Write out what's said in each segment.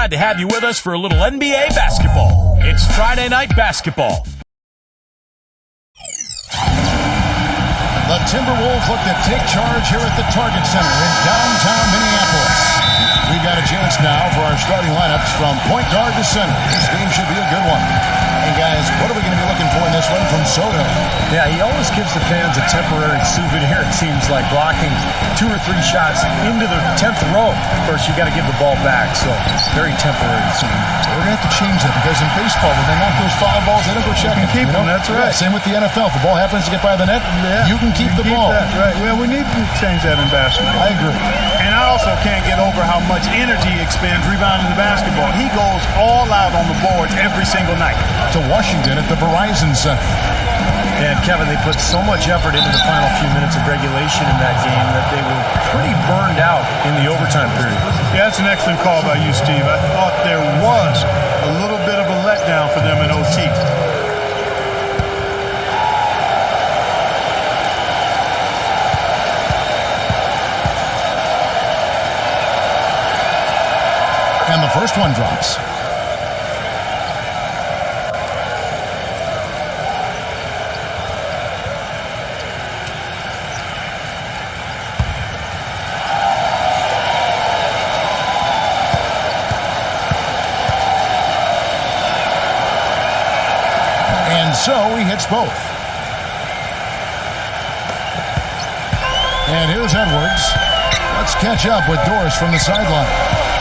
glad to have you with us for a little NBA basketball. It's Friday Night Basketball. The Timberwolves look to take charge here at the Target Center in downtown Minneapolis. We've got a chance now for our starting lineups from point guard to center. This game should be a good one. And guys, what are we going to be looking for in this one from Soto? Yeah, he always gives the fans a temporary souvenir, it seems like, blocking 2 or 3 shots into the 10th row. Of course, you got to give the ball back, so very temporary souvenir. We're going to have to change that because in baseball, when they knock those foul balls, they don't go checking. Keep them, that's right. Yeah, same with the NFL. If the ball happens to get by the net, you can keep the ball. That, right. Well, we need to change that in basketball. I agree. And I also can't get over how much energy he expends rebounding the basketball. He goes all out on the boards every single night. To Washington at the Verizon Center. And Kevin, they put so much effort into the final few minutes of regulation in that game that they were pretty burned out in the overtime period. Yeah, that's an excellent call by you, Steve. I thought there was a little bit of a letdown for them in OT. And the first one drops. So he hits both. And here's Edwards. Let's catch up with Doris from the sideline.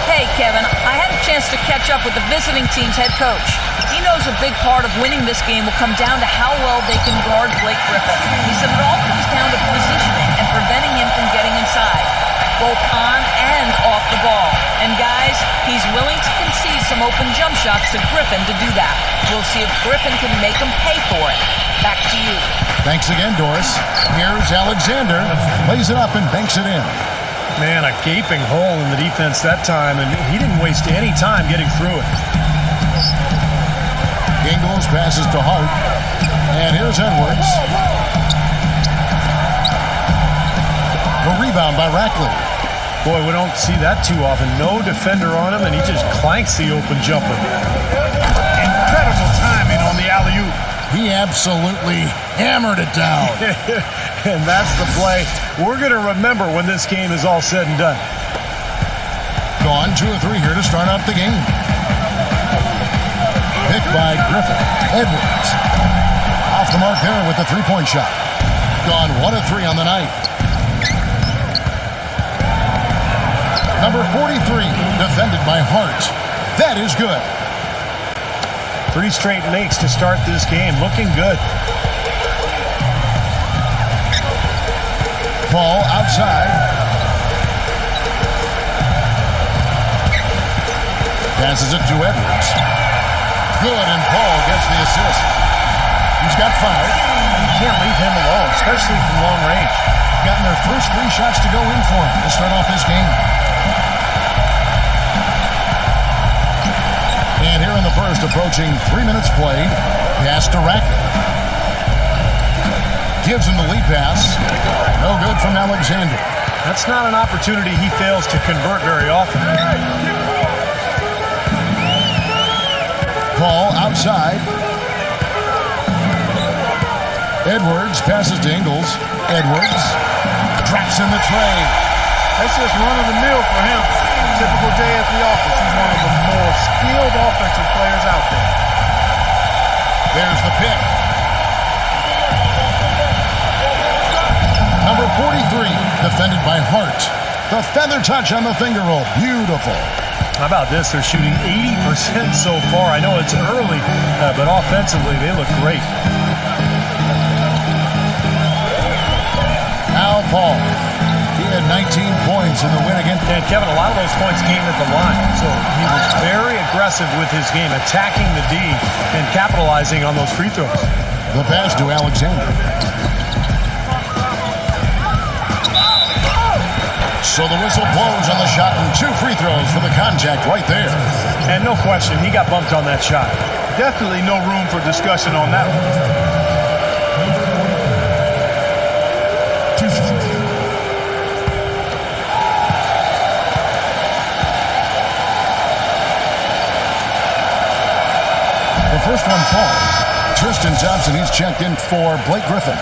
Hey, Kevin, I had a chance to catch up with the visiting team's head coach. He knows a big part of winning this game will come down to how well they can guard Blake Griffin. He said it all comes down to positioning and preventing him from getting inside, both on and off the ball. And guys, he's willing to concede some open jump shots to Griffin to do that. We'll see if Griffin can make him pay for it. Back to you. Thanks again, Doris. Here's Alexander. Lays it up and banks it in. Man, a gaping hole in the defense that time, and he didn't waste any time getting through it. Ingles passes to Hart. And here's Edwards. The rebound by Rackley. Boy, we don't see that too often. No defender on him, and he just clanks the open jumper. Incredible timing on the alley-oop. He absolutely hammered it down. And that's the play we're going to remember when this game is all said and done. Gone 2 or 3 here to start out the game. Picked by Griffin. Edwards. Off the mark there with the three-point shot. Gone 1 of 3 on the night. Number 43, defended by Hart. That is good. 3 straight makes to start this game. Looking good. Ball outside. Passes it to Edwards. Good, and Paul gets the assist. He's got 5. You can't leave him alone, especially from long range. Gotten their first 3 shots to go in for him to start off this game. And here in the first, approaching 3 minutes played, pass to Rackley. Gives him the lead pass. No good from Alexander. That's not an opportunity he fails to convert very often. Ball outside. Edwards passes to Ingles. Edwards drops in the tray. That's just run-of-the-mill for him. Typical day at the office. He's one of the more skilled offensive players out there. There's the pick. Number 43, defended by Hart. The feather touch on the finger roll. Beautiful. How about this? They're shooting 80% so far. I know it's early, but offensively, they look great. Now Paul. He had 19 points in the win against. And Kevin, a lot of those points came at the line. So he was very aggressive with his game, attacking the D and capitalizing on those free throws. The pass to Alexander. So the whistle blows on the shot and 2 free throws for the contact right there. And no question, he got bumped on that shot. Definitely no room for discussion on that one. first one falls. Tristan Thompson, he's checked in for Blake Griffin.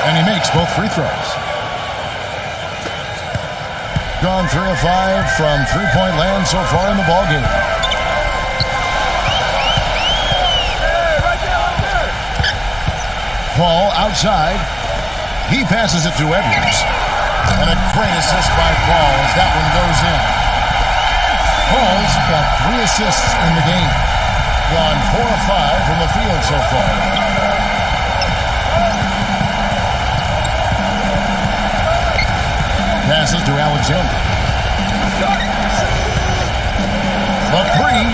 And he makes both free throws. Gone 3 of 5 from three-point land so far in the ballgame. Paul outside. He passes it to Edwards. And a great assist by Paul as that one goes in. Paul's got 3 assists in the game. Gone 4 of 5 from the field so far. Passes to Alexander. The three.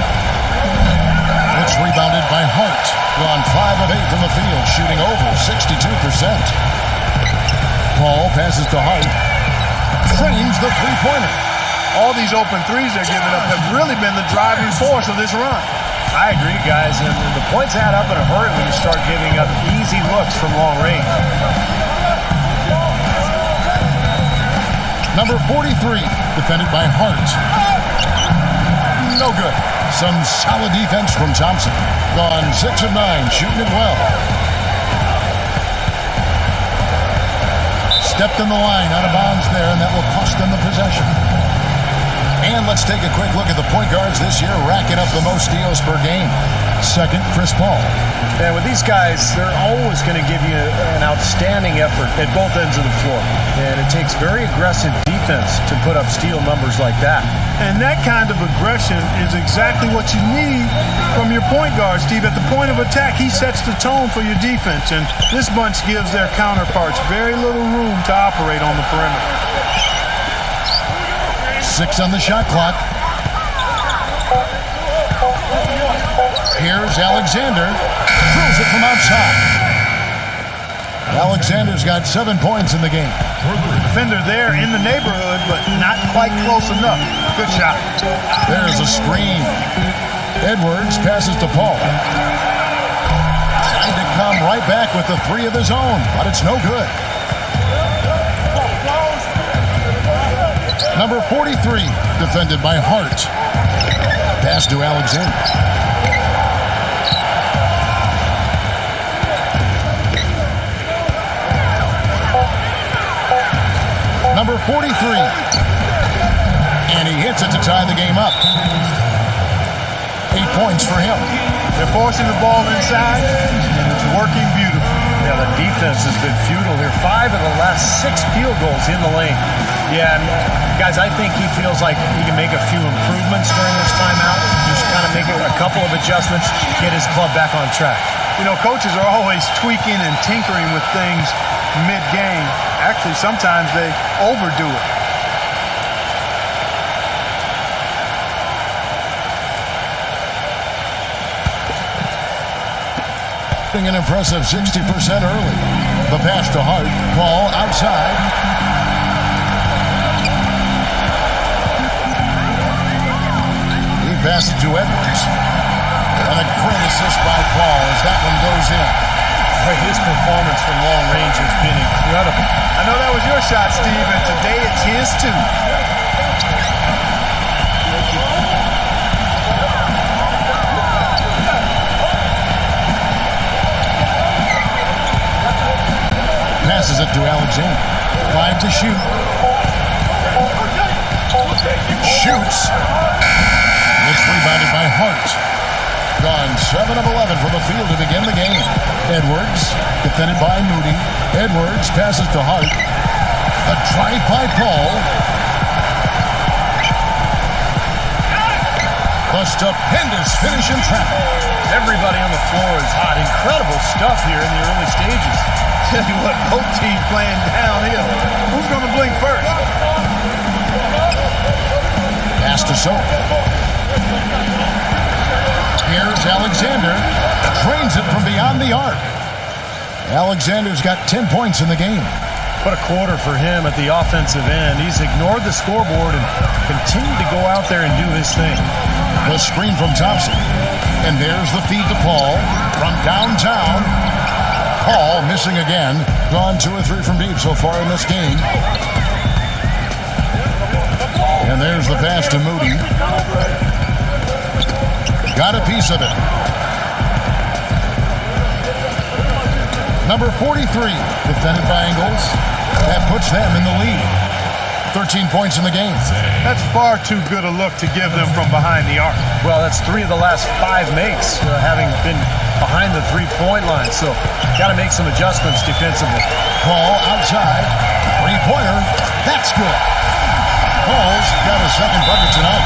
It's rebounded by Hart. Gone 5 of 8 from the field, shooting over 62%. Paul passes to Hart. Trains the three-pointer. All these open threes they're giving up have really been the driving force of this run. I agree, guys. And the points add up in a hurry when you start giving up easy looks from long range. Number 43, defended by Hart. No good. Some solid defense from Thompson. Gone 6 of 9, shooting it well. Stepped in the line, out of bounds there, and that will cost them the possession. And let's take a quick look at the point guards this year, racking up the most steals per game. Second, Chris Paul. And with these guys, they're always going to give you an outstanding effort at both ends of the floor. And it takes very aggressive defense to put up steal numbers like that. And that kind of aggression is exactly what you need from your point guard, Steve. At the point of attack, he sets the tone for your defense. And this bunch gives their counterparts very little room to operate on the perimeter. 6 on the shot clock. Here's Alexander. Throws it from outside. Alexander's got 7 points in the game. Defender there in the neighborhood, but not quite close enough. Good shot. There's a screen. Edwards passes to Paul. Trying to come right back with the 3 of his own, but it's no good. Number 43, defended by Hart. Pass to Alexander. Number 43. And he hits it to tie the game up. 8 points for him. They're forcing the ball inside, and it's working beautifully. Yeah, the defense has been futile here. 5 of the last 6 field goals in the lane. Yeah, and guys, I think he feels like he can make a few improvements during this timeout. Just kind of make a couple of adjustments, get his club back on track. You know, coaches are always tweaking and tinkering with things mid-game. Actually, sometimes they overdo it. An impressive 60% early. The pass to Hart. Paul outside. He passes to Edwards. And a great assist by Paul as that one goes in. His performance from long range has been incredible. I know that was your shot, Steve, and today it's his too. Passes it to Alexander. 5 to shoot. Shoots. It's rebounded by Hart. Gone 7 of 11 from the field to begin the game. Edwards, defended by Moody. Edwards passes to Hart. A drive by Paul. A stupendous finish in traffic. Everybody on the floor is hot. Incredible stuff here in the early stages. Tell you what, both teams playing downhill. Who's going to blink first? Pass to Soap. Here's Alexander. Trains it from beyond the arc. Alexander's got 10 points in the game. What a quarter for him at the offensive end. He's ignored the scoreboard and continued to go out there and do his thing. The screen from Thompson. And there's the feed to Paul from downtown. Paul missing again. Gone 2 or 3 from deep so far in this game. And there's the pass to Moody. Got a piece of it. Number 43, defended by Ingles. That puts them in the lead. 13 points in the game. That's far too good a look to give them from behind the arc. Well, that's 3 of the last 5 makes, having been behind the 3-point line. So, got to make some adjustments defensively. Paul outside. 3-pointer. That's good. Paul's got a second bucket tonight.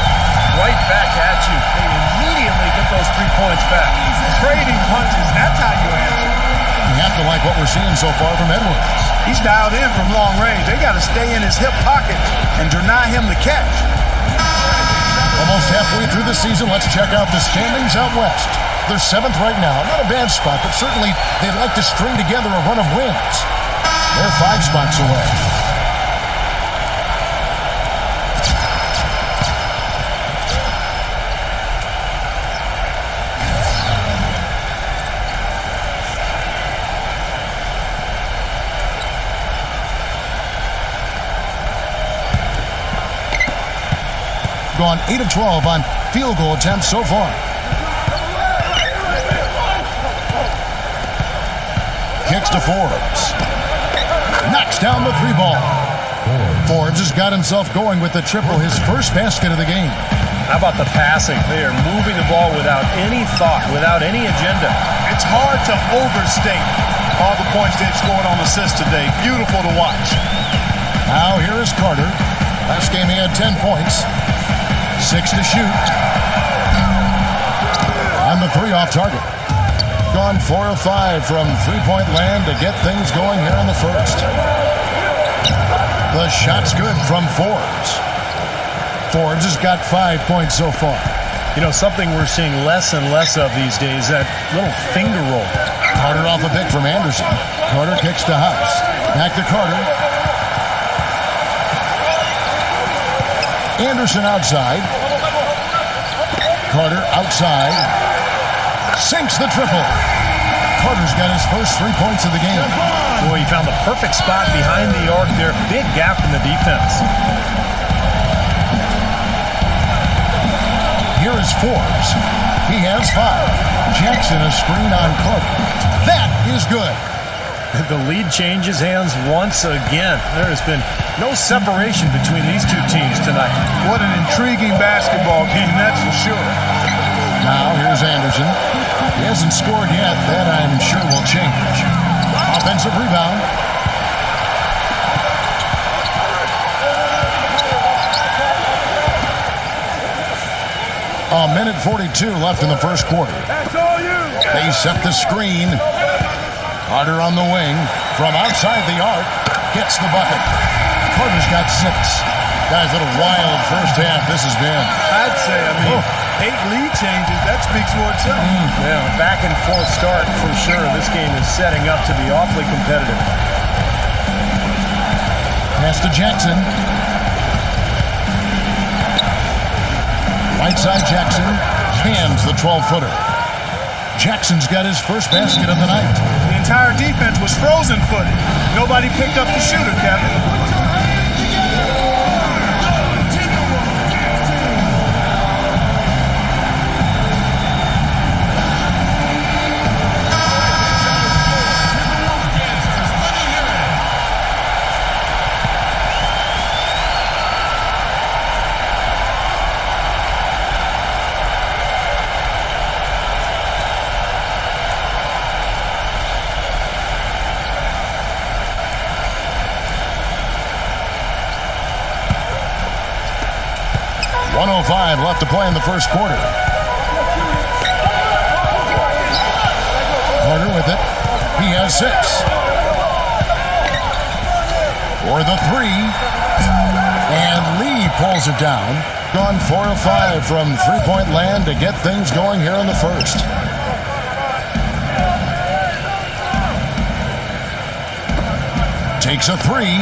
Right back at you. They immediately get those 3 points back. Trading punches, that's how you answer. You have to like what we're seeing so far from Edwards. He's dialed in from long range. They got to stay in his hip pocket and deny him the catch. Almost halfway through the season, let's check out the standings out west. They're 7th right now. Not a bad spot, but certainly they'd like to string together a run of wins. They're 5 spots away. Gone 8 of 12 on field goal attempts so far. Kicks to Forbes. Knocks down the 3 ball. Forbes has got himself going with the triple, his first basket of the game. How about the passing? They are moving the ball without any thought, without any agenda. It's hard to overstate all the points they've scored on assists today. Beautiful to watch. Now here is Carter. Last game he had 10 points. 6 to shoot. And the 3 off target. Gone 4 of 5 from 3-point land to get things going here in the first. The shot's good from Forbes. Forbes has got 5 points so far. You know, something we're seeing less and less of these days, that little finger roll. Carter off a pick from Anderson. Carter kicks to House. Back to Carter. Anderson outside. Carter outside. Sinks the triple. Carter's got his first 3 points of the game. Boy, he found the perfect spot behind the arc there. Big gap in the defense. Here is Forbes. He has 5. Jackson a screen on Carter. That is good. The lead changes hands once again. There has been no separation between these 2 teams tonight. What an intriguing basketball game, that's for sure. Now here's Anderson. He hasn't scored yet. That I'm sure will change. Offensive rebound. A minute 42 left in the first quarter. That's all you. They set the screen. Carter on the wing. From outside the arc. Gets the bucket. Carter's got 6. Guys, what a wild first half this has been. I'd say, 8 lead changes, that speaks for itself. Yeah, back and forth start for sure. This game is setting up to be awfully competitive. Pass to Jackson. Right side Jackson hands the 12-footer. Jackson's got his first basket of the night. The entire defense was frozen-footed. Nobody picked up the shooter, Kevin. .05 left to play in the first quarter. Carter with it. He has 6. For the 3. And Lee pulls it down. Gone 4 of 5 from 3-point land to get things going here in the first. Takes a three.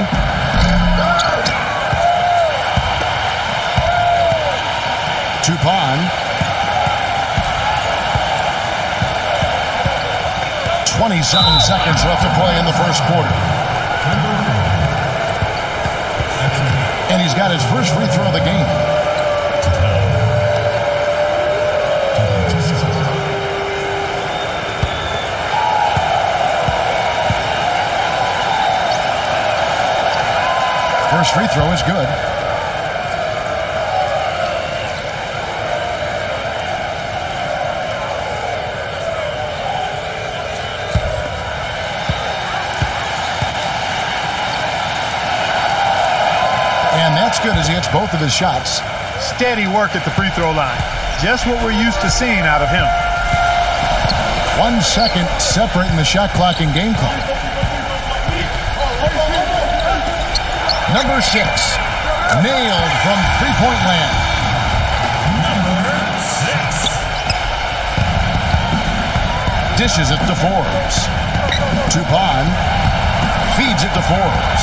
Tupon. 27 seconds left to play in the first quarter. And he's got his first free throw of the game. First free throw is good. And that's good as he hits both of his shots. Steady work at the free throw line. Just what we're used to seeing out of him. 1 second separating the shot clock and game clock. Number 6, nailed from three-point land. Number 6. Dishes it to Forbes. Tupon feeds it to Forbes.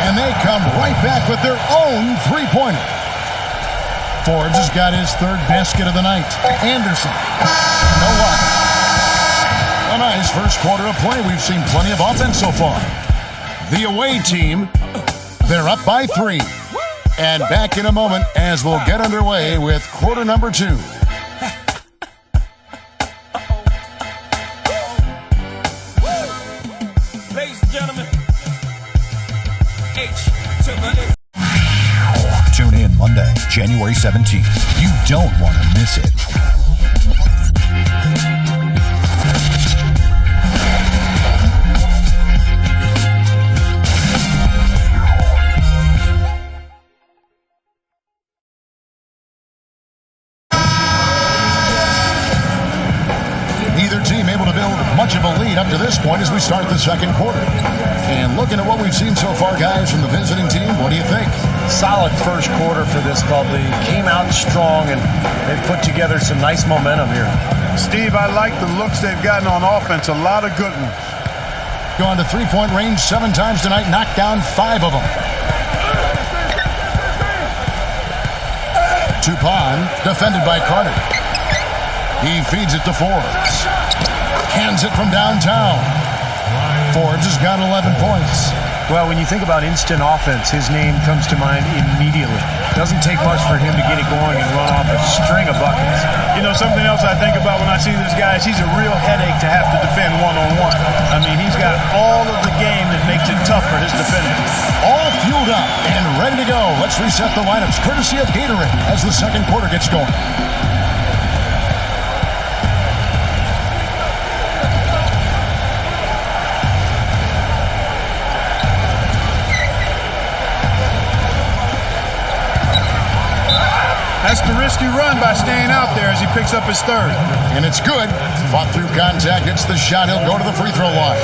And they come right back with their own three-pointer. Forbes has got his third basket of the night. Anderson, no luck. A nice first quarter of play. We've seen plenty of offense so far. The away team, they're up by 3. And back in a moment as we'll get underway with quarter number 2. Ladies and gentlemen, H to the... Tune in Monday, January 17th. You don't want to miss it. Neither team able to build much of a lead up to this point as we start the second quarter. And looking at what we've seen so far, guys, from the visiting team, what do you think? Solid first quarter for this club. They came out strong, and they've put together some nice momentum here. Steve, I like the looks they've gotten on offense. A lot of good ones. Gone to three-point range 7 times tonight, knocked down 5 of them. Tupon, defended by Carter. He feeds it to Forbes. Hands it from downtown. Forbes has got 11 points. Well, when you think about instant offense, his name comes to mind immediately. Doesn't take much for him to get it going and run off a string of buckets. You know, something else I think about when I see this guy is he's a real headache to have to defend one-on-one. I mean, he's got all of the game that makes it tough for his defenders. All fueled up and ready to go. Let's reset the lineups courtesy of Gatorade as the second quarter gets going. That's the risky run by staying out there as he picks up his third. And it's good. Fought through contact, hits the shot. He'll go to the free throw line.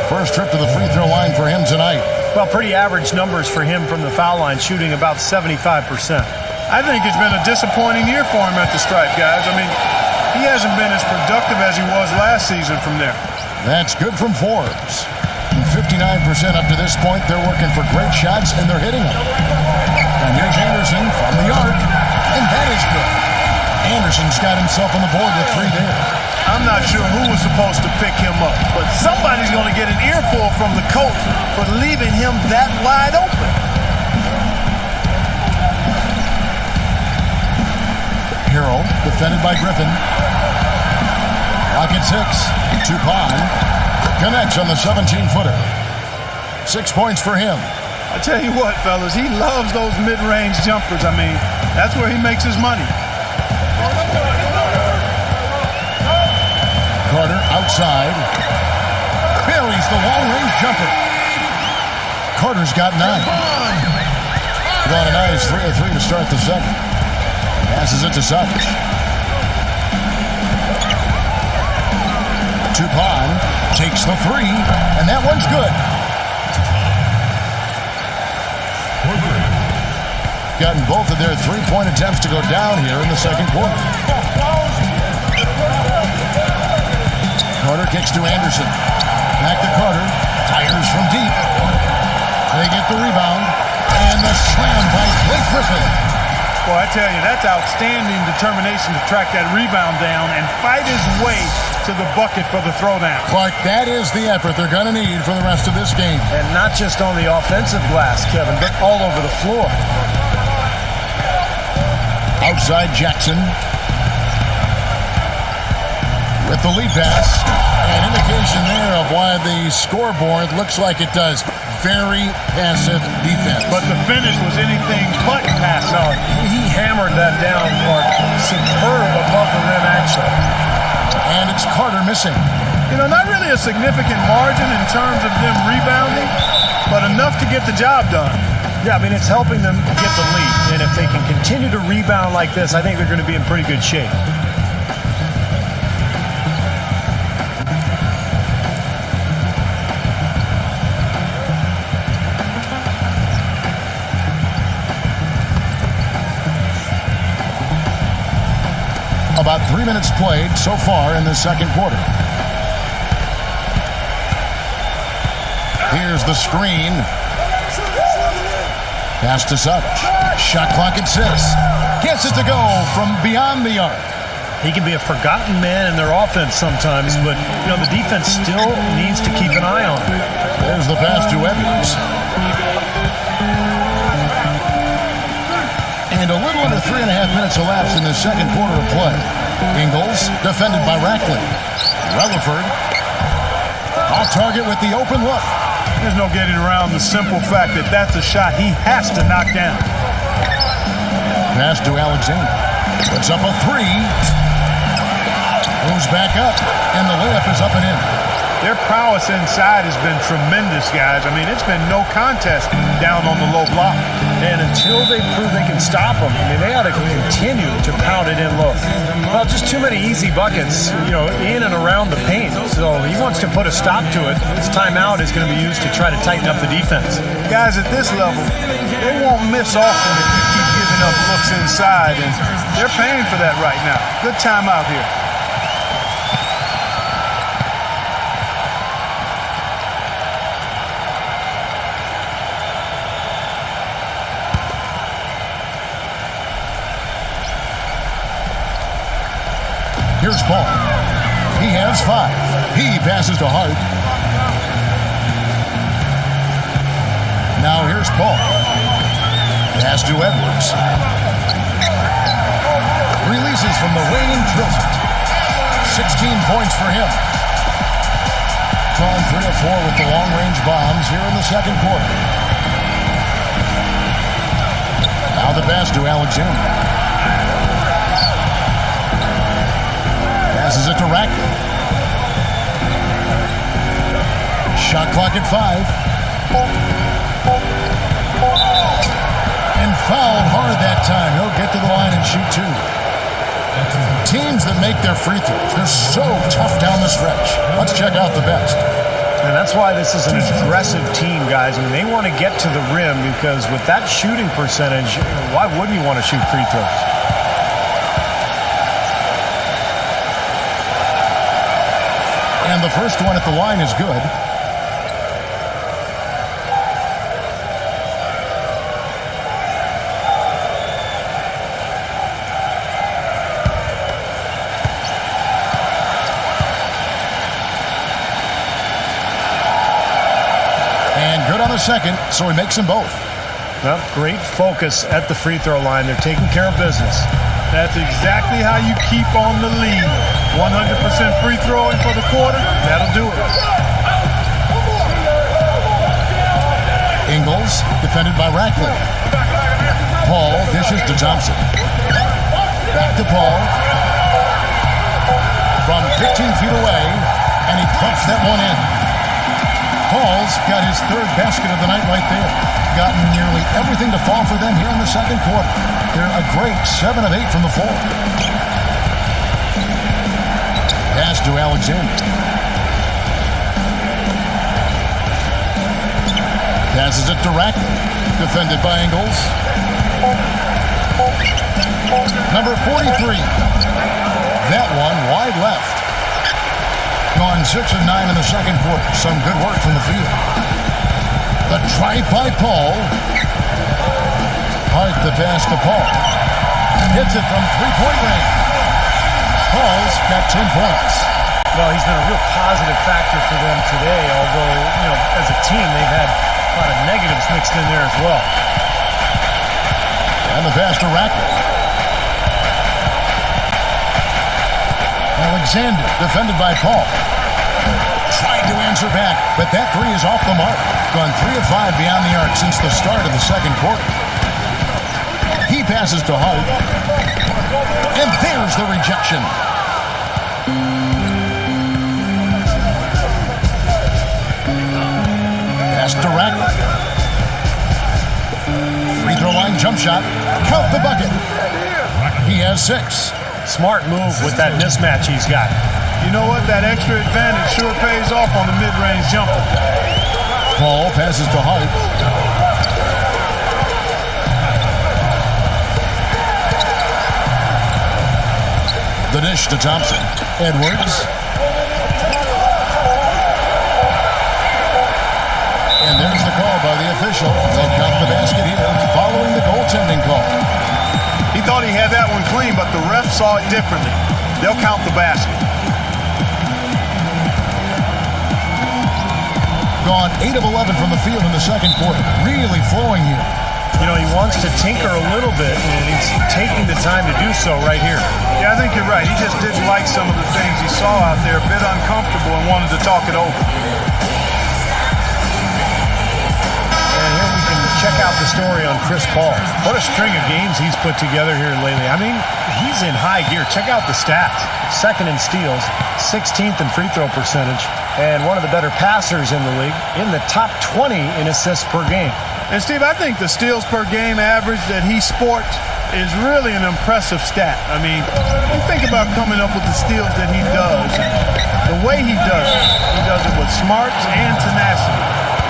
First trip to the free throw line for him tonight. Well, pretty average numbers for him from the foul line, shooting about 75%. I think it's been a disappointing year for him at the stripe, guys. I mean, he hasn't been as productive as he was last season from there. That's good from Forbes. 59% up to this point. They're working for great shots, and they're hitting them. And here's Anderson from the arc, and that is good. Anderson's got himself on the board with 3 there. I'm not sure who was supposed to pick him up, but somebody's going to get an earful from the coach for leaving him that wide open. Harrell, defended by Griffin. Pocket 6. Tupon connects on the 17-footer. 6 points for him. I tell you what, fellas, he loves those mid-range jumpers. I mean, that's where he makes his money. Carter outside. Buries the long-range jumper. Carter's got 9. Got a nice 3 of 3 to start the second. Passes it to Sutton. Tupon takes the 3, and that one's good. Gotten both of their 3-point attempts to go down here in the second quarter. Carter kicks to Anderson. Back to Carter. Fires from deep. They get the rebound. And the slam by Blake Griffin. Well, I tell you, that's outstanding determination to track that rebound down and fight his way to the bucket for the throwdown. Clark, that is the effort they're going to need for the rest of this game. And not just on the offensive glass, Kevin, but all over the floor. Outside Jackson. With the lead pass. An indication there of why the scoreboard looks like it does. Very passive defense. But the finish was anything but passive. No, he hammered that down, Clark. Superb above the rim action. And it's Carter missing. You know, not really a significant margin in terms of them rebounding, but enough to get the job done. Yeah, I mean, it's helping them get the lead. And if they can continue to rebound like this, I think they're going to be in pretty good shape. About 3 minutes played so far in the second quarter. Here's the screen. Pass to Suggs. Shot clock at 6. Gets it to go from beyond the arc. He can be a forgotten man in their offense sometimes, but you know the defense still needs to keep an eye on him. There's the pass to Edwards. And a little under 3.5 minutes elapsed in the second quarter of play. Ingles defended by Rackley. Rutherford off target with the open look. There's no getting around the simple fact that that's a shot he has to knock down. Pass to Alexander. Puts up a 3. Moves back up, and the layup is up and in. Their prowess inside has been tremendous, guys. I mean, it's been no contest down on the low block. And until they prove they can stop them, I mean, they ought to continue to pound it in low. Well, just too many easy buckets, you know, in and around the paint. So he wants to put a stop to it. This timeout is going to be used to try to tighten up the defense. Guys, at this level, they won't miss often if you keep giving up looks inside, and they're paying for that right now. Good timeout here. Here's Paul. He has 5. He passes to Hart. Now here's Paul. Pass to Edwards. Releases from the reigning trillion. 16 points for him. Gone 3 of 4 with the long-range bombs here in the second quarter. Now the pass to Alexander. Passes it to Rackley. Shot clock at 5. And fouled hard that time. He'll get to the line and shoot 2. Teams that make their free throws, they're so tough down the stretch. Let's check out the best. And that's why this is an aggressive team, guys. I mean, they want to get to the rim because with that shooting percentage, why wouldn't you want to shoot free throws? And the first one at the line is good. And good on the second, so he makes them both. Well, great focus at the free throw line. They're taking care of business. That's exactly how you keep on the lead. 100% free throwing for the quarter, that'll do it. Ingles, defended by Rackley. Paul dishes to Thompson. Back to Paul. From 15 feet away, and he puts that one in. Paul's got his 3rd basket of the night right there. Gotten nearly everything to fall for them here in the second quarter. They're a great 7 of 8 from the floor. Pass to Alexander. Passes it to Rackley. Defended by Ingles. Number 43. That one wide left. Gone 6 of 9 in the second quarter. Some good work from the field. The drive by Paul. Hart the pass to Paul. Hits it from three-point range. Paul's got 10 points. Well, he's been a real positive factor for them today, although, as a team, they've had a lot of negatives mixed in there as well. And the pass to Rackler. Alexander, defended by Paul. Trying to answer back, but that three is off the mark. Gone 3 of 5 beyond the arc since the start of the second quarter. He passes to Hart. And there's the rejection. Pass to Rackler. Free throw line jump shot. Count the bucket. He has 6. Smart move with that mismatch he's got. You know what? That extra advantage sure pays off on the mid-range jumper. Paul passes to Hart. The dish to Thompson. Edwards. And there's the call by the official. They'll count the basket here following the goaltending call. He thought he had that one clean, but the ref saw it differently. They'll count the basket. Gone 8 of 11 from the field in the second quarter. Really flowing here. He wants to tinker a little bit, and he's taking the time to do so right here. Yeah, I think you're right. He just didn't like some of the things he saw out there, a bit uncomfortable, and wanted to talk it over. And here we can check out the story on Chris Paul. What a string of games he's put together here lately. I mean, he's in high gear. Check out the stats. Second in steals, 16th in free throw percentage, and one of the better passers in the league, in the top 20 in assists per game. And, Steve, I think the steals per game average that he sports is really an impressive stat. I mean, you think about coming up with the steals that he does, and the way he does it with smarts and tenacity.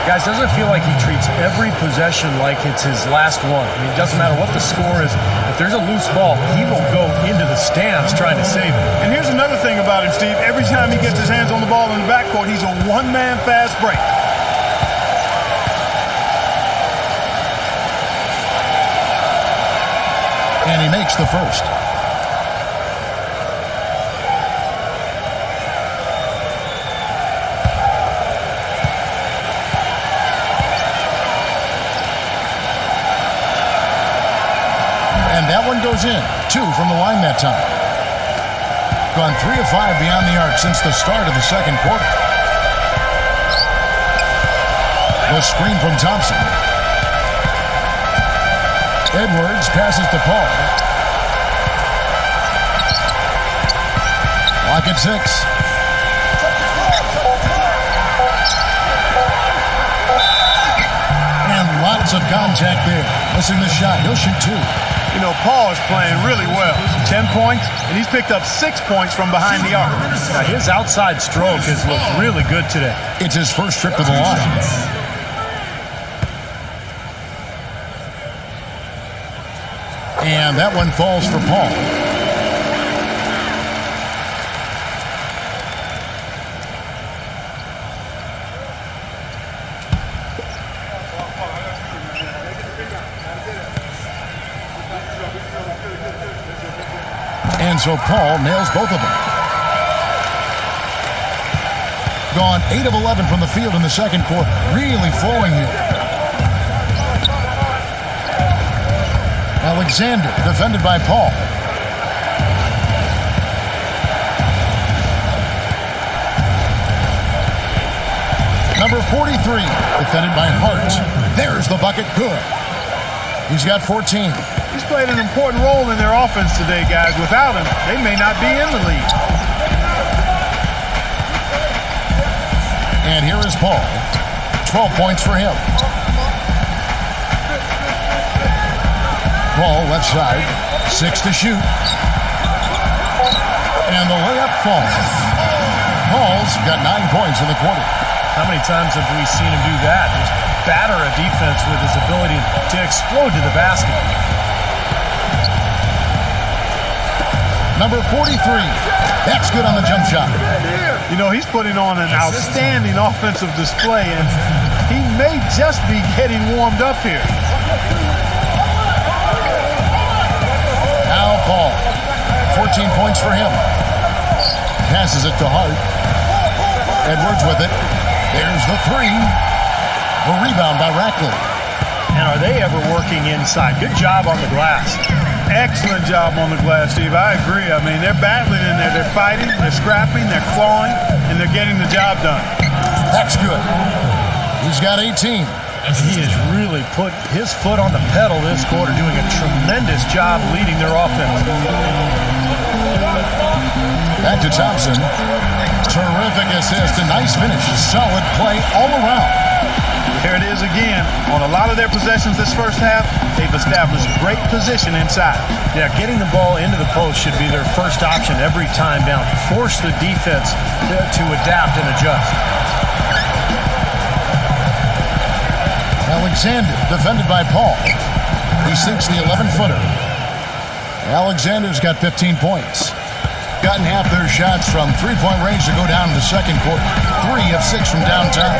Guys, doesn't it feel like he treats every possession like it's his last one? I mean, it doesn't matter what the score is. If there's a loose ball, he will go into the stands trying to save it. And here's another thing about him, Steve. Every time he gets his hands on the ball in the backcourt, he's a one-man fast break. And he makes the first. And that one goes in. 2 from the line that time. Gone 3 of 5 beyond the arc since the start of the second quarter. The screen from Thompson. Edwards passes to Paul. Lock at 6. And lots of contact there. Missing the shot. He'll shoot 2. Paul is playing really well. 10 points, and he's picked up 6 points from behind the arc. Now, his outside stroke has looked really good today. It's his first trip to the line. And that one falls for Paul. And so Paul nails both of them. Gone 8 of 11 from the field in the second quarter. Really flowing here. Alexander, defended by Paul. Number 43, defended by Hart. There's the bucket, good. He's got 14. He's played an important role in their offense today, guys. Without him, they may not be in the league. And here is Paul. 12 points for him. Paul, left side, 6 to shoot. And the layup falls. Paul's got 9 points in the quarter. How many times have we seen him do that? Just batter a defense with his ability to explode to the basket. Number 43. That's good on the jump shot. You know, he's putting on an outstanding offensive display, and he may just be getting warmed up here. Now Paul. 14 points for him. Passes it to Hart. Edwards with it. There's the three. The rebound by Rackley. And are they ever working inside? Good job on the glass. Excellent job on the glass, Steve. I agree. I mean, they're battling in there. They're fighting, they're scrapping, they're clawing, and they're getting the job done. That's good. He's got 18. He has really put his foot on the pedal this quarter, doing a tremendous job leading their offense. Back to Thompson. Terrific assist. A nice finish. Solid play all around. There it is again. On a lot of their possessions this first half, they've established great position inside. Yeah, getting the ball into the post should be their first option every time down. Force the defense to adapt and adjust. Alexander, defended by Paul. He sinks the 11-footer. Alexander's got 15 points. Gotten half their shots from three-point range to go down in the second quarter. 3 of 6 from downtown.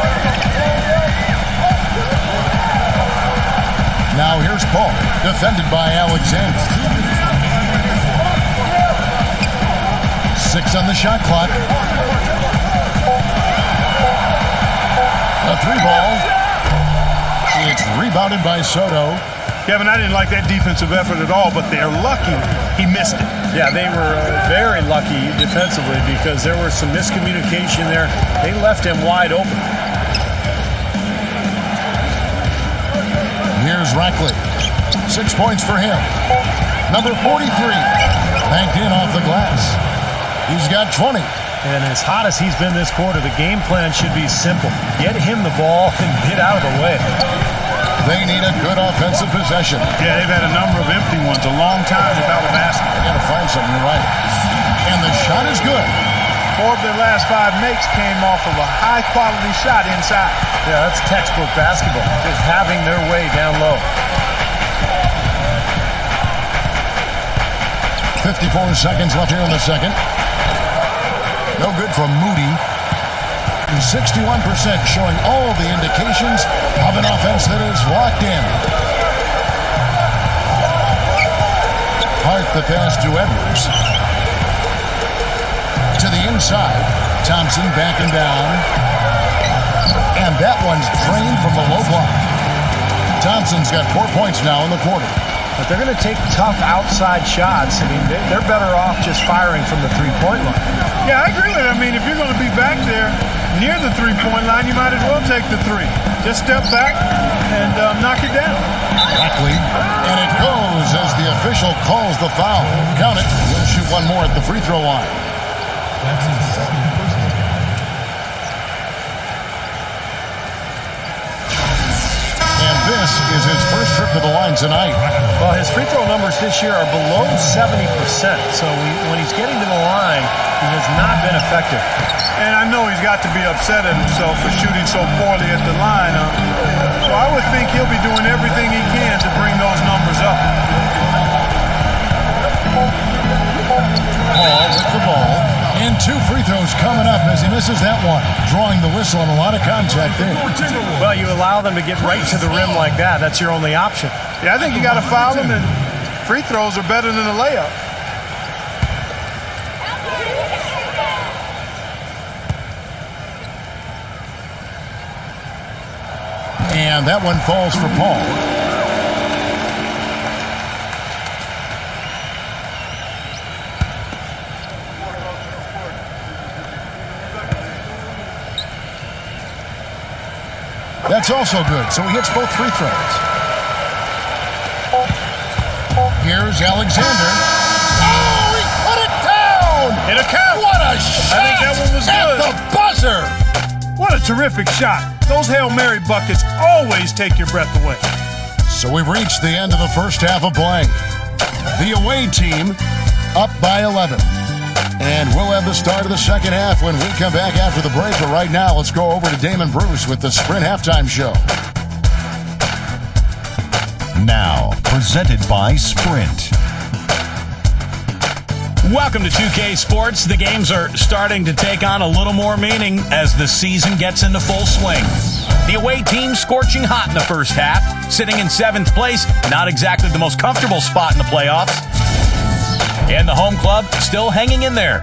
Now here's Paul, defended by Alexander. 6 on the shot clock. A 3-ball. It's rebounded by Soto. Kevin, I didn't like that defensive effort at all, but they're lucky he missed it. Yeah, they were very lucky defensively because there was some miscommunication there. They left him wide open. Here's Rackley. 6 points for him. Number 43. Banked in off the glass. He's got 20. And as hot as he's been this quarter, the game plan should be simple. Get him the ball and get out of the way. They need a good offensive possession. Yeah, they've had a number of empty ones, a long time without a basket. They got to find something, you're right. And the shot is good. 4 of their last 5 makes came off of a high-quality shot inside. Yeah, that's textbook basketball, just having their way down low. 54 seconds left here in the second. No good from Moody. 61% showing all the indications of an offense that is locked in. Hart the pass to Edwards. To the inside. Thompson backing down. And that one's drained from the low block. Thompson's got 4 points now in the quarter. But they're going to take tough outside shots. I mean, they're better off just firing from the three-point line. Yeah, I agree with it. I mean, if you're going to be back there near the three-point line, you might as well take the 3. Just step back and knock it down. Rackley, and it goes as the official calls the foul. Count it. He'll shoot one more at the free throw line. And this is his first trip to the line tonight. Well, his free throw numbers this year are below 70%. So when he's getting to the line, he has not been effective. And I know he's got to be upset at himself for shooting so poorly at the line. So I would think he'll be doing everything he can to bring those numbers up. Paul with the ball. And 2 free throws coming up as he misses that one. Drawing the whistle and a lot of contact there. Well, you allow them to get right to the rim like that. That's your only option. Yeah, I think you got to foul him, and free throws are better than a layup. And that one falls for Paul. That's also good, so he hits both free throws. Here's Alexander. Oh, he put it down! It'll count. What a shot! I think that one was at good. The buzzer! What a terrific shot. Those Hail Mary buckets always take your breath away. So we've reached the end of the first half of play. The away team up by 11. And we'll have the start of the second half when we come back after the break. But right now, let's go over to Damon Bruce with the Sprint Halftime Show. Now, presented by Sprint. Welcome to 2K Sports. The games are starting to take on a little more meaning as the season gets into full swing. The away team scorching hot in the first half, sitting in 7th place, not exactly the most comfortable spot in the playoffs. And the home club still hanging in there.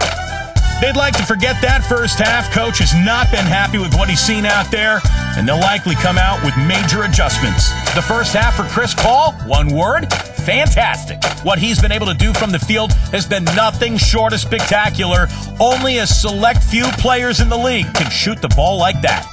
They'd like to forget that first half. Coach has not been happy with what he's seen out there, and they'll likely come out with major adjustments. The first half for Chris Paul, one word, fantastic. What he's been able to do from the field has been nothing short of spectacular. Only a select few players in the league can shoot the ball like that.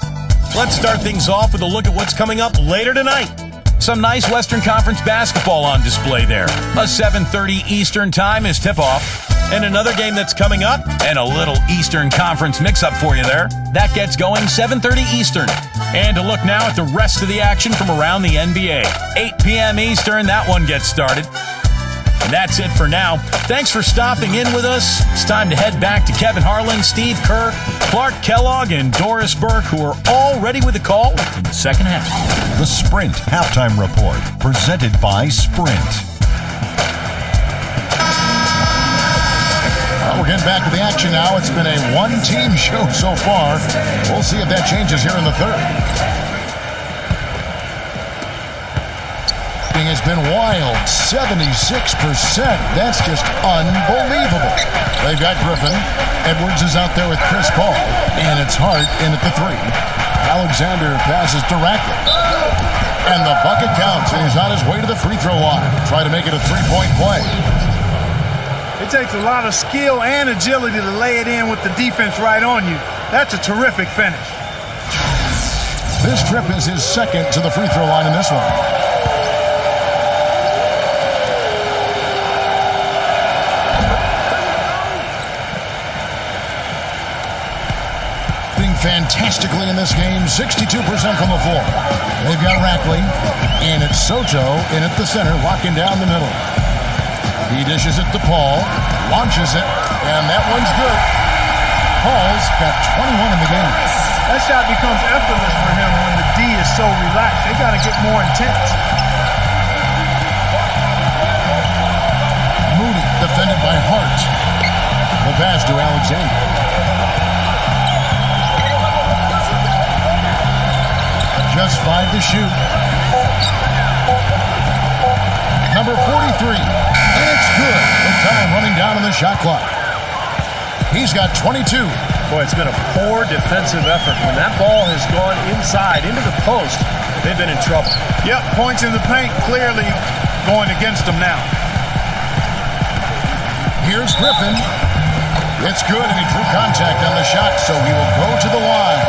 Let's start things off with a look at what's coming up later tonight. Some nice Western Conference basketball on display there. A 7:30 Eastern time is tip-off. And another game that's coming up, and a little Eastern Conference mix-up for you there. That gets going 7:30 Eastern. And to look now at the rest of the action from around the NBA. 8 p.m. Eastern, that one gets started. And that's it for now. Thanks for stopping in with us. It's time to head back to Kevin Harlan, Steve Kerr, Clark Kellogg, and Doris Burke, who are all ready with the call in the second half. The Sprint Halftime Report, presented by Sprint. We're getting back to the action now. It's been a one-team show so far. We'll see if that changes here in the third. Has been wild, 76%. That's just unbelievable. They've got Griffin. Edwards is out there with Chris Paul, and it's Hart in at the 3. Alexander passes directly, and the bucket counts, and he's on his way to the free throw line. Try to make it a three-point play. It takes a lot of skill and agility to lay it in with the defense right on you. That's a terrific finish. This trip is his second to the free throw line in this one. Fantastically in this game, 62% from the floor. They've got Rackley, and it's Soto in at the center, locking down the middle. He dishes it to Paul, launches it, and that one's good. Paul's got 21 in the game. That shot becomes effortless for him when the D is so relaxed. They got to get more intense. Moody defended by Hart. The pass to Alexander. Just 5 to shoot. Number 43. And it's good. The time running down on the shot clock. He's got 22. Boy, it's been a poor defensive effort. When that ball has gone inside, into the post, they've been in trouble. Yep, points in the paint clearly going against them now. Here's Griffin. It's good, and he drew contact on the shot, so he will go to the line.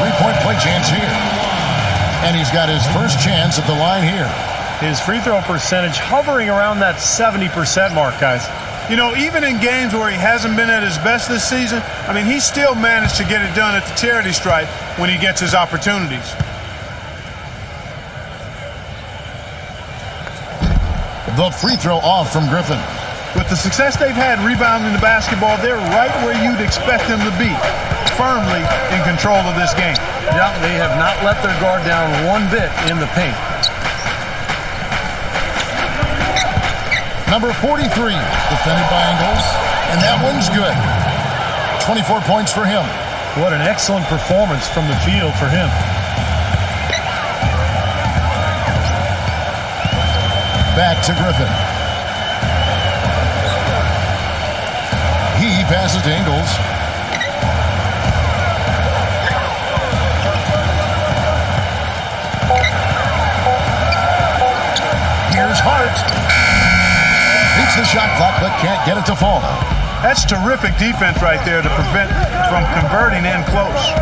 Three-point play chance here. And he's got his first chance at the line here. His free throw percentage hovering around that 70% mark, guys. You know, even in games where he hasn't been at his best this season, I mean, he still managed to get it done at the charity stripe when he gets his opportunities. The free throw off from Griffin. With the success they've had rebounding the basketball, they're right where you'd expect them to be, firmly in control of this game. Yeah, they have not let their guard down one bit in the paint. Number 43, defended by Ingles, and that one's good. 24 points for him. What an excellent performance from the field for him. Back to Griffin. He passes to Ingles. Here's Hart. Beats the shot clock, but can't get it to fall. That's terrific defense right there to prevent from converting in close.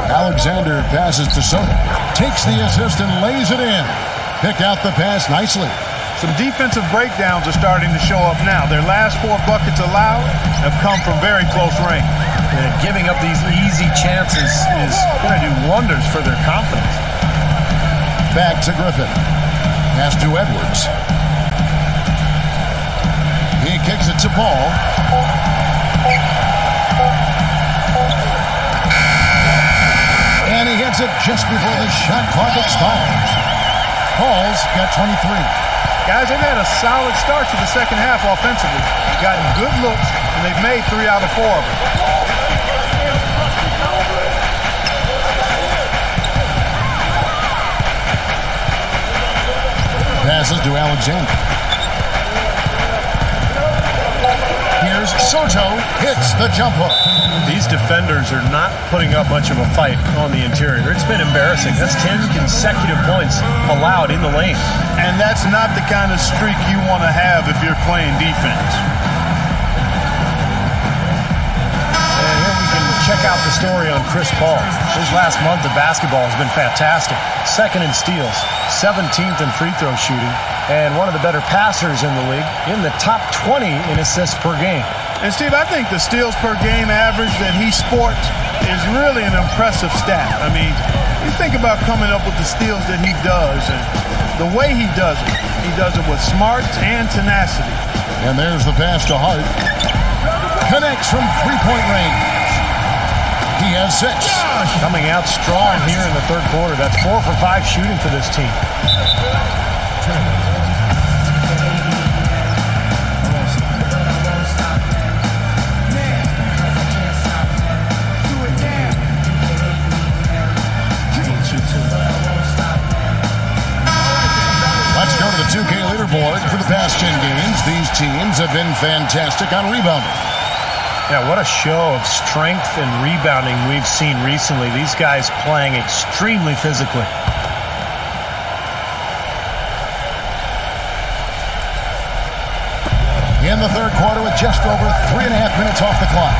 Alexander passes to Soto. Takes the assist and lays it in. Picked out the pass nicely. Some defensive breakdowns are starting to show up now. Their last 4 buckets allowed have come from very close range. And giving up these easy chances is going to do wonders for their confidence. Back to Griffin. Pass to Edwards. He kicks it to Paul. And he hits it just before the shot clock expires. Paul's got 23. Guys, they've had a solid start to the second half offensively. Gotten good looks, and they've made 3 out of 4 of them. Passes to Alexander. Here's Soto, hits the jump hook. These defenders are not putting up much of a fight on the interior. It's been embarrassing. That's 10 consecutive points allowed in the lane. And that's not the kind of streak you want to have if you're playing defense. And here we can check out the story on Chris Paul. His last month of basketball has been fantastic. 2nd in steals, 17th in free throw shooting, and one of the better passers in the league, in the top 20 in assists per game. And Steve, I think the steals per game average that he sports is really an impressive stat. I mean, you think about coming up with the steals that he does and the way he does it with smarts and tenacity. And there's the pass to Hart. Connects from three-point range. He has 6. Coming out strong here in the third quarter. That's 4 for 5 shooting for this team. Let's go to the 2K leaderboard. For the past 10 games, these teams have been fantastic on rebounding. Yeah, what a show of strength and rebounding we've seen recently. These guys playing extremely physically. In the third quarter with just over 3.5 minutes off the clock.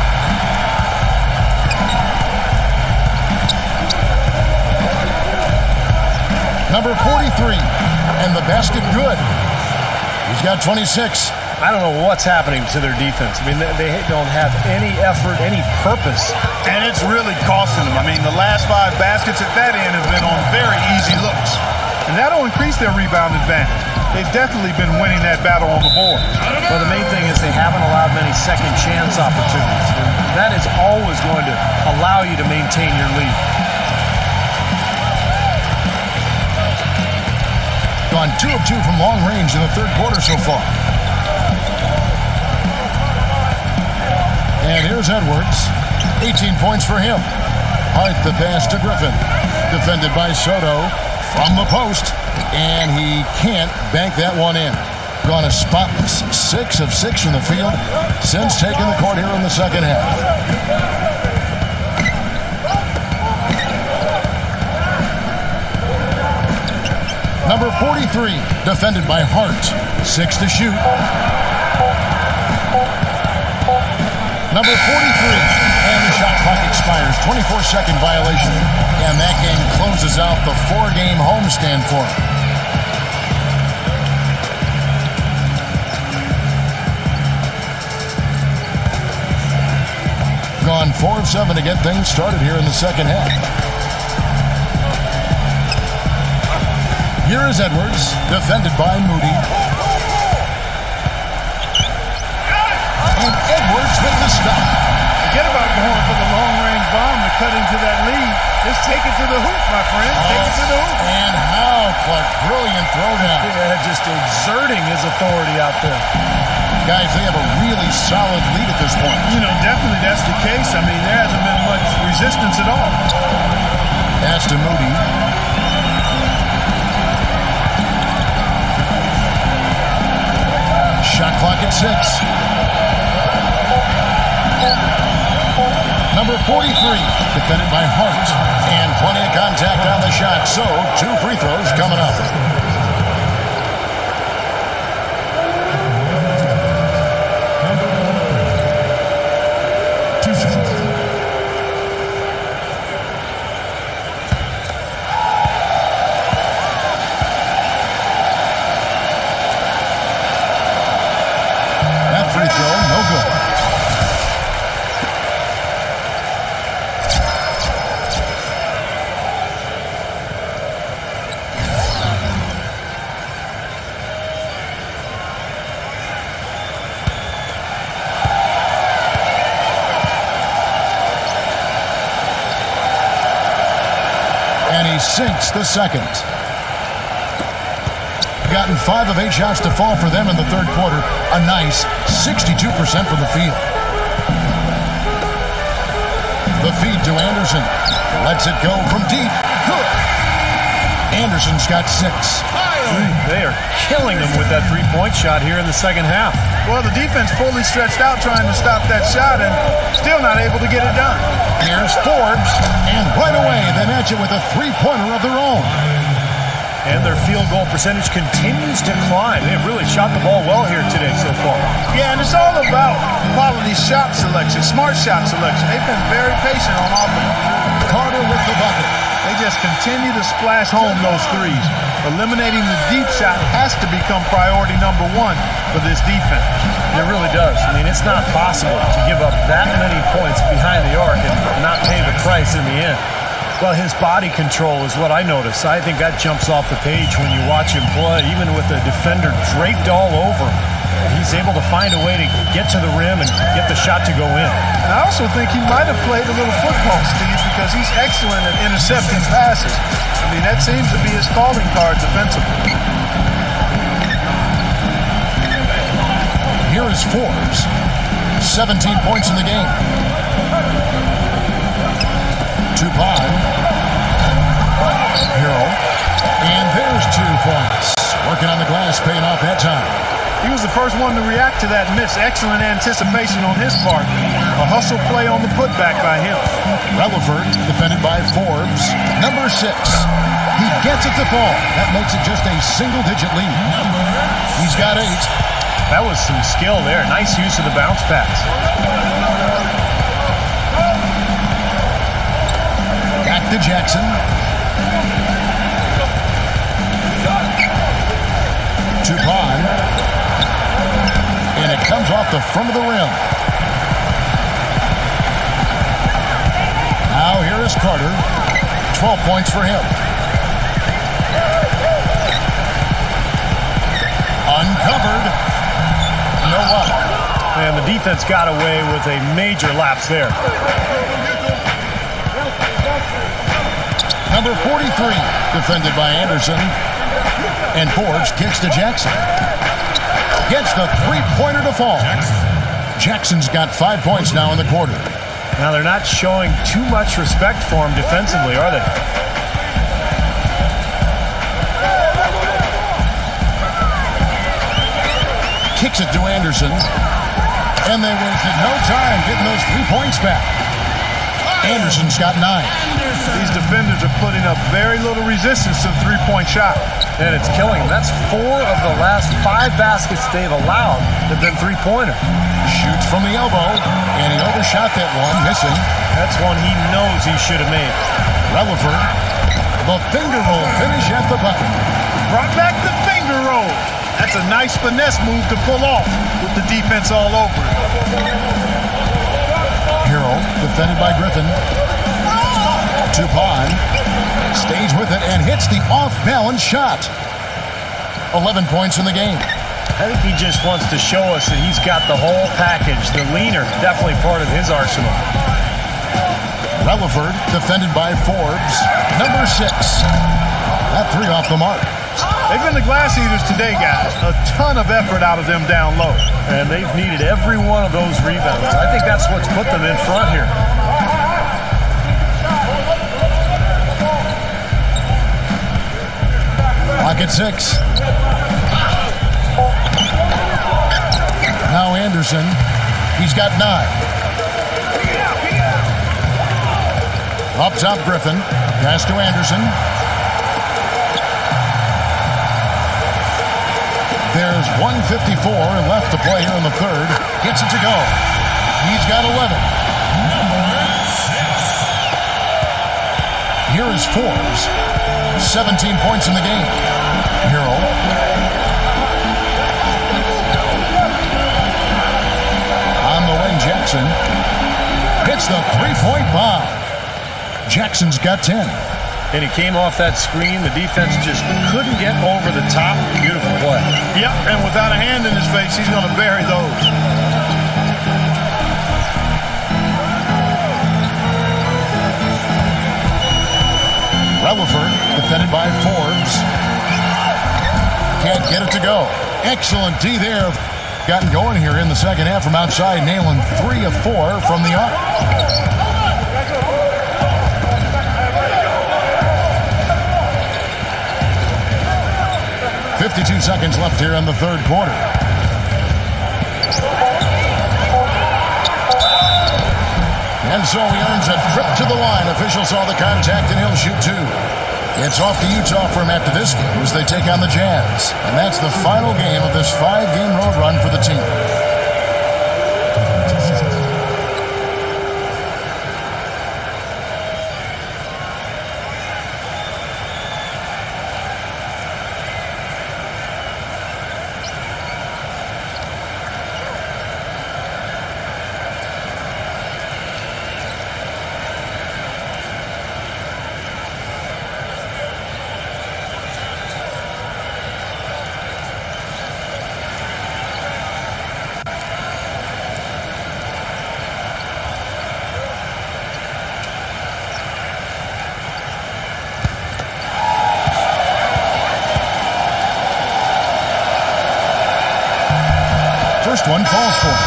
Number 43, and the basket good. He's got 26. I don't know what's happening to their defense. I mean, they don't have any effort, any purpose. And it's really costing them. I mean, the last 5 baskets at that end have been on very easy looks. And that'll increase their rebound advantage. They've definitely been winning that battle on the board. Well, the main thing is they haven't allowed many second chance opportunities. And that is always going to allow you to maintain your lead. Gone 2 of 2 from long range in the third quarter so far. And here's Edwards. 18 points for him. Hart the pass to Griffin. Defended by Soto from the post. And he can't bank that one in. Gone a spotless 6 of 6 from the field since taking the court here in the second half. Number 43, defended by Hart. 6 to shoot. Number 43, and the shot clock expires. 24-second violation. And that game closes out the 4-game homestand for him. Gone 4 of 7 to get things started here in the second half. Here is Edwards, defended by Moody. And Edwards with the stop. Forget about going for the long-range bomb to cut into that lead. Just take it to the hoop, my friend. Take it to the hoop. And how Clark, brilliant throwdown. Yeah, just exerting his authority out there. Guys, they have a really solid lead at this point. You know, definitely that's the case. I mean, there hasn't been much resistance at all. Pass to Moody. Shot clock at 6. Number 43, defended by Hart. And plenty of contact on the shot. So, 2 free throws coming up. That free throw, no good. And he sinks the second. gotten 5 of 8 shots to fall for them in the third quarter. A nice 62% from the field. The feed to Anderson. Lets it go from deep. Good. Anderson's got 6. They are killing him with that three-point shot here in the second half. Well, the defense fully stretched out trying to stop that shot and still not able to get it done. Here's Forbes, and right away they match it with a three-pointer of their own. And their field goal percentage continues to climb. They've really shot the ball well here today so far. Yeah, and it's all about quality shot selection, smart shot selection. They've been very patient on offense. Carter with the bucket. They just continue to splash home those threes. Eliminating the deep shot has to become priority number 1 for this defense. It really does. I mean, it's not possible to give up that many points behind the arc and not pay the price in the end. Well, his body control is what I notice. I think that jumps off the page when you watch him play, even with the defender draped all over him. He's able to find a way to get to the rim and get the shot to go in. And I also think he might have played a little football, Steve, because he's excellent at intercepting passes. I mean, that seems to be his calling card defensively. Here is Forbes. 17 points in the game. Tupan. Hero. And there's 2 points. Working on the glass, paying off that time. He was the first one to react to that miss. Excellent anticipation on his part. A hustle play on the putback by him. Relaford, defended by Forbes. Number 6. He gets it to fall. That makes it just a single-digit lead. He's got 8. That was some skill there. Nice use of the bounce pass. Back to Jackson. Tupan. And it comes off the front of the rim. Now here is Carter. 12 points for him. Uncovered. No luck. And the defense got away with a major lapse there. Number 43, defended by Anderson. And Forbes kicks to Jackson. Gets the three-pointer to fall. Jackson's got 5 points now in the quarter. Now they're not showing too much respect for him defensively, are they? Kicks it to Anderson. And they wasted no time getting those 3 points back. Anderson's got 9. These defenders are putting up very little resistance to the three-point shot. And it's killing them. That's 4 of the last 5 baskets they've allowed have been three-pointers. Shoots from the elbow, and he overshot that one, missing. That's one he knows he should have made. Relaford, the finger roll finish at the bucket. Brought back the finger roll. That's a nice finesse move to pull off with the defense all over it. Hero, defended by Griffin. Tupan stays with it and hits the off-balance shot. 11 points in the game. I think he just wants to show us that he's got the whole package. The leaner, definitely part of his arsenal. Relaford, defended by Forbes. Number 6. That 3 off the mark. They've been the glass eaters today, guys. A ton of effort out of them down low. And they've needed every one of those rebounds. I think that's what's put them in front here. Lock at 6. Now Anderson. He's got 9. Up top, Griffin. Pass to Anderson. There's 1:54 left to play here in the third. Gets it to go. He's got 11. Here is Forbes. 17 points in the game. Hero. On the wing, Jackson. Hits the three-point bomb. Jackson's got 10. And he came off that screen. The defense just couldn't get over the top. Beautiful play. Yep, and without a hand in his face, he's going to bury those. Relaford, defended by Forbes. Can't get it to go. Excellent D there. Gotten going here in the second half from outside, nailing 3 of 4 from the arc. .52 seconds left here in the third quarter. And so he earns a trip to the line. Officials saw the contact, and he'll shoot 2. It's off to Utah for him after this game as they take on the Jazz. And that's the final game of this 5-game road run for the team. First one falls for him.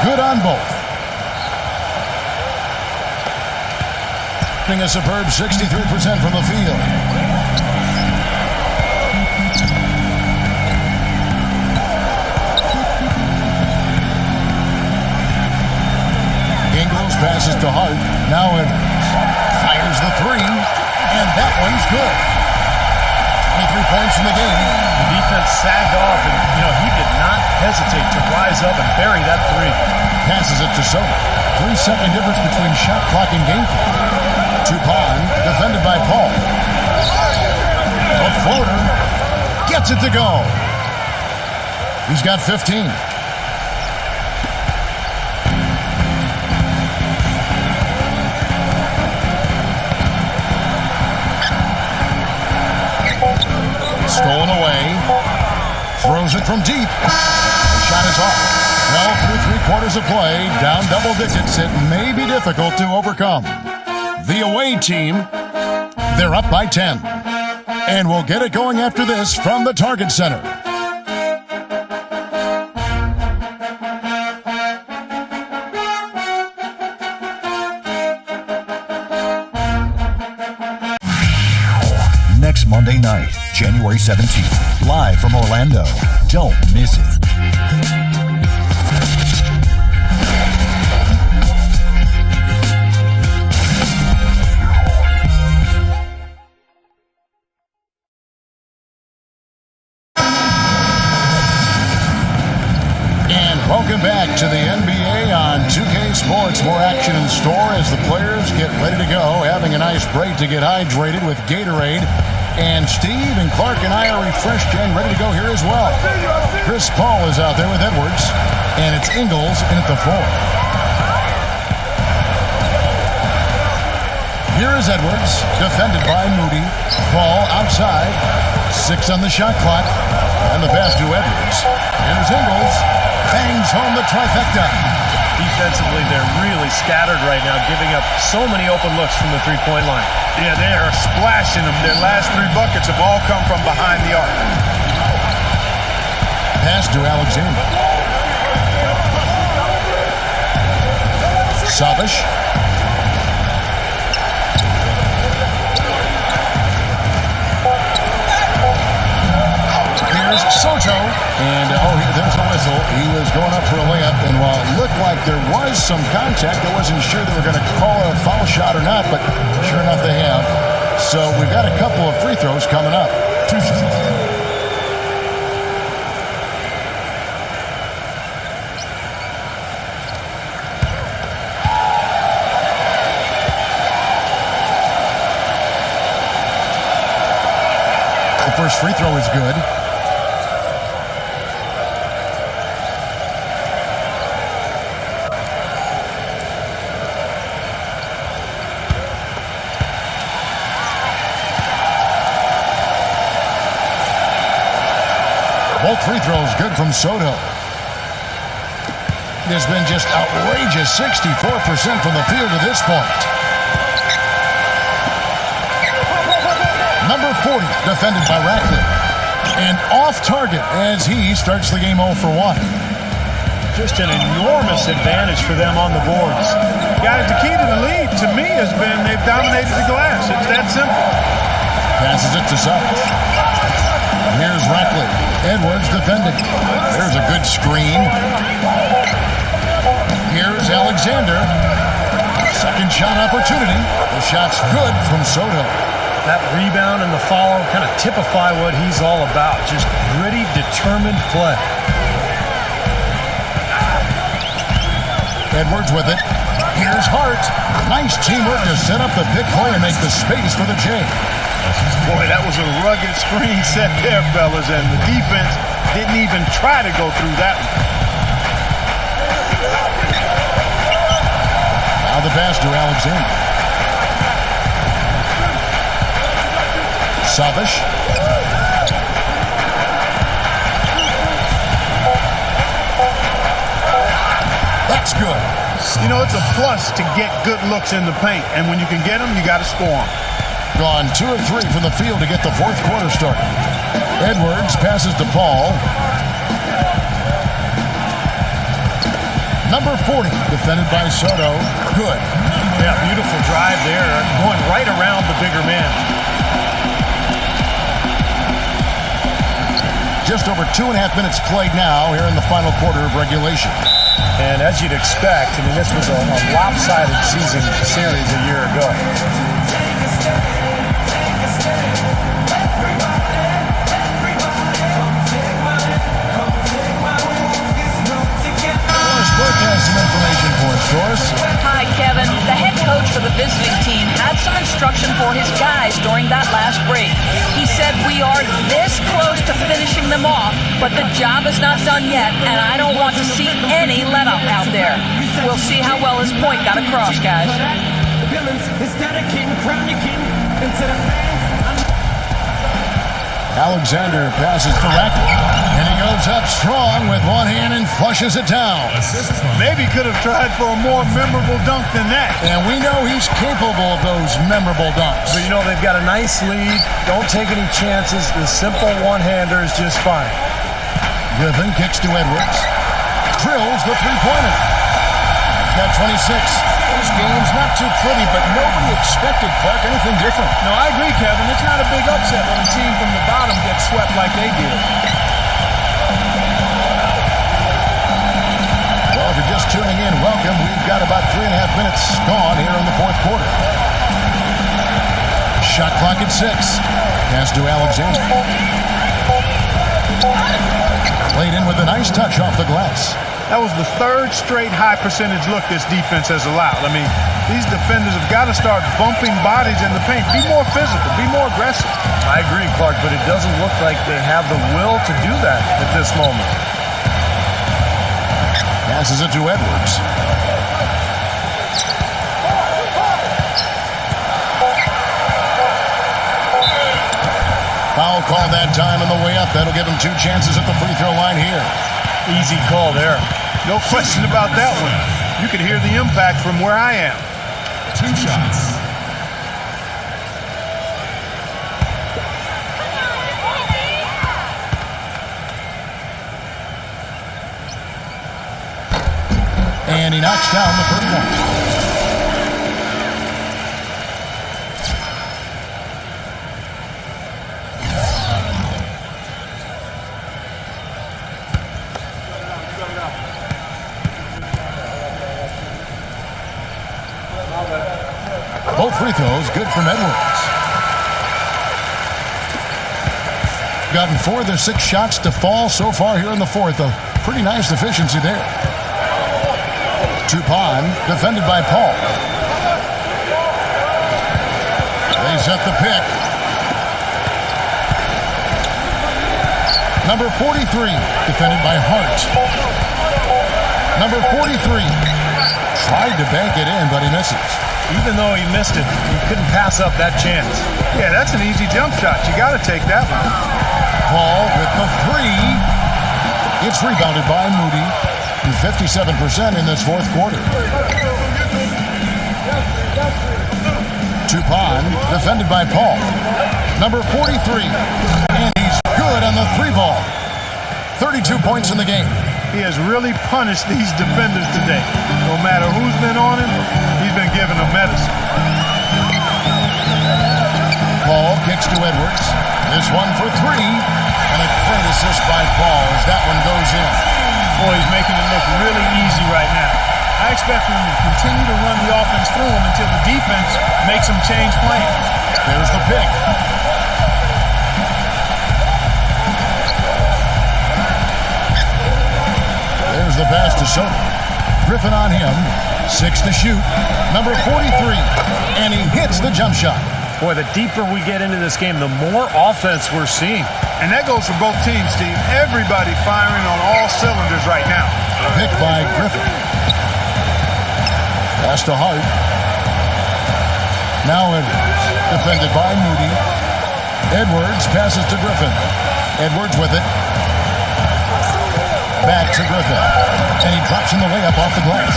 Good on both. A superb 63% from the field. Ingles passes to Hart. Now Edwards fires the 3, and that one's good. 23 points in the game. The defense sagged off, and he did not hesitate to rise up and bury that 3. Passes it to Soto. 3-second difference between shot clock and game clock. Tupon, defended by Paul. A floater gets it to go. He's got 15. Stolen away. Throws it from deep. The shot is off. Well, through 3 quarters of play, down double digits, it may be difficult to overcome. The away team, they're up by 10. And we'll get it going after this from the Target Center. Next Monday night, January 17th, live from Orlando. Don't miss it. Welcome back to the NBA on 2K Sports. More action in store as the players get ready to go, having a nice break to get hydrated with Gatorade. And Steve and Clark and I are refreshed and ready to go here as well. Chris Paul is out there with Edwards, and it's Ingles in at the 4. Here is Edwards, defended by Moody. Paul outside, 6 on the shot clock, and the pass to Edwards. Here's Ingles. Bangs home the trifecta. Defensively, they're really scattered right now, giving up so many open looks from the three-point line. Yeah, they are splashing them. Their last 3 buckets have all come from behind the arc. Pass to Alexander. Savic. Here's Soto. And, there's a whistle. He was going up for a layup, and while it looked like there was some contact, I wasn't sure they were going to call a foul shot or not, but sure enough they have. So we've got a couple of free throws coming up. The first free throw is good. throws good from Soto. There's been just outrageous 64% from the field to this point. Number 40, defended by Ratcliffe. And off target as he starts the game 0 for 1. Just an enormous advantage for them on the boards. Guys, the key to the lead, to me, has been they've dominated the glass. It's that simple. Passes it to Savage. Here's Ratcliffe. Edwards defending. There's a good screen. Here's Alexander. Second shot opportunity. The shot's good from Soto. That rebound and the follow kind of typify what he's all about. Just gritty, determined play. Edwards with it. Here's Hart. Nice teamwork to set up the big play and make the space for the J. Boy, that was a rugged screen set there, fellas, and the defense didn't even try to go through that one. Now the pass to Alexander. Savage. That's good. You know, it's a plus to get good looks in the paint, and when you can get them, you got to score them. Gone 2 of 3 from the field to get the fourth quarter started. Edwards passes to Paul. Number 40, defended by Soto. Good. Yeah, beautiful drive there, going right around the bigger man. Just over 2.5 minutes played now here in the final quarter of regulation. And as you'd expect, I mean, this was a lopsided series a year ago. Doris has some information for us, Doris. Hi, Kevin. The head coach for the visiting team had some instruction for his guys during that last break. He said, "We are this close to finishing them off, but the job is not done yet, and I don't want to see any let-up out there." We'll see how well his point got across, guys. Alexander passes to Ratcliffe, and he goes up strong with one hand and flushes it down. Maybe could have tried for a more memorable dunk than that. And we know he's capable of those memorable dunks. But, you know, they've got a nice lead. Don't take any chances. The simple one-hander is just fine. Griffin kicks to Edwards. Drills the three-pointer. Got 26. This game's not too pretty, but nobody expected, Clark, anything different. No, I agree, Kevin. It's not a big upset when a team from the bottom gets swept like they did. Well, if you're just tuning in, welcome. We've got about 3.5 minutes gone here in the fourth quarter. Shot clock at 6. Pass to Alexander. Played in with a nice touch off the glass. That was the third straight high percentage look this defense has allowed. I mean, these defenders have got to start bumping bodies in the paint. Be more physical. Be more aggressive. I agree, Clark, but it doesn't look like they have the will to do that at this moment. Passes it to Edwards. Foul call that time on the way up. That'll give him 2 chances at the free throw line here. Easy call there. No question about that one. You could hear the impact from where I am. 2 shots. And he knocks down the first one. Both free throws good from Edwards. Gotten 4 of their 6 shots to fall so far here in the fourth. A pretty nice efficiency there. Tupon, defended by Paul. They set the pick. Number 43, defended by Hart. Number 43, tried to bank it in, but he misses. Even though he missed it, he couldn't pass up that chance. Yeah, that's an easy jump shot. You got to take that one. Paul with the 3. It's rebounded by Moody, who's 57% in this fourth quarter. Tupon, defended by Paul. Number 43, and he's good on the three ball. 32 points in the game. He has really punished these defenders today. No matter who's been on him, he's been giving them medicine. Paul kicks to Edwards. This one for three. And a great assist by Paul as that one goes in. Boy, he's making it look really easy right now. I expect him to continue to run the offense through him until the defense makes him change plans. There's the pick. There's the pass to Soto. Griffin on him. 6 to shoot. Number 43. And he hits the jump shot. Boy, the deeper we get into this game, the more offense we're seeing. And that goes for both teams, Steve. Everybody firing on all cylinders right now. Picked by Griffin. Pass to Hart. Now Edwards. Defended by Moody. Edwards passes to Griffin. Edwards with it. Back to Griffin. And he drops in the layup off the glass.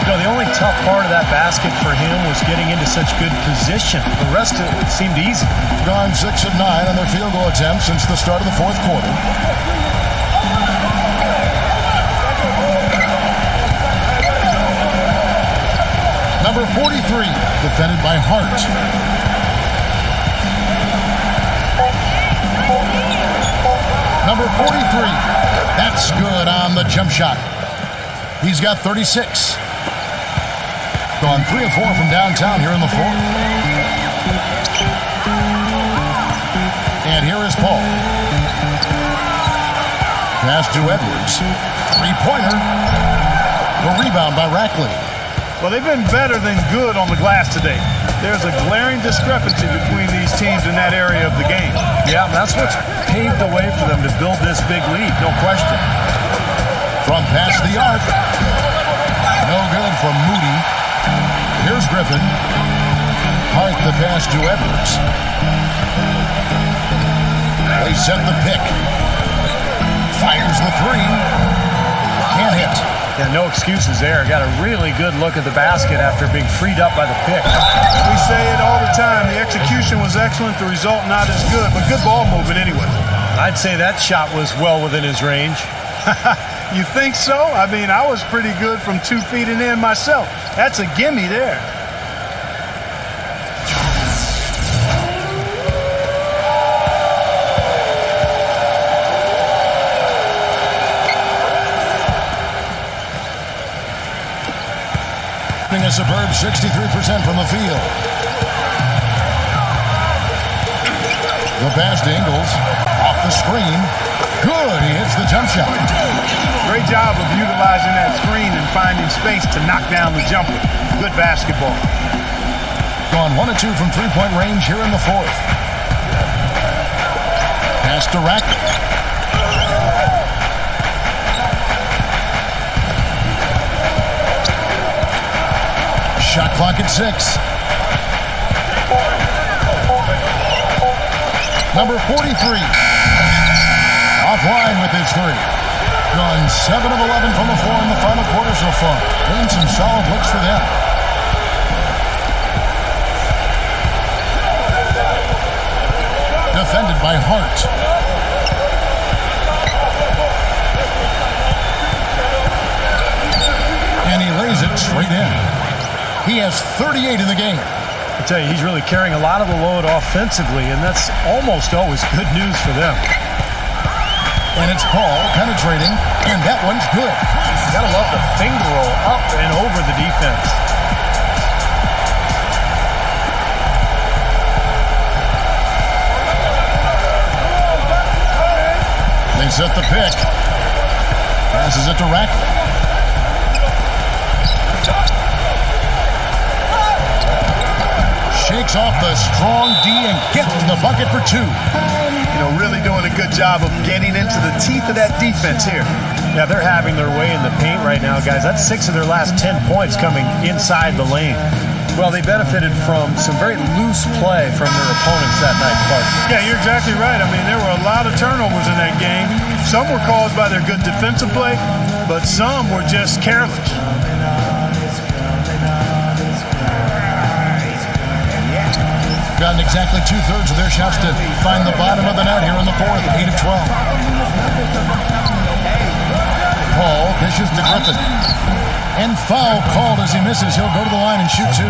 You know, the only tough part of that basket for him was getting into such good position. The rest of it seemed easy. Gone 6 of 9 on their field goal attempts since the start of the fourth quarter. Number 43, defended by Hart. Number 43, that's good on the jump shot. He's got 36. Gone 3 of 4 from downtown here in the fourth. And here is Paul. Pass to Edwards. Three-pointer. The rebound by Rackley. Well, they've been better than good on the glass today. There's a glaring discrepancy between these teams in that area of the game. Yeah, that's what's paved the way for them to build this big lead, no question. From past the arc. No good from Moody. Here's Griffin. Hart the pass to Edwards. They set the pick. Fires the three. Can't hit. Yeah, no excuses there. Got a really good look at the basket after being freed up by the pick. We say it all the time. The execution was excellent. The result not as good, but good ball movement anyway. I'd say that shot was well within his range. You think so? I mean, I was pretty good from 2 feet and in myself. That's a gimme there. A superb 63% from the field. The pass to Ingles. Off the screen. Good. He hits the jump shot. Great job of utilizing that screen and finding space to knock down the jumper. Good basketball. Gone 1 of 2 from three-point range here in the fourth. Pass to Rackley. Shot clock at 6. Number 43. Offline with his three. Gone 7 of 11 from the floor in the final quarter so far. Been some solid looks for them. Defended by Hart. And he lays it straight in. He has 38 in the game. I tell you, he's really carrying a lot of the load offensively, and that's almost always good news for them. And it's Paul penetrating, and that one's good. You gotta love the finger roll up and over the defense. They set the pick. Passes it to Rackley. Shakes off the strong D and gets the bucket for 2. You know, really doing a good job of getting into the teeth of that defense here. Yeah, they're having their way in the paint right now, guys. That's 6 of their last 10 points coming inside the lane. Well, they benefited from some very loose play from their opponents that night, Clark. Yeah, you're exactly right. I mean, there were a lot of turnovers in that game. Some were caused by their good defensive play, but some were just careless. Gotten exactly 2/3 of their shots to find the bottom of the net here in the fourth, 8 of 12. Paul dishes to Griffin. And foul called as he misses. He'll go to the line and shoot two.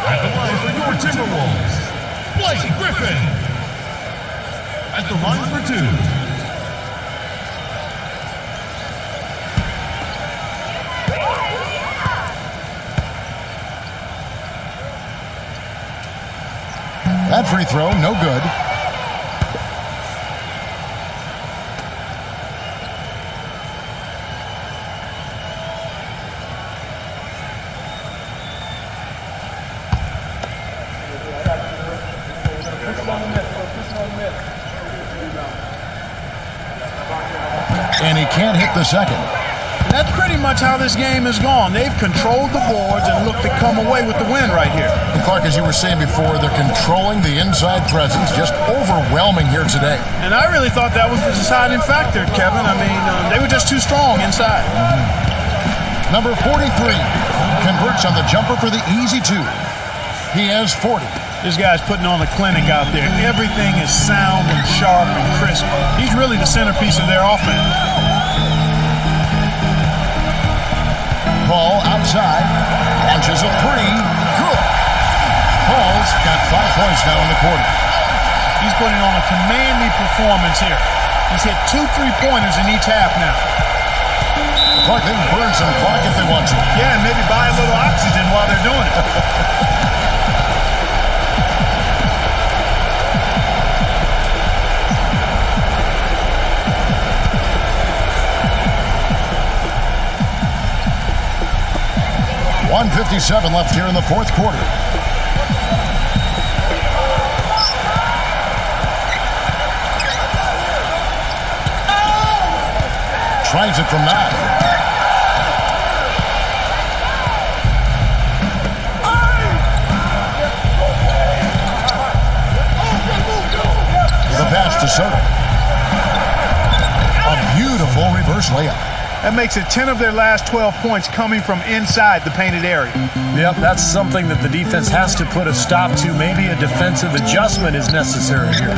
At the line for your Timberwolves, Blake Griffin. At the line for two. That free throw, no good. And he can't hit the second. That's pretty much how this game has gone. They've controlled the boards and looked to come away with the win right here. And Clark, as you were saying before, they're controlling the inside presence, just overwhelming here today. And I really thought that was the deciding factor, Kevin. I mean, they were just too strong inside. Number 43 converts on the jumper for the easy two. He has 40. This guy's putting on a clinic out there. Everything is sound and sharp and crisp. He's really the centerpiece of their offense. Paul outside, launches a three, good. Paul's got 5 points now in the quarter. He's putting on a commanding performance here. He's hit 2 3-pointers in each half now. Clark, they can burn some clock if they want to. Yeah, and maybe buy a little oxygen while they're doing it. 1:57 left here in the fourth quarter. Tries it from 9. The pass to Soto. A beautiful reverse layup. That makes it 10 of their last 12 points coming from inside the painted area. Yep, that's something that the defense has to put a stop to. Maybe a defensive adjustment is necessary here.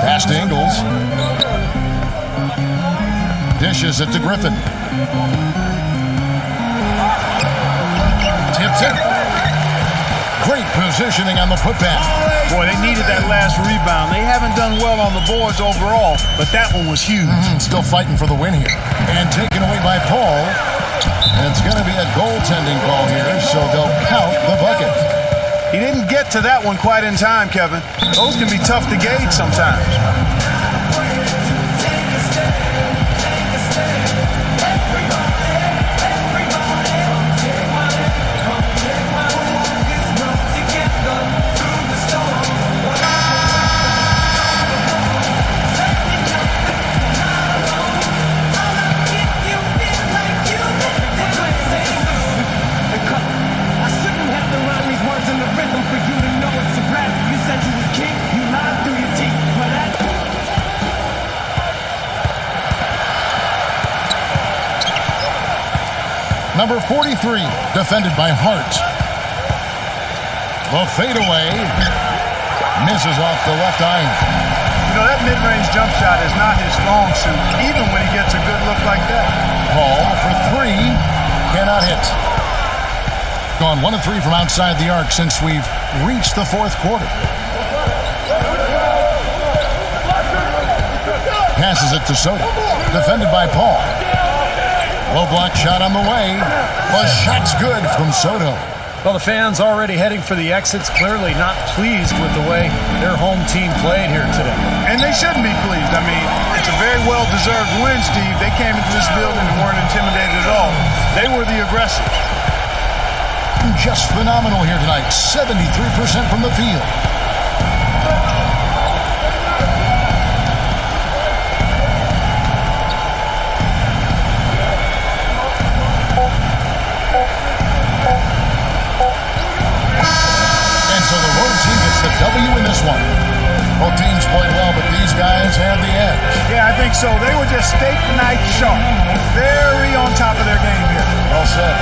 Pass to Ingles. Dishes it to Griffin. Tips it. Great positioning on the putback. Boy, they needed that last rebound. They haven't done well on the boards overall, but that one was huge. Still fighting for the win here. And taken away by Paul. And it's going to be a goaltending call here, so they'll count the bucket. He didn't get to that one quite in time, Kevin. Those can be tough to gauge sometimes. Number 43, defended by Hart. The fadeaway misses off the left iron. You know, that mid-range jump shot is not his strong suit, even when he gets a good look like that. Paul for 3, cannot hit. Gone 1 of 3 from outside the arc since we've reached the fourth quarter. Passes it to Soto, defended by Paul. Low block shot on the way. The shot's good from Soto. Well, the fans already heading for the exits, clearly not pleased with the way their home team played here today. And they shouldn't be pleased. I mean, it's a very well-deserved win, Steve. They came into this building and weren't intimidated at all. They were the aggressors. Just phenomenal here tonight. 73% from the field. think so. They were just steak knife sharp. Very on top of their game here. Well said.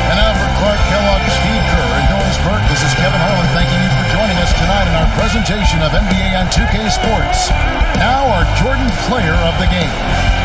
And now for Clark Kellogg, Steve Kerr, and Doris Burke, this is Kevin Harlan thanking you for joining us tonight in our presentation of NBA on 2K Sports. Now our Jordan Player of the Game.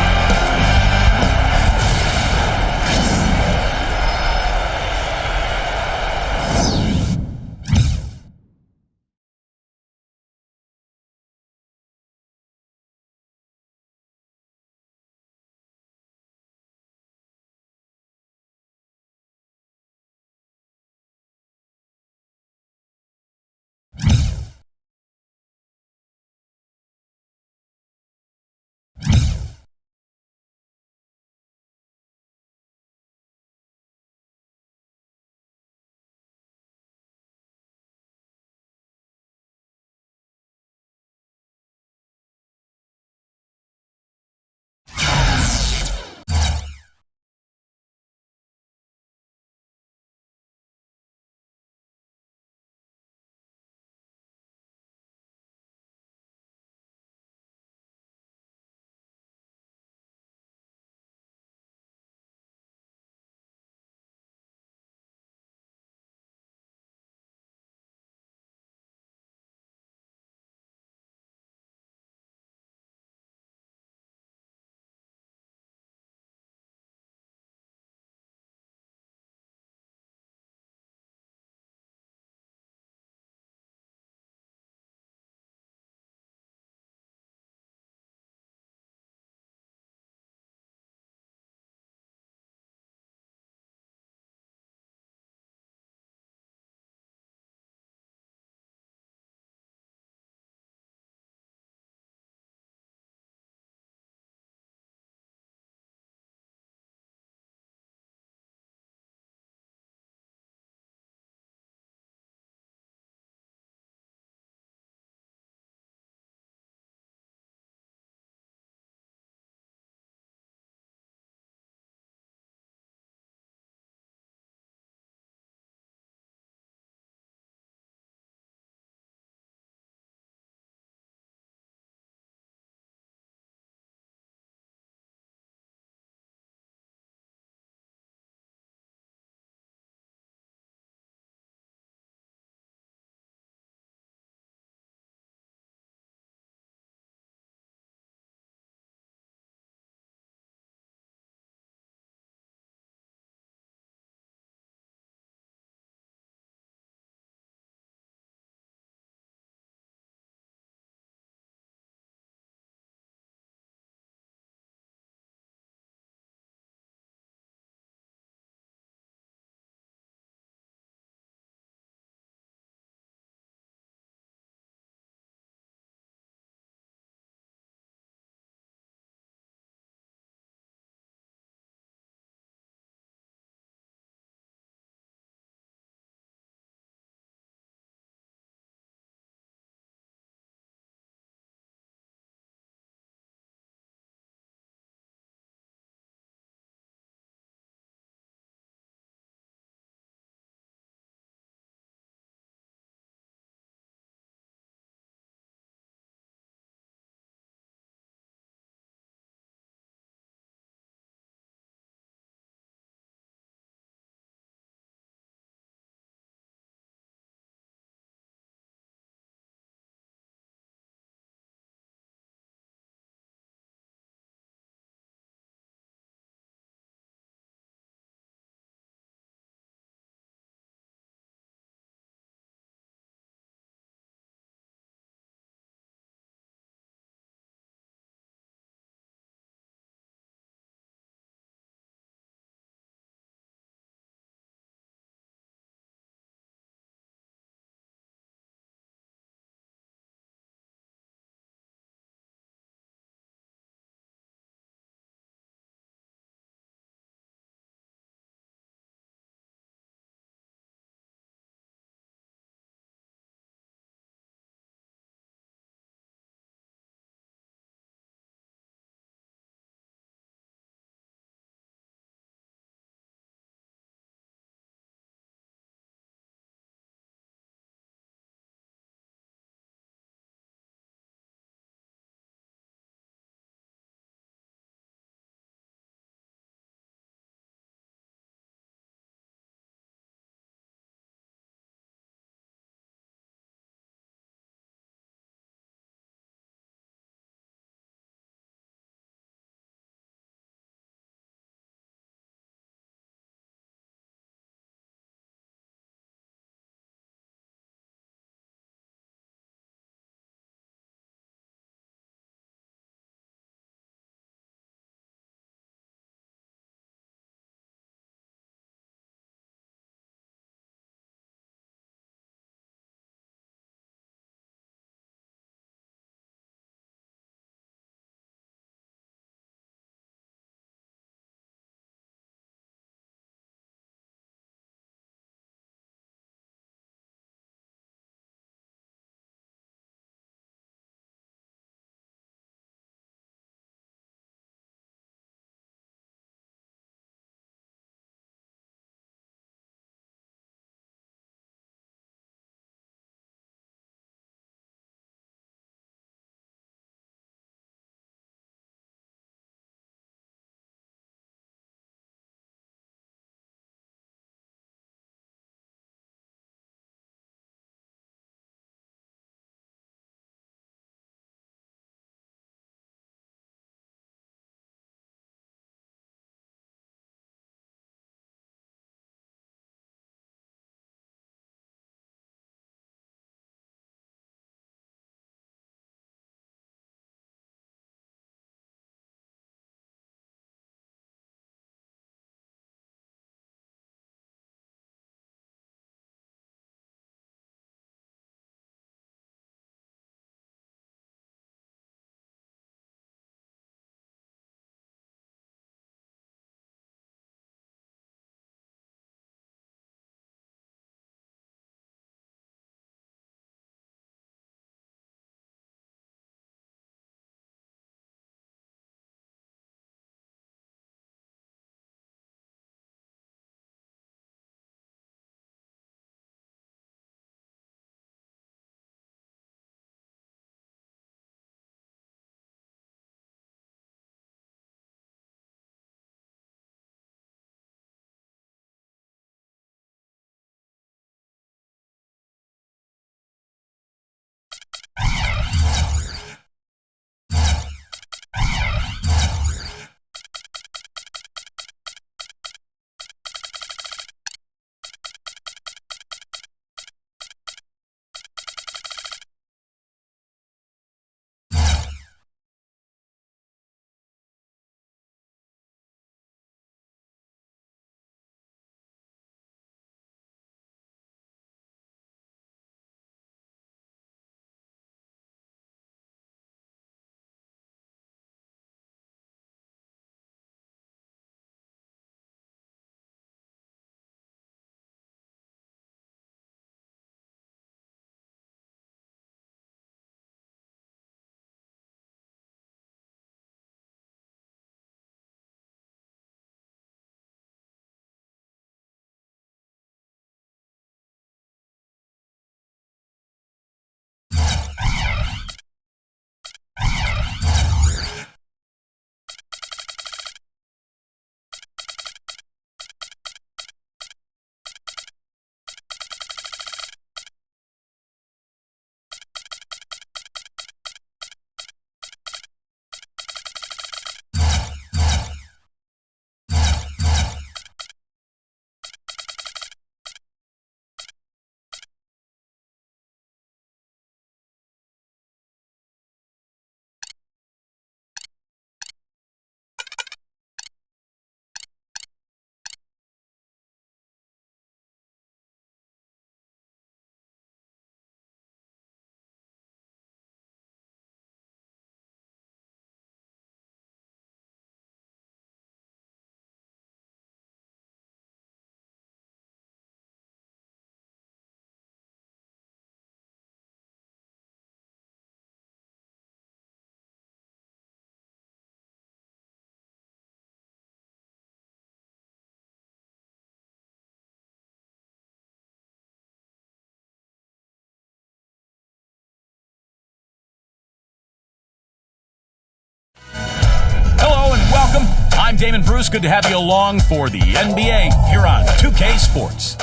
I'm Damon Bruce. Good to have you along for the NBA here on 2K Sports.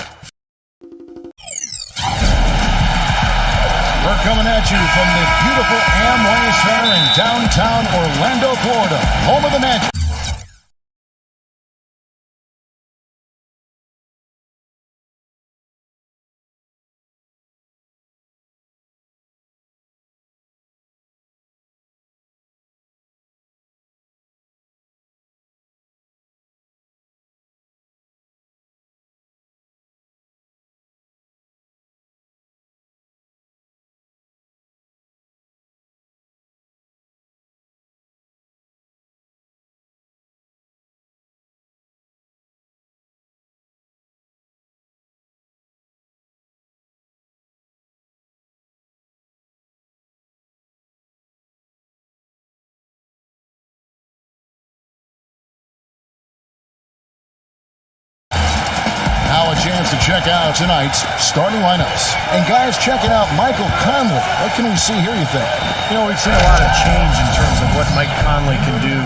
We're coming at you from the beautiful Amway Center in downtown Orlando, Florida, home of the Magic. Now a chance to check out tonight's starting lineups. And guys, checking out Michael Conley. What can we see here, you think? You know, we've seen a lot of change in terms of what Mike Conley can do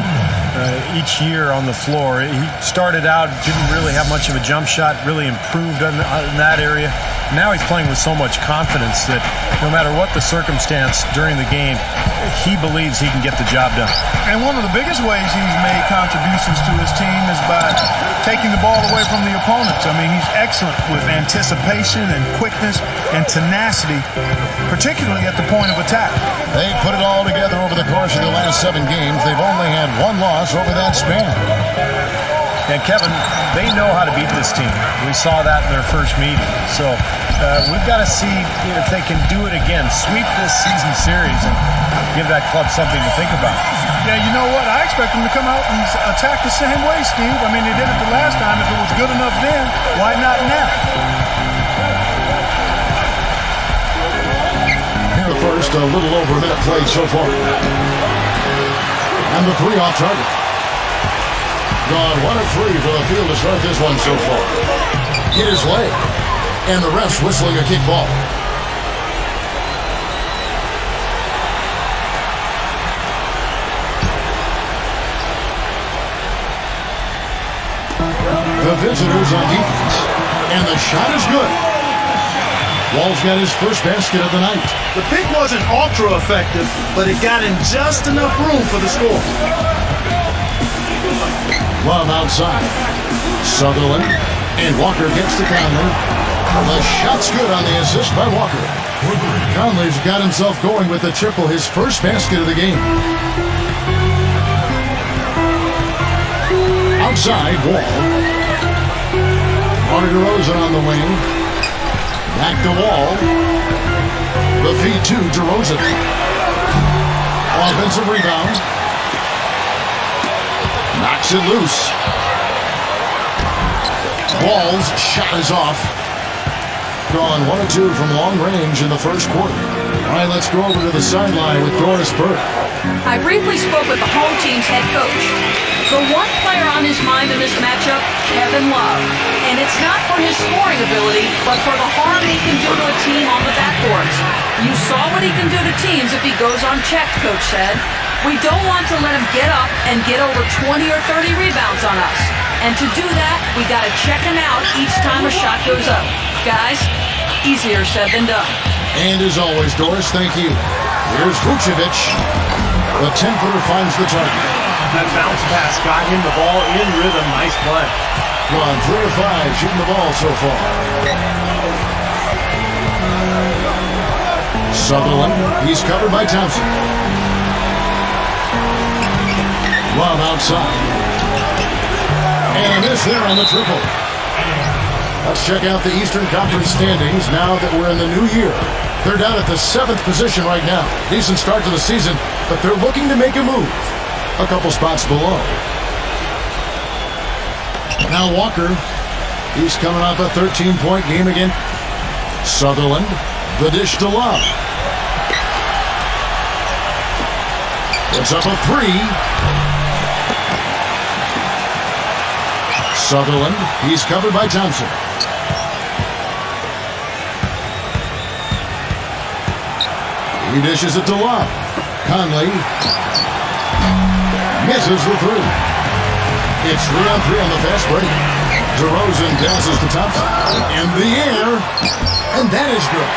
each year on the floor. He started out, didn't really have much of a jump shot, really improved in that area. Now he's playing with so much confidence that no matter what the circumstance during the game, he believes he can get the job done. And one of the biggest ways he's made contributions to his team is by taking the ball away from the opponents. I mean, he's excellent with anticipation and quickness and tenacity, particularly at the point of attack. They put it all together over the course of the last 7 games. They've only had 1 loss over that span. And Kevin, they know how to beat this team. We saw that in their first meeting. So we've got to see if they can do it again, sweep this season series and give that club something to think about. Yeah, you know what? I expect them to come out and attack the same way, Steve. I mean, they did it the last time. If it was good enough then, why not now? Here first, a little over a minute played so far. And the 3 off target. Gone 1 of 3 for the field to start this one so far. Hit his leg. And the refs whistling a kick ball. The visitors on defense. And the shot is good. Wall's got his first basket of the night. The pick wasn't ultra effective, but it got in just enough room for the score. Love outside. Sutherland. And Walker gets to Conley. The shot's good on the assist by Walker. Conley's got himself going with the triple, his first basket of the game. Outside, Wall. DeRozan on the wing. Back to Wall. The feed to DeRozan. Offensive rebound. Knocks it loose. Wall's shot is off. Gone 1 of 2 from long range in the first quarter. All right, let's go over to the sideline with Doris Burke. I briefly spoke with the home team's head coach. The one player on his mind in this matchup, Kevin Love. And it's not for his scoring ability, but for the harm he can do to a team on the backboards. You saw what he can do to teams if he goes unchecked, Coach said. We don't want to let him get up and get over 20 or 30 rebounds on us. And to do that, we got to check him out each time a shot goes up. Guys, easier said than done. And as always, Doris, thank you. Here's Vucevic. The 10-footer finds the target. That bounce pass got him the ball in rhythm. Nice play. Gone 3 of 5 shooting the ball so far. Sutherland, he's covered by Thompson. Love outside. And a miss there on the triple. Let's check out the Eastern Conference standings now that we're in the new year. They're down at the 7th position right now. Decent start to the season, but they're looking to make a move. A couple spots below. Now Walker, he's coming off a 13-point game again. Sutherland, the dish to Love. It's up a 3. Sutherland, he's covered by Thompson. He dishes it to Love. Conley misses the 3. It's 3-on-3 on the fast break. DeRozan passes to Thompson. In the air. And that is good.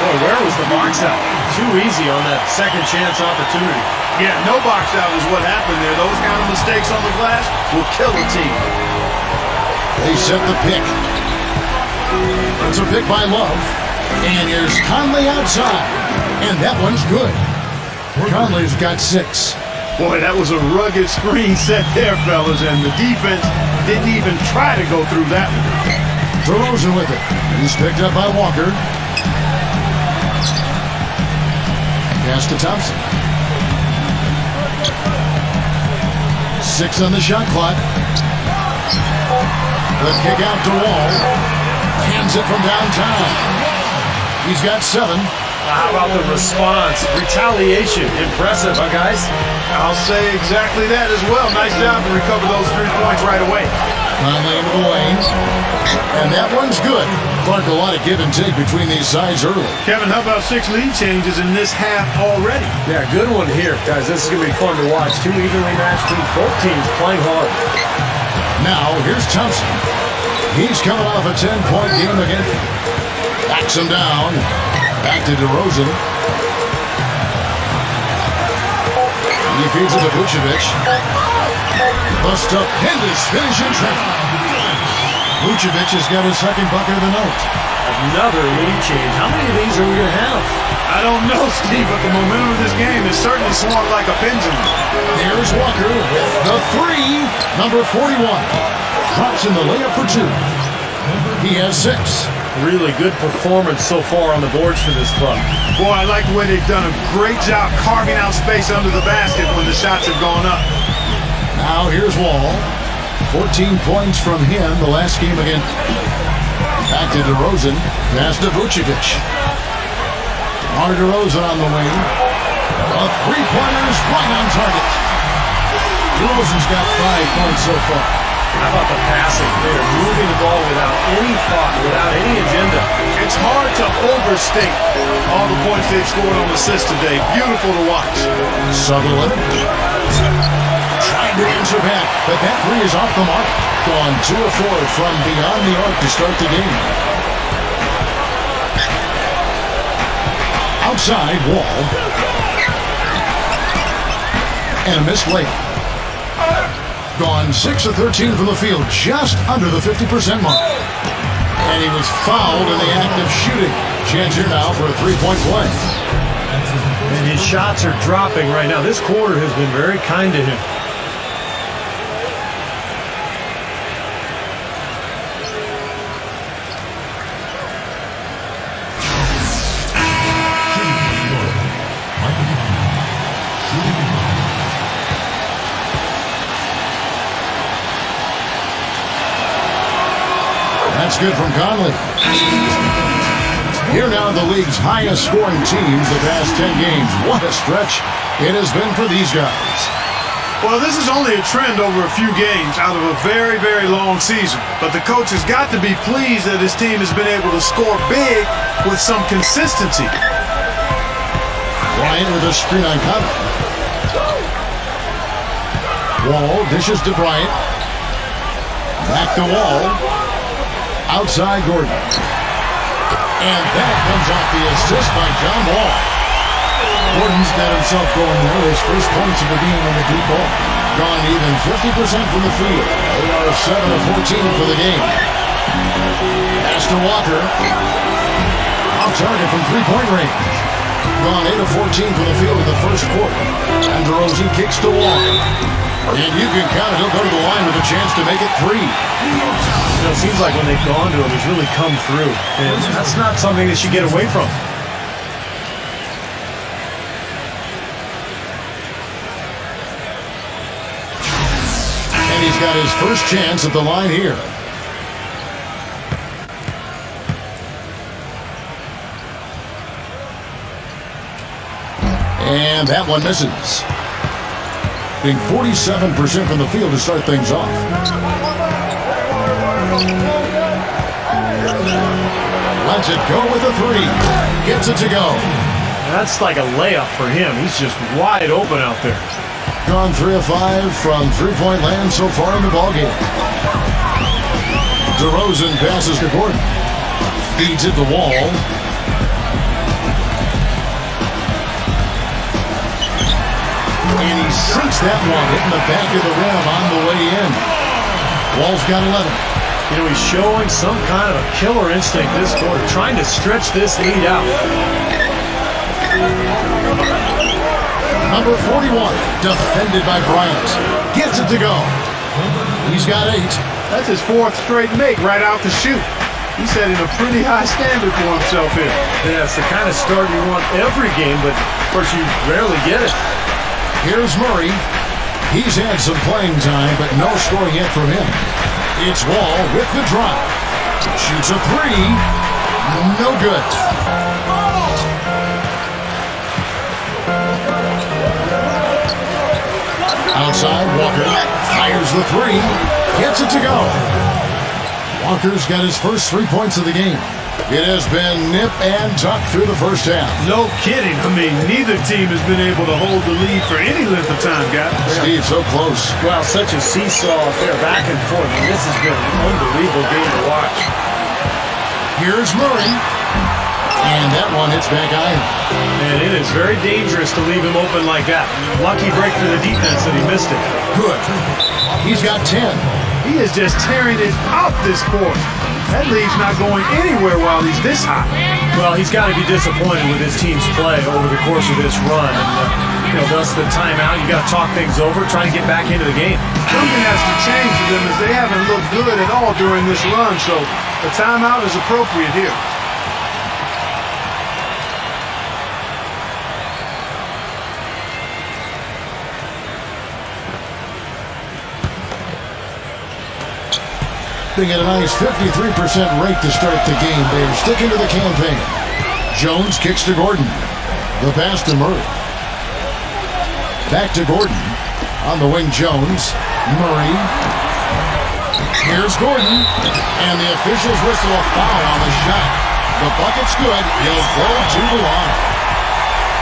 Boy, where was the box out? Too easy on that second chance opportunity. Yeah, no box out is what happened there. Those kind of mistakes on the glass will kill a team. They set the pick. It's a pick by Love. And here's Conley outside. And that one's good. Conley's got 6. Boy, that was a rugged screen set there, fellas, and the defense didn't even try to go through that one. DeRozan with it. He's picked up by Walker. Pass to Thompson. 6 on the shot clock. The kick out to Wall. Hands it from downtown. He's got 7. How about the response? Retaliation. Impressive, huh, guys? I'll say exactly that as well. Nice job to recover those 3 points right away. Conley into the lane. And that one's good. Clark, a lot of give and take between these sides early. Kevin, how about 6 lead changes in this half already? Yeah, good one here. Guys, this is going to be fun to watch. 2 evenly matched teams. Both teams playing hard. Now, here's Thompson. He's coming off a 10-point game again. Backs him down. Back to DeRozan. He feeds it to Vucevic. The stupendous finish in traffic. Vucevic has got his second bucket of the night. Another lead change. How many of these are we going to have? I don't know, Steve, but the momentum of this game is certainly swung like a pendulum. Here's Walker with the 3. Number 41. Drops in the layup for 2. He has 6. Really good performance so far on the boards for this club. Boy, I like the way they've done a great job carving out space under the basket when the shots have gone up. Now here's Wall. 14 points from him the last game again. Back to DeRozan. Pass to Vucevic. DeRozan on the wing. A 3-pointer is right on target. DeRozan's got 5 points so far. How about the passing? They're moving the ball without any thought, without any agenda. It's hard to overstate all the points they've scored on assists today. Beautiful to watch. Sutherland trying to answer back, but that 3 is off the mark. Gone 2 of 4 from beyond the arc to start the game. Outside, Wall. And a missed layup. Gone 6 of 13 from the field, just under the 50% mark. And he was fouled in the act of shooting. Chance here now for a 3-point play. And his shots are dropping right now. This quarter has been very kind to him. That's good from Conley. Here now the league's highest scoring teams the past 10 games. What a stretch it has been for these guys. Well, this is only a trend over a few games out of a very, very long season. But the coach has got to be pleased that his team has been able to score big with some consistency. Bryant with a screen on Conley. Wall dishes to Bryant. Back to Wall. Outside Gordon. And that comes off the assist by John Wall. Gordon's got himself going there. His first points of the game on the deep ball. Gone even 50% from the field. They are 7 of 14 for the game. Pass to Walker. Off target from 3-point range. Gone 8 of 14 from the field in the first quarter. And DeRozan kicks to Walker. And you can count it. He'll go to the line with a chance to make it 3. You know, it seems like when they've gone to him, he's really come through. And that's not something that you get away from. And he's got his first chance at the line here. And that one misses. Being 47% from the field to start things off. Lets it go with a 3. Gets it to go. That's like a layup for him. He's just wide open out there. Gone 3 of 5 from three-point land so far in the ballgame. DeRozan passes to Gordon. Feeds it the wall. And he sinks that one, hitting the back of the rim on the way in. Wall's got 11. You know, he's showing some kind of a killer instinct this quarter, trying to stretch this lead out. Number 41, defended by Bryant. Gets it to go. He's got 8. That's his 4th straight make right out the chute. He's setting a pretty high standard for himself here. Yeah, it's the kind of start you want every game, but of course you rarely get it. Here's Murray. He's had some playing time, but no scoring yet from him. It's Wall with the drive. Shoots a 3. No good. Outside, Walker fires the 3. Gets it to go. Walker's got his first 3 points of the game. It has been nip and tuck through the first half. No kidding. I mean, neither team has been able to hold the lead for any length of time, guys. Steve, so close. Well, such a seesaw affair, back and forth. And this has been an unbelievable game to watch. Here's Murray. And that one hits back iron. And it is very dangerous to leave him open like that. Lucky break for the defense that he missed it. Good. He's got 10. He is just tearing it out this quarter. That lead's not going anywhere while he's this hot. Well, he's got to be disappointed with his team's play over the course of this run. And, thus the timeout. You got to talk things over, try to get back into the game. Something has to change for them as they haven't looked good at all during this run. So the timeout is appropriate here. At a nice 53% rate to start the game. They're sticking to the campaign. Jones kicks to Gordon. The pass to Murray. Back to Gordon. On the wing, Jones. Murray. Here's Gordon. And the officials whistle a foul on the shot. The bucket's good. He'll go to the line.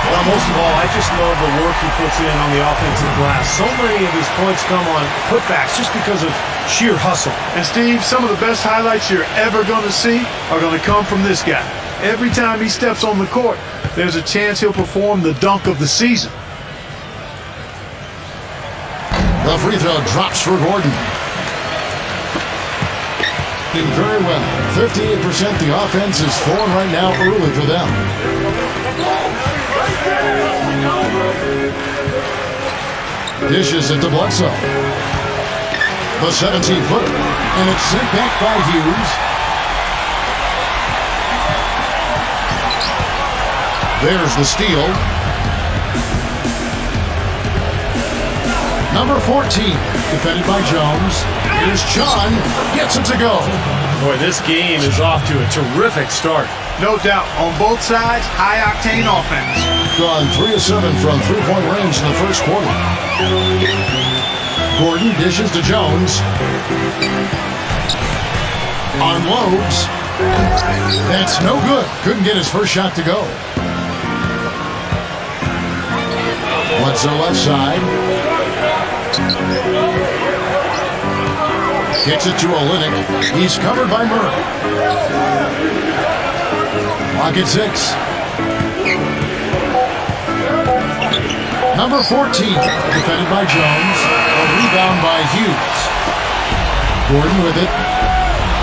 Well, most of all, I just love the work he puts in on the offensive glass. So many of his points come on putbacks just because of sheer hustle. And Steve, some of the best highlights you're ever going to see are going to come from this guy. Every time he steps on the court, there's a chance he'll perform the dunk of the season. The free throw drops for Gordon. Doing very well. 58% the offense is flowing right now early for them. Dishes it to Bledsoe. The 17-footer. And it's sent back by Hughes. There's the steal. Number 14, defended by Jones. Here's John. Gets it to go. Boy, this game is off to a terrific start. No doubt, on both sides, high-octane offense. Gone 3 of 7 from three-point range in the first quarter. Gordon dishes to Jones. Unloads. That's no good. Couldn't get his first shot to go. Bledsoe left side. Kicks it to Olynyk. He's covered by Murray. Clock at 6. Number 14, defended by Jones. A rebound by Hughes. Gordon with it.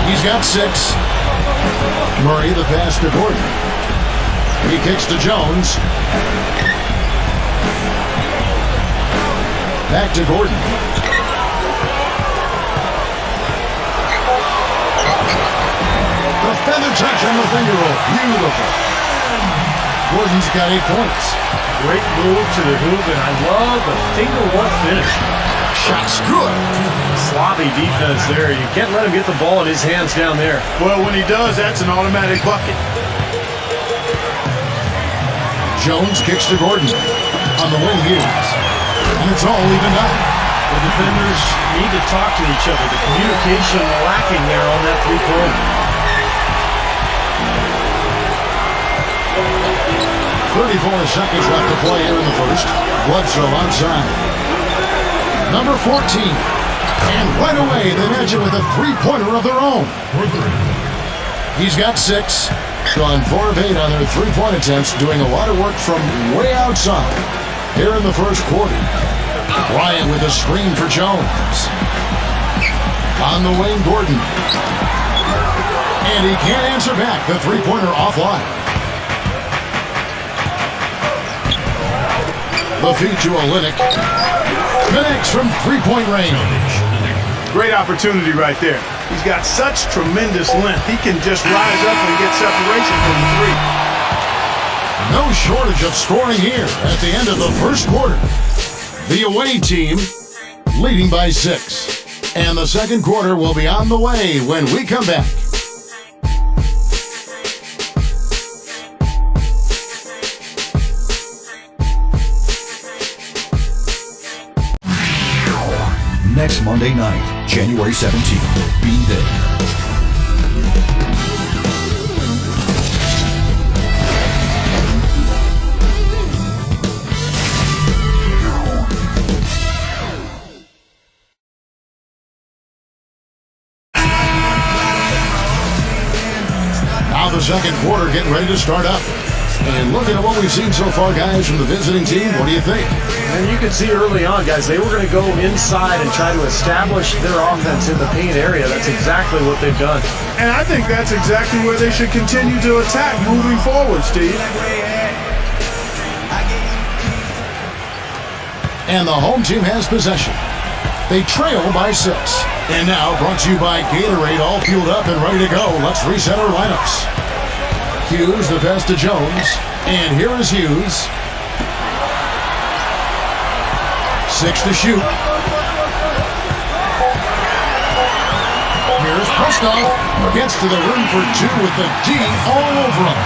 He's got 6. Murray the pass to Gordon. He kicks to Jones. Back to Gordon. The feather touch on the finger roll. Beautiful. Gordon's got 8 points. Great move to the hoop, and I love the finger roll finish. Shot's good. Sloppy defense there. You can't let him get the ball in his hands down there. Well, when he does, that's an automatic bucket. Jones kicks to Gordon. On the wing, Hughes. And it's all evened up. The defenders need to talk to each other. The communication lacking there on that three-pointer. 34 seconds left to play here in the first. Bledsoe onside. Number 14. And right away, they match it with a three-pointer of their own. He's got 6. Gone 4 of 8 on their three-point attempts, doing a lot of work from way outside. Here in the first quarter, Bryant with a screen for Jones. On the wing, Gordon. And he can't answer back. The three-pointer offline. The feed to Olynyk. Connects from three-point range. Great opportunity right there. He's got such tremendous length. He can just rise up and get separation from the three. No shortage of scoring here at the end of the first quarter. The away team leading by 6. And the second quarter will be on the way when we come back. Next Monday night, January 17th. Be there. Now the second quarter getting ready to start up. And looking at what we've seen so far, guys, from the visiting team, what do you think? And you could see early on, guys, they were going to go inside and try to establish their offense in the paint area. That's exactly what they've done. And I think that's exactly where they should continue to attack moving forward, Steve. And the home team has possession. They trail by 6. And now brought to you by Gatorade, all fueled up and ready to go. Let's reset our lineups. Hughes, the pass to Jones. And here is Hughes. 6 to shoot. Here's Pustoff. Gets to the rim for 2 with the D all over him.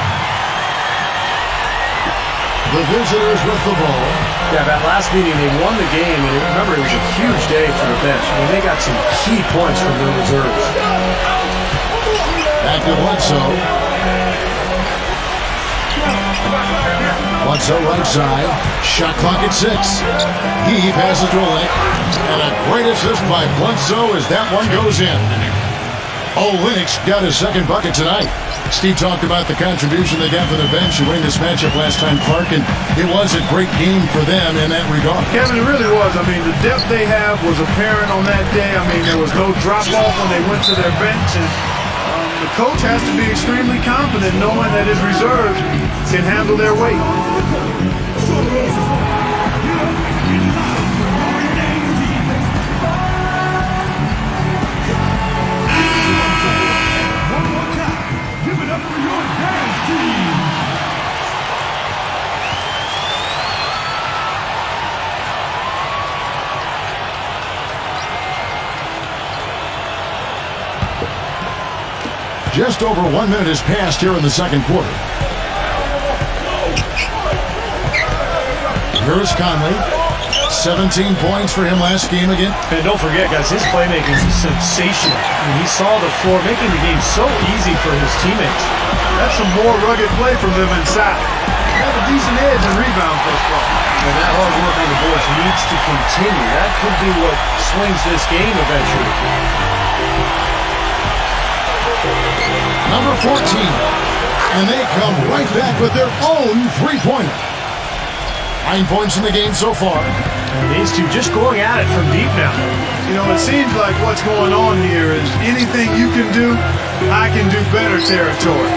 The visitors with the ball. Yeah, that last meeting, they won the game, and remember, it was a huge day for the bench. I mean, they got some key points from their reserves. Back to Bledsoe. Bledsoe right side. Shot clock at 6. He passes to Olynyk. And a great assist by Bledsoe as that one goes in. Olynyk's got his second bucket tonight. Steve talked about the contribution they got from the bench to win this matchup last time, Clark, and it was a great game for them in that regard. Kevin, it really was. I mean, the depth they have was apparent on that day. I mean, there was no drop-off when they went to their bench, and the coach has to be extremely confident knowing that his reserves can handle their weight. Just over 1 minute has passed here in the second quarter. Here's Conley. 17 points for him last game again. And don't forget, guys, his playmaking is sensational. I mean, he saw the floor, making the game so easy for his teammates. That's some more rugged play from them inside. They have a decent edge and rebound first of all. And that hard work on the boards needs to continue. That could be what swings this game eventually. Number 14. And they come right back with their own three-pointer. 9 points in the game so far. And these two just going at it from deep now. You know, it seems like what's going on here is anything you can do, I can do better territory.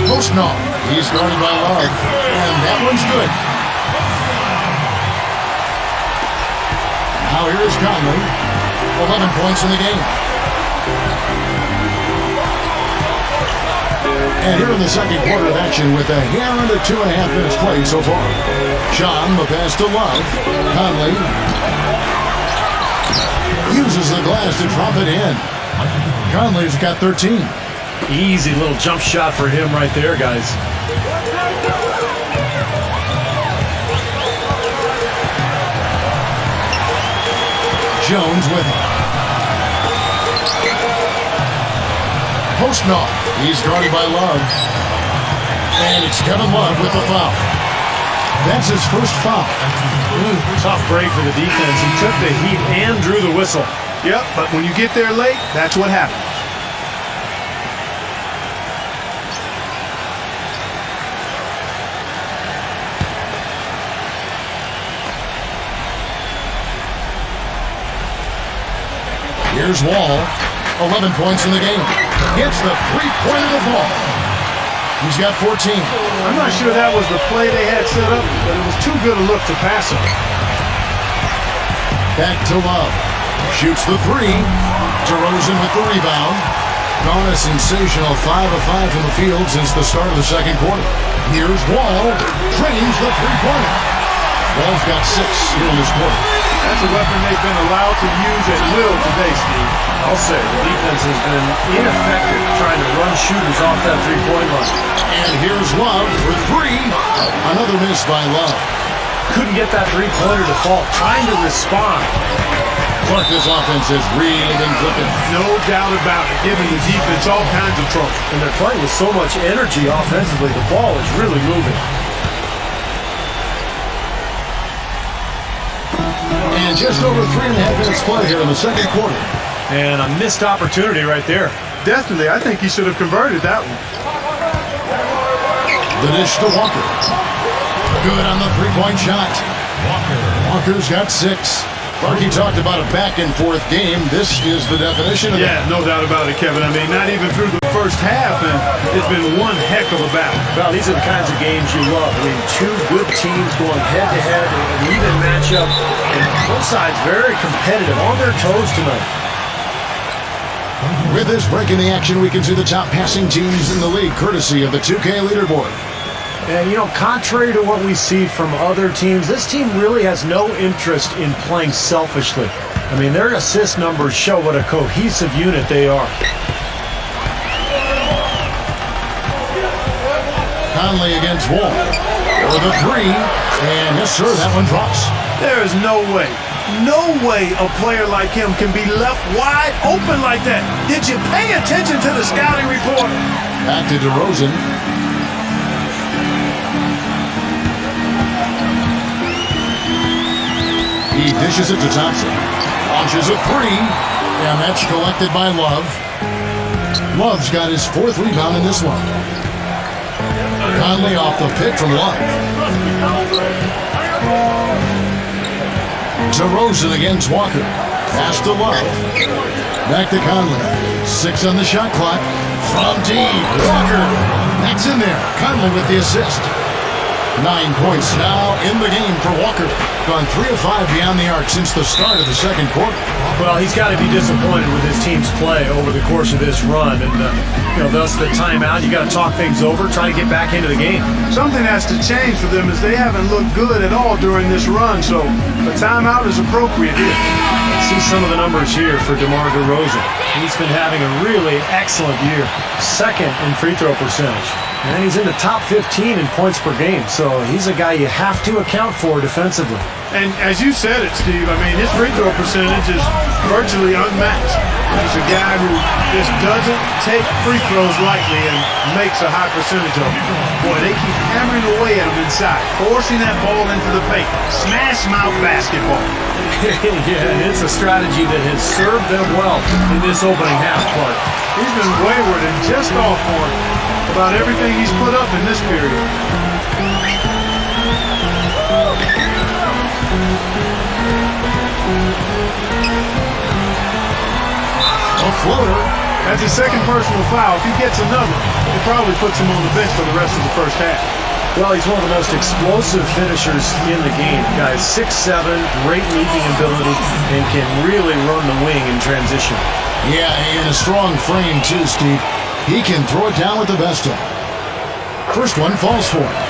Postnall. He's guarded by Love. And that one's good. Now here's Conley. 11 points in the game. And here in the second quarter of action with a hair under 2.5 minutes played so far. John, the pass to Love. Conley uses the glass to drop it in. Conley's got 13. Easy little jump shot for him right there, guys. Jones with it. Postnall. He's guarded by Love. And it's Kevin Love with the foul. That's his first foul. Tough break for the defense. He took the heat and drew the whistle. Yep, but when you get there late, that's what happens. Here's Wall, 11 points in the game. Hits the three-pointer of Wall. He's got 14. I'm not sure that was the play they had set up, but it was too good a look to pass him. Back to Love. Shoots the three. DeRozan with the rebound. Gone a sensational 5 of 5 from the field since the start of the second quarter. Here's Wall. Drains the three-pointer. Wall's got 6 here in this quarter. That's a weapon they've been allowed to use at will today, Steve. I'll say the defense has been ineffective trying to run shooters off that three-point line. And here's Love for 3. Another miss by Love. Couldn't get that three-pointer to fall. Trying to respond. Clark, this offense has really been clicking. No doubt about it, giving the defense all kinds of trouble. And they're playing with so much energy offensively. The ball is really moving. And just over 3.5 minutes play here in the second quarter. And a missed opportunity right there. Definitely, I think he should have converted that one. The dish to Walker. Good on the three-point shot. Walker's got 6. Clark, you talked about a back-and-forth game. This is the definition of Yeah, no doubt about it, Kevin. I mean, not even through the first half, and it's been one heck of a battle. Well, these are the kinds of games you love. I mean, two good teams going head-to-head, an even matchup, and both sides very competitive, on their toes tonight. With this break in the action, we can see the top passing teams in the league, courtesy of the 2K leaderboard. And, you know, contrary to what we see from other teams, this team really has no interest in playing selfishly. I mean, their assist numbers show what a cohesive unit they are. Conley against Wall. For the 3. And yes, sir, that one drops. There is no way a player like him can be left wide open like that. Did you pay attention to the scouting report? Back to DeRozan. He dishes it to Thompson. Launches a 3. And that's collected by Love. Love's got his 4th rebound in this one. Conley off the pick from Love. DeRozan against Walker. Pass to Love. Back to Conley. 6 on the shot clock. From deep. Walker. That's in there. Conley with the assist. 9 points now in the game for Walker. Gone 3 of 5 beyond the arc since the start of the second quarter. Well, he's got to be disappointed with his team's play over the course of this run. And, thus the timeout. You got to talk things over, try to get back into the game. Something has to change for them as they haven't looked good at all during this run. So a timeout is appropriate here. Let's see some of the numbers here for DeMar DeRozan. He's been having a really excellent year. 2nd in free throw percentage. And he's in the top 15 in points per game. So he's a guy you have to account for defensively. And as you said it, Steve, I mean, his free throw percentage is virtually unmatched. He's a guy who just doesn't take free throws lightly and makes a high percentage of them. Boy, they keep hammering away at him inside, forcing that ball into the paint. Smash mouth basketball. Yeah, and it's a strategy that has served them well in this opening half, Clark. He's been wayward and just off for about everything he's put up in this period. A floater. That's his 2nd personal foul. If he gets another, it probably puts him on the bench for the rest of the first half. Well, he's one of the most explosive finishers in the game. Guy's 6'7", great leaping ability, and can really run the wing in transition. Yeah, and a strong frame too, Steve. He can throw it down with the best of them. First one falls for him.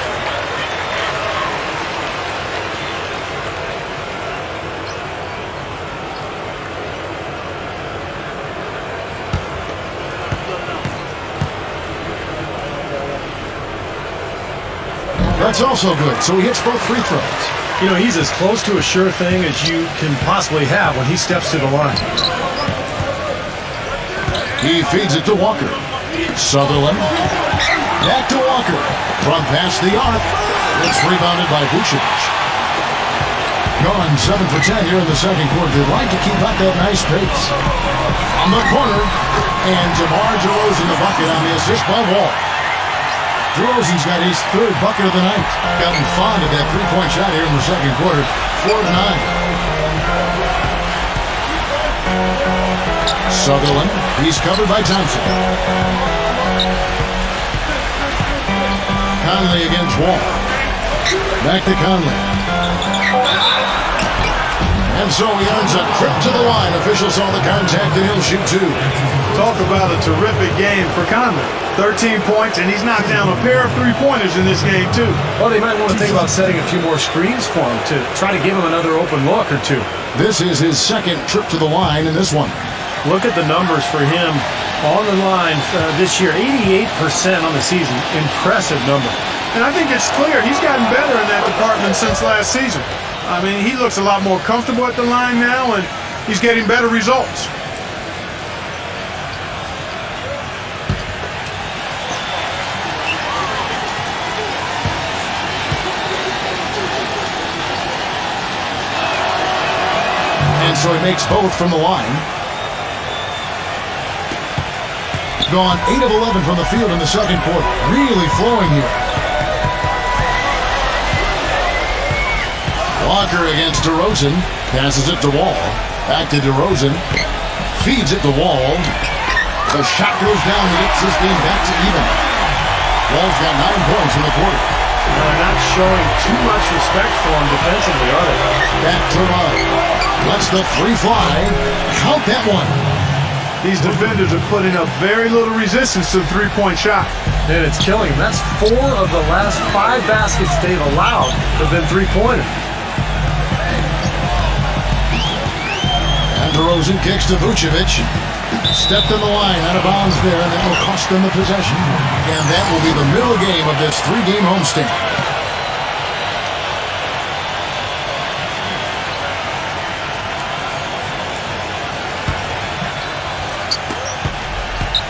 That's also good, so he hits both free throws. You know, he's as close to a sure thing as you can possibly have when he steps to the line. He feeds it to Walker. Sutherland. Back to Walker. From past the arc. It's rebounded by Vucevic. Gone 7 for 10 here in the second quarter. They'd like to keep up that nice pace. On the corner, and DeMar DeRozan the bucket on the assist by Wall. DeRozan's got his third bucket of the night. Gotten fond of that three-point shot here in the second quarter. 4-9. Sutherland, he's covered by Thompson. Conley against Wall. Back to Conley. And so he earns a trip to the line. Officials saw the contact and he'll shoot two. Talk about a terrific game for Conley. 13 points, and he's knocked down a pair of three-pointers in this game, too. Well, they might want to think about setting a few more screens for him to try to give him another open look or two. This is his second trip to the line in this one. Look at the numbers for him on the line this year. 88% on the season. Impressive number. And I think it's clear he's gotten better in that department since last season. I mean, he looks a lot more comfortable at the line now, and he's getting better results. And so he makes both from the line. Gone 8 of 11 from the field in the second quarter. Really flowing here. Walker against DeRozan. Passes it to Wall. Back to DeRozan. Feeds it to Wall. The shot goes down and gets this game back to even. Wall's got 9 points in the quarter. They're not showing too much respect for him defensively, are they? Back to Love. Lets the three fly. Count that one. These defenders are putting up very little resistance to the three-point shot. And it's killing them. That's 4 of the last 5 baskets they've allowed have been three-pointers. And DeRozan kicks to Vucevic. Stepped in the line, out of bounds there, and that will cost them the possession. And that will be the middle game of this 3-game homestand.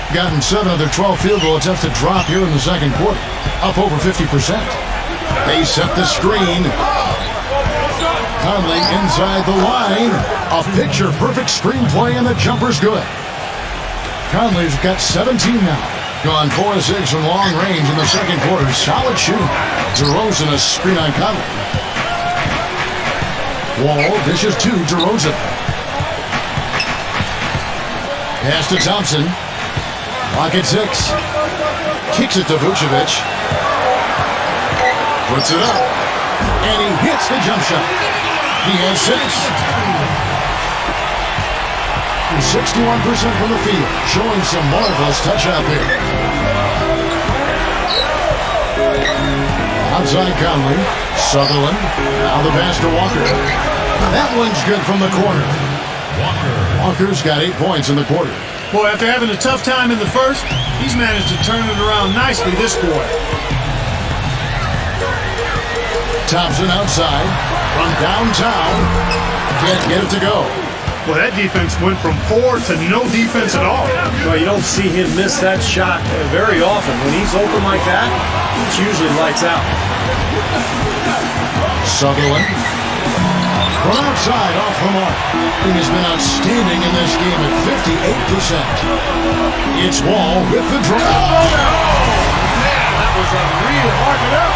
Gotten 7 of their 12 field goal attempts to drop here in the second quarter. Up over 50%. They set the screen. Conley inside the line. A picture-perfect screenplay, and the jumper's good. Conley's got 17 now. Gone 4 of 6 from long range in the second quarter. Solid shooting. DeRozan a screen on Conley. Wall dishes to DeRozan. Pass to Thompson. Clock at 6. Kicks it to Vucevic. Puts it up. And he hits the jump shot. He has 6. 61% from the field. Showing some marvelous touch out there. Outside Conley. Sutherland. Now the pass to Walker. That one's good from the corner. Walker's got 8 points in the quarter. Boy, after having a tough time in the first, he's managed to turn it around nicely this quarter. Thompson outside from downtown. Can't get it to go. Well, that defense went from 4 to no defense at all. Well, you don't see him miss that shot very often. When he's open like that, it's usually lights out. Sutherland from outside off the mark. He has been outstanding in this game at 58%. It's Wall with the draw. Oh, man, that was unreal. Mark it up.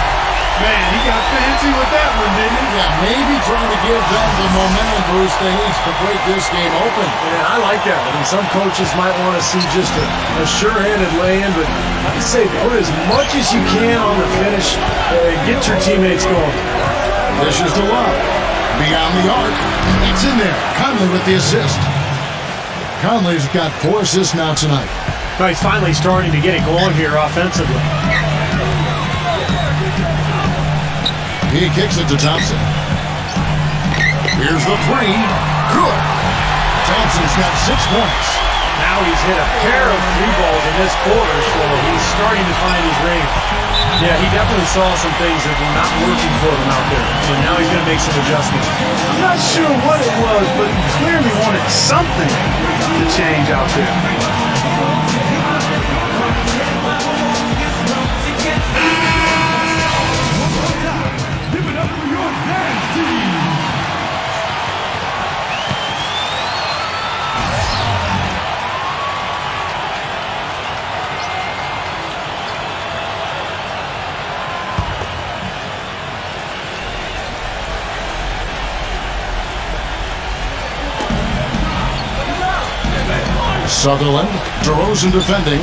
Man, he got fancy with that one, didn't he? Yeah, maybe trying to give them the momentum boost they need to break this game open. Yeah, I like that. I mean, some coaches might want to see just a sure-handed lay-in, but I'd say put as much as you can on the finish. Get your teammates going. Dishes to Love. Beyond the arc. It's in there. Conley with the assist. Conley's got 4 assists now tonight. Well, he's finally starting to get it going here offensively. He kicks it to Thompson. Here's the 3. Good. Thompson's got 6 points. Now he's hit a pair of 3 balls in this quarter, so he's starting to find his range. Yeah, he definitely saw some things that were not working for him out there. So now he's going to make some adjustments. I'm not sure what it was, but he clearly wanted something to change out there. Sutherland, DeRozan defending.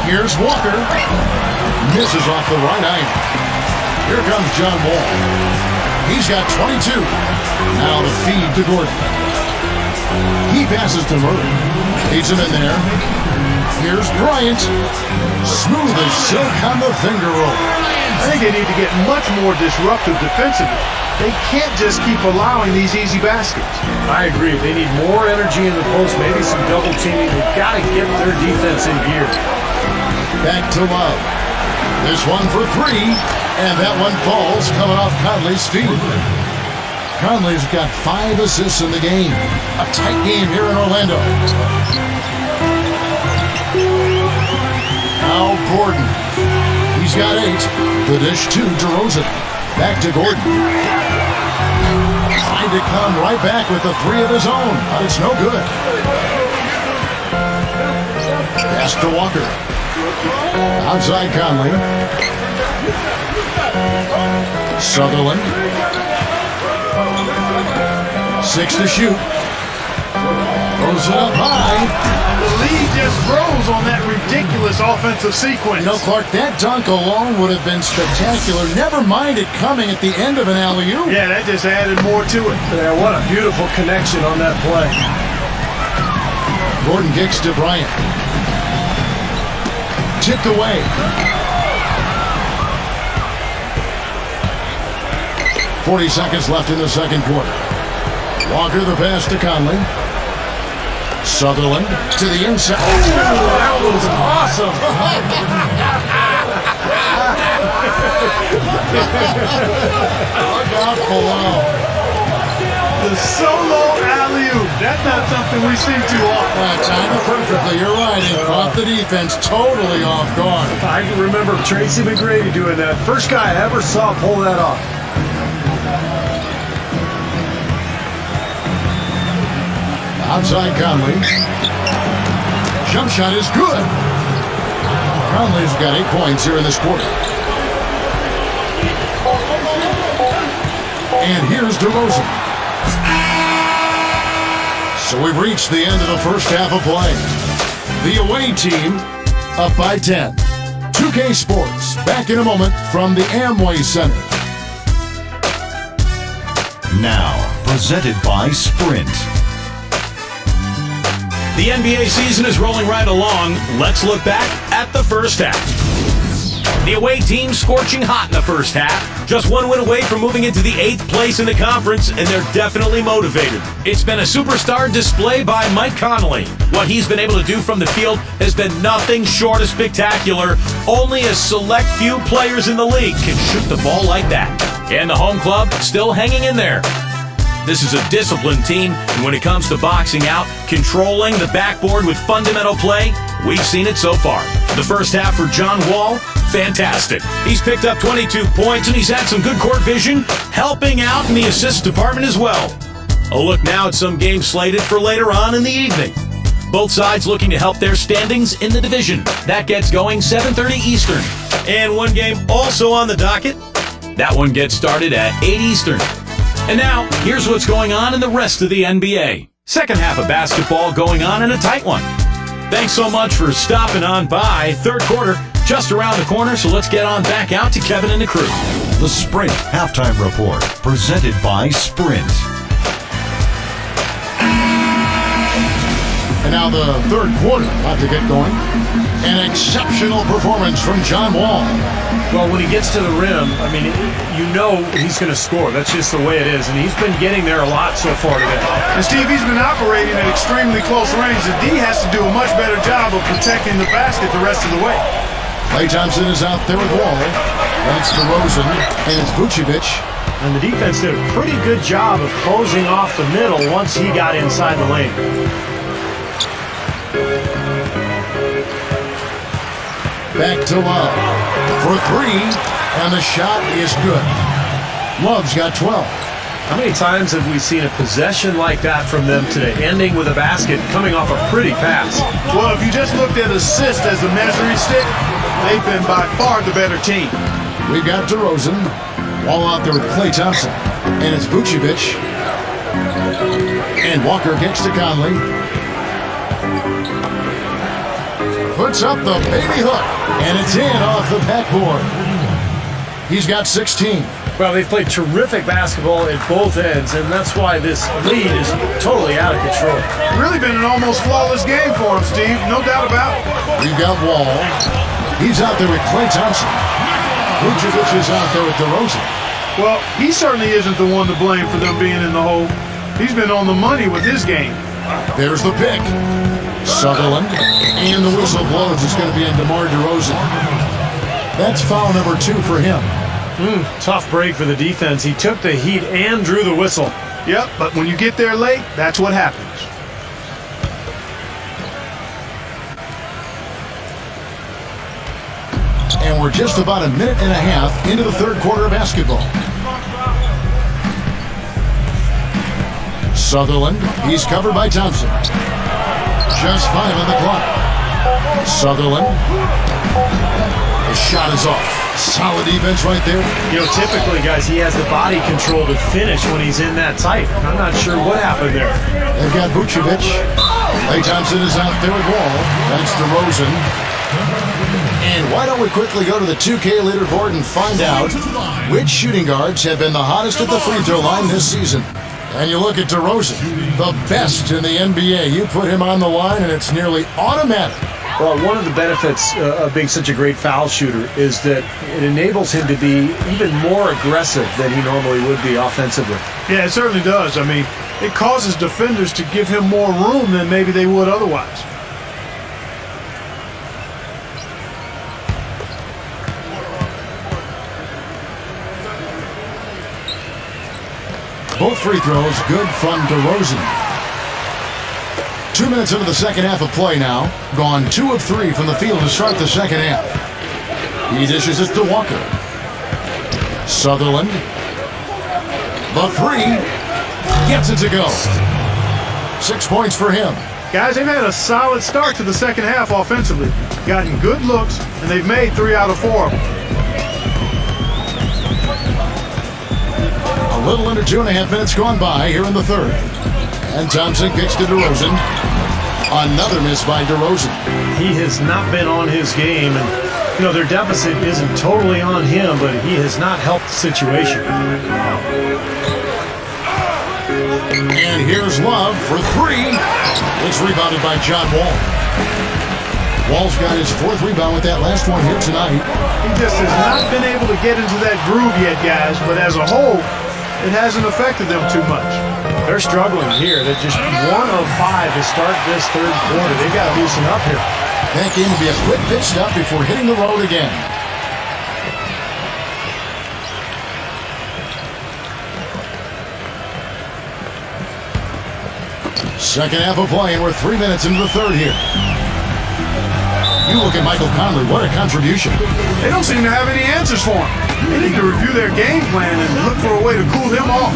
Here's Walker. Misses off the right iron. Here comes John Wall. He's got 22. Now to feed to Gordon. He passes to Murray. Feeds him in there. Here's Bryant. Smooth as silk on the finger roll. I think they need to get much more disruptive defensively. They can't just keep allowing these easy baskets. I agree. They need more energy in the post, maybe some double teaming. They've got to get their defense in gear. Back to Love. This one for three, and that one falls coming off Conley's feet. Conley's got 5 assists in the game. A tight game here in Orlando. Now Gordon. He's got 8. The dish to DeRozan. Back to Gordon. Trying to come right back with the 3 of his own, but it's no good. Pass to Walker. Outside Conley. Sutherland. 6 to shoot. Throws it up high. The lead just froze on that ridiculous offensive sequence. You know, Clark, that dunk alone would have been spectacular. Never mind it coming at the end of an alley-oop. Yeah, that just added more to it. Yeah, what a beautiful connection on that play. Gordon kicks to Bryant. Tipped away. 40 seconds left in the second quarter. Walker the pass to Conley. Sutherland to the inside. Oh, that was awesome. Look out below. The solo alley-oop. That's not something we see too often. Timed it perfectly. You're right. It caught the defense totally off guard. I can remember Tracy McGrady doing that. First guy I ever saw pull that off. Outside Conley. Jump shot is good. Conley's got 8 points here in this quarter. And here's DeRozan. So we've reached the end of the first half of play. The away team up by 10. 2K Sports back in a moment from the Amway Center. Now, presented by Sprint. The NBA season is rolling right along. Let's look back at the first half. The away team scorching hot in the first half. Just 1 win away from moving into the 8th place in the conference, and they're definitely motivated. It's been a superstar display by Mike Conley. What he's been able to do from the field has been nothing short of spectacular. Only a select few players in the league can shoot the ball like that. And the home club still hanging in there. This is a disciplined team, and when it comes to boxing out, controlling the backboard with fundamental play, we've seen it so far. The first half for John Wall, fantastic. He's picked up 22 points, and he's had some good court vision, helping out in the assist department as well. A look now at some games slated for later on in the evening. Both sides looking to help their standings in the division. That gets going 7:30 Eastern. And one game also on the docket. That one gets started at 8 Eastern. And now, here's what's going on in the rest of the NBA. Second half of basketball going on in a tight one. Thanks so much for stopping on by. Third quarter just around the corner, so let's get on back out to Kevin and the crew. The Sprint Halftime Report, presented by Sprint. And now the third quarter about to get going. An exceptional performance from John Wall. Well, when he gets to the rim, I mean, you know he's going to score. That's just the way it is. And he's been getting there a lot so far today. And Steve, he's been operating at extremely close range. The D has to do a much better job of protecting the basket the rest of the way. Klay Thompson is out there with Wall. Then it's DeRozan, and it's Vucevic. And the defense did a pretty good job of closing off the middle once he got inside the lane. Back to Love for 3, and the shot is good. Love's got 12. How many times have we seen a possession like that from them today, ending with a basket coming off a pretty pass? Well, if you just looked at assist as a measuring stick, they've been by far the better team. We've got DeRozan. Wall out there with Klay Thompson, and it's Vucevic. And Walker kicks to Conley. puts up the baby hook, and it's in off the backboard. He's got 16. Well, they've played terrific basketball at both ends, and that's why this lead is totally out of control. Really been an almost flawless game for him, Steve. No doubt about it. We've got Wall. He's out there with Klay Thompson. Vucevic is out there with DeRozan. Well, he certainly isn't the one to blame for them being in the hole. He's been on the money with his game. There's the pick. Sutherland. And the whistle blows. It's going to be on DeMar DeRozan. That's foul number 2 for him. Tough break for the defense. He took the heat and drew the whistle. Yep, but when you get there late, that's what happens. And we're just about a minute and a half into the third quarter of basketball. Sutherland, he's covered by Thompson. Just 5 on the clock. Sutherland. The shot is off. Solid defense right there. You know, typically, guys, he has the body control to finish when he's in that tight. I'm not sure what happened there. They've got Vucevic. Klay Thompson is out there with Wall. That's DeRozan. And why don't we quickly go to the 2K leaderboard and find out which shooting guards have been the hottest at the free throw line this season. And you look at DeRozan, the best in the NBA. You put him on the line and it's nearly automatic. Well, one of the benefits of being such a great foul shooter is that it enables him to be even more aggressive than he normally would be offensively. Yeah, it certainly does. I mean, it causes defenders to give him more room than maybe they would otherwise. Both free throws good from DeRozan. 2 minutes into the second half of play now. Gone 2 of 3 from the field to start the second half. He dishes it to Walker. Sutherland. The 3. Gets it to go. 6 points for him. Guys, they've had a solid start to the second half offensively. Gotten good looks, and they've made 3 out of 4 of them. A little under 2.5 minutes gone by here in the third. And Thompson kicks to DeRozan. Another miss by DeRozan. He has not been on his game, and you know their deficit isn't totally on him, but he has not helped the situation. And here's Love for 3. It's rebounded by John Wall. Wall's got his 4th rebound with that last one here tonight. He just has not been able to get into that groove yet, guys, but as a whole, it hasn't affected them too much. They're struggling here. They're just 1 of 5 to start this third quarter. They've got to loosen up here. That game will be a quick pit stop before hitting the road again. Second half of play, and we're 3 minutes into the third here. You look at Michael Conley. What a contribution. They don't seem to have any answers for him. They need to review their game plan and look for a way to cool him off.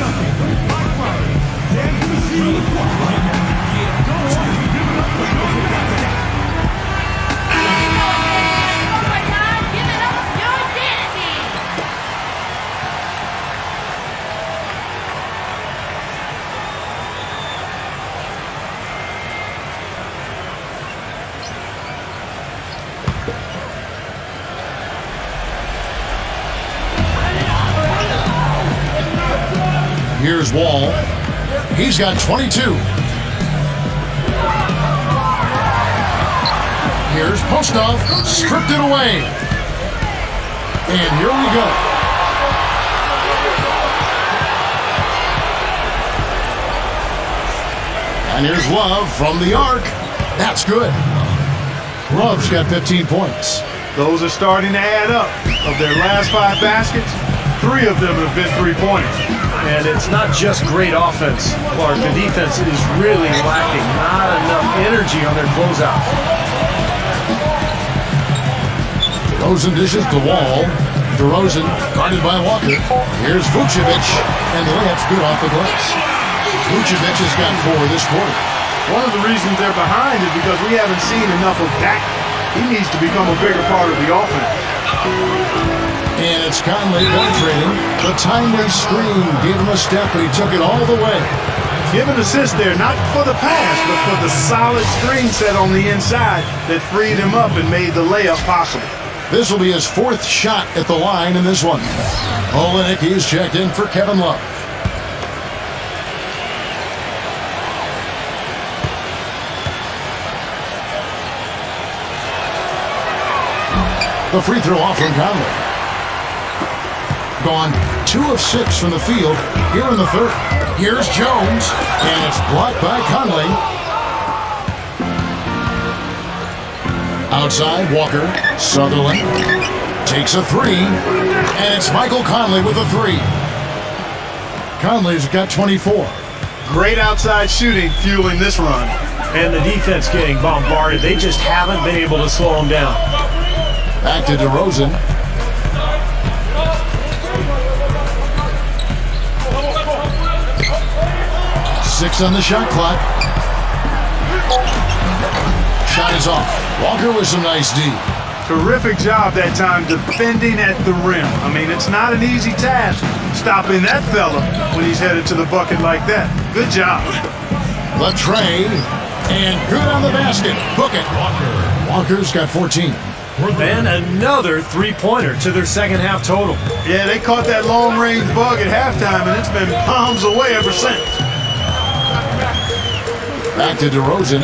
Here's Wall. He's got 22. Here's Postov. Stripped it away. And here we go. And here's Love from the arc. That's good. Love's got 15 points. Those are starting to add up. Of their last 5 baskets, 3 of them have been 3-pointers. And it's not just great offense, Clark. The defense is really lacking. Not enough energy on their closeouts. DeRozan dishes the Wall. DeRozan guarded by Walker. Here's Vucevic. And the layup's good off the glass. Vucevic has got 4 this quarter. One of the reasons they're behind is because we haven't seen enough of that. He needs to become a bigger part of the offense. And it's Conley penetrating. The timely screen gave him a step, but he took it all the way. Give an assist there, not for the pass, but for the solid screen set on the inside that freed him up and made the layup possible. This will be his 4th shot at the line in this one. Olenek is checked in for Kevin Love. The free throw off from Conley. Gone 2 of 6 from the field here in the 3rd. Here's Jones, and it's blocked by Conley. Outside, Walker. Sutherland takes a 3, and it's Michael Conley with a 3. Conley's got 24. Great outside shooting fueling this run. And the defense getting bombarded. They just haven't been able to slow him down. Back to DeRozan. Six on the shot clock. Shot is off. Walker with some nice D. Terrific job that time defending at the rim. I mean, it's not an easy task stopping that fella when he's headed to the bucket like that. Good job. The tray, and good on the basket. Book it. Walker's got 14. And another three-pointer to their second half total. Yeah, they caught that long-range bug at halftime, and it's been palms away ever since. Back to DeRozan.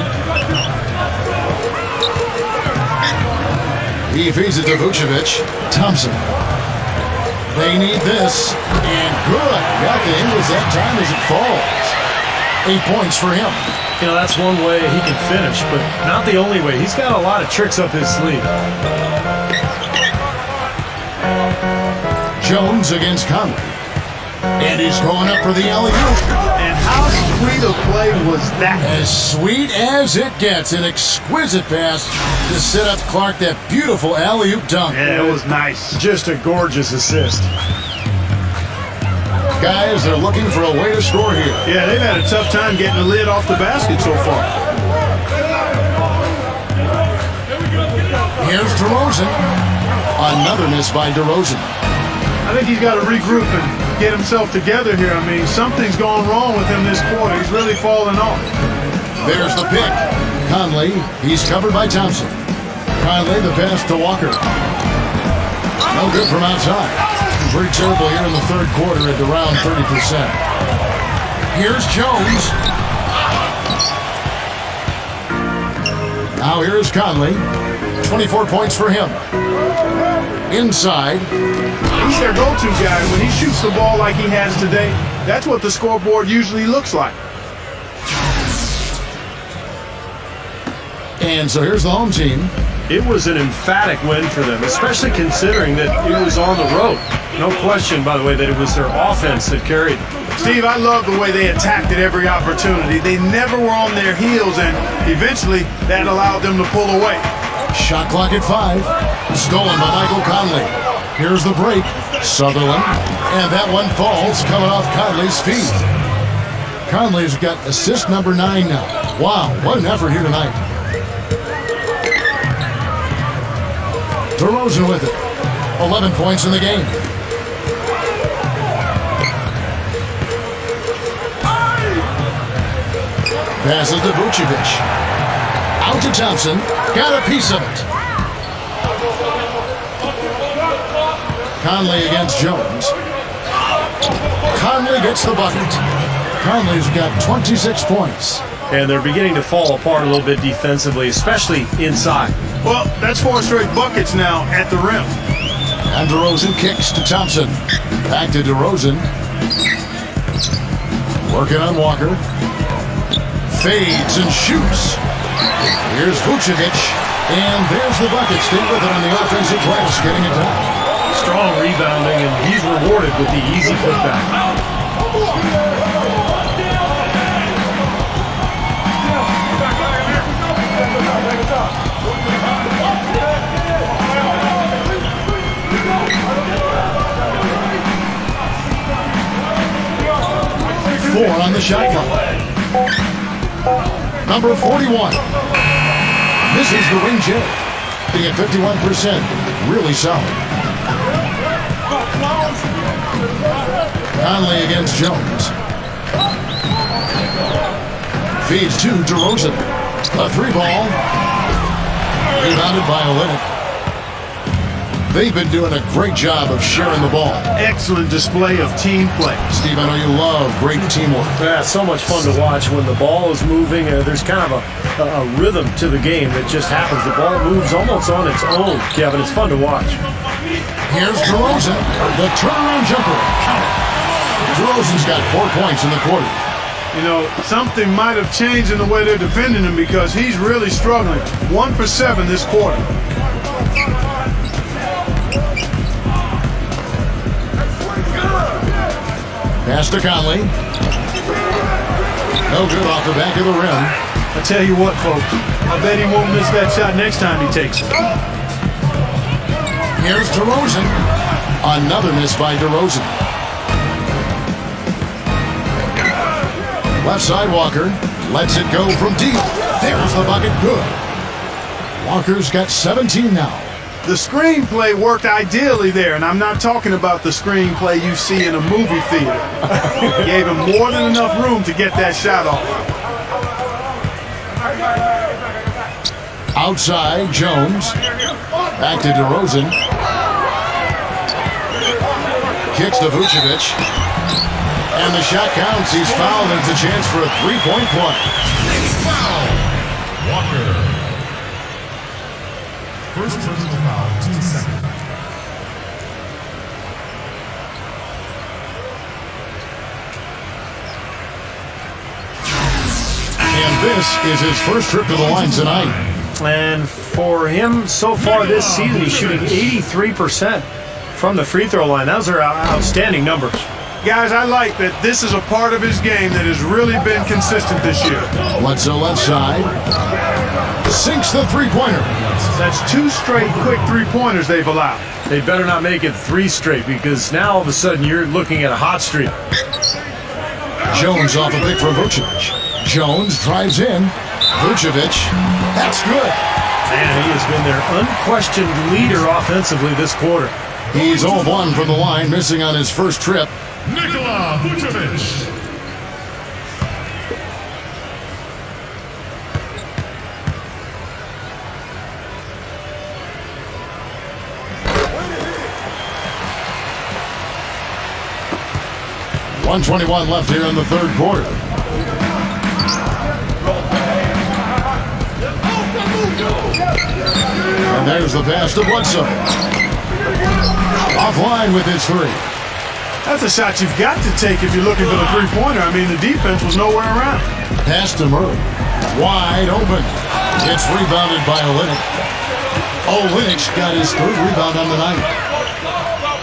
He feeds it to Vucevic. Thompson. They need this. And good. Got the Ingles that time as it falls. 8 points for him. You know, that's one way he can finish, but not the only way. He's got a lot of tricks up his sleeve. Jones against Conley. And he's going up for the alley-oop. And how sweet a play was that? As sweet as it gets. An exquisite pass to set up Clark that beautiful alley-oop dunk. Yeah, it was nice. Just a gorgeous assist. Guys, they're looking for a way to score here. Yeah, they've had a tough time getting the lid off the basket so far. Here's DeRozan. Another miss by DeRozan. I think he's got to regroup and get himself together here. I mean, something's gone wrong with him this quarter. He's really fallen off. There's the pick. Conley, he's covered by Thompson. Conley, the pass to Walker. No good from outside. Pretty terrible here in the third quarter at around 30%. Here's Jones. Now here's Conley. 24 points for him. Inside. He's their go-to guy. When he shoots the ball like he has today, that's what the scoreboard usually looks like. And so here's the home team. It was an emphatic win for them, especially considering that it was on the road. No question, by the way, that it was their offense that carried them. Steve, I love the way they attacked at every opportunity. They never were on their heels, and eventually that allowed them to pull away. Shot clock at 5. Stolen by Michael Conley. Here's the break. Sutherland. And that one falls coming off Conley's feet. Conley's got assist number 9 now. Wow, what an effort here tonight. DeRozan with it. 11 points in the game. Passes to Vucevic. Out to Thompson. Got a piece of it. Conley against Jones. Conley gets the bucket. Conley's got 26 points. And they're beginning to fall apart a little bit defensively, especially inside. Well, that's 4 straight buckets now at the rim. And DeRozan kicks to Thompson. Back to DeRozan. Working on Walker. Fades and shoots. Here's Vucevic. And there's the bucket. Stay with it on the offensive glass, getting it down. Strong rebounding, and he's rewarded with the easy putback. 4 on the shot clock. Number 41. This is the wing chip. Being at 51%. Really solid. Conley against Jones. Feeds to DeRozan. A three ball. Rebounded by Olynyk. They've been doing a great job of sharing the ball. Excellent display of team play. Steve, I know you love great teamwork. Yeah, it's so much fun to watch when the ball is moving. There's kind of a rhythm to the game that just happens. The ball moves almost on its own, Kevin. It's fun to watch. Here's DeRozan. The turnaround jumper. Count it. DeRozan's got 4 points in the quarter. You know, something might have changed in the way they're defending him because he's really struggling. 1 for 7 this quarter. Pass to Conley. No good off the back of the rim. I tell you what, folks, I bet he won't miss that shot next time he takes it. Here's DeRozan. Another miss by DeRozan. Left side Walker. Lets it go from deep. There's the bucket. Good. Walker's got 17 now. The screenplay worked ideally there, and I'm not talking about the screenplay you see in a movie theater. Gave him more than enough room to get that shot off. Outside, Jones. Back to DeRozan. Kicks to Vucevic. And the shot counts. He's fouled, and it's a chance for a three-point play. Foul. Walker. First personal foul, 2 seconds. And this is his first trip to the line tonight. And for him, so far this season, he's shooting 83% from the free throw line. Those are outstanding numbers. Guys, I like that this is a part of his game that has really been consistent this year. Bledsoe left side. Sinks the three-pointer. That's 2 straight quick three-pointers they've allowed. They better not make it 3 straight because now all of a sudden you're looking at a hot streak. Jones off a pick from Vucevic. Jones drives in. Vucevic. That's good. Man, he has been their unquestioned leader offensively this quarter. He's 0-1 from the line, missing on his first trip. Nikola Vucevic. .121 left here in the third quarter. And there's the pass to Bledsoe. Offline with his three. That's a shot you've got to take if you're looking for the three-pointer. I mean, the defense was nowhere around. Pass to Murray. Wide open. It's rebounded by Olynyk. Olynyk's got his third rebound on the night.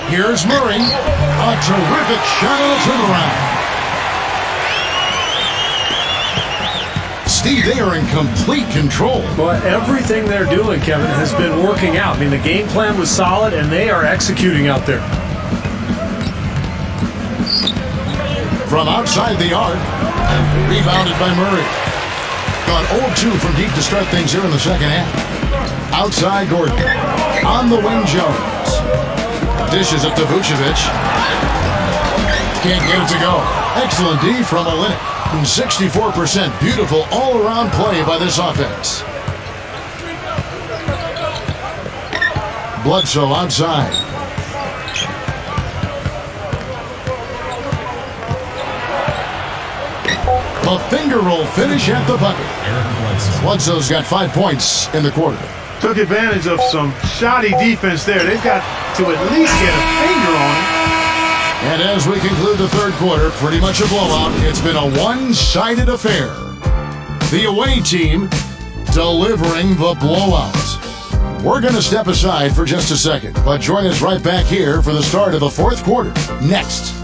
Here's Murray. A terrific shot on a turnaround. Steve, they are in complete control. But everything they're doing, Kevin, has been working out. I mean, the game plan was solid, and they are executing out there. From outside the arc, rebounded by Murray. Gone 0-2 from deep to start things here in the second half. Outside Gordon. On the wing, Jones. Dishes up to Vucevic. Can't get it to go. Excellent D from Olynyk. 64%. Beautiful all-around play by this offense. Bledsoe outside. A finger roll finish at the bucket. Bledsoe's got 5 points in the quarter. Took advantage of some shoddy defense there. They've got to at least get a finger on it. And as we conclude the third quarter, pretty much a blowout. It's been a one-sided affair. The away team delivering the blowout. We're going to step aside for just a second, but join us right back here for the start of the fourth quarter. Next.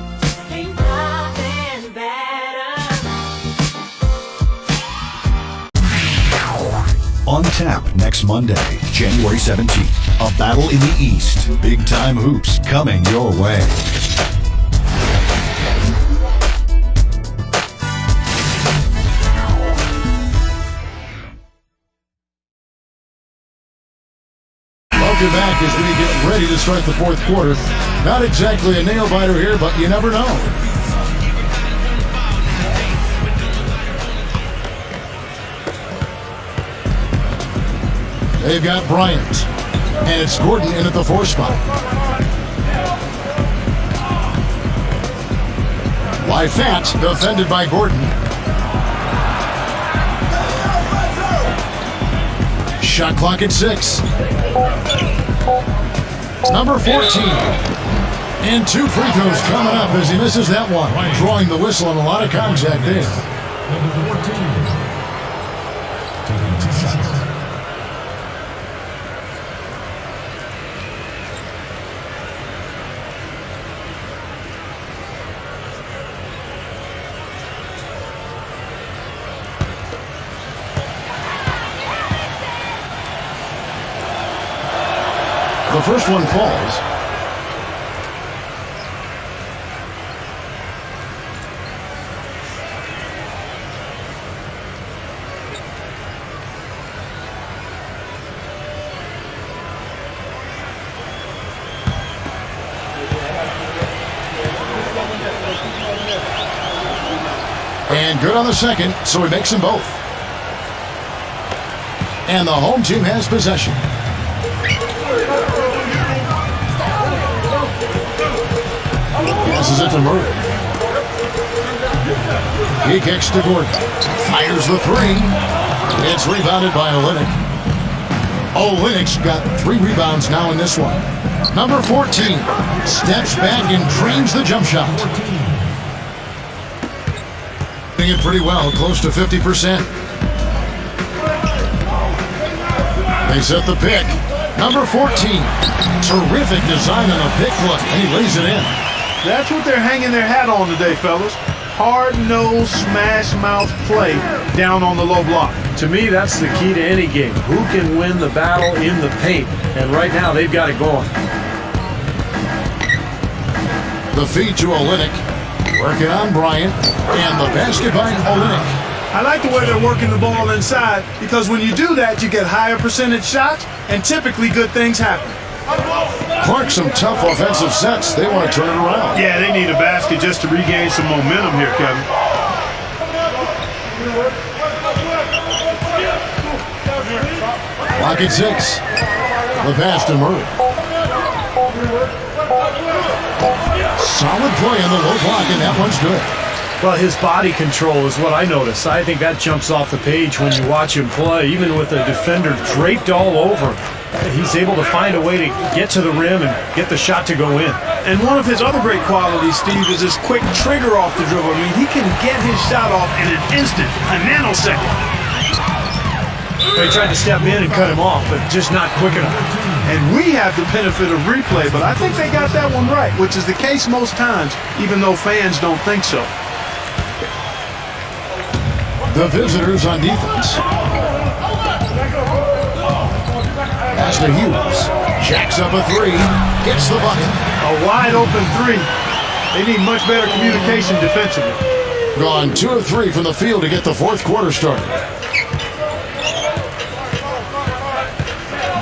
On tap next Monday, January 17th. A battle in the East. Big time hoops coming your way. Welcome back as we get ready to start the fourth quarter. Not exactly a nail-biter here, but you never know. They've got Bryant. And it's Gordon in at the 4 spot. Lyfant defended by Gordon. Shot clock at 6. Number 14. And 2 free throws coming up as he misses that one. Drawing the whistle and a lot of contact there. Number 14. Taking 2 shots. The first one falls. And good on the second, so he makes them both. And the home team has possession. Passes it to Murray. He kicks to Gordon. Fires the 3. It's rebounded by Olynyk. Olynyk's got 3 rebounds now in this one. Number 14 steps back and drains the jump shot. Doing it pretty well, close to 50%. They set the pick. Number 14. Terrific design on a pick look, and he lays it in. That's what they're hanging their hat on today, fellas. Hard-nosed, smash-mouth play down on the low block. To me, that's the key to any game. Who can win the battle in the paint? And right now, they've got it going. The feed to Olynyk. Working on Bryant. And the basket by Olynyk. I like the way they're working the ball inside because when you do that, you get higher percentage shots, and typically good things happen. Clark, some tough offensive sets. They want to turn it around. Yeah, they need a basket just to regain some momentum here, Kevin. Clock at 6. The pass to Murray. Solid play on the low block, and that one's good. Well, his body control is what I notice. I think that jumps off the page when you watch him play. Even with a defender draped all over, he's able to find a way to get to the rim and get the shot to go in. And one of his other great qualities, Steve, is his quick trigger off the dribble. I mean, he can get his shot off in an instant, a nanosecond. They tried to step in and cut him off, but just not quick enough. And we have the benefit of replay, but I think they got that one right, which is the case most times, even though fans don't think so. The visitors on defense. Pass to Hughes. Jacks up a 3. Hits the bucket. A wide open 3. They need much better communication defensively. Gone 2 of 3 from the field to get the 4th quarter started.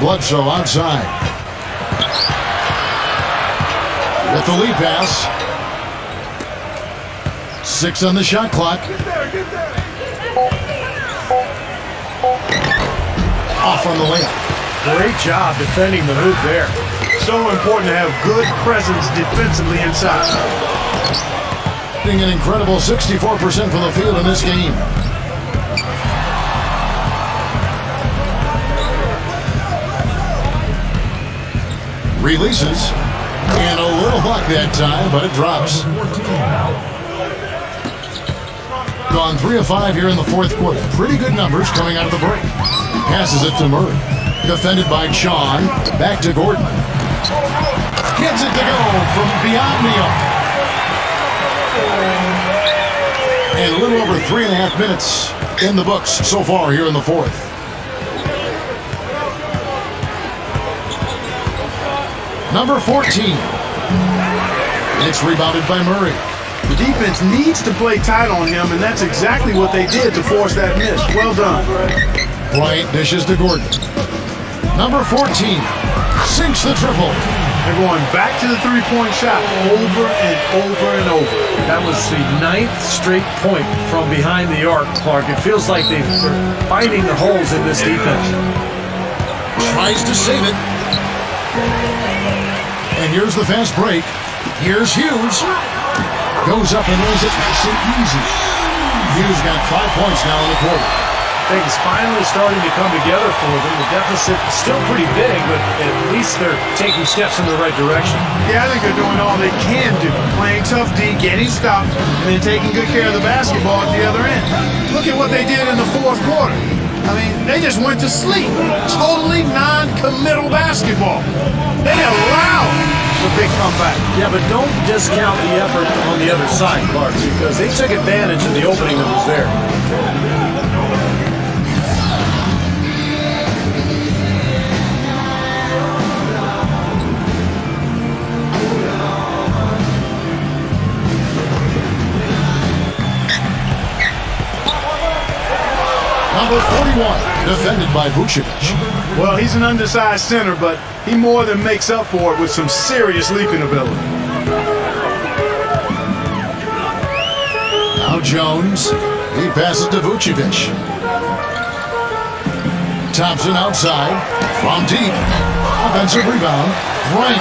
Bledsoe outside. With the lead pass. 6 on the shot clock. Off on the layup. Great job defending the hoop there. So important to have good presence defensively inside. Being an incredible 64% from the field in this game. Releases. And a little luck that time, but it drops. Gone 3 of 5 here in the 4th quarter. Pretty good numbers coming out of the break. Passes it to Murray. Defended by Sean. Back to Gordon. Gets it to go from beyond the arc. And a little over 3.5 minutes in the books so far here in the 4th. Number 14. It's rebounded by Murray. The defense needs to play tight on him, and that's exactly what they did to force that miss. Well done. Bryant dishes to Gordon. Number 14 sinks the triple. They're going back to the three-point shot over and over and over. That was the 9th straight point from behind the arc, Clark. It feels like they're finding the holes in this defense. Tries to save it. And here's the fast break. Here's Hughes. Goes up and lays it nice and easy. Hughes got 5 points now in the quarter. Things finally starting to come together for them. The deficit is still pretty big, but at least they're taking steps in the right direction. Yeah, I think they're doing all they can do. Playing tough D, getting stops, and then taking good care of the basketball at the other end. Look at what they did in the fourth quarter. I mean, they just went to sleep. Totally non-committal basketball. They allowed the big comeback. Yeah, but don't discount the effort on the other side, Clark, because they took advantage of the opening that was there. Number 41, defended by Vucevic. Well, he's an undersized center, but he more than makes up for it with some serious leaping ability. Now Jones. He passes to Vucevic. Thompson outside. From deep. Offensive rebound. Bryant.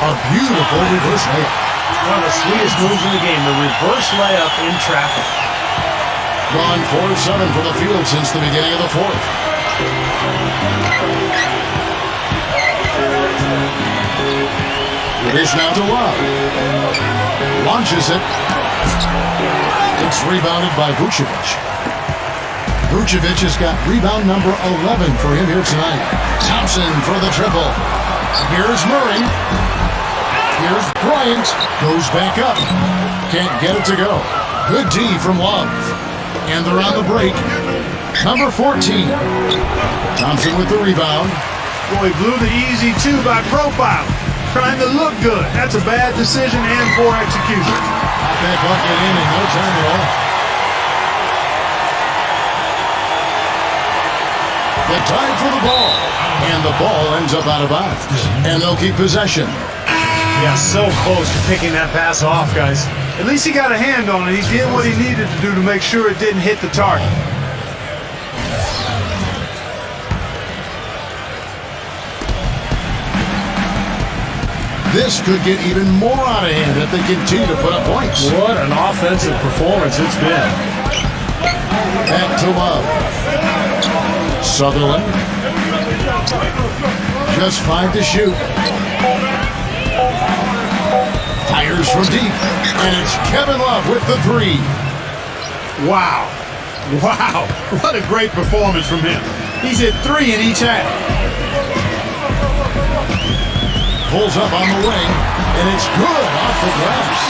A beautiful reverse layup. One of the sweetest moves in the game, the reverse layup in traffic. Gone 4 of 7 from the field since the beginning of the fourth. It is now to Love. Launches it. It's rebounded by Vucevic. Vucevic has got rebound number 11 for him here tonight. Thompson for the triple. Here's Murray. Here's Bryant. Goes back up. Can't get it to go. Good D from Love. And they're on the break. Number 14. Thompson with the rebound. Boy, blew the easy two by profile. Trying to look good. That's a bad decision and poor execution. Got that bucket in no time at all. The time for the ball. And the ball ends up out of bounds. And they'll keep possession. Yeah, so close to picking that pass off, guys. At least he got a hand on it. He did what he needed to do to make sure it didn't hit the target. This could get even more out of hand if they continue to put up points. What an offensive performance it's been. Back to Love. Sutherland. Just 5 to shoot. Fires from deep. And it's Kevin Love with the 3. Wow. Wow. What a great performance from him. He's hit 3 in each half. Pulls up on the wing, and it's good off the glass.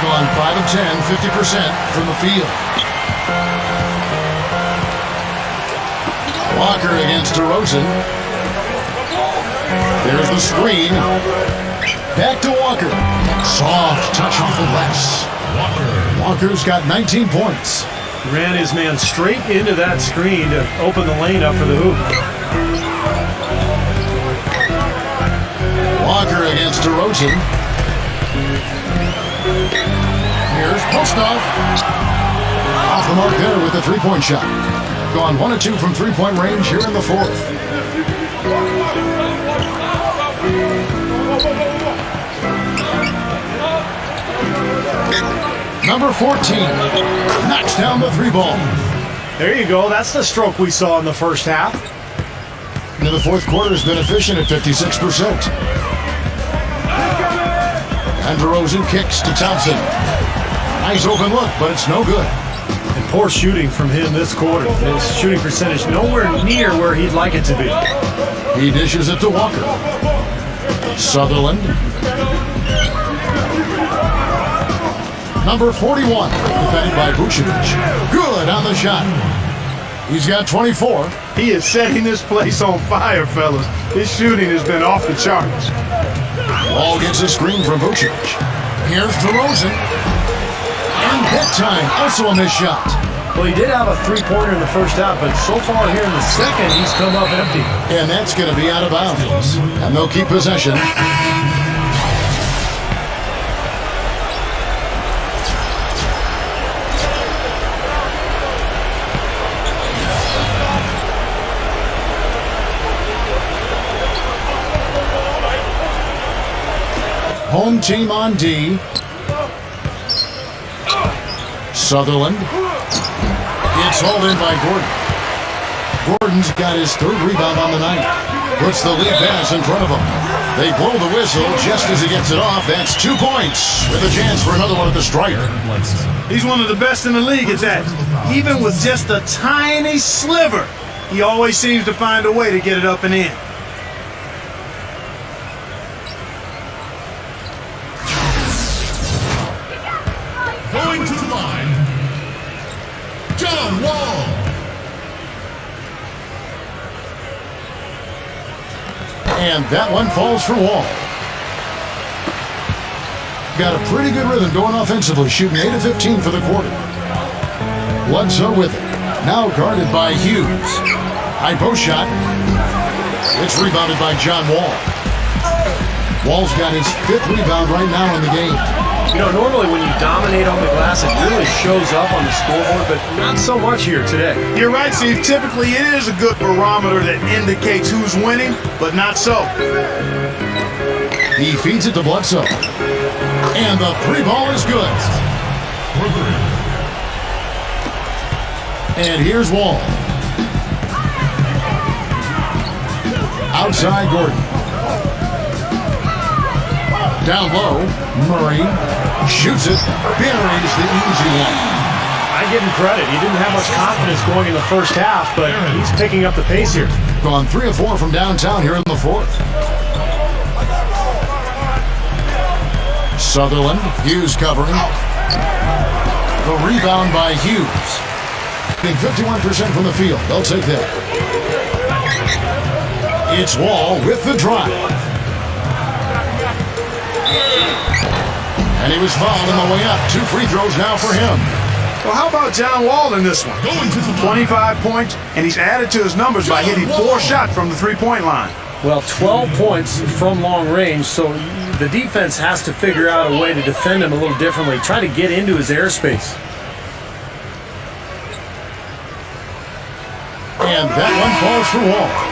Gone 5 of 10, 50% from the field. Walker against DeRozan. There's the screen. Back to Walker. Soft touch off the glass. Walker's got 19 points. Ran his man straight into that screen to open the lane up for the hoop. Walker against DeRozan. Here's Postov. Off the mark there with the three-point shot. Gone 1 of 2 from three-point range here in the fourth. Number 14 knocks down the 3 ball. There you go. That's the stroke we saw in the first half. And the fourth quarter has been efficient at 56%. And DeRozan kicks to Thompson. Nice open look, but it's no good. And poor shooting from him this quarter. His shooting percentage nowhere near where he'd like it to be. He dishes it to Walker. Sutherland. Number 41, defended by Vucevic. Good on the shot. He's got 24. He is setting this place on fire, fellas. His shooting has been off the charts. Ball gets a screen from Vucevic. Here's DeRozan. And that time, also a missed shot. Well, he did have a three-pointer in the first half, but so far here in the second, he's come up empty. And that's going to be out of bounds. And they'll keep possession. Home team on D. Sutherland. It's hauled in by Gordon. Gordon's got his third rebound on the night. Puts the lead pass in front of him. They blow the whistle just as he gets it off. That's 2 points with a chance for another one at the stripe. He's one of the best in the league at that. Even with just a tiny sliver, he always seems to find a way to get it up and in. Going to the line, John Wall. And that one falls for Wall. Got a pretty good rhythm going offensively, shooting 8 of 15 for the quarter. Bledsoe with it. Now guarded by Hughes. High post shot. It's rebounded by John Wall. Wall's got his 5th rebound right now in the game. You know, normally when you dominate on the glass, it really shows up on the scoreboard, but not so much here today. You're right, Steve. Typically, it is a good barometer that indicates who's winning, but not so. He feeds it to Bledsoe. And the 3-ball is good. And here's Wall. Outside Gordon. Down low, Murray shoots it, buries the easy one. I give him credit. He didn't have much confidence going in the first half, but he's picking up the pace here. Gone 3 of 4 from downtown here in the 4th. Sutherland, Hughes covering. The rebound by Hughes. Being 51% from the field. They'll take that. It's Wall with the drive. And he was fouled on the way up. 2 free throws now for him. Well, how about John Wall in this one? 25 points, and he's added to his numbers by hitting 4 shots from the three-point line. Well, 12 points from long range, so the defense has to figure out a way to defend him a little differently, try to get into his airspace. And that one falls for Wall.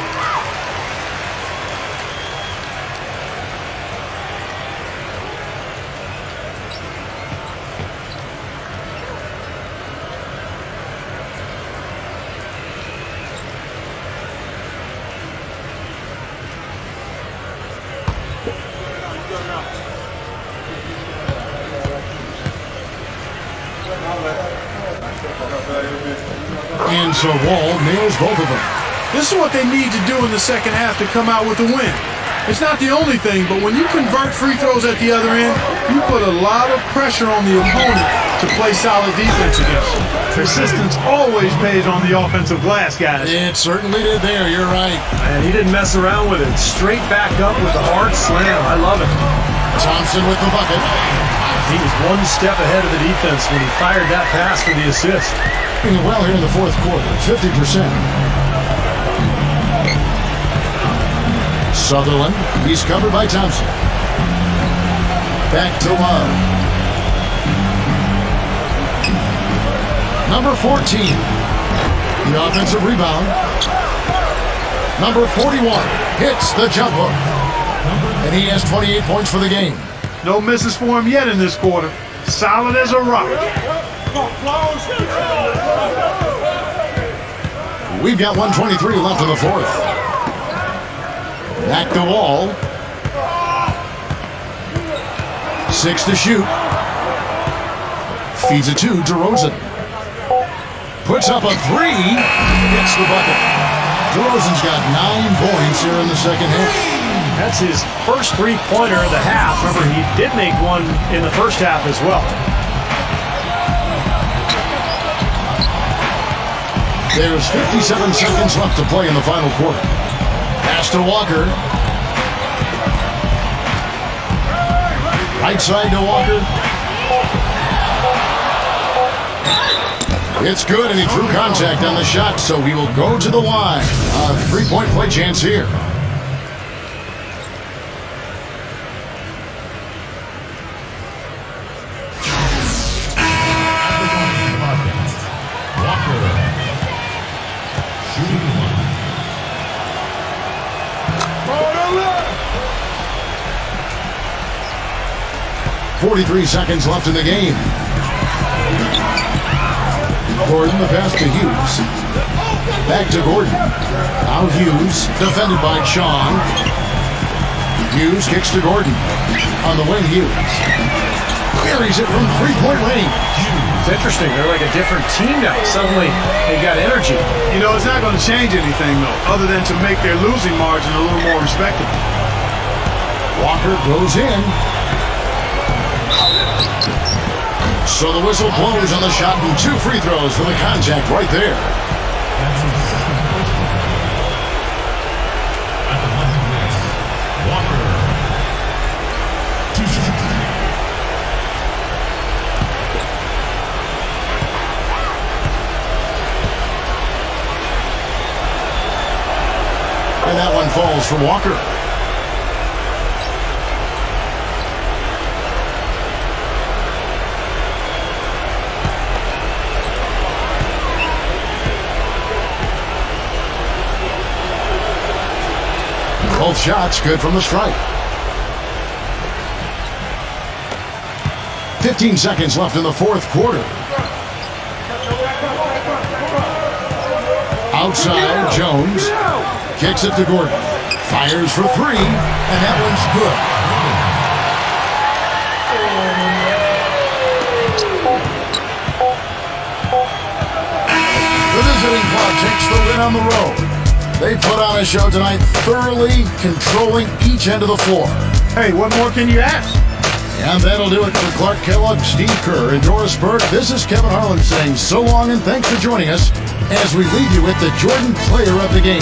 And so Wall nails both of them. This is what they need to do in the second half to come out with a win. It's not the only thing, but when you convert free throws at the other end, you put a lot of pressure on the opponent to play solid defense against them. Persistence always pays on the offensive glass, guys. It certainly did there, you're right. And he didn't mess around with it. Straight back up with a hard slam. I love it. Thompson with the bucket. He was one step ahead of the defense when he fired that pass for the assist. Doing well here in the 4th quarter, 50%. Sutherland, he's covered by Thompson. Back to Love. Number 14, the offensive rebound. Number 41 hits the jump hook. And he has 28 points for the game. No misses for him yet in this quarter. Solid as a rock. We've got 1:23 left in the 4th. Back to Wall. 6 to shoot. Feeds it to DeRozan. Puts up a 3. Hits the bucket. DeRozan's got 9 points here in the second half. That's his first three-pointer of the half. Remember, he did make one in the first half as well. There's 57 seconds left to play in the final quarter. Pass to Walker. Right side to Walker. It's good, and he drew contact on the shot, so he will go to the line. A 3-point play chance here. 43 seconds left in the game. Gordon, the pass to Hughes. Back to Gordon. Now Hughes, defended by Sean. Hughes kicks to Gordon. On the wing, Hughes buries it from three-point range. It's interesting. They're like a different team now. Suddenly, they got energy. You know, it's not going to change anything, though, other than to make their losing margin a little more respectable. Walker goes in. So the whistle blows on the shot and 2 free throws for the contact right there. At the line of this, Walker. 2 shots. And that one falls for Walker. Both shots good from the stripe. 15 seconds left in the fourth quarter. Outside, Jones kicks it to Gordon. Fires for 3, and that one's good. The visiting club takes the win on the road. They put on a show tonight, thoroughly controlling each end of the floor. Hey, what more can you ask? And that'll do it for Clark Kellogg, Steve Kerr, and Doris Burke. This is Kevin Harlan saying so long and thanks for joining us as we leave you with the Jordan Player of the Game.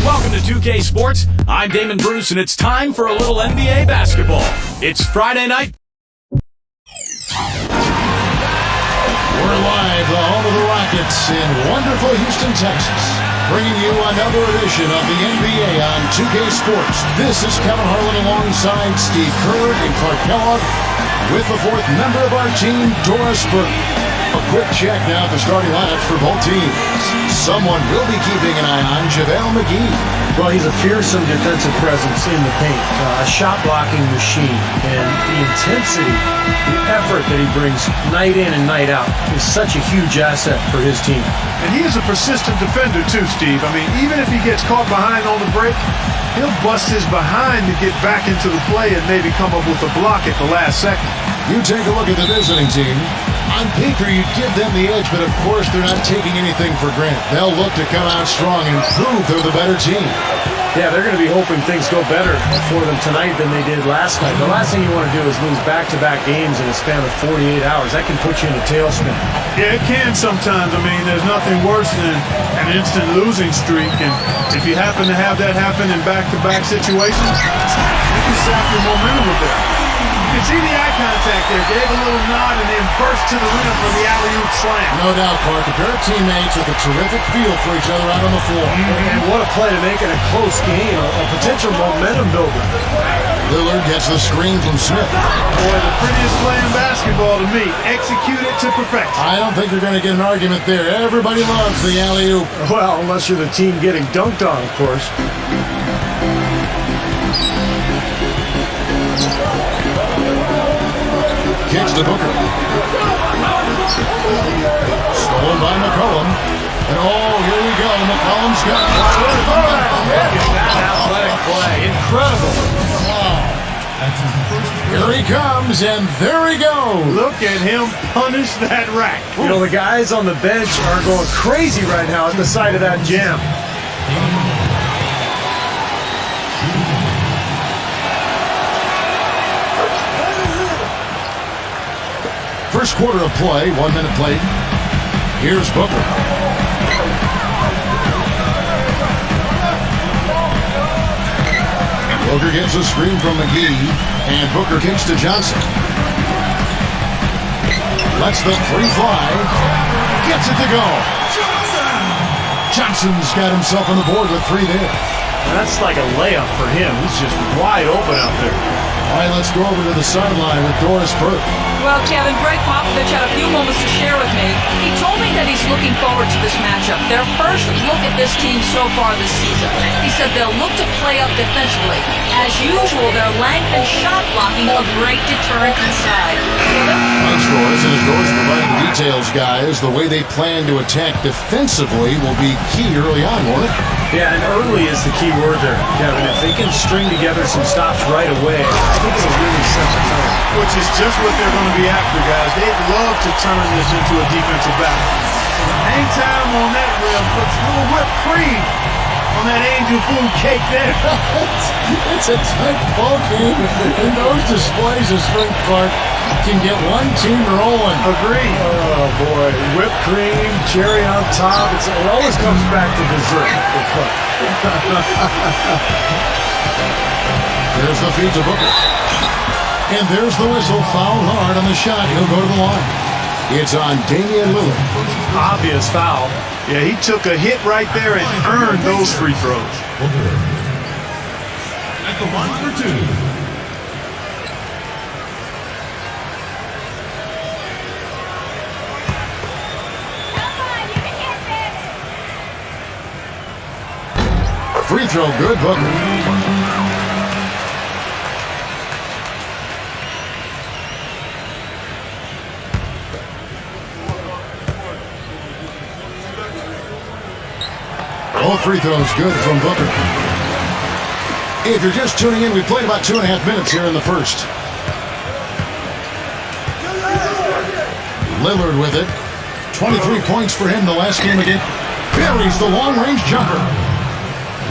Welcome to 2K Sports. I'm Damon Bruce, and it's time for a little NBA basketball. It's Friday night. We're live, the home of the Rockets in wonderful Houston, Texas, bringing you another edition of the NBA on 2K Sports. This is Kevin Harlan alongside Steve Kerr and Clark Kellogg with the fourth member of our team, Doris Burke. A quick check now at the starting lineups for both teams. Someone will be keeping an eye on JaVale McGee. Well, he's a fearsome defensive presence in the paint, a shot-blocking machine, and the intensity, the effort that he brings night in and night out is such a huge asset for his team. And he is a persistent defender too, Steve. I mean, even if he gets caught behind on the break, he'll bust his behind to get back into the play and maybe come up with a block at the last second. You take a look at the visiting team. On paper, you'd give them the edge, but of course they're not taking anything for granted. They'll look to come out strong and prove they're the better team. Yeah, they're going to be hoping things go better for them tonight than they did last night. The last thing you want to do is lose back-to-back games in a span of 48 hours. That can put you in a tailspin. Yeah, it can sometimes. I mean, there's nothing worse than an instant losing streak. And if you happen to have that happen in back-to-back situations, you can sap your momentum with that. You can see the eye contact there. Gave a little nod and then burst to the rim for the alley-oop slam. No doubt, Clark. A pair of teammates with a terrific feel for each other out on the floor. And what a play to make it a close game, a potential momentum builder. Lillard gets the screen from Smith. Boy, the prettiest play in basketball to me. Execute it to perfection. I don't think you're going to get an argument there. Everybody loves the alley-oop. Well, unless you're the team getting dunked on, of course. Kicks to Booker. Stolen by McCollum. And here we go. McCollum's got it. That athletic play. Incredible. Here he comes, and there he goes. Look at him punish that rack. You know, the guys on the bench are going crazy right now at the sight of that jam. First quarter of play, 1 minute played. Here's Booker. Booker gets a screen from McGee, and Booker kicks to Johnson. Lets the three fly. Gets it to go. Johnson's got himself on the board with three there. That's like a layup for him. He's just wide open out there. All right, let's go over to the sideline with Doris Burke. Well, Kevin, Greg Popovich had a few moments to share with me. He told me that he's looking forward to this matchup. Their first look at this team so far this season. He said they'll look to play up defensively. As usual, their length and shot blocking a great deterrent inside. Thanks, Doris. And as Doris provided the details, guys, the way they plan to attack defensively will be key early on, won't it? Yeah, and early is the key word there, Kevin. If they can string together some stops right away, I think it'll really set the tone. Which is just what they're going to be after, guys. They'd love to turn this into a defensive battle. Hang time on that rim, puts a little whipped cream on that angel food cake there. It's a tight ball game, and those displays of strength, Clark, can get one team rolling. Agreed. Oh, boy. Whipped cream, cherry on top. It always comes back to dessert. There's the feed to Booker. And there's the whistle. Fouled hard on the shot. He'll go to the line. It's on Damian Lillard. Obvious foul. Yeah, he took a hit right there and earned those free throws. At the line for two. Free throw good, Booker. All free throws good from Booker. If you're just tuning in, we played about 2.5 minutes here in the first. Lillard with it. 23 points for him the last game again. Buries the long-range jumper.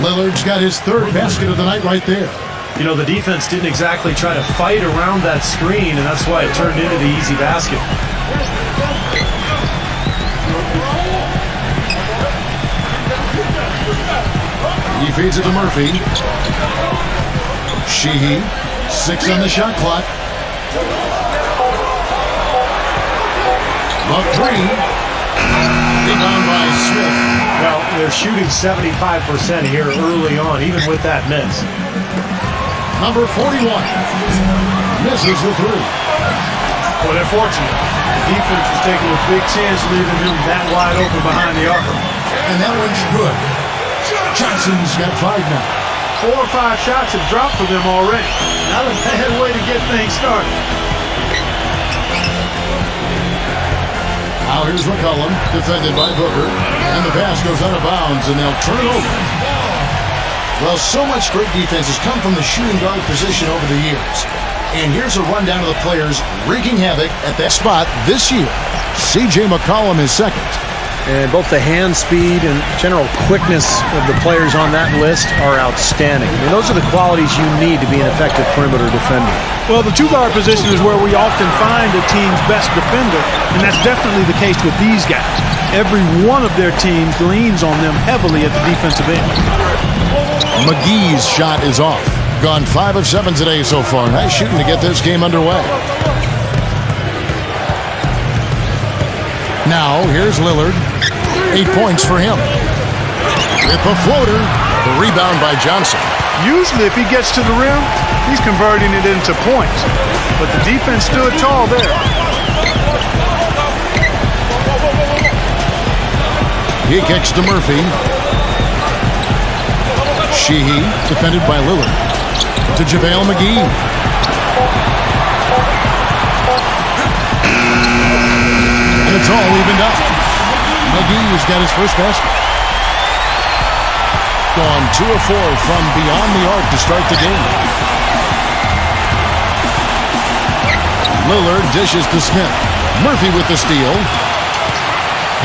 Lillard's got his third basket of the night right there. You know, the defense didn't exactly try to fight around that screen, and that's why it turned into the easy basket. He feeds it to Murphy. Sheehy, 6 on the shot clock. The 3. Rebound by Smith. Well, they're shooting 75% here early on, even with that miss. Number 41 misses the 3. Well, they're fortunate. The defense is taking a big chance leaving him that wide open behind the arc. And that one's good. Johnson's got 5 now. 4 or 5 shots have dropped for them already. Not a bad way to get things started. Now here's McCollum, defended by Booker. And the pass goes out of bounds, and they'll turn it over. Well, so much great defense has come from the shooting guard position over the years. And here's a rundown of the players wreaking havoc at that spot this year. C.J. McCollum is second. And both the hand speed and general quickness of the players on that list are outstanding. I mean, those are the qualities you need to be an effective perimeter defender. Well, the two-guard position is where we often find a team's best defender, and that's definitely the case with these guys. Every one of their teams leans on them heavily at the defensive end. McGee's shot is off. Gone 5 of 7 today so far. Nice shooting to get this game underway. Now, here's Lillard. 8 points for him. With the floater, the rebound by Johnson. Usually, if he gets to the rim, he's converting it into points. But the defense stood tall there. He kicks to Murphy. Sheehy, defended by Lillard. To JaVale McGee. And it's all evened up. McGee's got his first basket. Gone 2 of 4 from beyond the arc to start the game. Lillard dishes to Smith. Murphy with the steal.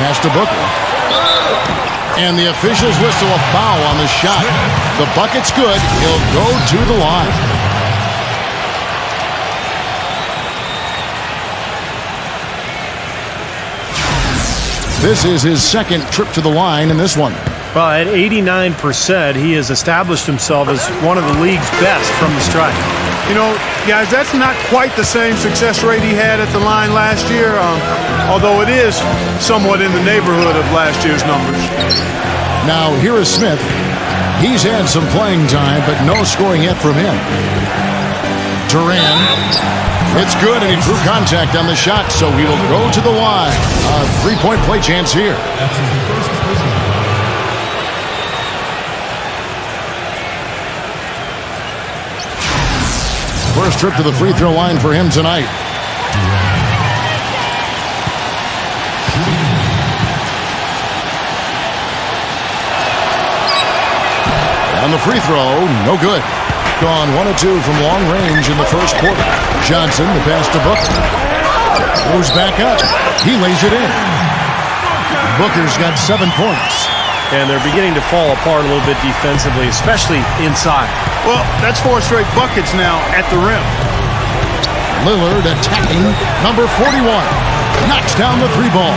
Pass to Booker. And the officials whistle a foul on the shot. The bucket's good. He'll go to the line. This is his second trip to the line in this one. Well, at 89%, he has established himself as one of the league's best from the stripe. You know, guys, that's not quite the same success rate he had at the line last year, although it is somewhat in the neighborhood of last year's numbers. Now, here is Smith. He's had some playing time, but no scoring yet from him. Duran. It's good, and he drew contact on the shot, so he will go to the line. A 3-point play chance here. First trip to the free throw line for him tonight. And the free throw, no good. Gone 1 of 2 from long range in the first quarter. Johnson, the pass to Booker. Moves back up. He lays it in. Booker's got 7 points. And they're beginning to fall apart a little bit defensively, especially inside. Well, that's 4 straight buckets now at the rim. Lillard attacking number 41. Knocks down the 3 ball.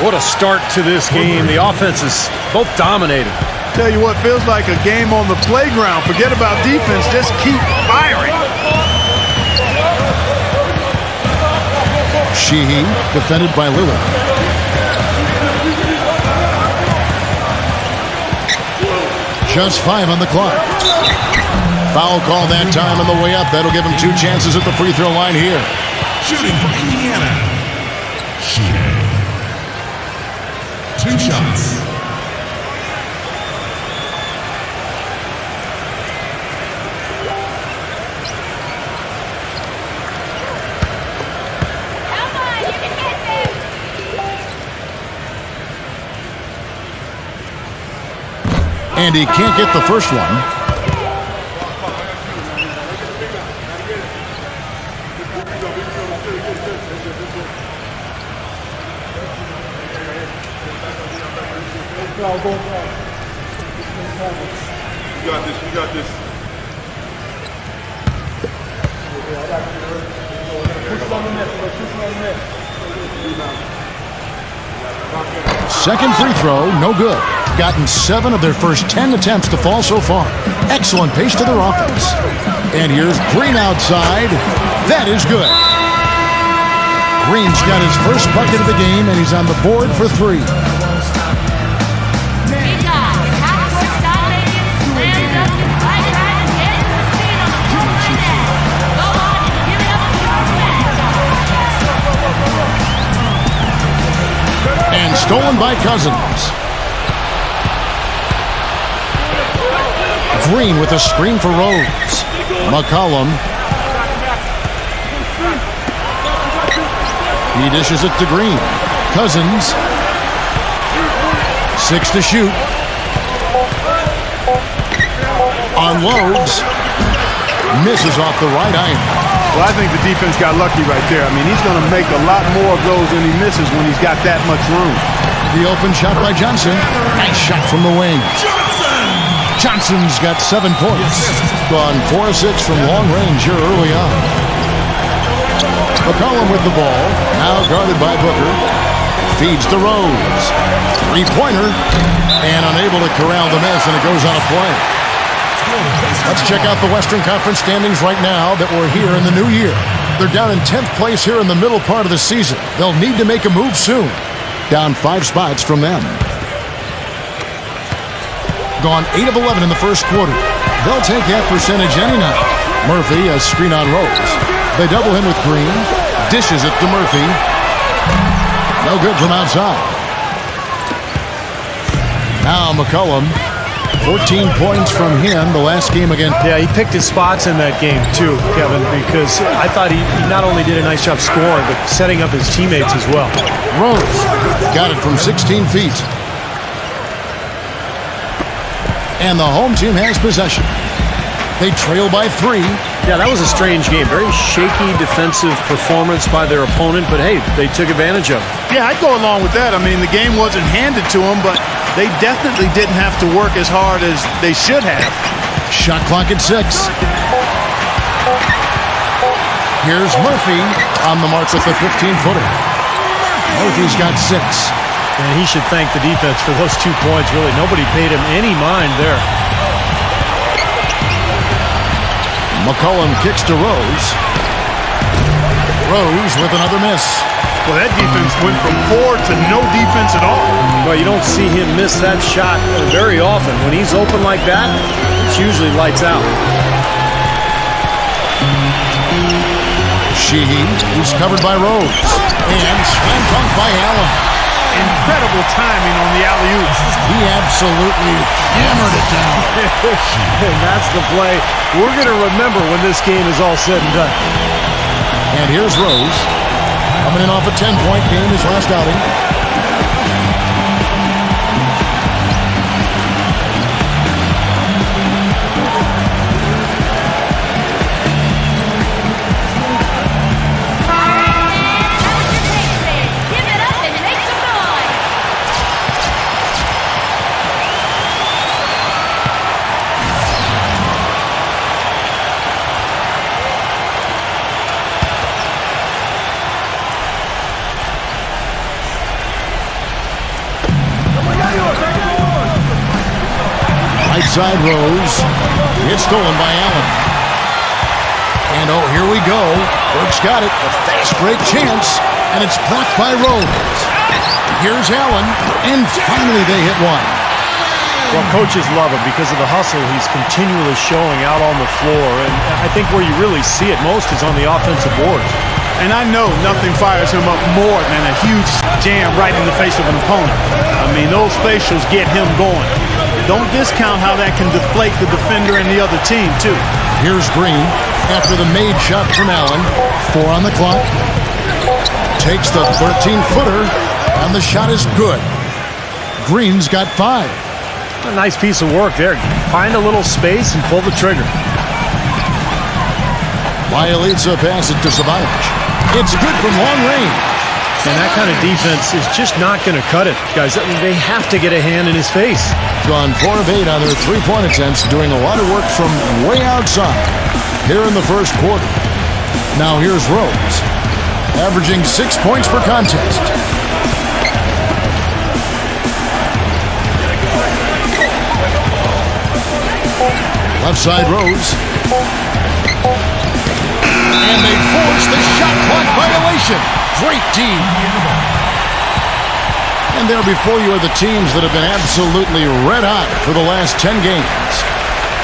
What a start to this game. The offense is both dominating. Tell you what, feels like a game on the playground. Forget about defense, just keep firing. Sheehy, defended by Lillard. Just 5 on the clock. Foul call that time on the way up. That'll give him 2 chances at the free throw line here. Shooting for Indiana. Sheehy. 2 shots. And he can't get the first one. You got this, you got this. Second free throw, no good. gotten 7 of their first 10 attempts to fall so far. Excellent pace to their offense. And here's Green outside. That is good. Green's got his first bucket of the game, and he's on the board for 3. And stolen by Cousins. Green with a screen for Rose. McCollum. He dishes it to Green. Cousins. 6 to shoot. Unloads. Misses off the right iron. Well, I think the defense got lucky right there. I mean, he's going to make a lot more of those than he misses when he's got that much room. The open shot by Johnson. Nice shot from the wing. Johnson's got 7 points. Gone 4 of 6 from long range here early on. McCollum with the ball. Now guarded by Booker. Feeds to Rose. 3-pointer. And unable to corral the miss, and it goes on a play. Let's check out the Western Conference standings right now that we're here in the new year. They're down in 10th place here in the middle part of the season. They'll need to make a move soon. Down 5 spots from them. Gone 8 of 11 in the first quarter. They'll take that percentage any night. Murphy, a screen on Rose. They double him with Green. Dishes it to Murphy. No good from outside. Now McCollum. 14 points from him the last game again. Yeah, he picked his spots in that game too, Kevin, because I thought he not only did a nice job scoring, but setting up his teammates as well. Rose got it from 16 feet. And the home team has possession. They trail by 3. Yeah, that was a strange game. Very shaky defensive performance by their opponent, but hey, they took advantage of it. Yeah, I'd go along with that. I mean, the game wasn't handed to them, but they definitely didn't have to work as hard as they should have. Shot clock at 6. Here's Murphy on the mark with the 15-footer. Murphy's got 6. And he should thank the defense for those 2 points, really. Nobody paid him any mind there. McCollum kicks to Rose. Rose with another miss. Well, that defense went from poor to no defense at all. Well, you don't see him miss that shot very often. When he's open like that, it's usually lights out. Sheehy, who's covered by Rose. And slam dunk by Allen. Incredible timing on the alley-oop. He absolutely hammered it down. And that's the play we're going to remember when this game is all said and done. And here's Rose. Coming in off a 10-point game his last outing. Right side Rose. It's stolen by Allen. And oh, here we go. Burke's got it. A fast break chance. And it's blocked by Rose. Here's Allen. And finally they hit one. Well, coaches love him because of the hustle he's continually showing out on the floor. And I think where you really see it most is on the offensive boards. And I know nothing fires him up more than a huge jam right in the face of an opponent. I mean, those facials get him going. Don't discount how that can deflate the defender and the other team, too. Here's Green after the made shot from Allen. 4 on the clock. Takes the 13-footer, and the shot is good. Green's got 5. A nice piece of work there. Find a little space and pull the trigger. Bielitsa passes to Savage. It's good from long range. And that kind of defense is just not going to cut it, guys. I mean, they have to get a hand in his face. Gone 4 of 8 on their 3-point attempts, doing a lot of work from way outside here in the first quarter. Now here's Rose, averaging 6 points per contest. Left side Rose. And they force the shot clock violation. Great D. And there before you are the teams that have been absolutely red hot for the last 10 games.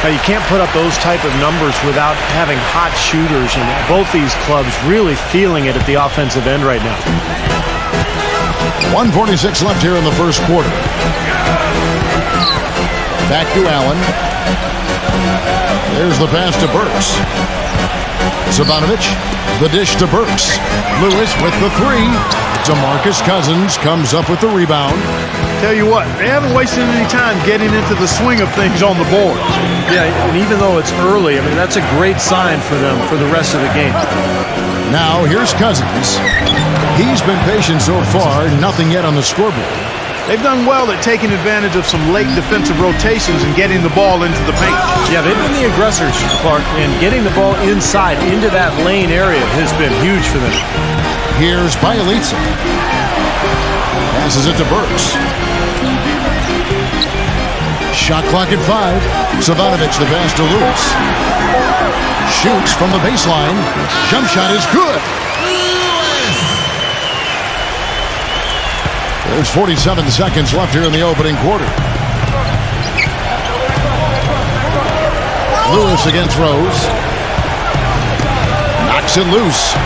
Now, you can't put up those type of numbers without having hot shooters, and both these clubs really feeling it at the offensive end right now. 1:46 left here in the first quarter. Back to Allen. There's the pass to Burks. Zivanovic, the dish to Burks. Lewis with the three. DeMarcus Cousins comes up with the rebound. Tell you what, they haven't wasted any time getting into the swing of things on the board. Yeah, and even though it's early, I mean, that's a great sign for them for the rest of the game. Now, here's Cousins. He's been patient so far, nothing yet on the scoreboard. They've done well at taking advantage of some late defensive rotations and getting the ball into the paint. Yeah, they've been the aggressors, Clark, and getting the ball inside into that lane area has been huge for them. Here's Bielitsa. Passes it to Burks. Shot clock at 5. Zivanovic the pass to Lewis. Shoots from the baseline. Jump shot is good. There's 47 seconds left here in the opening quarter. Lewis against Rose. Knocks it loose.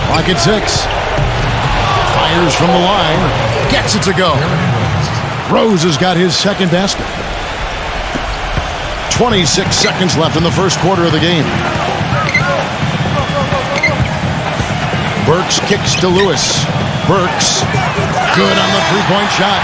Clock at 6. Fires from the line. Gets it to go. Rose has got his second basket. 26 seconds left in the first quarter of the game. Burks kicks to Lewis. Burks, good on the three-point shot.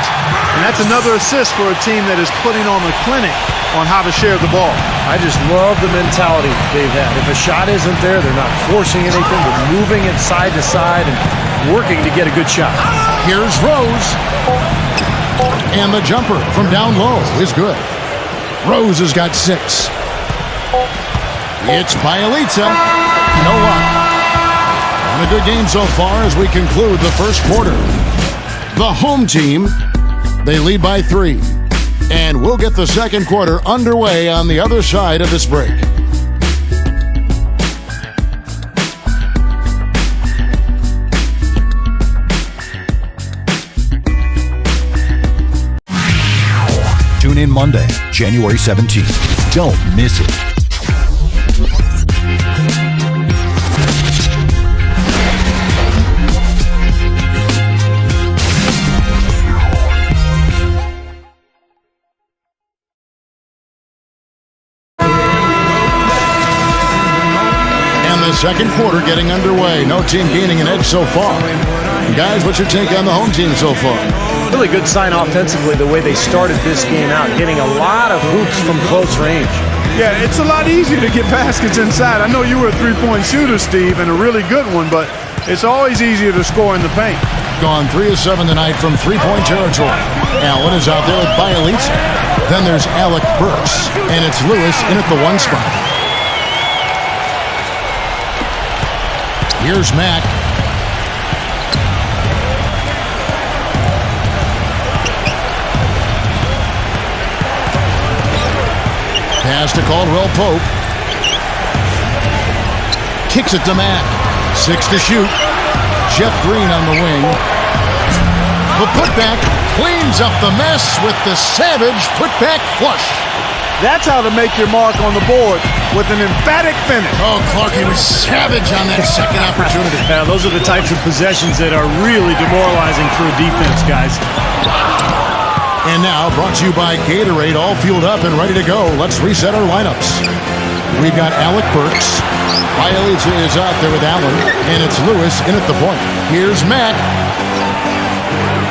And that's another assist for a team that is putting on a clinic on how to share the ball. I just love the mentality they've had. If a shot isn't there, they're not forcing anything, but moving it side to side and working to get a good shot. Here's Rose. And the jumper from down low is good. Rose has got 6. It's Bielitsa. No luck. A good game so far as we conclude the first quarter. The home team, they lead by 3. And we'll get the second quarter underway on the other side of this break. Tune in Monday, January 17th. Don't miss it. Second quarter getting underway. No team gaining an edge so far. Guys, what's your take on the home team so far? Really good sign offensively the way they started this game out, getting a lot of hoops from close range. Yeah, it's a lot easier to get baskets inside. I know you were a three-point shooter, Steve, and a really good one, but it's always easier to score in the paint. Gone 3 of 7 tonight from three-point territory. Allen is out there with Bielitsa. Then there's Alec Burks, and it's Lewis in at the 1 spot. Here's Mack. Pass to Caldwell Pope. Kicks it to Mack. 6 to shoot. Jeff Green on the wing. The putback cleans up the mess with the savage putback flush. That's how to make your mark on the board with an emphatic finish. Oh, Clark, he was savage on that second opportunity. Yeah, those are the types of possessions that are really demoralizing for a defense, guys. And now, brought to you by Gatorade, all fueled up and ready to go. Let's reset our lineups. We've got Alec Burks. Bielitsa is out there with Allen, and it's Lewis in at the point. Here's Mack.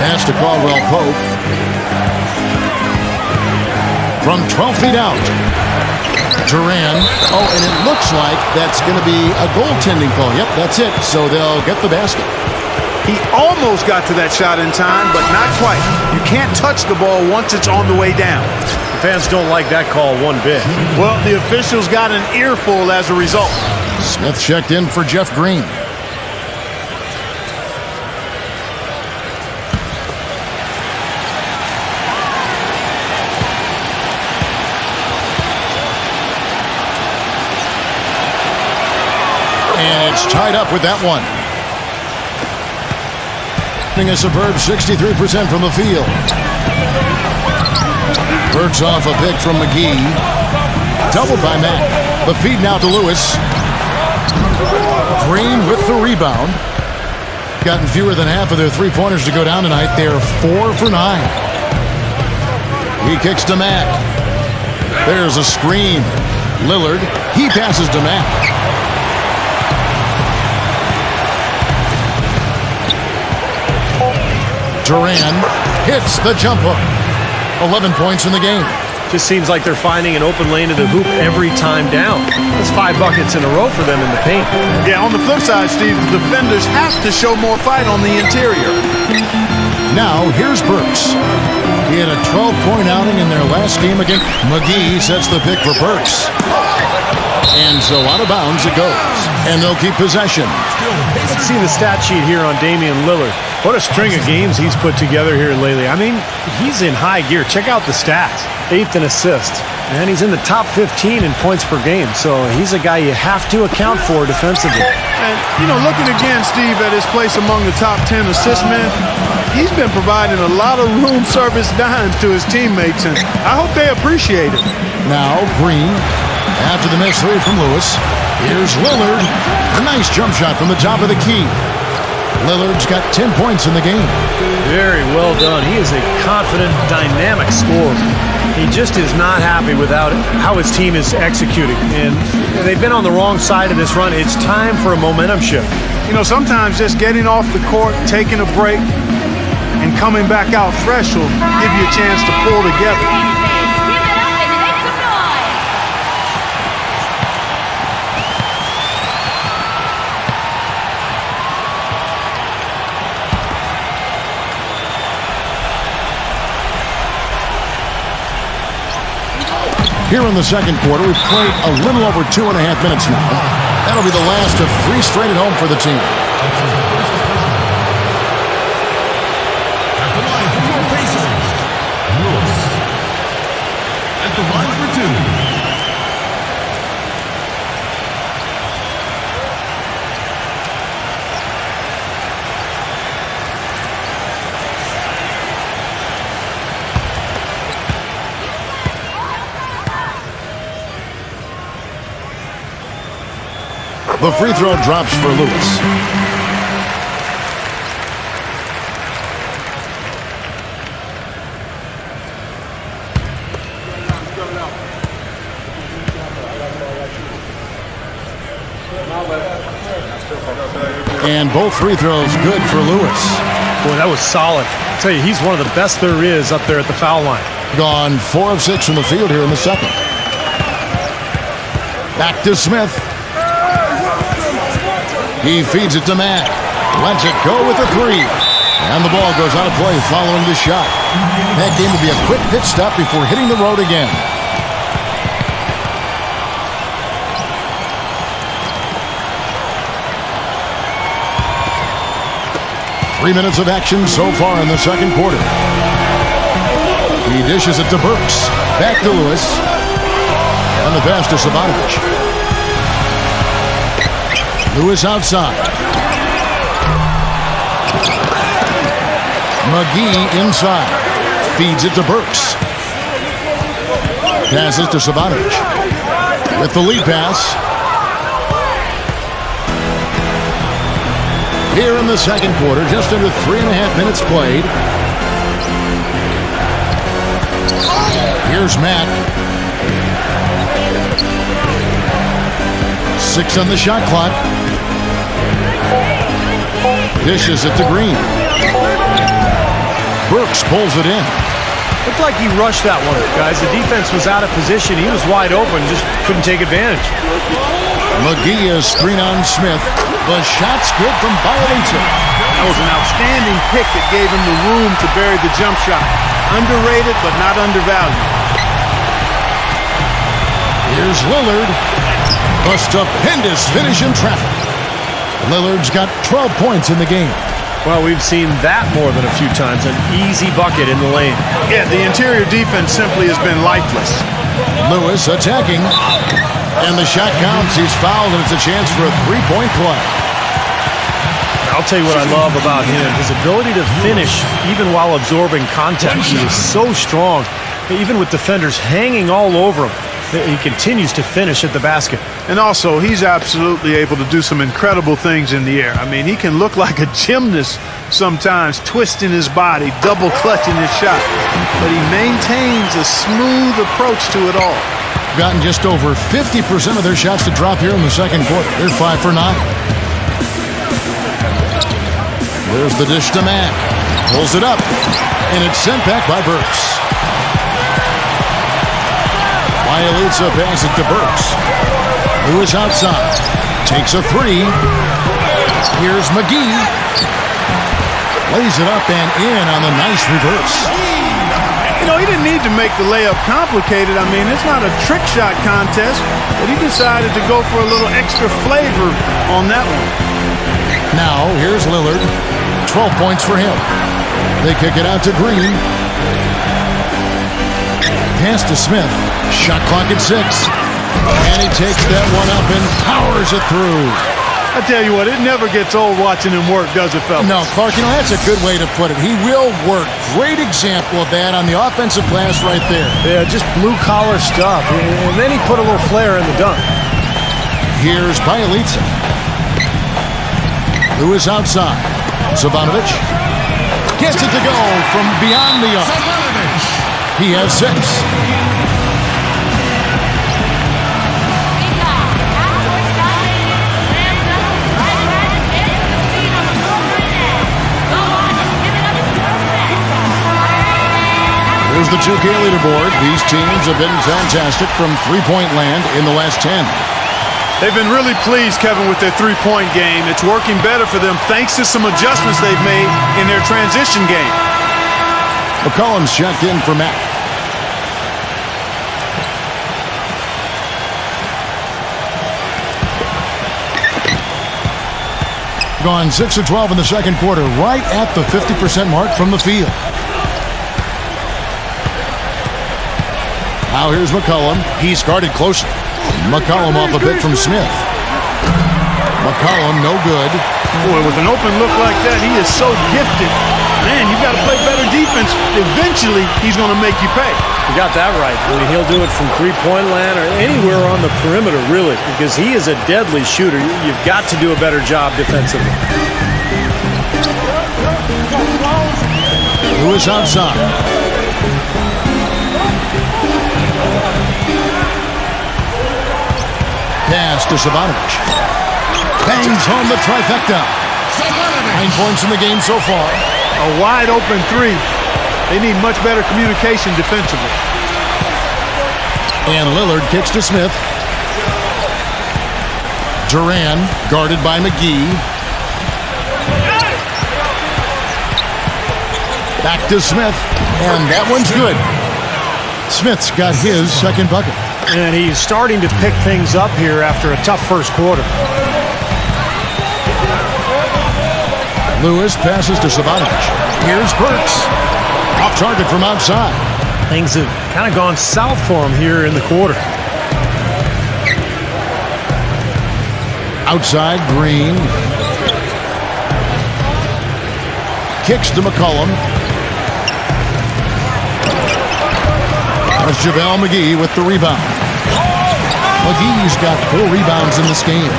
Pass to Caldwell Pope. From 12 feet out. Duran. Oh, and it looks like that's going to be a goaltending call. Yep, that's it. So they'll get the basket. He almost got to that shot in time, but not quite. You can't touch the ball once it's on the way down. The fans don't like that call one bit. Well, the officials got an earful as a result. Smith checked in for Jeff Green. And it's tied up with that one. A superb 63% from the field. Burks off a pick from McGee. Doubled by Mack. The feed now to Lewis. Green with the rebound. Gotten fewer than half of their three-pointers to go down tonight. They're 4 for 9. He kicks to Mack. There's a screen. Lillard. He passes to Mack. Duran hits the jump hook. 11 points in the game. Just seems like they're finding an open lane to the hoop every time down. That's 5 buckets in a row for them in the paint. Yeah, on the flip side, Steve, the defenders have to show more fight on the interior. Now, here's Burks. He had a 12-point outing in their last game against McGee. Sets the pick for Burks. And so out of bounds it goes. And they'll keep possession. Let's see the stat sheet here on Damian Lillard. What a string of games he's put together here lately. I mean, he's in high gear. Check out the stats. 8th in assists. And he's in the top 15 in points per game. So he's a guy you have to account for defensively. And, looking again, Steve, at his place among the top 10 assist men, he's been providing a lot of room service dimes to his teammates, and I hope they appreciate it. Now, Green, after the miss three from Lewis. Here's Lillard. A nice jump shot from the top of the key. Lillard's got 10 points in the game. Very well done. He is a confident, dynamic scorer. He just is not happy with how his team is executing. And they've been on the wrong side of this run. It's time for a momentum shift. Sometimes just getting off the court, taking a break, and coming back out fresh will give you a chance to pull together. Here in the second quarter, we've played a little over 2.5 minutes now. That'll be the last of 3 straight at home for the team. At the line for your Pacers, Lewis. At the line for 2. The free throw drops for Lewis. And both free throws good for Lewis. Boy, that was solid. I tell you, he's one of the best there is up there at the foul line. Gone 4 of 6 from the field here in the second. Back to Smith. He feeds it to Mack. Lets it go with the 3. And the ball goes out of play following the shot. That game will be a quick pit stop before hitting the road again. Three minutes of action so far in the second quarter. He dishes it to Burks. Back to Lewis. And the pass to Sabotage. Lewis outside. McGee inside. Feeds it to Burks. Passes to Sabotage. With the lead pass. Here in the second quarter, just under 3.5 minutes played. Here's Mack. 6 on the shot clock. Dishes it to Green. Burks pulls it in. Looked like he rushed that one, guys. The defense was out of position. He was wide open, just couldn't take advantage. McGee is screen on Smith. The shot's good from Bialita. That was an outstanding pick that gave him the room to bury the jump shot. Underrated, but not undervalued. Here's Lillard. A stupendous finish in traffic. Lillard's got 12 points in the game. Well, we've seen that more than a few times. An easy bucket in the lane. Yeah, the interior defense simply has been lifeless. Lewis attacking. And the shot counts. He's fouled, and it's a chance for a three-point play. I'll tell you what I love about him. His ability to finish even while absorbing contact. He is so strong. Even with defenders hanging all over him, he continues to finish at the basket. And also, he's absolutely able to do some incredible things in the air. I mean, he can look like a gymnast sometimes, twisting his body, double clutching his shot. But he maintains a smooth approach to it all. Gotten just over 50% of their shots to drop here in the second quarter. They're 5 for 9. There's the dish to Mack. Pulls it up. And it's sent back by Burks. Bielitsa passes it to Burks. Lewis outside. Takes a three. Here's McGee. Lays it up and in on the nice reverse. You know, he didn't need to make the layup complicated. I mean, it's not a trick shot contest, but he decided to go for a little extra flavor on that one. Now, here's Lillard. 12 points for him. They kick it out to Green. Pass to Smith. Shot clock at 6. And he takes that one up and powers it through. I tell you what, it never gets old watching him work, does it, fellas? No, Clark, you know, that's a good way to put it. He will work. Great example of that on the offensive glass right there. Yeah, just blue-collar stuff. And then he put a little flair in the dunk. Here's Bielitsa. Lewis outside. Savanovic gets it to go from beyond the arc. He has 6. Here's the 2K leaderboard. These teams have been fantastic from three-point land in the last 10. They've been really pleased, Kevin, with their three-point game. It's working better for them thanks to some adjustments they've made in their transition game. McCollum's checked in for Mack. Gone 6 of 12 in the second quarter, right at the 50% mark from the field. Now here's McCollum. He's guarded closely. McCollum off a bit from Smith. McCollum no good. Boy, with an open look like that, he is so gifted. Man, you got to play better defense. Eventually, he's going to make you pay. You got that right. I mean, he'll do it from three-point land or anywhere on the perimeter, really, because he is a deadly shooter. You've got to do a better job defensively. Lewis outside. Pass to Savanovic. Bangs home the trifecta. 9 points in the game so far. A wide open three. They need much better communication defensively. And Lillard kicks to Smith. Duran guarded by McGee. Back to Smith. And that one's good. Smith's got his second bucket. And he's starting to pick things up here after a tough first quarter. Lewis passes to Savanovic. Here's Burks. Off target from outside. Things have kind of gone south for him here in the quarter. Outside, Green. Kicks to McCollum. That's JaVale McGee with the rebound. McGee's got 4 rebounds in this game.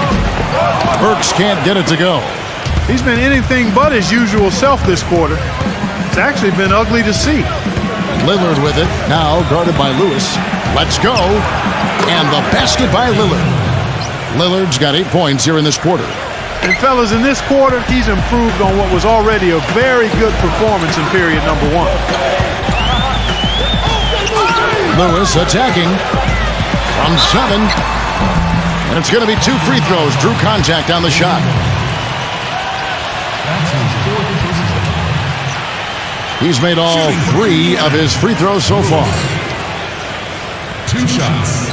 Burks can't get it to go. He's been anything but his usual self this quarter. It's actually been ugly to see. Lillard with it, now guarded by Lewis. Let's go. And the basket by Lillard. Lillard's got 8 points here in this quarter. And fellas, in this quarter, he's improved on what was already a very good performance in period number 1. Lewis attacking from 7. And it's going to be 2 free throws. Drew contact on the shot. He's made all 3 of his free throws so far. 2 shots.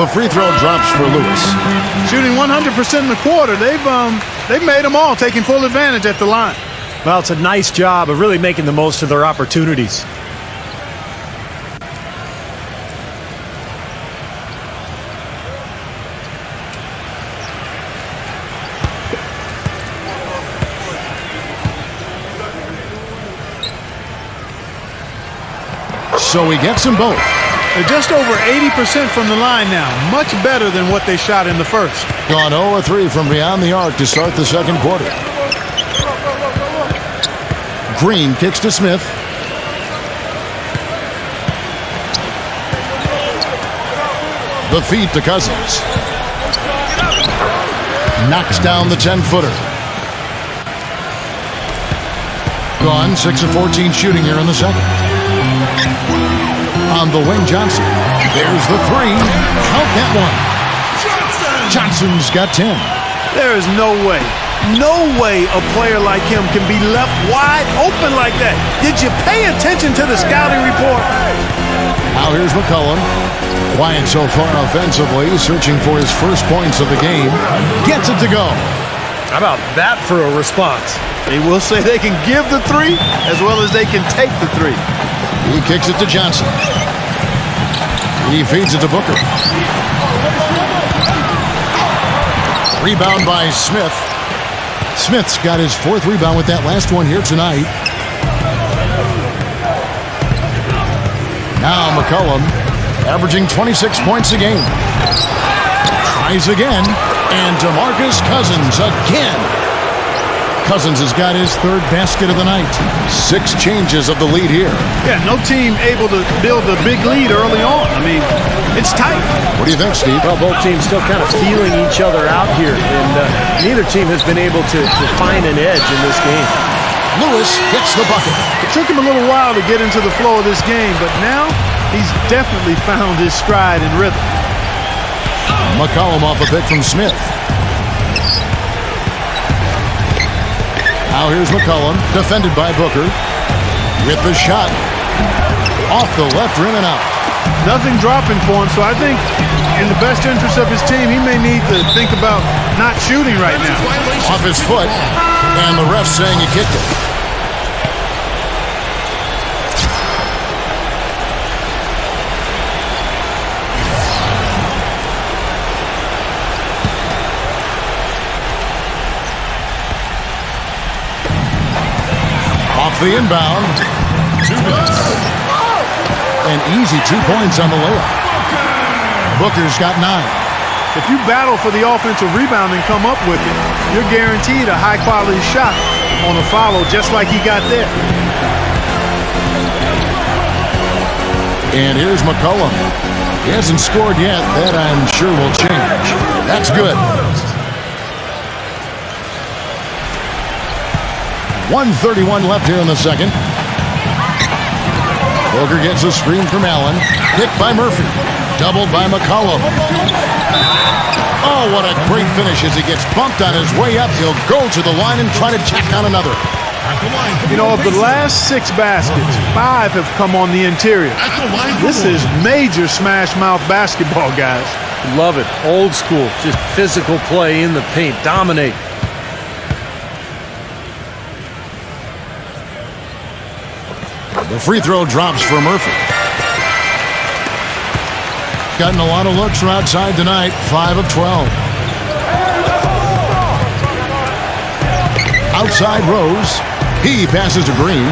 free throw drops for Lewis. Shooting 100% in the quarter. They've made them all, taking full advantage at the line. Well, it's a nice job of really making the most of their opportunities. So he gets them both. They're just over 80% from the line now. Much better than what they shot in the first. Gone 0-3 from beyond the arc to start the second quarter. Green kicks to Smith. The feed to Cousins. Knocks down the 10-footer. Gone 6 of 14 shooting here in the second. On the wing, Johnson. There's the three. Count that one. Johnson's got 10. There is no way a player like him can be left wide open like that. Did you pay attention to the scouting report? Now here's McCollum. Quiet so far offensively, searching for his first points of the game. Gets it to go. How about that for a response? They will say they can give the three as well as they can take the three. He kicks it to Johnson. He feeds it to Booker. Rebound by Smith. Smith's got his fourth rebound with that last one here tonight. Now McCollum, averaging 26 points a game. Tries again, and DeMarcus Cousins again. Cousins has got his third basket of the night. 6 changes of the lead here. Yeah, no team able to build a big lead early on. I mean, it's tight. What do you think, Steve? Well, both teams still kind of feeling each other out here, and neither team has been able to find an edge in this game. Lewis gets the bucket. It took him a little while to get into the flow of this game, but now he's definitely found his stride and rhythm. McCollum off a pick from Smith. Now here's McCollum, defended by Booker. With the shot. Off the left rim and out. Nothing dropping for him, so I think in the best interest of his team, he may need to think about not shooting right now. Off his foot, and the ref saying he kicked it. Off the inbound. 2 minutes. An easy 2 points on the layup. Booker's got 9. If you battle for the offensive rebound and come up with it, you're guaranteed a high-quality shot on a follow just like he got there. And here's McCollum. He hasn't scored yet. That I'm sure will change. That's good. 1:31 left here in the second. Booker gets a screen from Allen. Hit by Murphy. Doubled by McCollum. Oh, what a great finish as he gets bumped on his way up. He'll go to the line and try to tack on another. You know, of the last 6 baskets, 5 have come on the interior. This is major smash mouth basketball, guys. Love it. Old school. Just physical play in the paint. Dominate. The free throw drops for Murphy. Gotten a lot of looks from outside tonight. 5 of 12. Outside Rose. He passes to Green.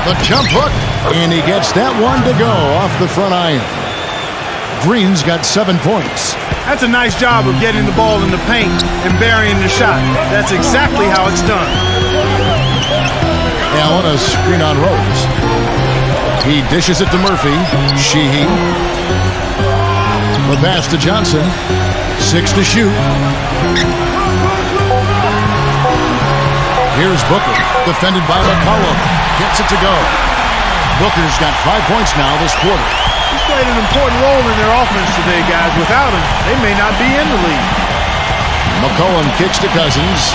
The jump hook. And he gets that one to go off the front iron. Green's got 7 points. That's a nice job of getting the ball in the paint and burying the shot. That's exactly how it's done. Allen, a screen on Rose. He dishes it to Murphy. Sheehy. The pass to Johnson. 6 to shoot. Here's Booker, defended by McCollum. Gets it to go. Booker's got 5 points now this quarter. He's played an important role in their offense today, guys. Without him, they may not be in the lead. McCollum kicks to Cousins.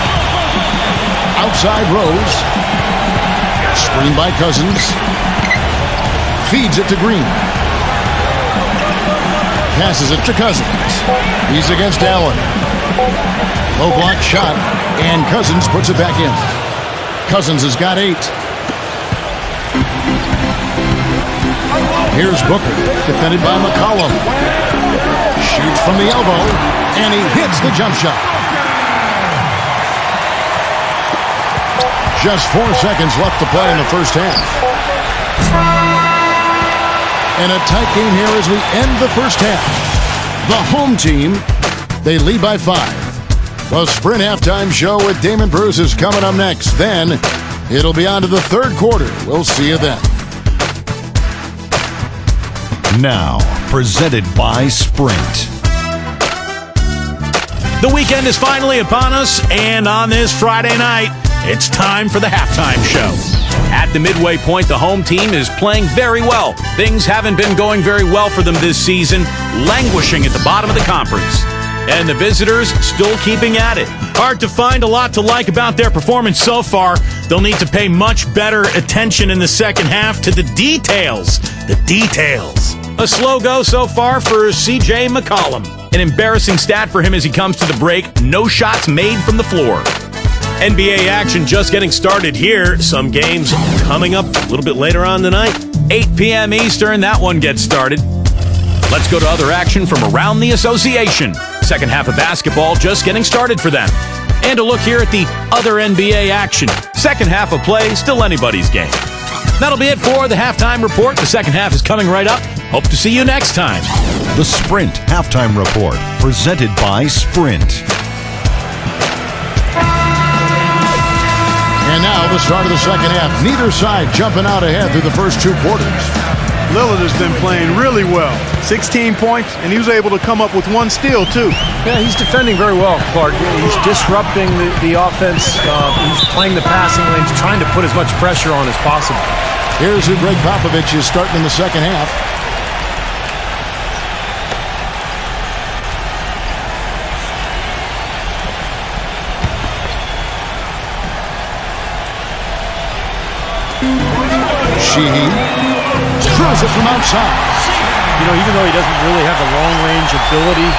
Outside Rose. Screen by Cousins. feeds it to Green. Passes it to Cousins. He's against Allen. Low block shot, and Cousins puts it back in. Cousins has got 8. Here's Booker, defended by McCollum. Shoots from the elbow, and he hits the jump shot. Just 4 seconds left to play in the first half. And a tight game here as we end the first half. The home team, they lead by 5. The Sprint Halftime Show with Damon Bruce is coming up next. Then, it'll be on to the third quarter. We'll see you then. Now, presented by Sprint. The weekend is finally upon us, and on this Friday night, it's time for the halftime show. At the midway point, the home team is playing very well. Things haven't been going very well for them this season, languishing at the bottom of the conference. And the visitors still keeping at it. Hard to find a lot to like about their performance so far. They'll need to pay much better attention in the second half to the details. The details. A slow go so far for C.J. McCollum. An embarrassing stat for him as he comes to the break. No shots made from the floor. NBA action just getting started here. Some games coming up a little bit later on tonight. 8 p.m. Eastern, that one gets started. Let's go to other action from around the association. Second half of basketball just getting started for them. And a look here at the other NBA action. Second half of play, still anybody's game. That'll be it for the halftime report. The second half is coming right up. Hope to see you next time. The Sprint Halftime Report, presented by Sprint. And now the start of the second half. Neither side jumping out ahead through the first 2 quarters. Lillard has been playing really well. 16 points, and he was able to come up with 1 steal, too. Yeah, he's defending very well, Clark. He's disrupting the offense. He's playing the passing lanes, trying to put as much pressure on as possible. Here's who Greg Popovich is starting in the second half. Sheehy throws it from outside. You know, even though he doesn't really have the long-range ability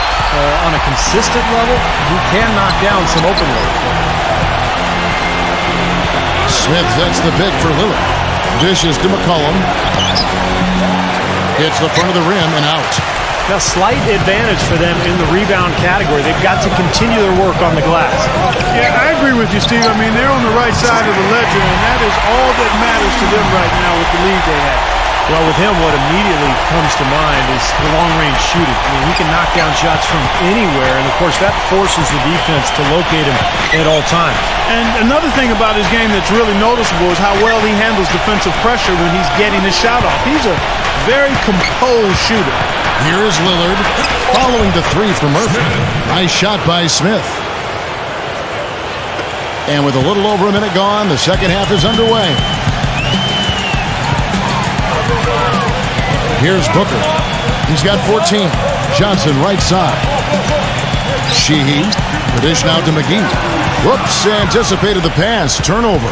on a consistent level, he can knock down some open looks. Smith sets the pick for Lillard. Dishes to McCollum. Hits the front of the rim and out. A slight advantage for them in the rebound category. They've got to continue their work on the glass. Yeah, I agree with you, Steve. I mean, they're on the right side of the ledger, and that is all that matters to them right now with the lead they have. Well, with him, what immediately comes to mind is the long-range shooting. I mean, he can knock down shots from anywhere, and of course, that forces the defense to locate him at all times. And another thing about his game that's really noticeable is how well he handles defensive pressure when he's getting his shot off. He's a very composed shooter. Here is Lillard, following the 3 from Murphy. Nice shot by Smith. And with a little over a minute gone, the second half is underway. Here's Booker. He's got 14. Johnson right side. Sheehy. The dish now to McGee. Whoops, anticipated the pass. Turnover.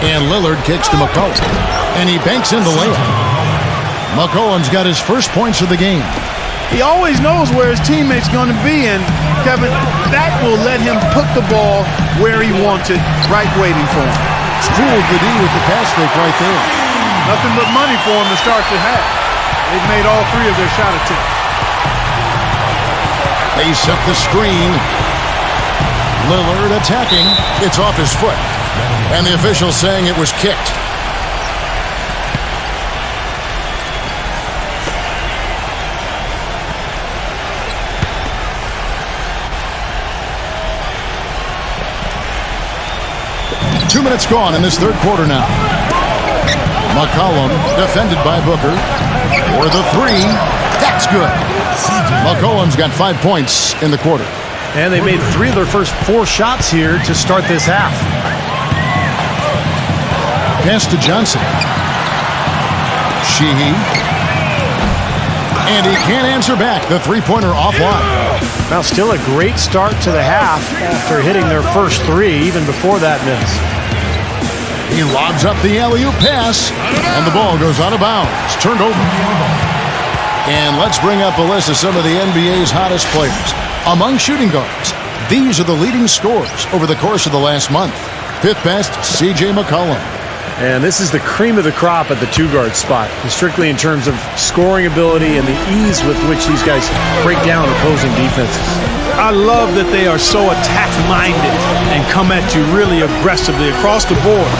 And Lillard kicks to McCollum. And he banks in the layup. McCollum's got his first points of the game. He always knows where his teammate's going to be, and Kevin, that will let him put the ball where he wants it, right waiting for him. Schooled the D with the pass fake right there. Nothing but money for him to start the half. They've made all 3 of their shot attempts. They set the screen. Lillard attacking. It's off his foot. And the official saying it was kicked. Two minutes gone in this third quarter now. McCollum defended by Booker. For the 3. That's good. McCollum's got 5 points in the quarter. And they made 3 of their first 4 shots here to start this half. Pass to Johnson. Sheehy. And he can't answer back. The 3-pointer offline. Now still a great start to the half after hitting their first 3 even before that miss. He lobs up the alley-oop pass, and the ball goes out of bounds. Turned over. And let's bring up a list of some of the NBA's hottest players. Among shooting guards, these are the leading scorers over the course of the last month. Fifth best, C.J. McCollum. And this is the cream of the crop at the two-guard spot, strictly in terms of scoring ability and the ease with which these guys break down opposing defenses. I love that they are so attack-minded and come at you really aggressively across the board.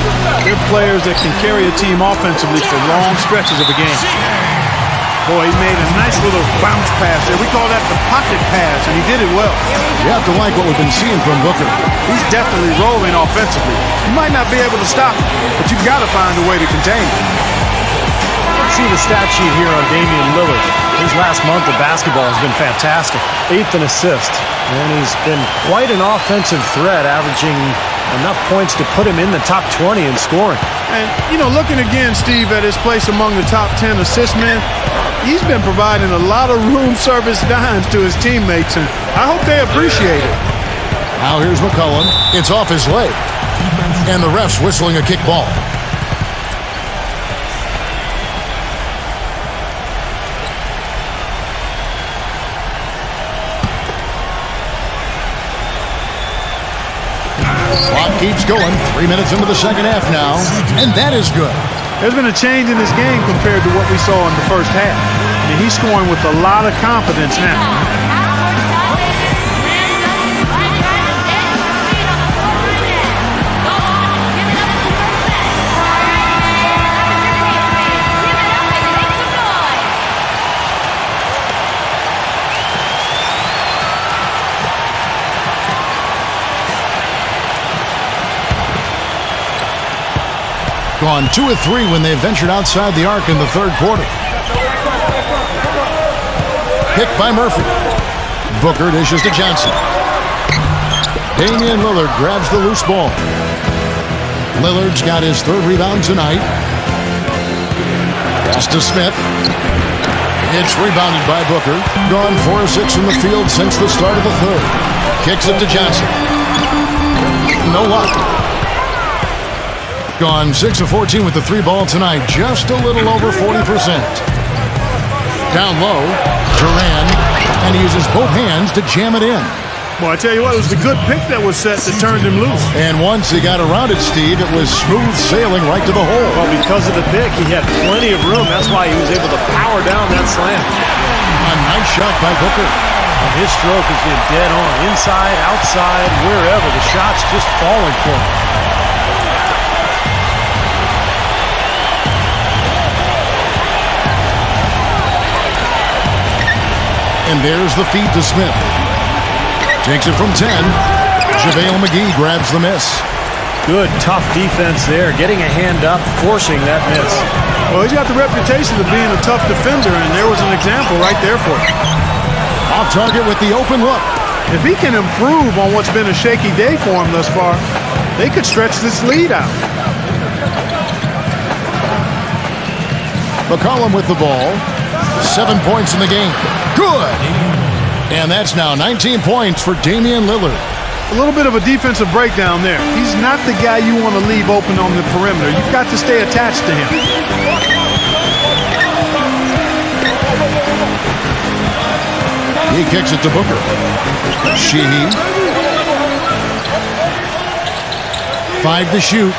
They're players that can carry a team offensively for long stretches of a game. Boy, he made a nice little bounce pass there. We call that the pocket pass, and he did it well. You have to like what we've been seeing from Booker. He's definitely rolling offensively. You might not be able to stop him, but you've got to find a way to contain him. See the stat sheet here on Damian Lillard. His last month of basketball has been fantastic. 8th in assists. And he's been quite an offensive threat, averaging enough points to put him in the top 20 in scoring. And, looking again, Steve, at his place among the top 10 assist men, he's been providing a lot of room service dimes to his teammates, and I hope they appreciate it. Now here's McCollum. It's off his leg. And the ref's whistling a kick ball. Clock keeps going. 3 minutes into the second half now, and that is good. There's been a change in this game compared to what we saw in the first half. I mean, he's scoring with a lot of confidence now. Gone 2 of 3 when they ventured outside the arc in the third quarter. Picked by Murphy. Booker dishes to Johnson. Damian Lillard grabs the loose ball. Lillard's got his third rebound tonight. Pass to Smith. It's rebounded by Booker. Gone 4 of 6 from the field since the start of the third. Kicks it to Johnson. No luck. Gone 6 of 14 with the 3-ball tonight. Just a little over 40%. Down low, Duran, and he uses both hands to jam it in. Well, I tell you what, it was the good pick that was set that turned him loose. And once he got around it, Steve, it was smooth sailing right to the hole. Well, because of the pick, he had plenty of room. That's why he was able to power down that slam. A nice shot by Booker. And his stroke has been dead on. Inside, outside, wherever. The shot's just falling for him. And there's the feed to Smith. Takes it from 10. JaVale McGee grabs the miss. Good, tough defense there. Getting a hand up, forcing that miss. Well, he's got the reputation of being a tough defender, and there was an example right there for him. Off target with the open look. If he can improve on what's been a shaky day for him thus far, they could stretch this lead out. McCollum with the ball. 7 points in the game. Good! And that's now 19 points for Damian Lillard. A little bit of a defensive breakdown there. He's not the guy you want to leave open on the perimeter. You've got to stay attached to him. He kicks it to Booker. Sheehy. 5 to shoot.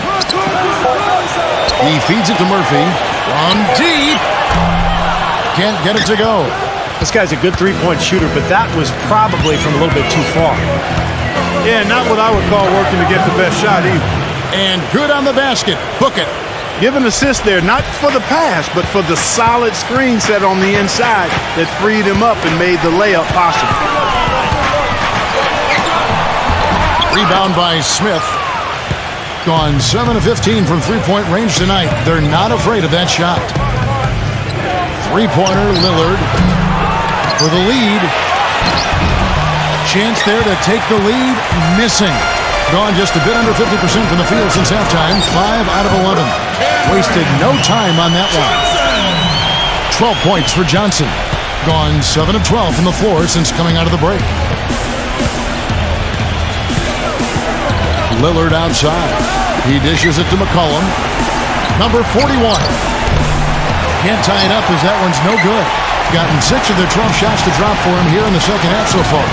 He feeds it to Murphy. From deep. Can't get it to go. This guy's a good three-point shooter, but that was probably from a little bit too far. Yeah, not what I would call working to get the best shot either. And good on the basket. Book it. Give an assist there, not for the pass, but for the solid screen set on the inside that freed him up and made the layup possible. Rebound by Smith. Gone 7 of 15 from three-point range tonight. They're not afraid of that shot. Three-pointer, Lillard for the lead. Chance there to take the lead. Missing. Gone just a bit under 50% from the field since halftime. 5 out of 11. Wasted no time on that one. 12 points for Johnson. Gone 7 of 12 from the floor since coming out of the break. Lillard outside. He dishes it to McCollum. Number 41. Can't tie it up as that one's no good. Gotten 6 of the 12 shots to drop for him here in the second half so far.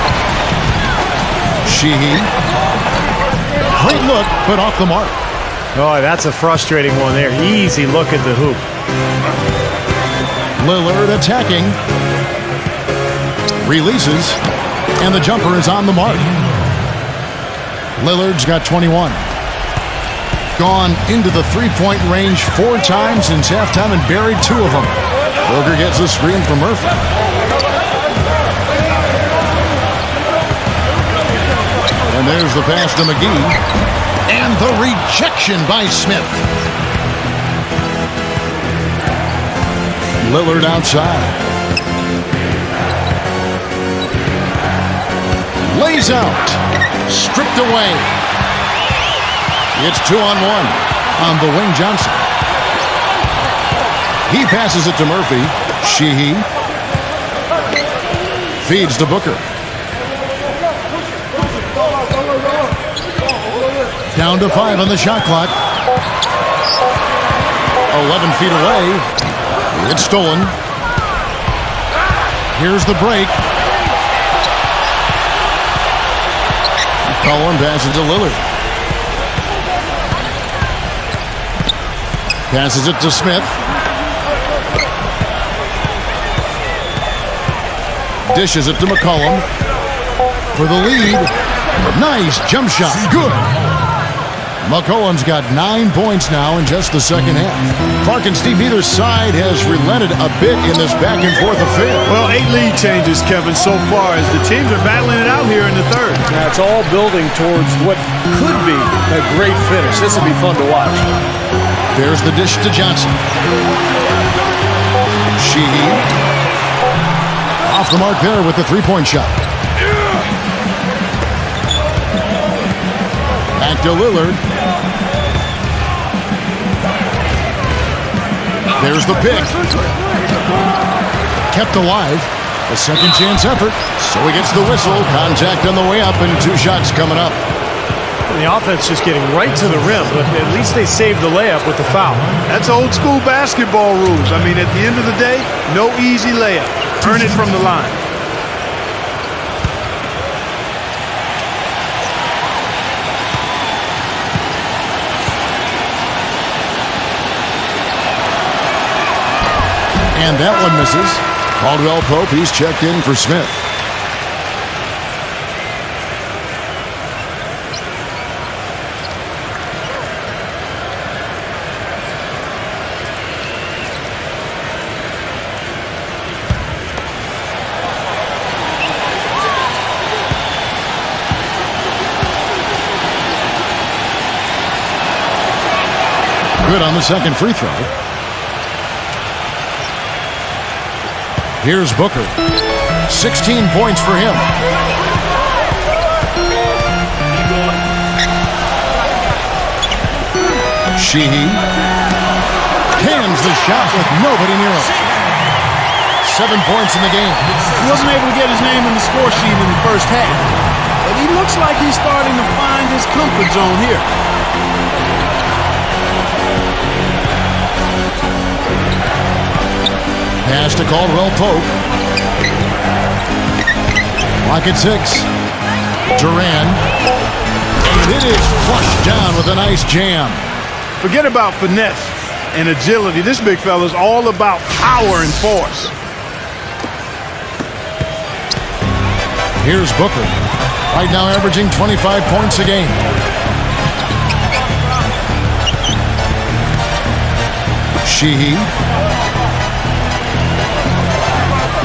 Sheehy. Great look, but off the mark. Oh, that's a frustrating one there. Easy look at the hoop. Lillard attacking. Releases. And the jumper is on the mark. Lillard's got 21. Gone into the three-point range 4 times since halftime and buried 2 of them. Berger gets a screen from Murphy. And there's the pass to McGee. And the rejection by Smith. Lillard outside. Lays out. Stripped away. It's 2-on-1 on the wing Johnson. He passes it to Murphy. Sheehy. Feeds to Booker. Down to 5 on the shot clock. 11 feet away. It's stolen. Here's the break. Cullen passes to Lillard. Passes it to Smith. Dishes it to McCollum. For the lead. Nice jump shot. Good. McCollum's got 9 points now in just the second half. Clark and Steve, neither side has relented a bit in this back and forth affair. Well, 8 lead changes, Kevin, so far as the teams are battling it out here in the third. Now, it's all building towards what could be a great finish. This will be fun to watch. There's the dish to Johnson. Sheehy. Off the mark there with the three-point shot. Back to Lillard. There's the pick. Kept alive. A second chance effort. So he gets the whistle. Contact on the way up and 2 shots coming up. The offense just getting right to the rim, but at least they saved the layup with the foul. That's old school basketball rules. I mean, at the end of the day, no easy layup. Earn it from the line. And that one misses. Caldwell Pope, he's checked in for Smith. Good on the second free throw. Here's Booker. 16 points for him. Sheehy cans the shot with nobody near him. 7 points in the game. He wasn't able to get his name in the score sheet in the first half, but he looks like he's starting to find his comfort zone here. Pass to Caldwell Pope. Clock at 6. Duran. And it is flushed down with a nice jam. Forget about finesse and agility. This big fella's all about power and force. Here's Booker. Right now averaging 25 points a game. Sheehy.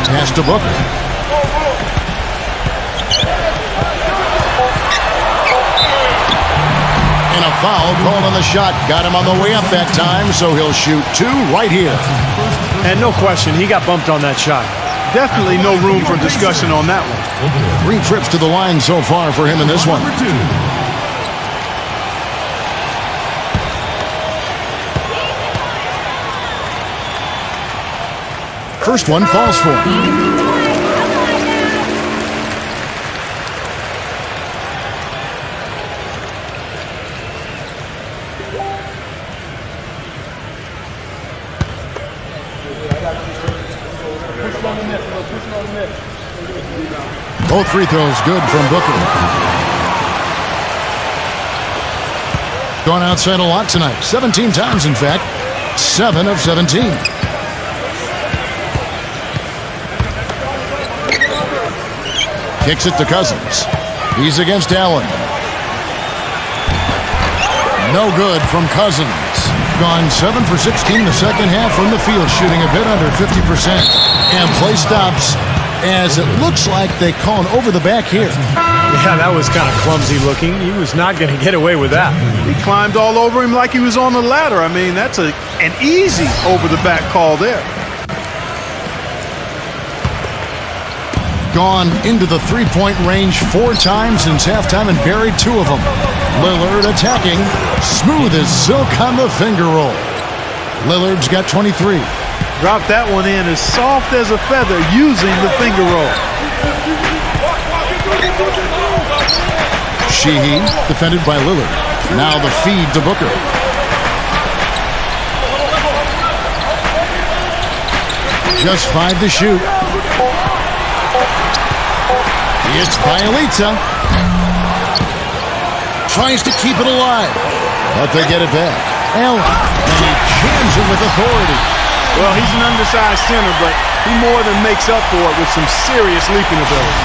Pass to Booker. And a foul called on the shot. Got him on the way up that time, so he'll shoot 2 right here. And no question, he got bumped on that shot. Definitely no room for discussion on that one. 3 trips to the line so far for him in this one. Number 2. First one falls for him. Both free throws good from Booker. Gone outside a lot tonight. 17 times, in fact. 7 of 17. Kicks it to Cousins. He's against Allen. No good from Cousins. Gone 7 for 16 the second half from the field, shooting a bit under 50%. And play stops as it looks like they call an over the back here. Yeah, that was kind of clumsy looking. He was not going to get away with that. He climbed all over him like he was on the ladder. I mean, that's an easy over the back call there. Gone into the three-point range 4 times since halftime and buried 2 of them. Lillard attacking. Smooth as silk on the finger roll. Lillard's got 23. Dropped that one in as soft as a feather using the finger roll. Sheehy defended by Lillard. Now the feed to Booker. Just 5 to shoot. It's Bielitsa. Tries to keep it alive, but they get it back. Allen, and he jams it with authority. Well, he's an undersized center, but he more than makes up for it with some serious leaping ability.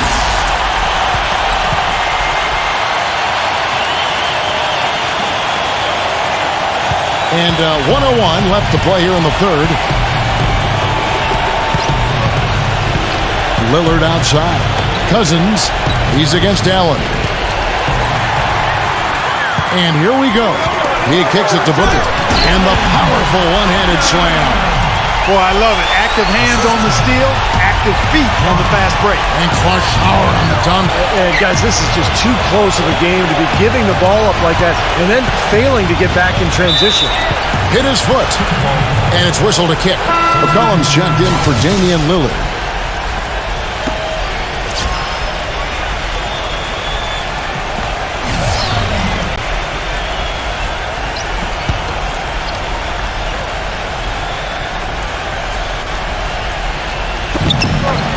And 1:01 left to play here in the third. Lillard outside. Cousins, he's against Allen. And here we go. He kicks it to Booker. And the powerful one-handed slam. Boy, I love it. Active hands on the steal, active feet on the fast break. And Clark Schauer on the dunk. And guys, this is just too close of a game to be giving the ball up like that and then failing to get back in transition. Hit his foot. And it's whistled a kick. McCollum's checked in for Damian Lillard.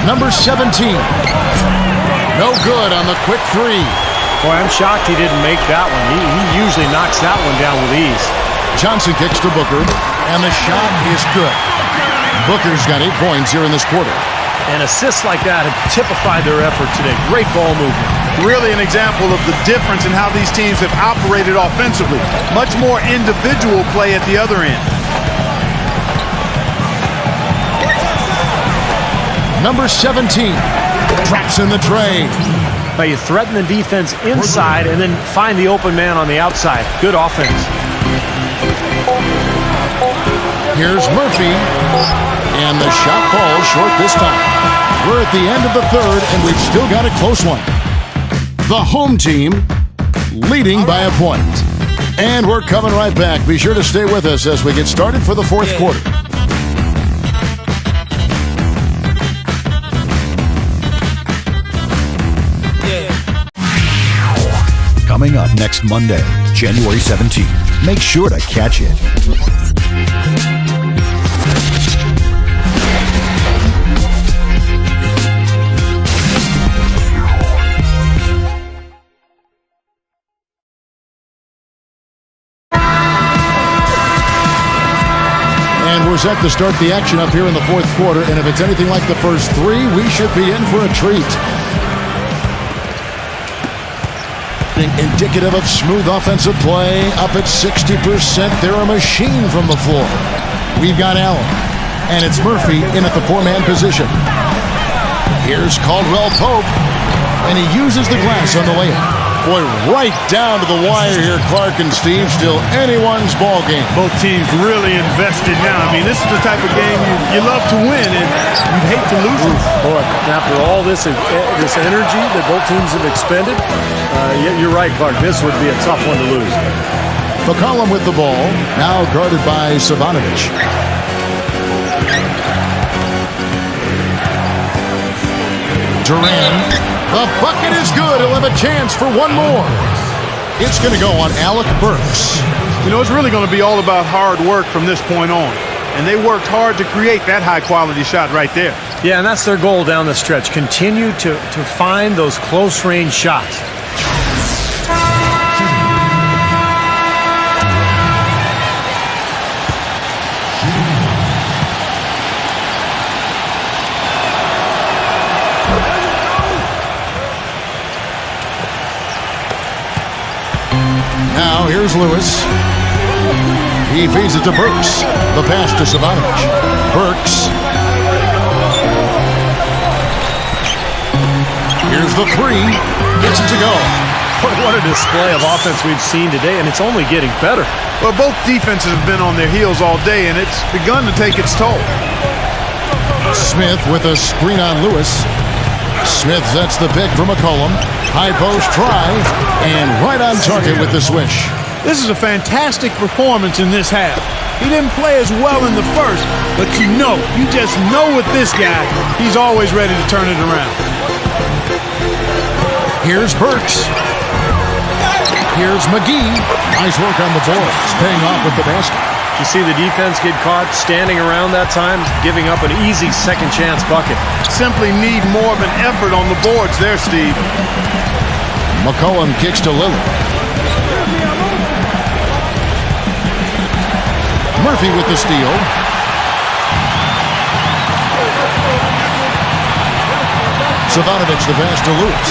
Number 17. No good on the quick 3. Boy, I'm shocked he didn't make that one. He usually knocks that one down with ease. Johnson kicks to Booker, and the shot is good. Booker's got 8 points here in this quarter. And assists like that have typified their effort today. Great ball movement. Really an example of the difference in how these teams have operated offensively. Much more individual play at the other end. Number 17 drops in the tray. But you threaten the defense inside and then find the open man on the outside. Good offense. Here's Murphy. And the shot falls short this time. We're at the end of the third, and we've still got a close one. The home team leading by a point. And we're coming right back. Be sure to stay with us as we get started for the fourth quarter. Coming up next Monday, January 17th. Make sure to catch it. And we're set to start the action up here in the fourth quarter. And if it's anything like the first 3, we should be in for a treat. Indicative of smooth offensive play. Up at 60%. They're a machine from the floor. We've got Allen. And it's Murphy in at the 4-man position. Here's Caldwell Pope. And he uses the glass on the layup. Boy, right down to the wire here, Clark and Steve. Still anyone's ball game. Both teams really invested now. I mean, this is the type of game you love to win, and you'd hate to lose it. Boy, after all this energy that both teams have expended, you're right, Clark. This would be a tough one to lose. McCollum with the ball, now guarded by Savanovic. Duran, the bucket is good. He'll have a chance for one more. It's going to go on Alec Burks. You know, it's really going to be all about hard work from this point on. And they worked hard to create that high-quality shot right there. Yeah, and that's their goal down the stretch. Continue to find those close-range shots. Now here's Lewis. He feeds it to Burks. The pass to Savanovic. Burks. Here's the three. Gets it to go. What a display of offense we've seen today, and it's only getting better. Well, both defenses have been on their heels all day, and it's begun to take its toll. Smith with a screen on Lewis. Smith sets the pick for McCollum. High post try, and right on target with the swish. This is a fantastic performance in this half. He didn't play as well in the first, but you just know with this guy, he's always ready to turn it around. Here's Burks. Here's McGee. Nice work on the boards, paying off with the basket. You see the defense get caught standing around that time, giving up an easy second chance bucket. Simply need more of an effort on the boards there, Steve. McCollum kicks to Lillard. Murphy with the steal. Savanovic the pass to Lewis.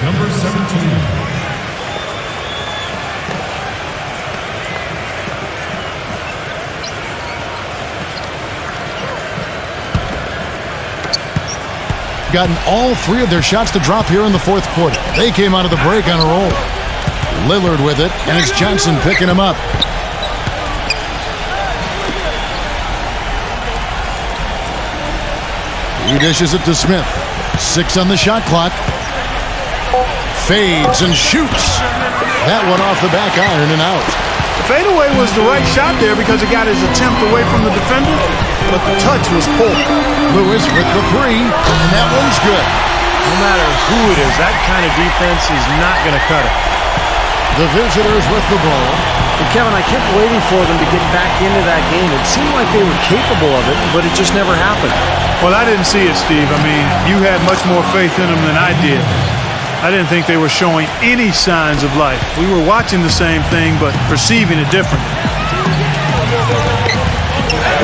Number 17. Gotten all three of their shots to drop here in the fourth quarter. They came out of the break on a roll. Lillard with it, and it's Johnson picking him up. He dishes it to Smith. 6 on the shot clock. Fades and shoots. That one off the back iron and out. The fadeaway was the right shot there because it got his attempt away from the defender, but the touch was poor. Lewis with the three, and that one's good. No matter who it is, that kind of defense is not going to cut it. The visitors with the ball. And Kevin, I kept waiting for them to get back into that game. It seemed like they were capable of it, but it just never happened. Well, I didn't see it, Steve. I mean, you had much more faith in them than I did. I didn't think they were showing any signs of life. We were watching the same thing, but perceiving it differently.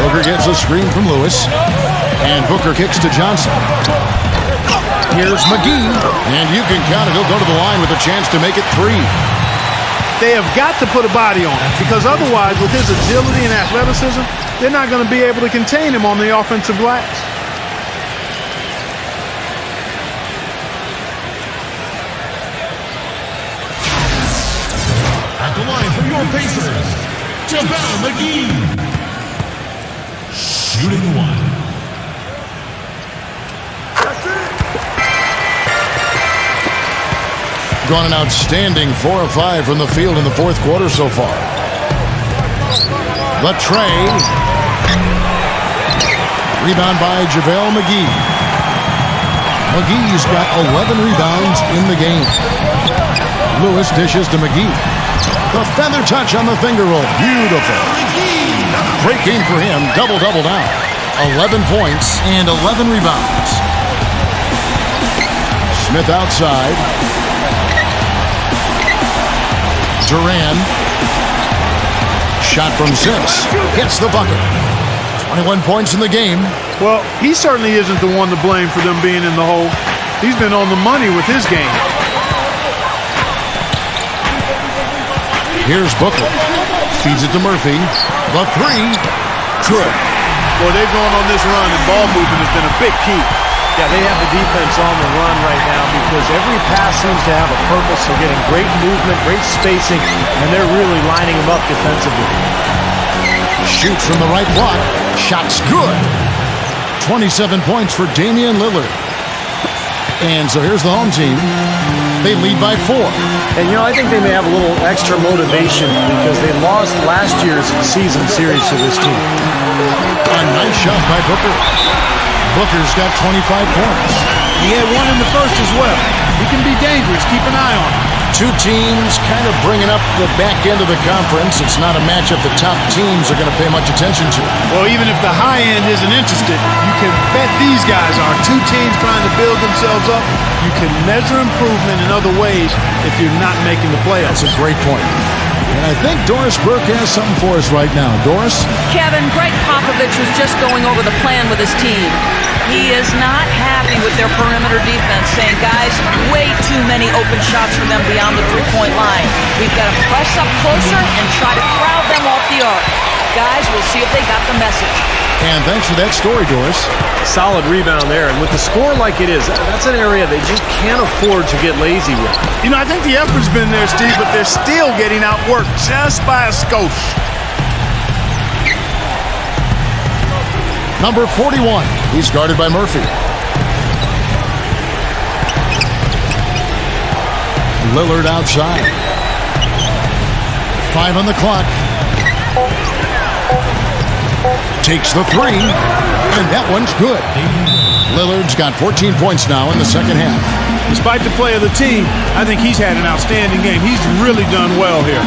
Booker gets a screen from Lewis, and Booker kicks to Johnson. Here's McGee, and you can count it. He'll go to the line with a chance to make it 3. They have got to put a body on him, because otherwise, with his agility and athleticism, they're not going to be able to contain him on the offensive glass. At the line for your Pacers, JaVale McGee. Shooting 1. Gone an outstanding 4 of 5 from the field in the fourth quarter so far. The tray. Rebound by JaVale McGee. McGee's got 11 rebounds in the game. Lewis dishes to McGee. The feather touch on the finger roll. Beautiful. Great game for him. Double-double now. 11 points and 11 rebounds. Smith outside. Duran. Shot from 6. Hits the bucket. 21 points in the game. Well, he certainly isn't the one to blame for them being in the hole. He's been on the money with his game. Here's Booker. Feeds it to Murphy. The 3. Good. Well, they've gone on this run, and ball movement has been a big key. Yeah, they have the defense on the run right now because every pass seems to have a purpose. They're getting great movement, great spacing, and they're really lining them up defensively. Shoots from the right block. Shot's good. 27 points for Damian Lillard. And so here's the home team. They lead by 4. And, I think they may have a little extra motivation because they lost last year's season series to this team. A nice shot by Booker. Booker's got 25 points. He had one in the first as well. He can be dangerous. Keep an eye on him. Two teams kind of bringing up the back end of the conference. It's not a matchup the top teams are going to pay much attention to. Well, even if the high end isn't interested, you can bet these guys are. Two teams trying to build themselves up. You can measure improvement in other ways if you're not making the playoffs. That's a great point. And I think Doris Burke has something for us right now. Doris? Kevin, Greg Popovich was just going over the plan with his team. He is not happy with their perimeter defense, saying, guys, way too many open shots for them beyond the three-point line. We've got to press up closer and try to crowd them off the arc. Guys, we'll see if they got the message. And thanks for that story, Doris. Solid rebound there. And with the score like it is, that's an area they just can't afford to get lazy with. You know, I think the effort's been there, Steve, but they're still getting outworked just by a skosh. Number 41. He's guarded by Murphy. Lillard outside. 5 on the clock. Takes the three, and that one's good. Lillard's got 14 points now in the second half. Despite the play of the team, I think he's had an outstanding game. He's really done well here.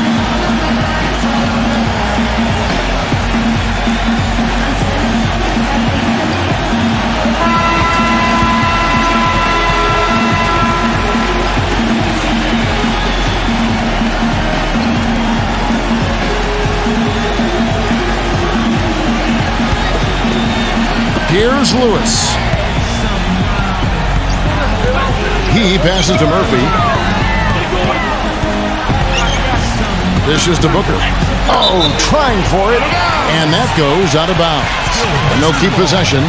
Here's Lewis. He passes to Murphy. Dishes to Booker. Oh, trying for it. And that goes out of bounds. And they'll keep possession.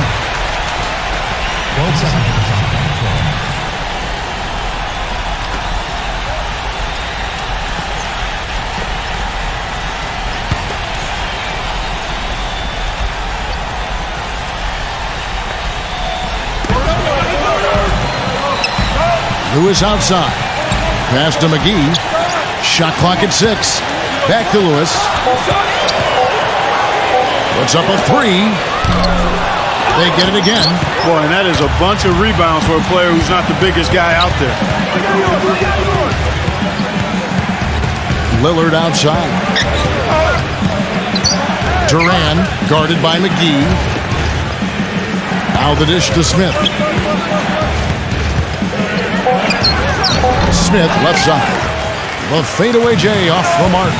Lewis outside. Pass to McGee. Shot clock at 6. Back to Lewis. Puts up a three. They get it again. Boy, and that is a bunch of rebounds for a player who's not the biggest guy out there. Lillard outside. Duran guarded by McGee. Now the dish to Smith. Smith left side. The fadeaway J off the mark.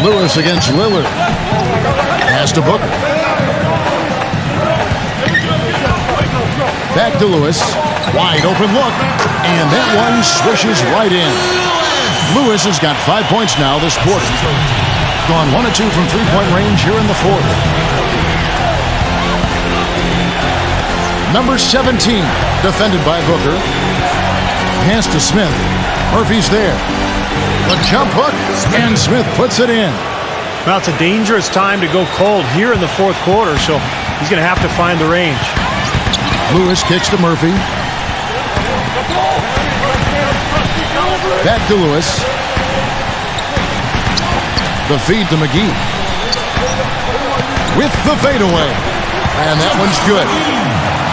Lewis against Lillard. Pass to Booker. Back to Lewis. Wide open look. And that one swishes right in. Lewis has got 5 points now this quarter. Gone 1 of 2 from three-point range here in the fourth. Number 17, defended by Booker. Pass to Smith. Murphy's there. The jump hook, and Smith puts it in. Well, it's a dangerous time to go cold here in the fourth quarter, so he's going to have to find the range. Lewis kicks to Murphy. Back to Lewis. The feed to McGee. With the fadeaway. And that one's good.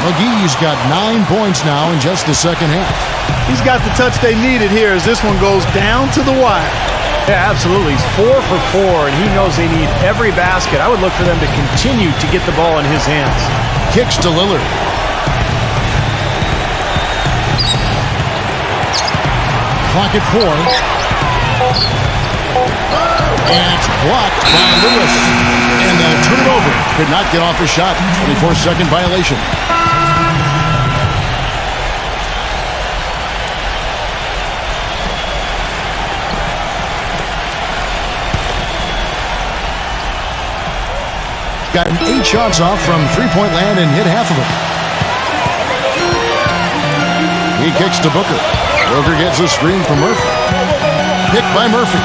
McGee's got 9 points now in just the second half. He's got the touch they needed here as this one goes down to the wire. Yeah, absolutely. He's 4 for 4, and he knows they need every basket. I would look for them to continue to get the ball in his hands. Kicks to Lillard. Clock at 4. And it's blocked by Lewis. And they'll turn it over. Could not get off a shot. 24-second violation. Got 8 shots off from three-point land and hit half of them. He kicks to Booker. Booker gets a screen from Murphy. Picked by Murphy.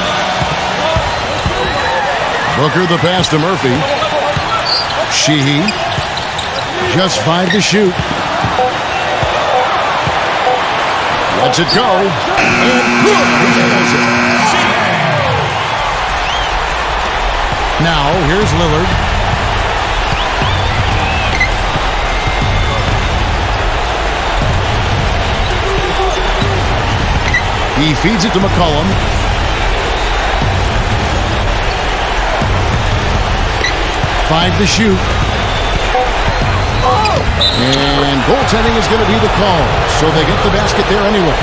Booker the pass to Murphy. Sheehy. Just 5 to shoot. Lets it go. And good. He nails it. Now, here's Lillard. He feeds it to McCollum. Five to shoot. And goaltending is going to be the call. So they get the basket there anyway.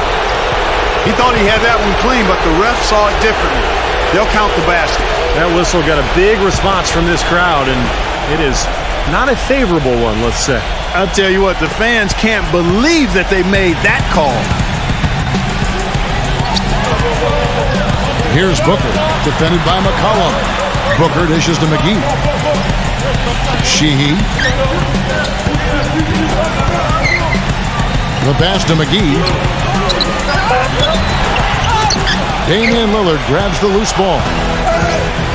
He thought he had that one clean, but the ref saw it differently. They'll count the basket. That whistle got a big response from this crowd, and it is not a favorable one, let's say. I'll tell you what, the fans can't believe that they made that call. Here's Booker, defended by McCollum. Booker dishes to McGee. Sheehy. The pass to McGee. Damian Lillard grabs the loose ball.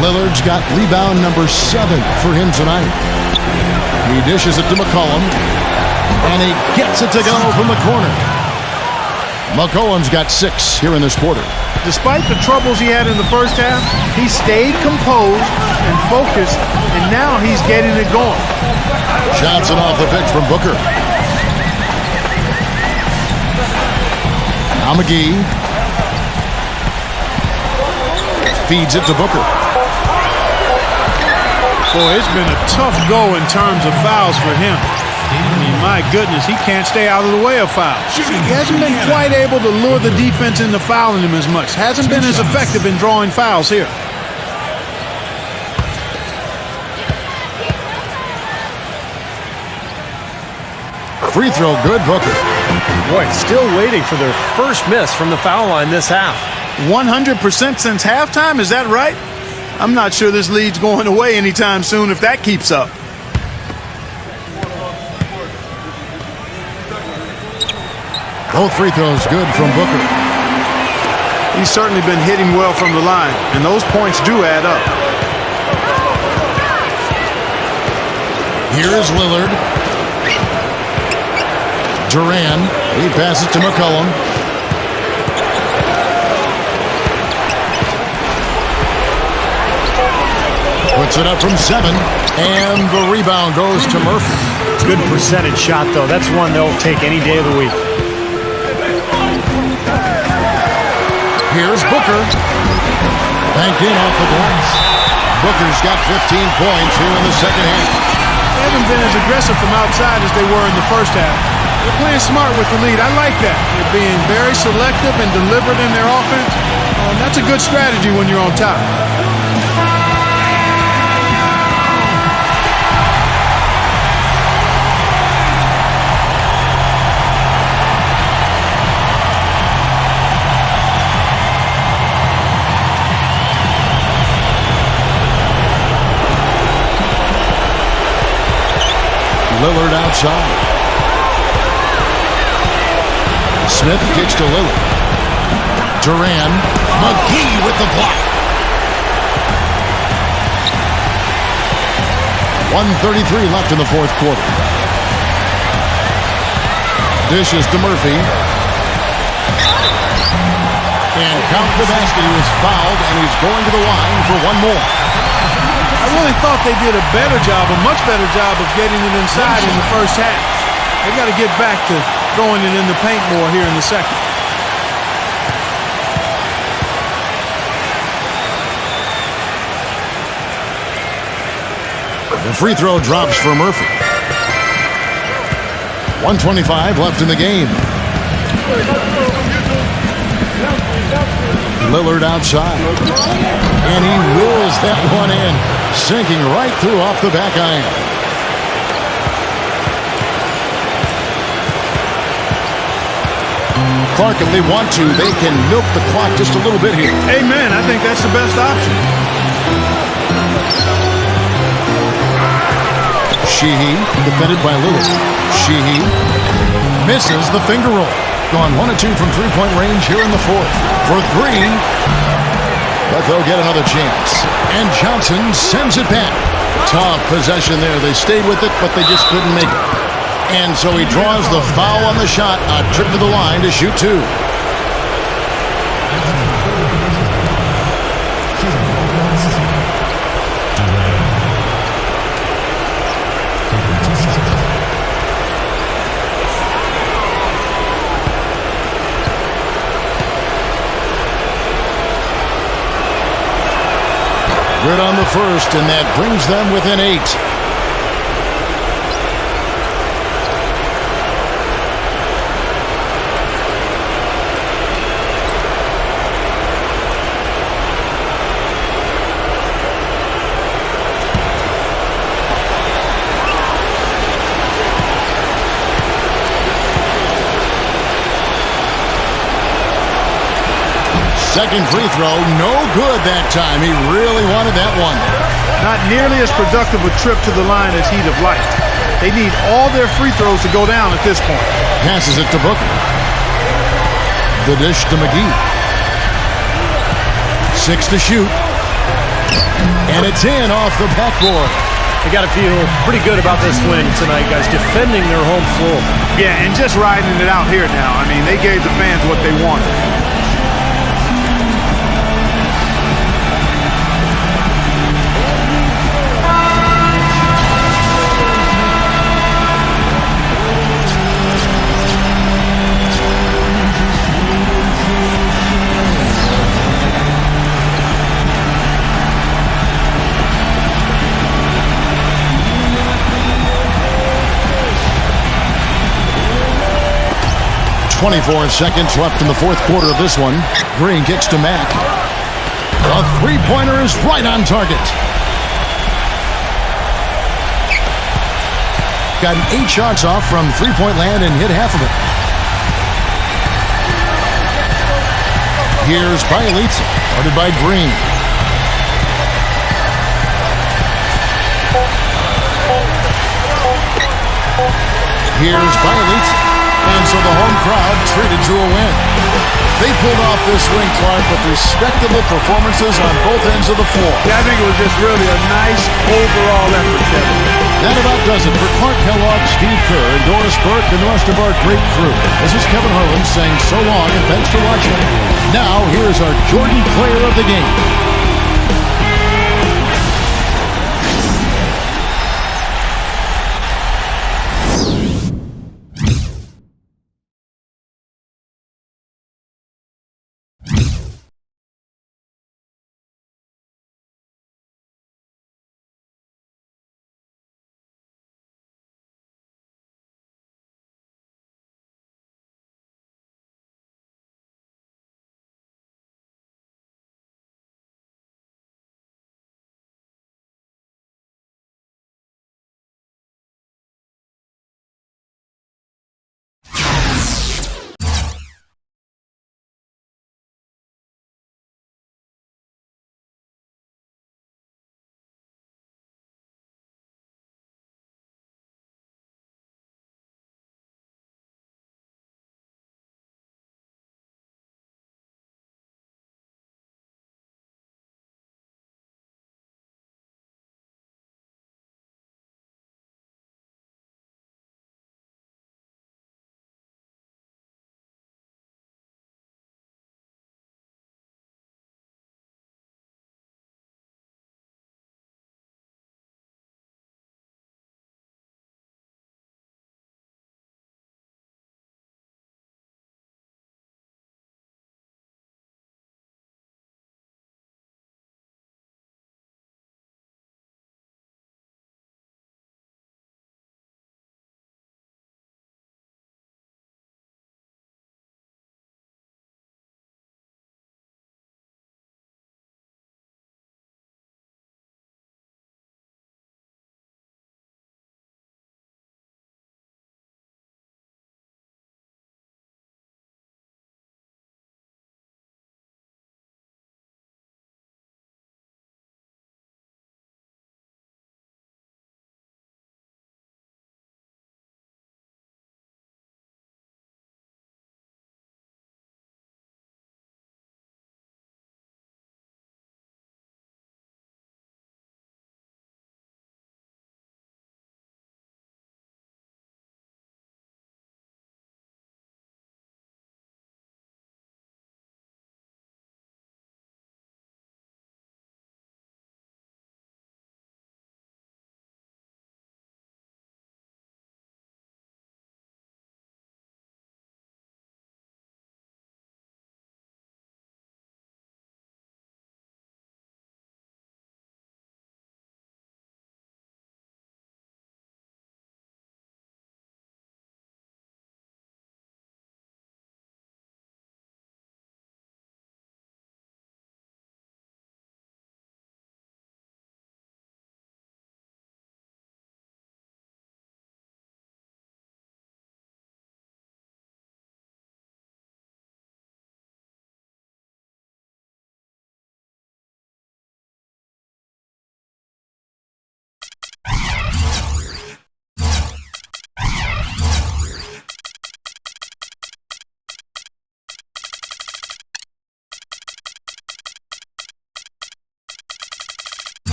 Lillard's got rebound number 7 for him tonight. He dishes it to McCollum. And he gets it to go from the corner. McCollum's got 6 here in this quarter. Despite the troubles he had in the first half, he stayed composed and focused, and now he's getting it going. Johnson off the pitch from Booker. Now McGee feeds it to Booker. Boy, it's been a tough go in terms of fouls for him. I mean, my goodness, he can't stay out of the way of fouls. He hasn't been quite able to lure the defense into fouling him as much. Hasn't been as effective in drawing fouls here. Free throw good, Booker. Boy, still waiting for their first miss from the foul line this half. 100% since halftime, is that right? I'm not sure this lead's going away anytime soon if that keeps up. Both free throws good from Booker. He's certainly been hitting well from the line, and those points do add up. Here is Lillard. Duran, he passes to McCollum. Puts it up from 7, and the rebound goes to Murphy. Good percentage shot, though. That's one they'll take any day of the week. Here's Booker. Banked in off the glass. Booker's got 15 points here in the second half. They haven't been as aggressive from outside as they were in the first half. They're playing smart with the lead. I like that. They're being very selective and deliberate in their offense. That's a good strategy when you're on top. Lillard outside. Smith kicks to Lillard. Duran. McGee with the block. 1:33 left in the fourth quarter. Dishes to Murphy. And count the basket. He was fouled, and he's going to the line for one more. I really thought they did a better job, a much better job of getting it inside in the first half. They got to get back to throwing it in the paint more here in the second. The free throw drops for Murphy. 1:25 left in the game. Lillard outside. And he wills that one in, sinking right through off the back iron. Clark, if they want to, they can milk the clock just a little bit here. Amen. I think that's the best option. Sheehy, defended by Lillard. Sheehy misses the finger roll. Gone 1 of 2 from three-point range here in the fourth. For 3, but they'll get another chance. And Johnson sends it back. Tough possession there. They stayed with it, but they just couldn't make it. And so he draws the foul on the shot. A trip to the line to shoot 2. Good on the first, and that brings them within 8. Second free throw, no good that time. He really wanted that one. Not nearly as productive a trip to the line as he'd have liked. They need all their free throws to go down at this point. Passes it to Booker. The dish to McGee. 6 to shoot. And it's in off the backboard. They got to feel pretty good about this win tonight, guys. Defending their home floor. Yeah, and just riding it out here now. I mean, they gave the fans what they wanted. .24 seconds left in the fourth quarter of this one. Green kicks to Mack. A three-pointer is right on target. Got 8 shots off from three-point land and hit half of it. Here's Bielitsa, guarded by Green. Here's Bielitsa. And so the home crowd treated to a win. They pulled off this win, Clark, with respectable performances on both ends of the floor. Yeah, I think it was just really a nice overall effort, Kevin. That about does it for Clark Kellogg, Steve Kerr, and Doris Burke, and the rest of our great crew. This is Kevin Harlan saying so long and thanks for watching. Now, here's our Jordan player of the game.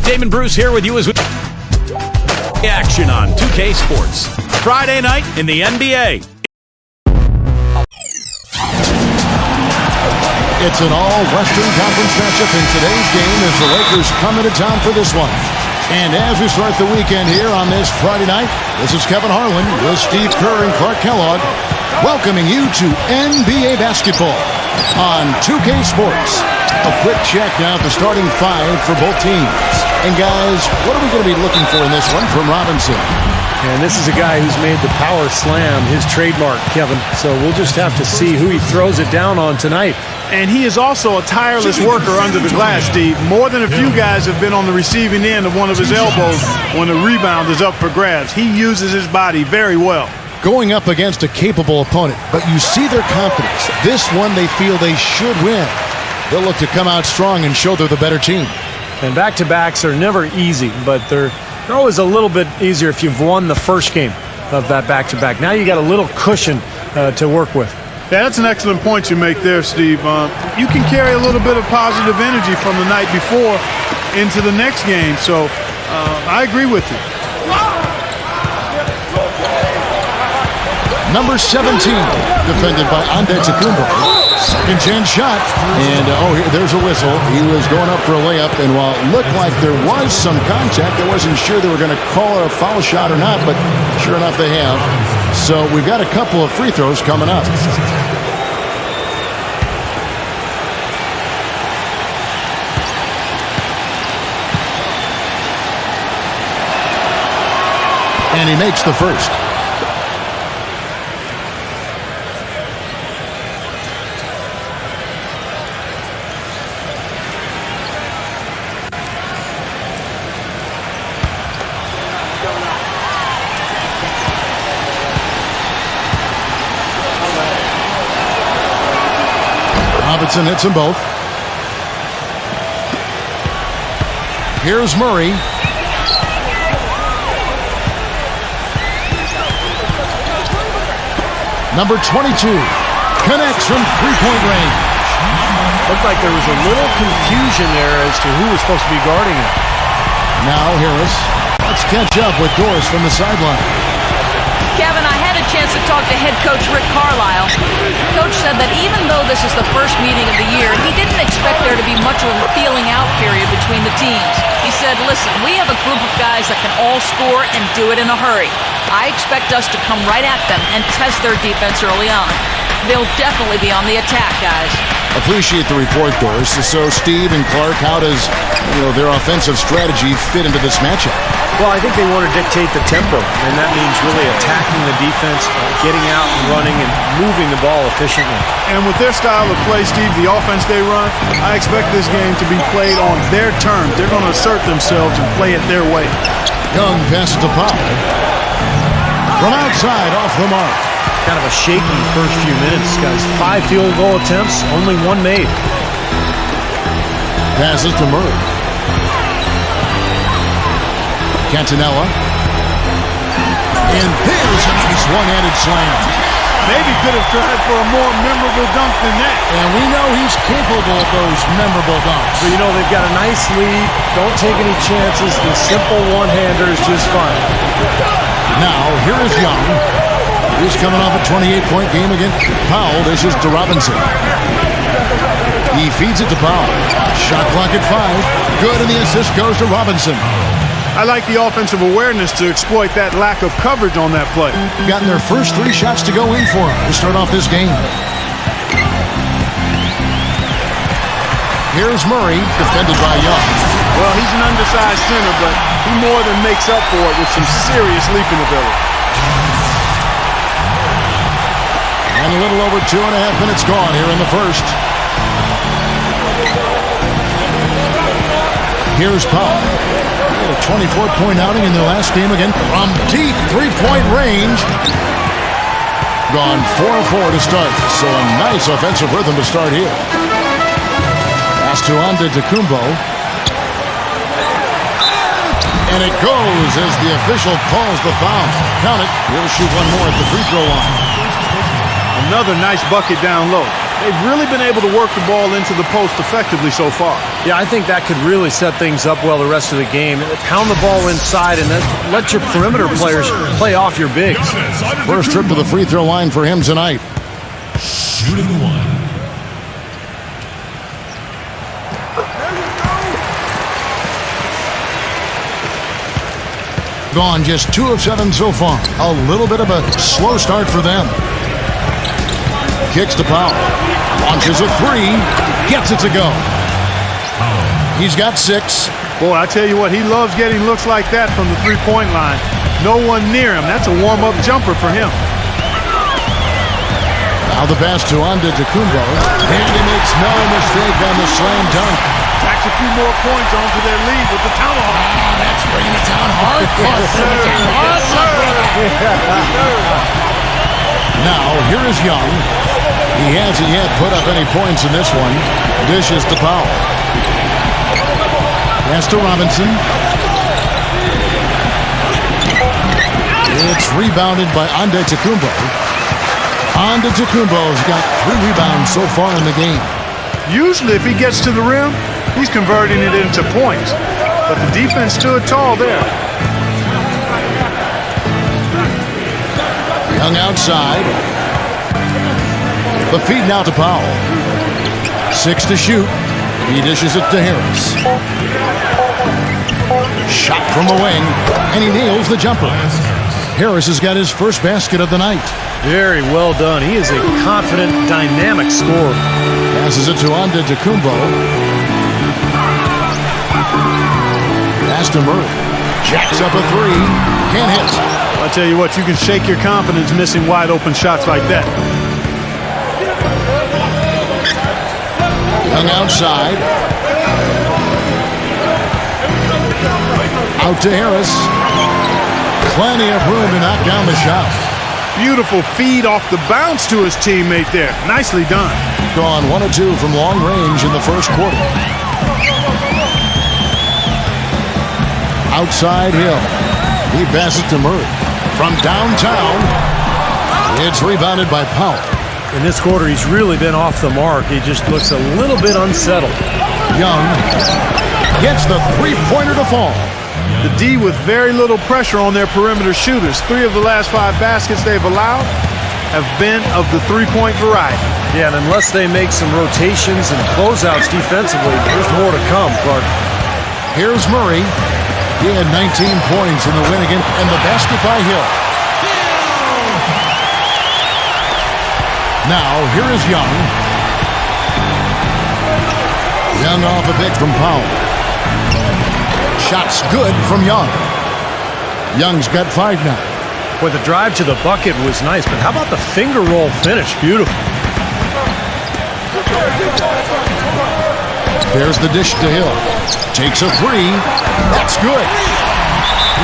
Damon Bruce here with you as we action on 2K Sports. Friday night in the NBA. It's an all-Western Conference matchup in today's game as the Lakers come into town for this one. And as we start the weekend here on this Friday night, this is Kevin Harlan with Steve Kerr and Clark Kellogg welcoming you to NBA basketball on 2K Sports. A quick check now at the starting five for both teams. And guys, what are we going to be looking for in this one from Robinson? And this is a guy who's made the power slam his trademark, Kevin. So we'll just have to see who he throws it down on tonight. And he is also a tireless worker under the glass, Steve. More than a few guys have been on the receiving end of one of his elbows when the rebound is up for grabs. He uses his body very well. Going up against a capable opponent, but you see their confidence. This one they feel they should win. They'll look to come out strong and show they're the better team. And back-to-backs are never easy, but they're always a little bit easier if you've won the first game of that back-to-back. Now you got a little cushion to work with. Yeah, that's an excellent point you make there, Steve. You can carry a little bit of positive energy from the night before into the next game, so I agree with you. Number 17, defended by Antetokounmpo. Second chance shot. And, there's a whistle. He was going up for a layup, and while it looked like there was some contact, I wasn't sure they were going to call it a foul shot or not, but sure enough they have. So we've got a couple of free throws coming up. And he makes the first. Robinson hits them both. Here's Murray. Number 22 connects from three-point range. Looked like there was a little confusion there as to who was supposed to be guarding him. Now Harris. Let's catch up with Doris from the sideline. Kevin, I had a chance to talk to head coach Rick Carlisle. Coach said that even though this is the first meeting of the year, he didn't expect there to be much of a feeling out period between the teams. He said, listen, we have a group of guys that can all score and do it in a hurry. I expect us to come right at them and test their defense early on. They'll definitely be on the attack, guys. Appreciate the report, Doris. So, Steve and Clark, how does their offensive strategy fit into this matchup? Well, I think they want to dictate the tempo, and that means really attacking the defense, getting out and running and moving the ball efficiently. And with their style of play, Steve, the offense they run, I expect this game to be played on their terms. They're going to assert themselves and play it their way. Young passes to Pop. From outside, off the mark. Kind of a shaky first few minutes, guys. 5 field goal attempts, only 1 made. Passes to Murray. Cantanella. And there's a nice one-handed slam. Maybe could have tried for a more memorable dunk than that. And we know he's capable of those memorable dunks. But they've got a nice lead. Don't take any chances. The simple one-hander is just fine. Now, here is Young. He's coming off a 28-point game against Powell. This is to Robinson. He feeds it to Powell. Shot clock at 5. Good, and the assist goes to Robinson. I like the offensive awareness to exploit that lack of coverage on that play. Gotten their first 3 shots to go in for him to start off this game. Here's Murray, defended by Young. Well, he's an undersized center, but he more than makes up for it with some serious leaping ability. And a little over 2.5 minutes gone here in the first. Here's Powell. He had a 24-point outing in their last game again from deep three-point range. Gone 4-4 to start. So a nice offensive rhythm to start here. Pass to Antetokounmpo. And it goes as the official calls the foul. Count it. He'll shoot one more at the free throw line. Another nice bucket down low. They've really been able to work the ball into the post effectively so far. Yeah, I think that could really set things up well the rest of the game. Pound the ball inside and then let your perimeter players play off your bigs. First trip to the free throw line for him tonight. Shooting one. Gone just 2 of 7 so far. A little bit of a slow start for them. Kicks to Powell. Launches a 3. Gets it to go. He's got 6. Boy, I tell you what, he loves getting looks like that from the three-point line. No one near him. That's a warm-up jumper for him. Now the pass to Antetokounmpo. And he makes no mistake on the slam dunk. Tacks a few more points onto their lead with the tomahawk. Oh, that's bringing it down hard. Now, here is Young. He hasn't yet put up any points in this one. Dishes to Powell. Pass to Robinson. It's rebounded by Antetokounmpo. Antetokounmpo's got 3 rebounds so far in the game. Usually, if he gets to the rim, he's converting it into points. But the defense stood tall there. Young outside. The feed now to Powell. 6 to shoot. He dishes it to Harris. Shot from the wing, and he nails the jumper. Harris has got his first basket of the night. Very well done. He is a confident, dynamic scorer. Passes it to Antetokounmpo. Pass to Murray. Jacks up a 3. Can't hit. I tell you what, you can shake your confidence missing wide open shots like that. Young outside. Out to Harris. Plenty of room to knock down the shot. Beautiful feed off the bounce to his teammate there. Nicely done. Gone 1 of 2 from long range in the first quarter. Outside Hill. He passes to Murray. From downtown, it's rebounded by Powell. In this quarter, he's really been off the mark. He just looks a little bit unsettled. Young gets the three-pointer to fall. The D with very little pressure on their perimeter shooters. 3 of the last 5 baskets they've allowed have been of the three-point variety. Yeah, and unless they make some rotations and closeouts defensively, there's more to come, Clark. Here's Murray. He had 19 points in the win again, and the basket by Hill. Now, here is Young. Young off a pick from Powell. Shot's good from Young. Young's got 5 now. Boy, the drive to the bucket was nice, but how about the finger roll finish? Beautiful. There's the dish to Hill. Takes a 3. That's good.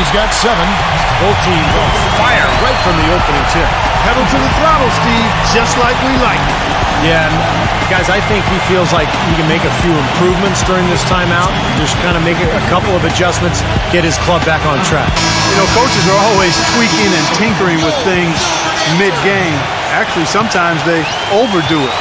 He's got 7. Both teams on fire right from the opening tip. Pedal to the throttle, Steve, just like we like it. Yeah, and guys, I think he feels like he can make a few improvements during this timeout. Just kind of make a couple of adjustments, get his club back on track. You know, coaches are always tweaking and tinkering with things mid-game. Actually, sometimes they overdo it.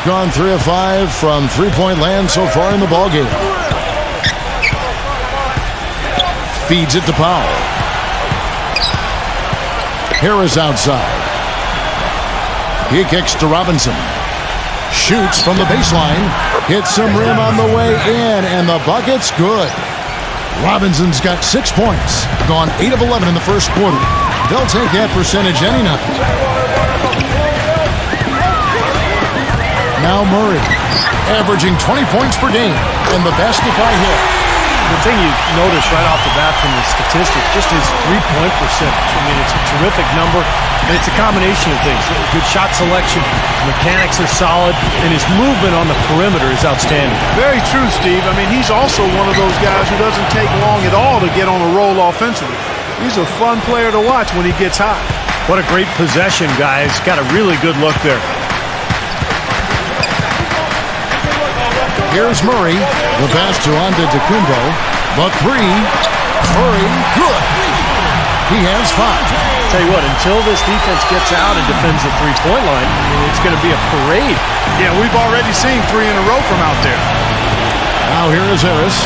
Gone 3 of 5 from three-point land so far in the ballgame. Feeds it to Powell. Harris outside. He kicks to Robinson. Shoots from the baseline. Hits some rim on the way in, and the bucket's good. Robinson's got 6 points. Gone 8 of 11 in the first quarter. They'll take that percentage any night. Now Murray, averaging 20 points per game, and the basket by Hill. The thing you notice right off the bat from the statistics, just his three-point percentage. I mean, it's a terrific number, and it's a combination of things. Good shot selection, mechanics are solid, and his movement on the perimeter is outstanding. Very true, Steve. I mean, he's also one of those guys who doesn't take long at all to get on a roll offensively. He's a fun player to watch when he gets hot. What a great possession, guys. Got a really good look there. Here's Murray. The pass to Antetokounmpo. The three. Murray, good. He has 5. Tell you what, until this defense gets out and defends the three-point line, it's going to be a parade. Yeah, we've already seen 3 in a row from out there. Now here is Harris.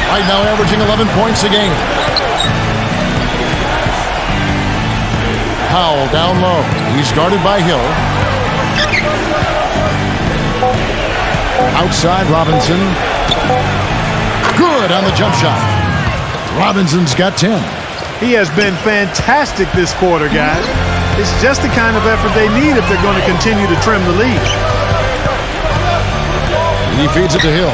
Right now averaging 11 points a game. Powell down low. He's guarded by Hill. Outside Robinson. Good on the jump shot. Robinson's got 10. He has been fantastic this quarter, guys. It's just the kind of effort they need if they're going to continue to trim the lead. He feeds it to Hill.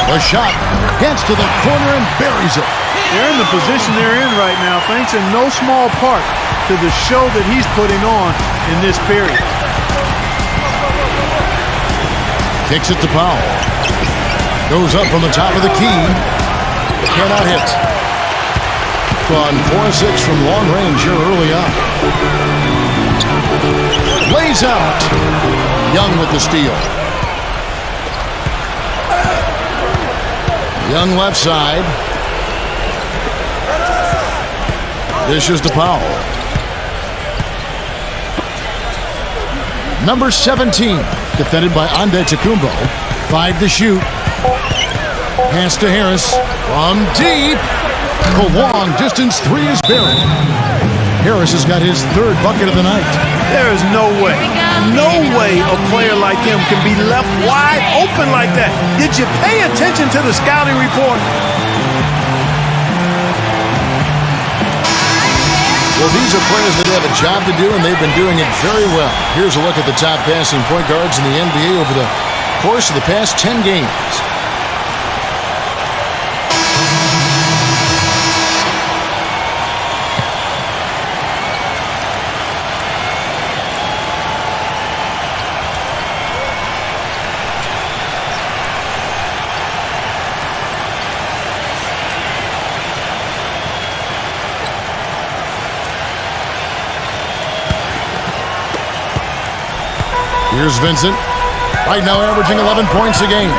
The shot gets to the corner and buries it. They're in the position they're in right now, thanks in no small part to the show that he's putting on in this period. Kicks it to Powell. Goes up from the top of the key. Cannot hit. On 4-6 from long range here early on. Lays out. Young with the steal. Young left side. Dishes to Powell. Number 17, defended by Antetokounmpo. 5 to shoot. Pass to Harris. From deep. The long distance 3 is buried. Harris has got his 3rd bucket of the night. There is no way a player like him can be left wide open like that. Did you pay attention to the scouting report? Well, these are players that have a job to do, and they've been doing it very well. Here's a look at the top passing point guards in the NBA over the course of the past 10 games. Here's Vincent. Right now averaging 11 points a game.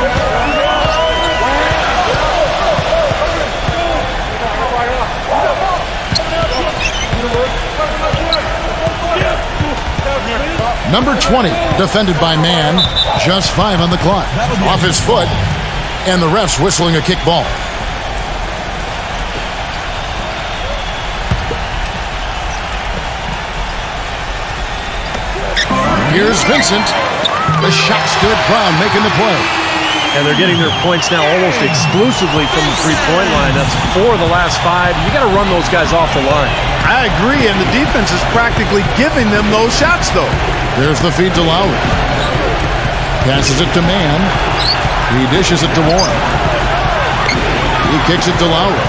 Number 20, defended by Man. Just 5 on the clock. Off his foot. And the refs whistling a kick ball. Here's Vincent. The shot's good. Brown making the play. And they're getting their points now almost exclusively from the three-point line. That's 4 of the last 5. You got to run those guys off the line. I agree, and the defense is practically giving them those shots, though. There's the feed to Lowry. Passes it to Man. He dishes it to Warren. He kicks it to Lowry.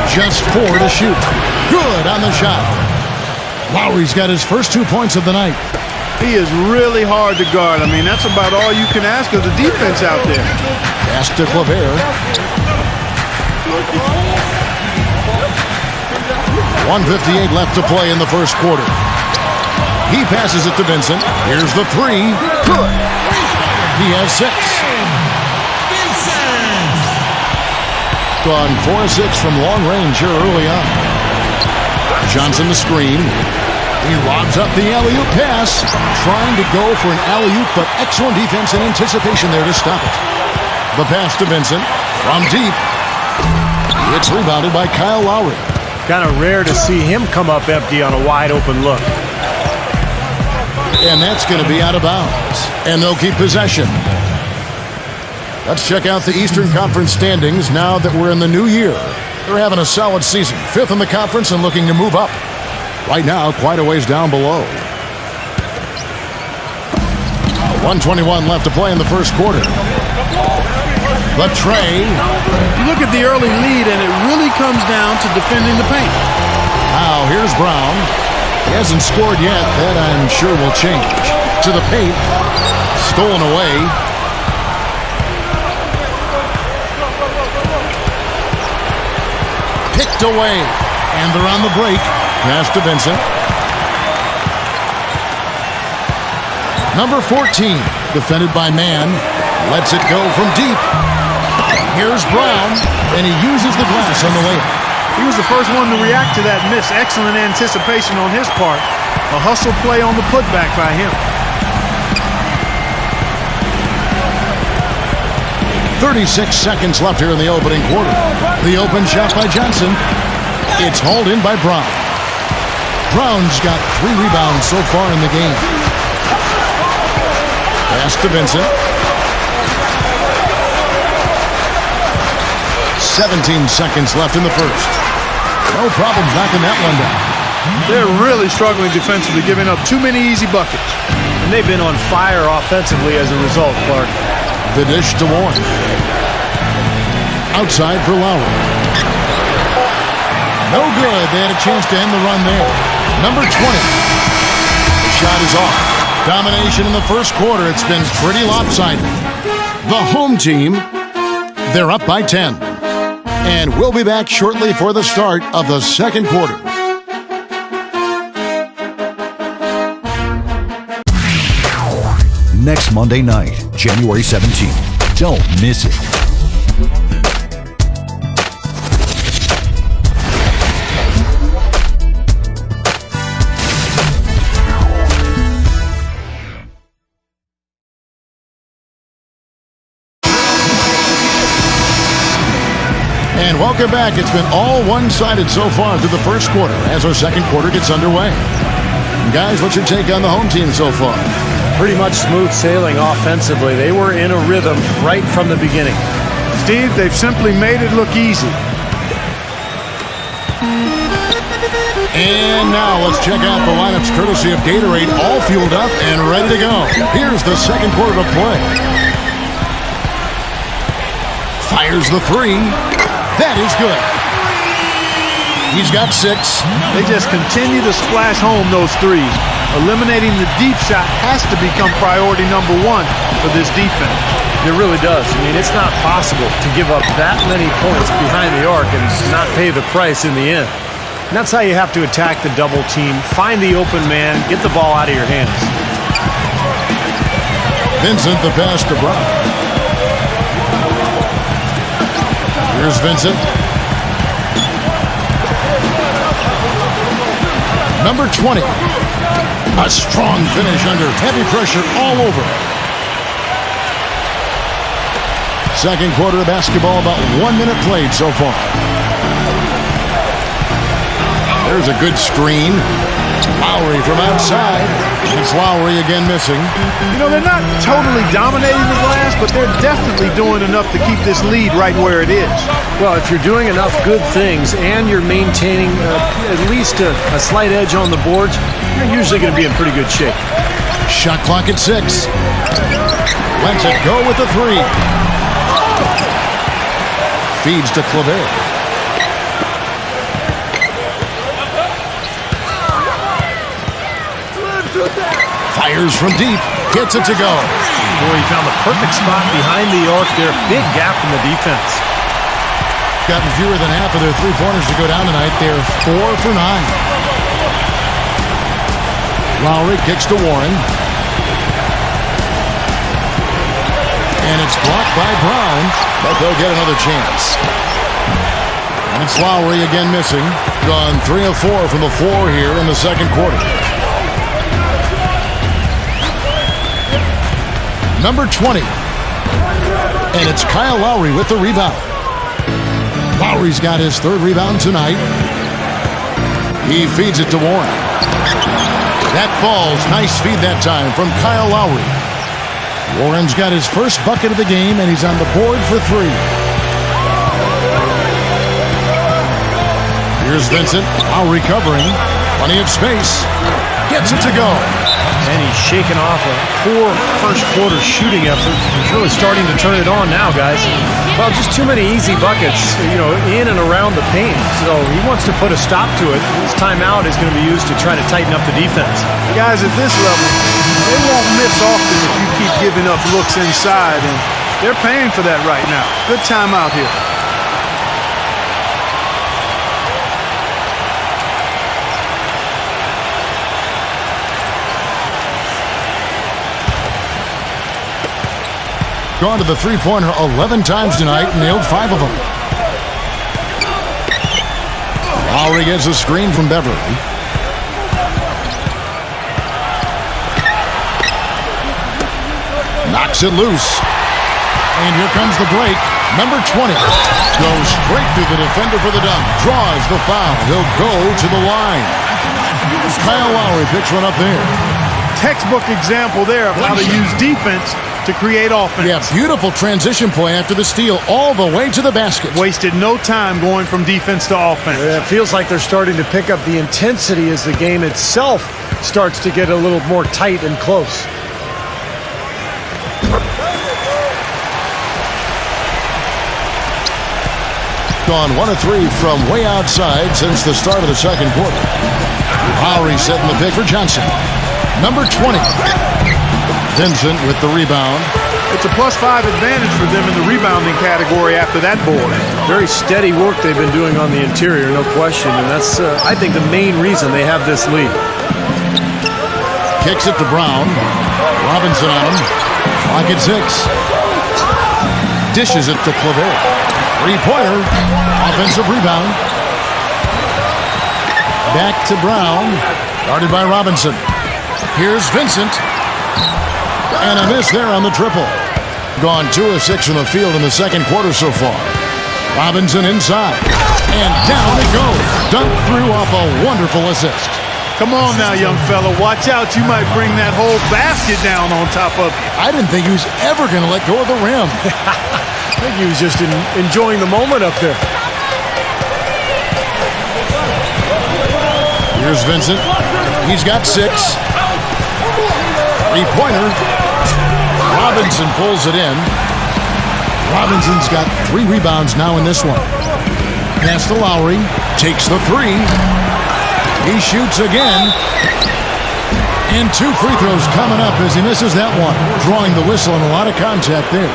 Just 4 to shoot. Good on the shot. Lowry's got his first 2 points of the night. He is really hard to guard. I mean, that's about all you can ask of the defense out there. Pass to Claver. 1:58 left to play in the first quarter. He passes it to Vincent. Here's the 3. Good. He has 6. Gone 4-6 from long range here early on. Johnson the screen. He lobs up the alley-oop pass. Trying to go for an alley-oop, but excellent defense and anticipation there to stop it. The pass to Vincent. From deep. It's rebounded by Kyle Lowry. Kind of rare to see him come up empty on a wide-open look. And that's going to be out of bounds. And they'll keep possession. Let's check out the Eastern Conference standings now that we're in the new year. They're having a solid season. 5th in the conference and looking to move up. Right now, quite a ways down below. 1:21 left to play in the first quarter. The tray. You look at the early lead, and it really comes down to defending the paint. Now, here's Brown. He hasn't scored yet. That, I'm sure, will change. To the paint. Stolen away. Picked away. And they're on the break. Pass to Vincent. Number 14, defended by Mann, lets it go from deep. Here's Brown, and he uses the glass on the layup. He was the first one to react to that miss. Excellent anticipation on his part. A hustle play on the putback by him. 36 seconds left here in the opening quarter. The open shot by Johnson. It's hauled in by Brown. Brown's got 3 rebounds so far in the game. Pass to Vincent. 17 seconds left in the first. No problems knocking that one down. They're really struggling defensively, giving up too many easy buckets. And they've been on fire offensively as a result, Clark. The dish to Warren. Outside for Lowry. No good. They had a chance to end the run there. Number 20. The shot is off. Domination in the first quarter. It's been pretty lopsided. The home team, they're up by 10. And we'll be back shortly for the start of the second quarter. Next Monday night, January 17th. Don't miss it. And welcome back. It's been all one-sided so far through the first quarter as our second quarter gets underway. Guys, what's your take on the home team so far? Pretty much smooth sailing offensively. They were in a rhythm right from the beginning. Steve, they've simply made it look easy. And now let's check out the lineups courtesy of Gatorade, all fueled up and ready to go. Here's the second quarter of play. Fires the 3. That is good. He's got 6. They just continue to splash home those threes. Eliminating the deep shot has to become priority number 1 for this defense. It really does. I mean, it's not possible to give up that many points behind the arc and not pay the price in the end. And that's how you have to attack the double team. Find the open man, get the ball out of your hands. Vincent, the pass to Brown. Here's Vincent. Number 20. A strong finish under heavy pressure all over. Second quarter of basketball, about 1 minute played so far. There's a good screen. Lowry from outside. It's Lowry again missing. You know, they're not totally dominating the glass, but they're definitely doing enough to keep this lead right where it is. Well, if you're doing enough good things and you're maintaining at least a slight edge on the boards, you're usually going to be in pretty good shape. Shot clock at 6. Lets it go with the 3. Feeds to Claver. Fires from deep. Gets it to go. Boy, he found the perfect spot behind the arc there. Big gap in the defense. Gotten fewer than half of their three-pointers to go down tonight. They're 4 for 9. Lowry kicks to Warren. And it's blocked by Brown, but they'll get another chance. And it's Lowry again missing. Gone 3 of 4 from the floor here in the second quarter. Number 20. And it's Kyle Lowry with the rebound. Lowry's got his 3rd rebound tonight. He feeds it to Warren. That falls. Nice feed that time from Kyle Lowry. Warren's got his first bucket of the game, and he's on the board for 3. Here's Vincent. Lowry covering. Plenty of space. Gets it to go. And he's shaking off a poor first quarter shooting effort. He's really starting to turn it on now, guys. Well, just too many easy buckets, in and around the paint. So he wants to put a stop to it. This timeout is going to be used to try to tighten up the defense. Guys, at this level, they won't miss often if you keep giving up looks inside, and they're paying for that right now. Good timeout here. Gone to the three-pointer 11 times tonight and nailed 5 of them. Lowry gets a screen from Beverly. Knocks it loose. And here comes the break. Number 20 goes straight through the defender for the dunk. Draws the foul. He'll go to the line. Kyle Lowry picks one up there. Textbook example there of how to use defense to create offense. Yeah, beautiful transition play after the steal all the way to the basket. Wasted no time going from defense to offense. Yeah, it feels like they're starting to pick up the intensity as the game itself starts to get a little more tight and close. Gone 1 of 3 from way outside since the start of the second quarter. Lowry setting the pick for Johnson. Number 20. Vincent with the rebound. It's a +5 advantage for them in the rebounding category after that board. Very steady work they've been doing on the interior, no question. And that's, I think, the main reason they have this lead. Kicks it to Brown. Robinson on him. Clock at 6. Dishes it to Claver. Three-pointer. Offensive rebound. Back to Brown. Guarded by Robinson. Here's Vincent. And a miss there on the triple. Gone 2 of 6 from the field in the second quarter so far. Robinson inside. And down it goes. Dunked through off a wonderful assist. Come on now, young fella. Watch out. You might bring that whole basket down on top of you. I didn't think he was ever going to let go of the rim. I think he was just enjoying the moment up there. Here's Vincent. He's got 6. Three-pointer. Robinson pulls it in. Robinson's got 3 rebounds now in this one. Pass to Lowry. Takes the 3. He shoots again. And 2 free throws coming up as he misses that one. Drawing the whistle and a lot of contact there.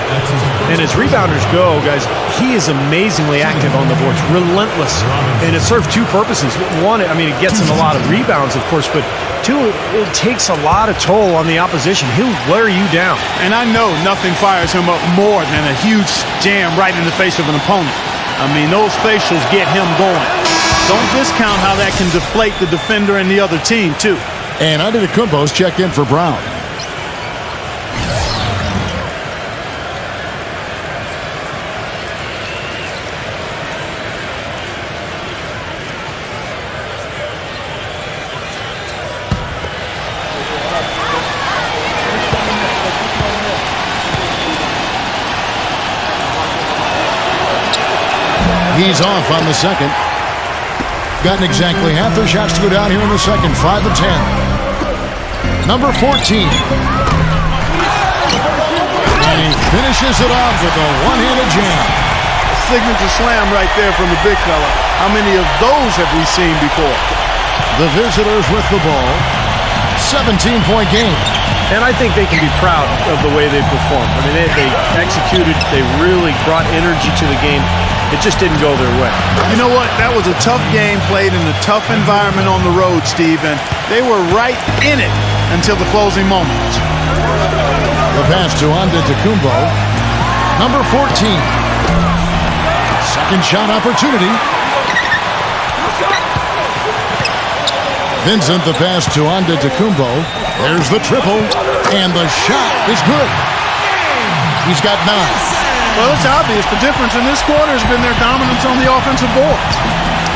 And as rebounders go, guys, he is amazingly active on the boards. Relentless. And it serves 2 purposes. One, I mean, it gets him a lot of rebounds, of course, but 2, it takes a lot of toll on the opposition. He'll wear you down. And I know nothing fires him up more than a huge jam right in the face of an opponent. I mean, those facials get him going. Don't discount how that can deflate the defender and the other team, too. And Antetokounmpo's checked in for Brown. He's off on the second. Gotten exactly half their shots to go down here in the second. 5 of 10. Number 14. And he finishes it off with a one-handed jam. Signature slam right there from the big fella. How many of those have we seen before? The visitors with the ball. 17-point game. And I think they can be proud of the way they performed. I mean, they executed. They really brought energy to the game. It just didn't go their way. You know what? That was a tough game played in a tough environment on the road, Steve, and they were right in it until the closing moments. The pass to Antetokounmpo. Number 14. Second shot opportunity. Vincent the pass to Antetokounmpo. There's the triple, and the shot is good. He's got 9. Well, it's obvious. The difference in this quarter has been their dominance on the offensive boards.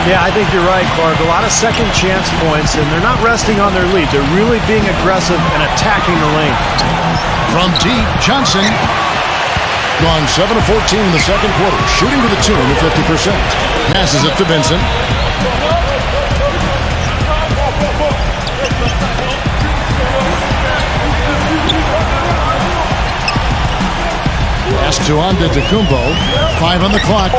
Yeah, I think you're right, Clark. A lot of second chance points, and they're not resting on their lead. They're really being aggressive and attacking the lane. From deep, Johnson. Gone 7 of 14 in the second quarter, shooting to the tune of 50%. Passes it to Vincent. Pass to Antetokounmpo. 5 on the clock.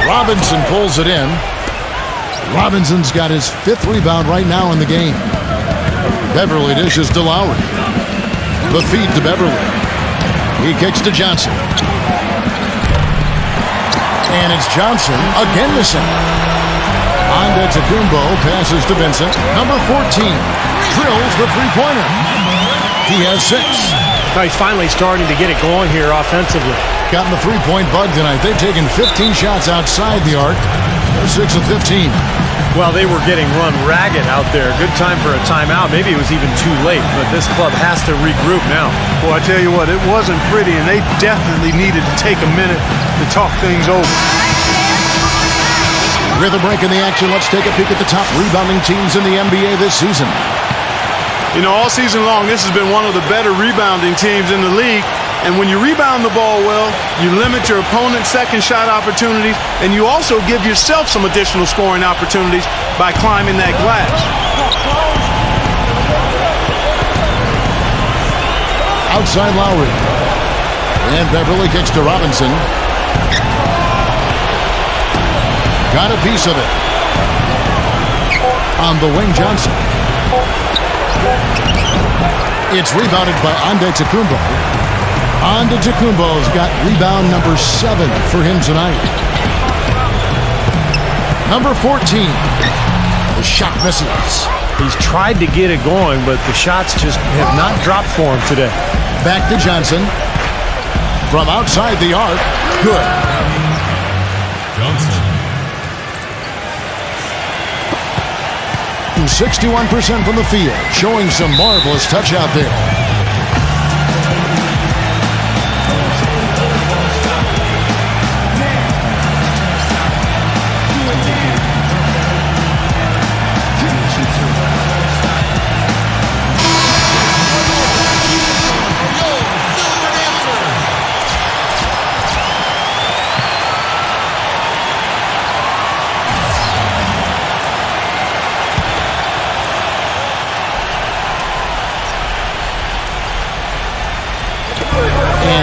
Robinson pulls it in. Robinson's got his 5th rebound right now in the game. Beverly dishes to Lowry. The feed to Beverly. He kicks to Johnson. And it's Johnson again missing. Antetokounmpo passes to Vincent. Number 14 drills the three-pointer. He has 6. Now he's finally starting to get it going here offensively. Gotten the three-point bug tonight. They've taken 15 shots outside the arc. They're 6 of 15. Well, they were getting run ragged out there. Good time for a timeout. Maybe it was even too late, but this club has to regroup now. Well, I tell you what, it wasn't pretty, and they definitely needed to take a minute to talk things over. With a break in the action, let's take a peek at the top rebounding teams in the NBA this season. You know, all season long, this has been one of the better rebounding teams in the league. And when you rebound the ball well, you limit your opponent's second shot opportunities, and you also give yourself some additional scoring opportunities by climbing that glass. Outside Lowry. And Beverly kicks to Robinson. Got a piece of it. On the wing, Johnson. It's rebounded by Antetokounmpo. Antetokounmpo's got rebound number 7 for him tonight. Number 14. The shot misses. He's tried to get it going, but the shots just have not dropped for him today. Back to Johnson. From outside the arc. Good. Johnson. 61% from the field, showing some marvelous touch out there.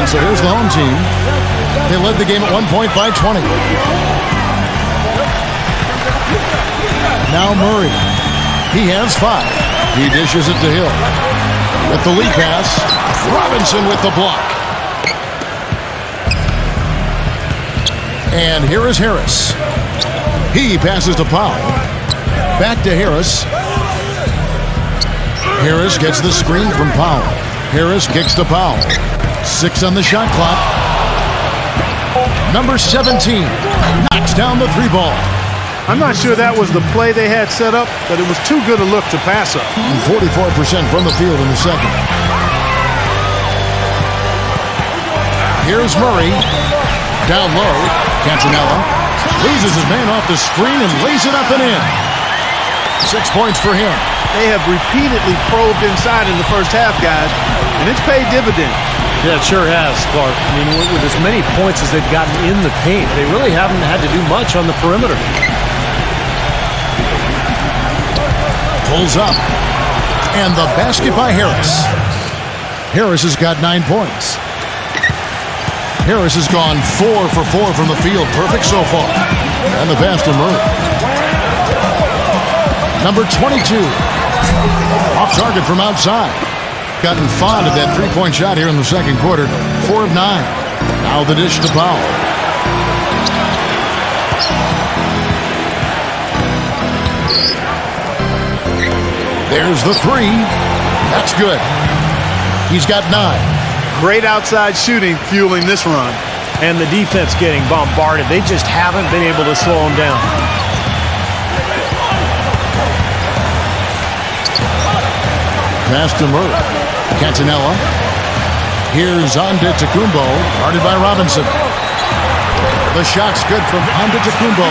So here's the home team. They led the game at one point by 20. Now Murray. He has 5. He dishes it to Hill. With the lead pass, Robinson with the block. And here is Harris. He passes to Powell. Back to Harris. Harris gets the screen from Powell. Harris kicks to Powell. 6 on the shot clock. Number 17 knocks down the 3 ball. I'm not sure that was the play they had set up, but it was too good a look to pass up. 44% from the field in the second. Here's Murray. Down low. Cantonella loses his man off the screen and lays it up and in. 6 points for him. They have repeatedly probed inside in the first half, guys, and it's paid dividends. Yeah, it sure has, Clark. I mean, with as many points as they've gotten in the paint, they really haven't had to do much on the perimeter. Pulls up. And the basket by Harris. Harris has got 9 points. Harris has gone 4 for 4 from the field. Perfect so far. And the pass to Murray. Number 22. Off target from outside. Gotten fond of that 3-point shot here in the second quarter. 4 of 9. Now the dish to Powell. There's the 3. That's good. He's got 9. Great outside shooting fueling this run. And the defense getting bombarded. They just haven't been able to slow them down. Pass to Murray. Cantonella. Here's Antetokounmpo, guarded by Robinson. The shot's good from Antetokounmpo.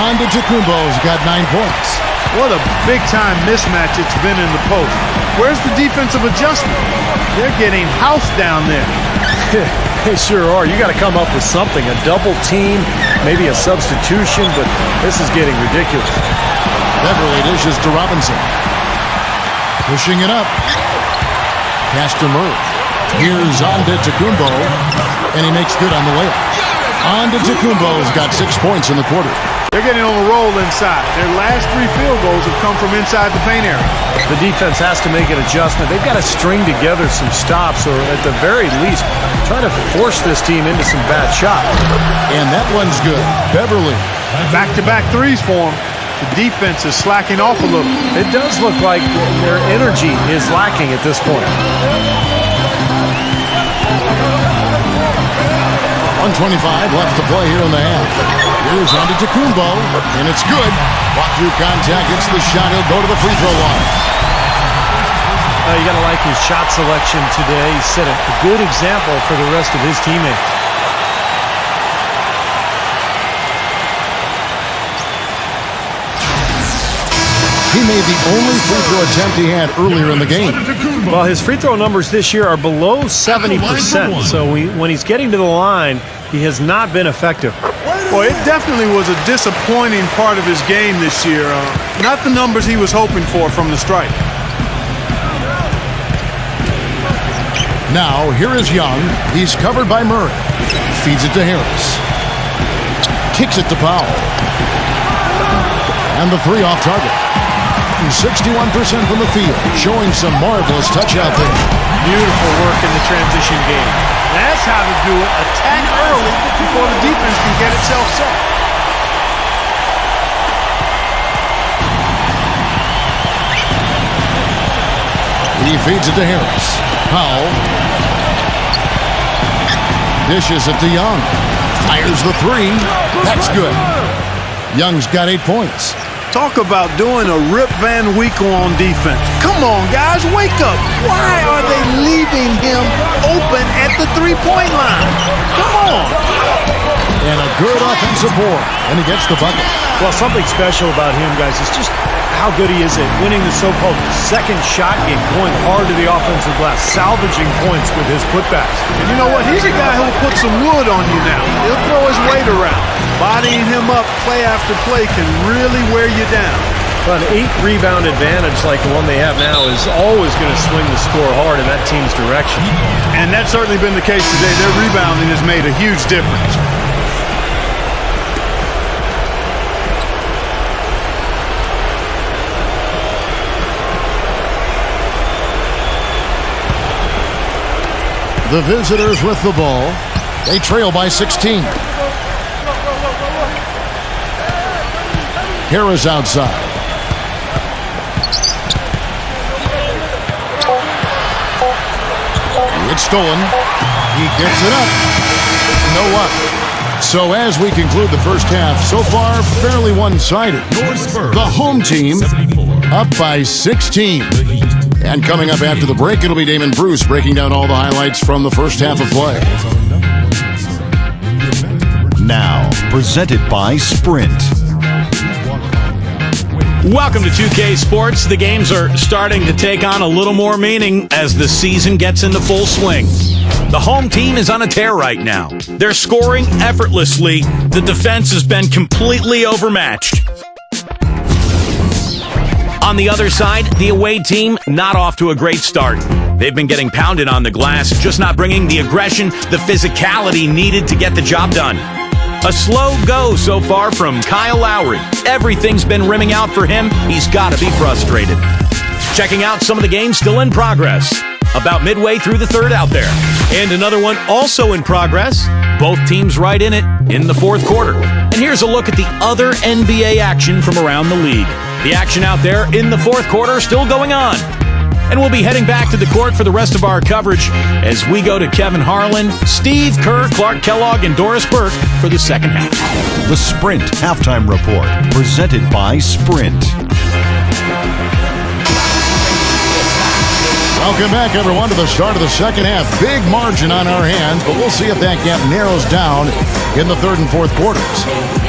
Antetokounmpo's got 9 points. What a big-time mismatch it's been in the post. Where's the defensive adjustment? They're getting housed down there. They sure are. You got to come up with something. A double team, maybe a substitution, but this is getting ridiculous. Beverly dishes to Robinson. Pushing it up. Pass to Murray. Here's Antetokounmpo, and he makes good on the layup. Antetokounmpo's got 6 points in the quarter. They're getting on a roll inside. Their last 3 field goals have come from inside the paint area. The defense has to make an adjustment. They've got to string together some stops, or at the very least, try to force this team into some bad shots. And that one's good. Beverly. Back-to-back threes for him. The defense is slacking off a little. It does look like their energy is lacking at this point. 1:25 left to play here in the half. Here's Antetokounmpo, and it's good. Walk through contact, hits the shot. He'll go to the free throw line. You got to like his shot selection today. He set a good example for the rest of his teammates. He made the only free throw attempt he had earlier in the game. Well, his free throw numbers this year are below 70%. So when he's getting to the line, he has not been effective. Well, it definitely was a disappointing part of his game this year. Not the numbers he was hoping for from the stripe. Now, here is Young. He's covered by Murray. Feeds it to Harris. Kicks it to Powell. And the three off target. 61% from the field, showing some marvelous touch out there. Beautiful work in the transition game. That's how to do it. Attack early before the defense can get itself set. He feeds it to Harris. Powell. Dishes it to Young. Fires the three. That's good. Young's got 8 points. Talk about doing a Rip Van Winkle on defense. Come on, guys, wake up. Why are they leaving him open at the three-point line? Come on. And a good offensive board. And he gets the bucket. Well, something special about him, guys, is just how good he is at winning the so-called second shot game, going hard to the offensive glass, salvaging points with his putbacks. And you know what? He's a guy who'll put some wood on you now. He'll throw his weight around. Bodying him up play after play can really wear you down. But an 8-rebound advantage like the one they have now is always going to swing the score hard in that team's direction. And that's certainly been the case today. Their rebounding has made a huge difference. The visitors with the ball. They trail by 16. Harris outside. It's stolen. He gets it up. No luck. So as we conclude the first half, so far fairly one-sided. The home team up by 16. And coming up after the break, it'll be Damon Bruce breaking down all the highlights from the first half of play. Now, presented by Sprint. Welcome to 2K Sports. The games are starting to take on a little more meaning as the season gets into full swing. The home team is on a tear right now. They're scoring effortlessly. The defense has been completely overmatched. On the other side, the away team not off to a great start. They've been getting pounded on the glass, just not bringing the aggression, the physicality needed to get the job done. A slow go so far from Kyle Lowry. Everything's been rimming out for him. He's got to be frustrated. Checking out some of the games still in progress. About midway through the third out there. And another one also in progress. Both teams right in it in the fourth quarter. And here's a look at the other NBA action from around the league. The action out there in the fourth quarter still going on. And we'll be heading back to the court for the rest of our coverage as we go to Kevin Harlan, Steve Kerr, Clark Kellogg, and Doris Burke for the second half. The Sprint Halftime Report, presented by Sprint. Welcome back, everyone, to the start of the second half. Big margin on our hands, but we'll see if that gap narrows down in the third and fourth quarters.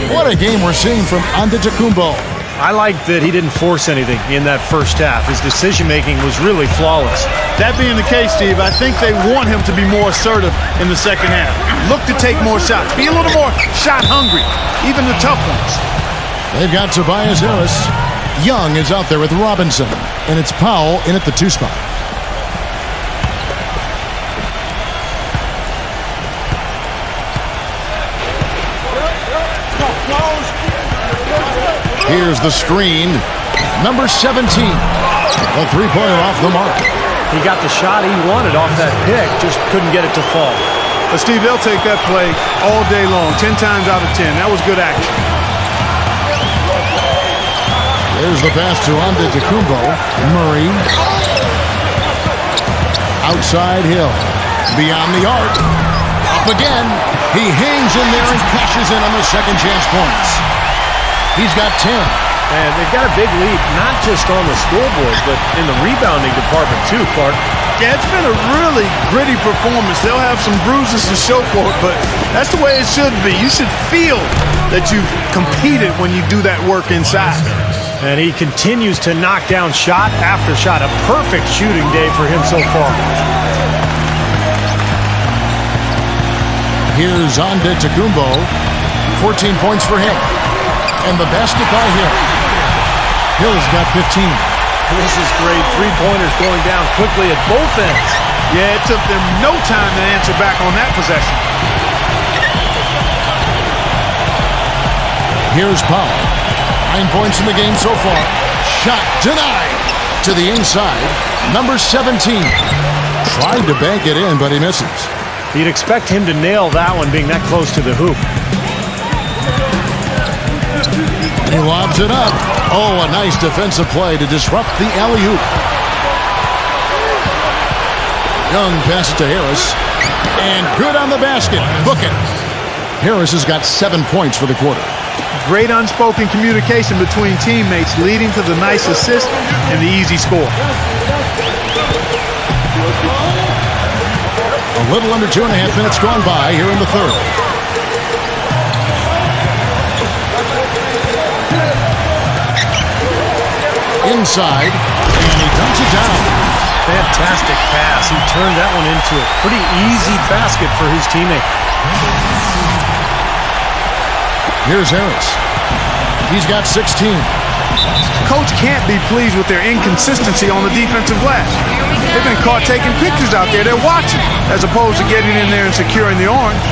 What a game we're seeing from Antetokounmpo. I like that he didn't force anything in that first half. His decision-making was really flawless. That being the case, Steve, I think they want him to be more assertive in the second half. Look to take more shots. Be a little more shot hungry, even the tough ones. They've got Tobias Harris. Young is out there with Robinson, and it's Powell in at the 2 spot. Here's the screen. Number 17. A three-pointer off the mark. He got the shot he wanted off that pick, just couldn't get it to fall. But, Steve, they'll take that play all day long, 10 times out of 10. That was good action. There's the pass to Antetokounmpo. Murray. Outside Hill. Beyond the arc. Up again. He hangs in there and cashes in on the second chance points. He's got 10. And they've got a big lead, not just on the scoreboard, but in the rebounding department too, Clark. Yeah, it's been a really gritty performance. They'll have some bruises to show for it, but that's the way it should be. You should feel that you've competed when you do that work inside. And he continues to knock down shot after shot. A perfect shooting day for him so far. Here's Antetokounmpo. 14 points for him. And the basket by Hill. Hill's got 15. This is great. Three-pointers going down quickly at both ends. Yeah, it took them no time to answer back on that possession. Here's Powell. 9 points in the game so far. Shot denied to the inside. Number 17. Tried to bank it in, but he misses. You'd expect him to nail that one being that close to the hoop. He lobs it up. Oh, a nice defensive play to disrupt the alley-oop. Young pass to Harris. And good on the basket. Book it. Harris has got 7 points for the quarter. Great unspoken communication between teammates leading to the nice assist and the easy score. A little under 2.5 minutes gone by here in the third. Inside, and he dumps it down. Fantastic pass. He turned that one into a pretty easy basket for his teammate. Here's Harris. He's got 16. Coach can't be pleased with their inconsistency on the defensive glass. They've been caught taking pictures out there. They're watching, as opposed to getting in there and securing the orange.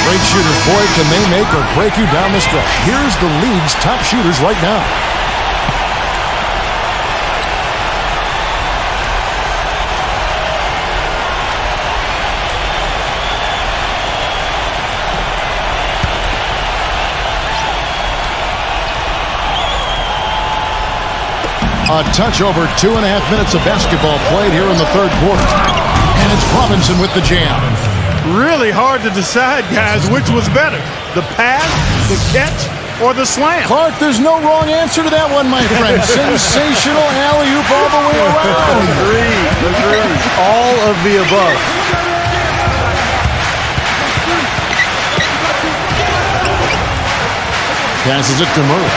Great shooters, boy, can they make or break you down the stretch. Here's the league's top shooters right now. A touch over 2.5 minutes of basketball played here in the third quarter. And it's Robinson with the jam. Really hard to decide, guys, which was better, the pass, the catch, or the slam. Clark, there's no wrong answer to that one, my friend. Sensational alley-oop all the way around. Agreed. All of the above. Passes it to Murray.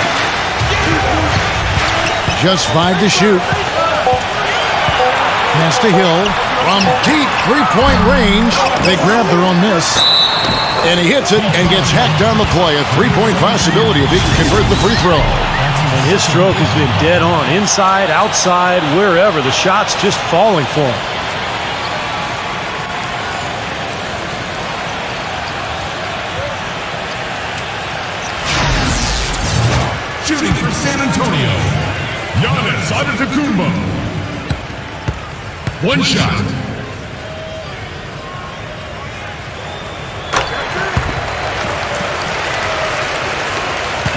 Just 5 to shoot. Pass to Hill. From deep three-point range, they grab their own miss. And he hits it and gets hacked down the play. A three-point possibility if he can convert the free throw. And his stroke has been dead on. Inside, outside, wherever. The shot's just falling for him. Shooting for San Antonio, Giannis Antetokounmpo. One shot.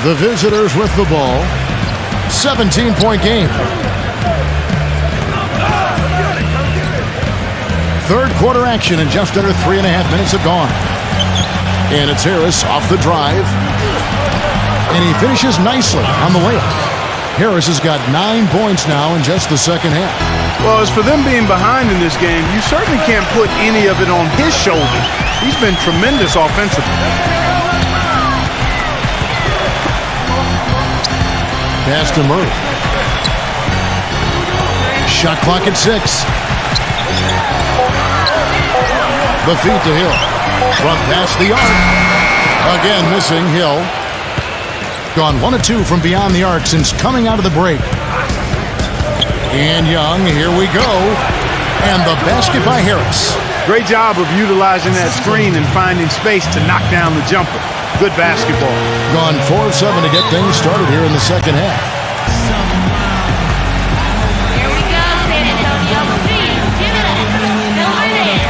The visitors with the ball. 17-point game. Third quarter action and just under 3.5 minutes have gone. And it's Harris off the drive. And he finishes nicely on the layup. Harris has got 9 points now in just the second half. Well, as for them being behind in this game, you certainly can't put any of it on his shoulders. He's been tremendous offensively. Pass to Murray. Shot clock at 6. The feed to Hill. Front pass the arc. Again missing Hill. Gone 1 of 2 from beyond the arc since coming out of the break. And Young, here we go. And the basket by Harris. Great job of utilizing that screen and finding space to knock down the jumper. Good basketball. Gone 4 of 7 to get things started here in the second half. Here we go, San Antonio. Give it up. Still right there.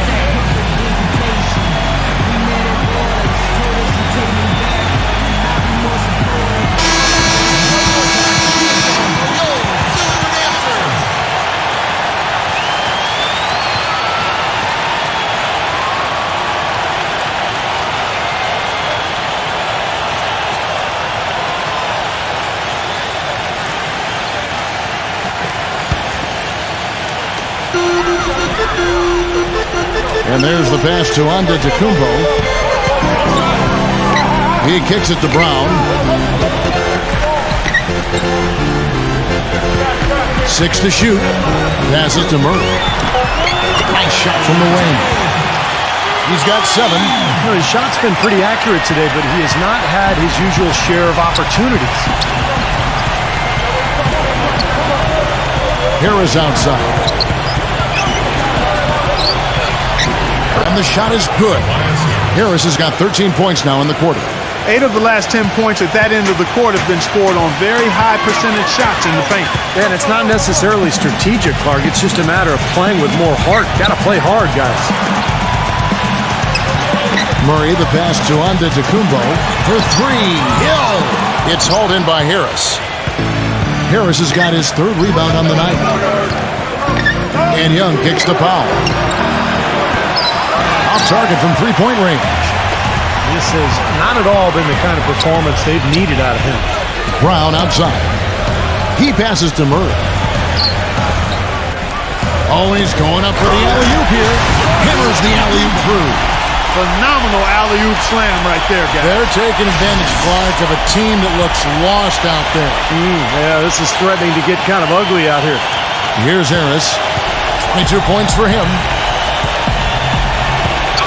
And there's the pass to Antetokounmpo. He kicks it to Brown. 6 to shoot. Passes to Murray. Nice shot from the wing. He's got 7. His shot's been pretty accurate today, but he has not had his usual share of opportunities. Harris outside. And the shot is good. Harris has got 13 points now in the quarter. 8 of the last 10 points at that end of the court have been scored on very high percentage shots in the paint. And it's not necessarily strategic, Clark. It's just a matter of playing with more heart. Got to play hard, guys. Murray, the pass to Antetokounmpo for 3. Hill! It's hauled in by Harris. Harris has got his 3rd rebound on the night. And Young kicks the foul. Off target from 3-point range. This has not at all been the kind of performance they've needed out of him. Brown outside. He passes to Murray. Always going up for the alley-oop here. Hammers the alley-oop through. Phenomenal alley-oop slam right there, guys. They're taking advantage, Clark, of a team that looks lost out there. Yeah, this is threatening to get kind of ugly out here. Here's Harris. 22 points for him.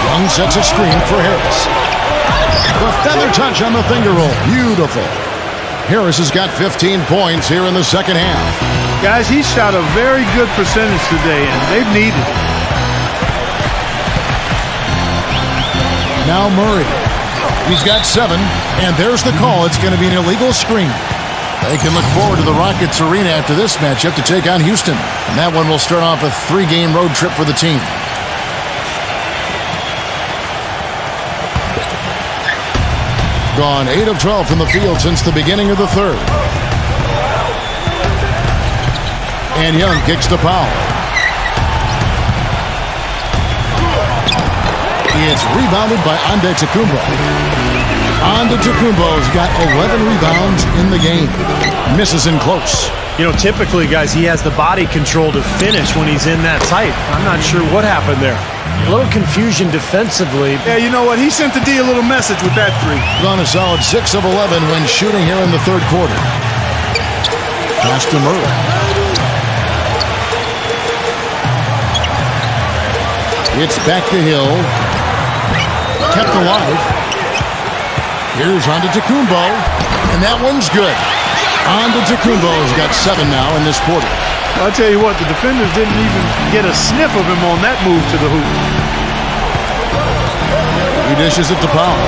Young sets a screen for Harris. The feather touch on the finger roll. Beautiful. Harris has got 15 points here in the second half. Guys, he shot a very good percentage today, and they've needed it. Now Murray. He's got 7, and there's the call. It's going to be an illegal screen. They can look forward to the Rockets Arena after this matchup to take on Houston. And that one will start off a 3-game road trip for the team. Gone 8 of 12 from the field since the beginning of the 3rd. And Young kicks the foul. It's rebounded by Antetokounmpo. Antetokounmpo's got 11 rebounds in the game. Misses in close. You know, typically, guys, he has the body control to finish when he's in that tight. I'm not sure what happened there. A little confusion defensively. Yeah, you know what? He sent the D a little message with that 3. Gone a solid 6 of 11 when shooting here in the 3rd quarter. Pass to Murray. It's back to Hill. Kept alive. Here's Antetokounmpo, and that one's good. Antetokounmpo's got 7 now in this quarter. I'll tell you what, the defenders didn't even get a sniff of him on that move to the hoop. He dishes it to Powell.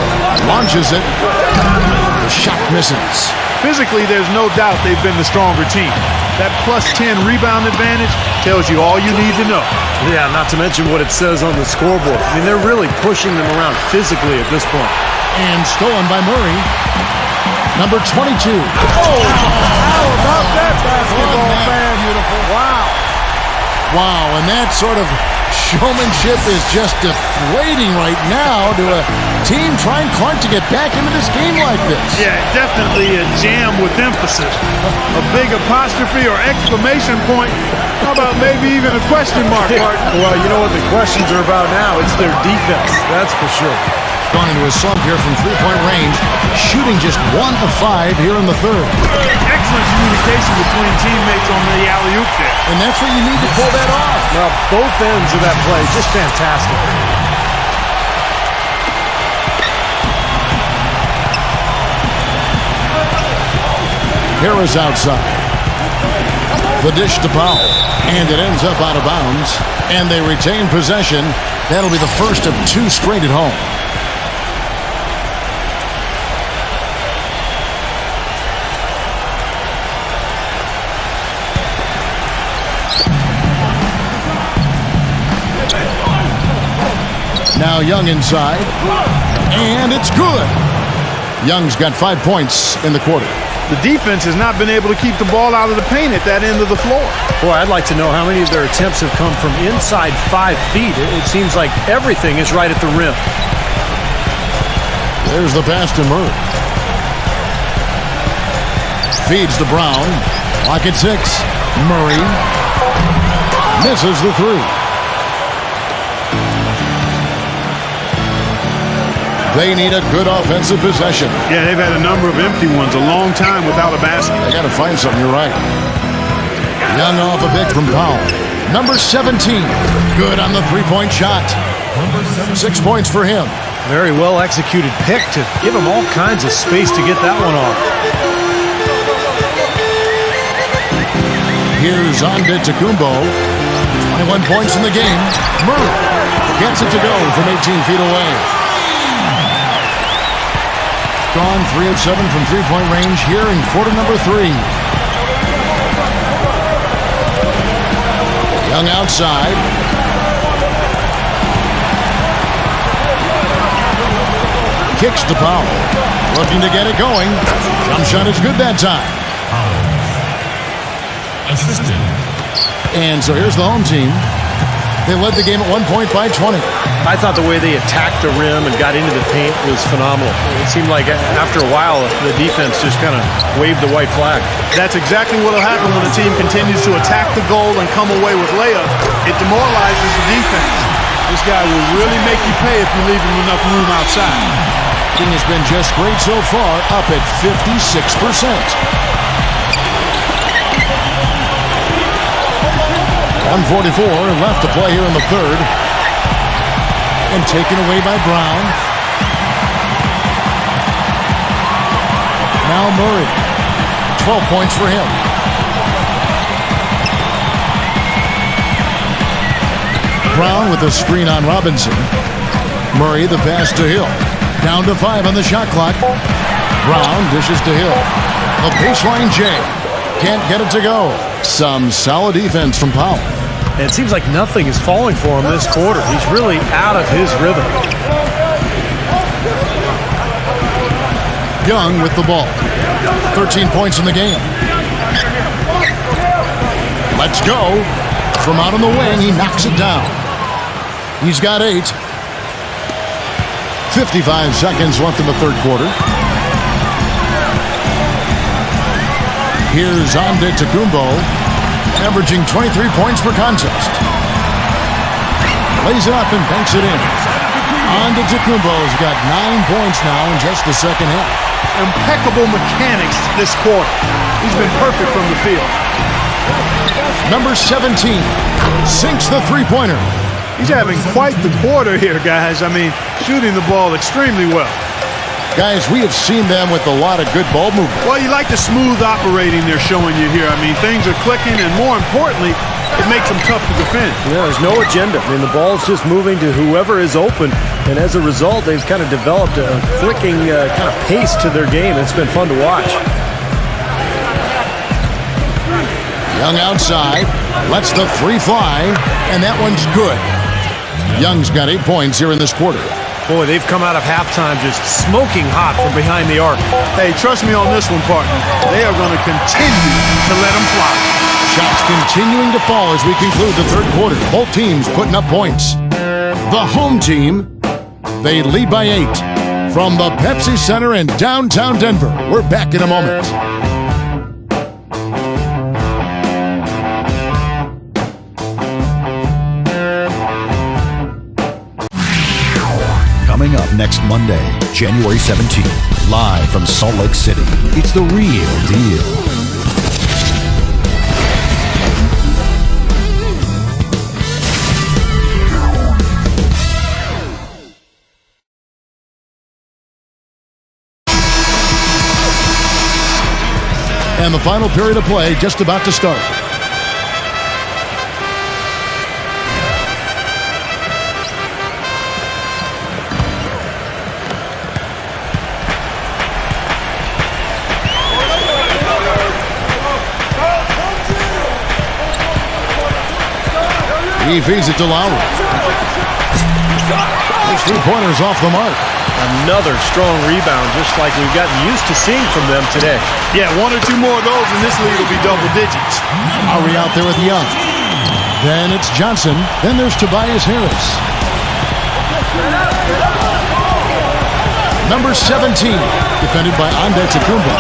Launches it. The shot misses. Physically, there's no doubt they've been the stronger team. That plus 10 rebound advantage tells you all you need to know. Yeah, not to mention what it says on the scoreboard. I mean, they're really pushing them around physically at this point. And stolen by Murray. Number 22. Oh, how about that basketball fan? Beautiful. Wow. Wow, and that sort of showmanship is just deflating right now to a team trying, Clark, to get back into this game like this. Yeah, definitely a jam with emphasis. A big apostrophe or exclamation point. How about maybe even a question mark, Martin? Well, you know what the questions are about now? It's their defense, that's for sure. Gone into a slump here from 3-point range, shooting just 1 of 5 here in the 3rd. Excellent communication between teammates on the alley-oop there. And that's what you need to pull that off. Well, both ends of that play, just fantastic. Harris outside. The dish to Powell. And it ends up out of bounds. And they retain possession. That'll be the first of 2 straight at home. Now Young inside. And it's good. Young's got 5 points in the quarter. The defense has not been able to keep the ball out of the paint at that end of the floor. Boy, I'd like to know how many of their attempts have come from inside 5 feet. It seems like everything is right at the rim. There's the pass to Murray. Feeds to Brown. Clock at 6. Murray misses the 3. They need a good offensive possession. Yeah, they've had a number of empty ones, a long time without a basket. They got to find something, you're right. Young off a pick from Powell. Number 17, good on the three-point shot. 6 points for him. Very well executed pick to give him all kinds of space to get that one off. Here's Antetokounmpo. 21 points in the game. Murray gets it to go from 18 feet away. Gone 3 of 7 from three-point range here in quarter number 3. Young outside. Kicks to Powell. Looking to get it going. Jump shot is good that time. Assistant. And so here's the home team. They led the game at 1 point by 20. I thought the way they attacked the rim and got into the paint was phenomenal. It seemed like after a while, the defense just kind of waved the white flag. That's exactly what will happen when a team continues to attack the goal and come away with layups. It demoralizes the defense. This guy will really make you pay if you leave him enough room outside. King has been just great so far, up at 56%. 144 left to play here in the third. And taken away by Brown. Now Murray. 12 points for him. Brown with a screen on Robinson. Murray the pass to Hill. Down to 5 on the shot clock. Brown dishes to Hill. The baseline J. Can't get it to go. Some solid defense from Powell. And it seems like nothing is falling for him this quarter. He's really out of his rhythm. Young with the ball. 13 points in the game. Let's go. From out on the wing, he knocks it down. He's got 8. 55 seconds left in the third quarter. Here's Antetokounmpo, averaging 23 points per contest. Lays it up and banks it in. Antetokounmpo's got 9 points now in just the second half. Impeccable mechanics this quarter. He's been perfect from the field. Number 17 sinks the three-pointer. He's having quite the quarter here, guys. I mean, shooting the ball extremely well. Guys, we have seen them with a lot of good ball movement. Well, you like the smooth operating they're showing you here. I mean, things are clicking, and more importantly, it makes them tough to defend. Yeah, there's no agenda. I mean, the ball's just moving to whoever is open, and as a result, they've kind of developed a clicking kind of pace to their game. It's been fun to watch. Young outside, lets the three fly, and that one's good. Young's got 8 points here in this quarter. Boy, they've come out of halftime just smoking hot from behind the arc. Hey, trust me on this one, partner. They are going to continue to let them fly. Shots continuing to fall as we conclude the third quarter. Both teams putting up points. The home team, they lead by 8. From the Pepsi Center in downtown Denver, we're back in a moment. Coming up next Monday, January 17th, live from Salt Lake City. It's the real deal. And the final period of play just about to start. He feeds it to Lowry. His three-pointer's off the mark. Another strong rebound, just like we've gotten used to seeing from them today. Yeah, 1 or 2 more of those in this league will be double digits. Lowry out there with Young. Then it's Johnson. Then there's Tobias Harris. Number 17, defended by Antetokounmpo.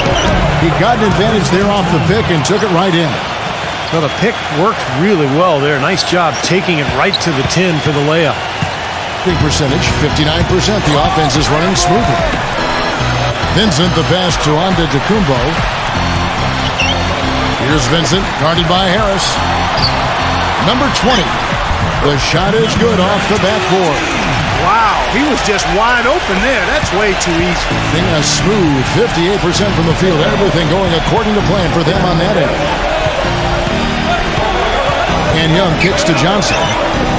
He got an advantage there off the pick and took it right in. So the pick worked really well there. Nice job taking it right to the tin for the layup. Percentage 59%. The offense is running smoothly. Vincent, the pass to Antetokounmpo. Here's Vincent, guarded by Harris. Number 20. The shot is good off the backboard. Wow, he was just wide open there. That's way too easy. Being a smooth 58% from the field. Everything going according to plan for them on that end. And Young kicks to Johnson.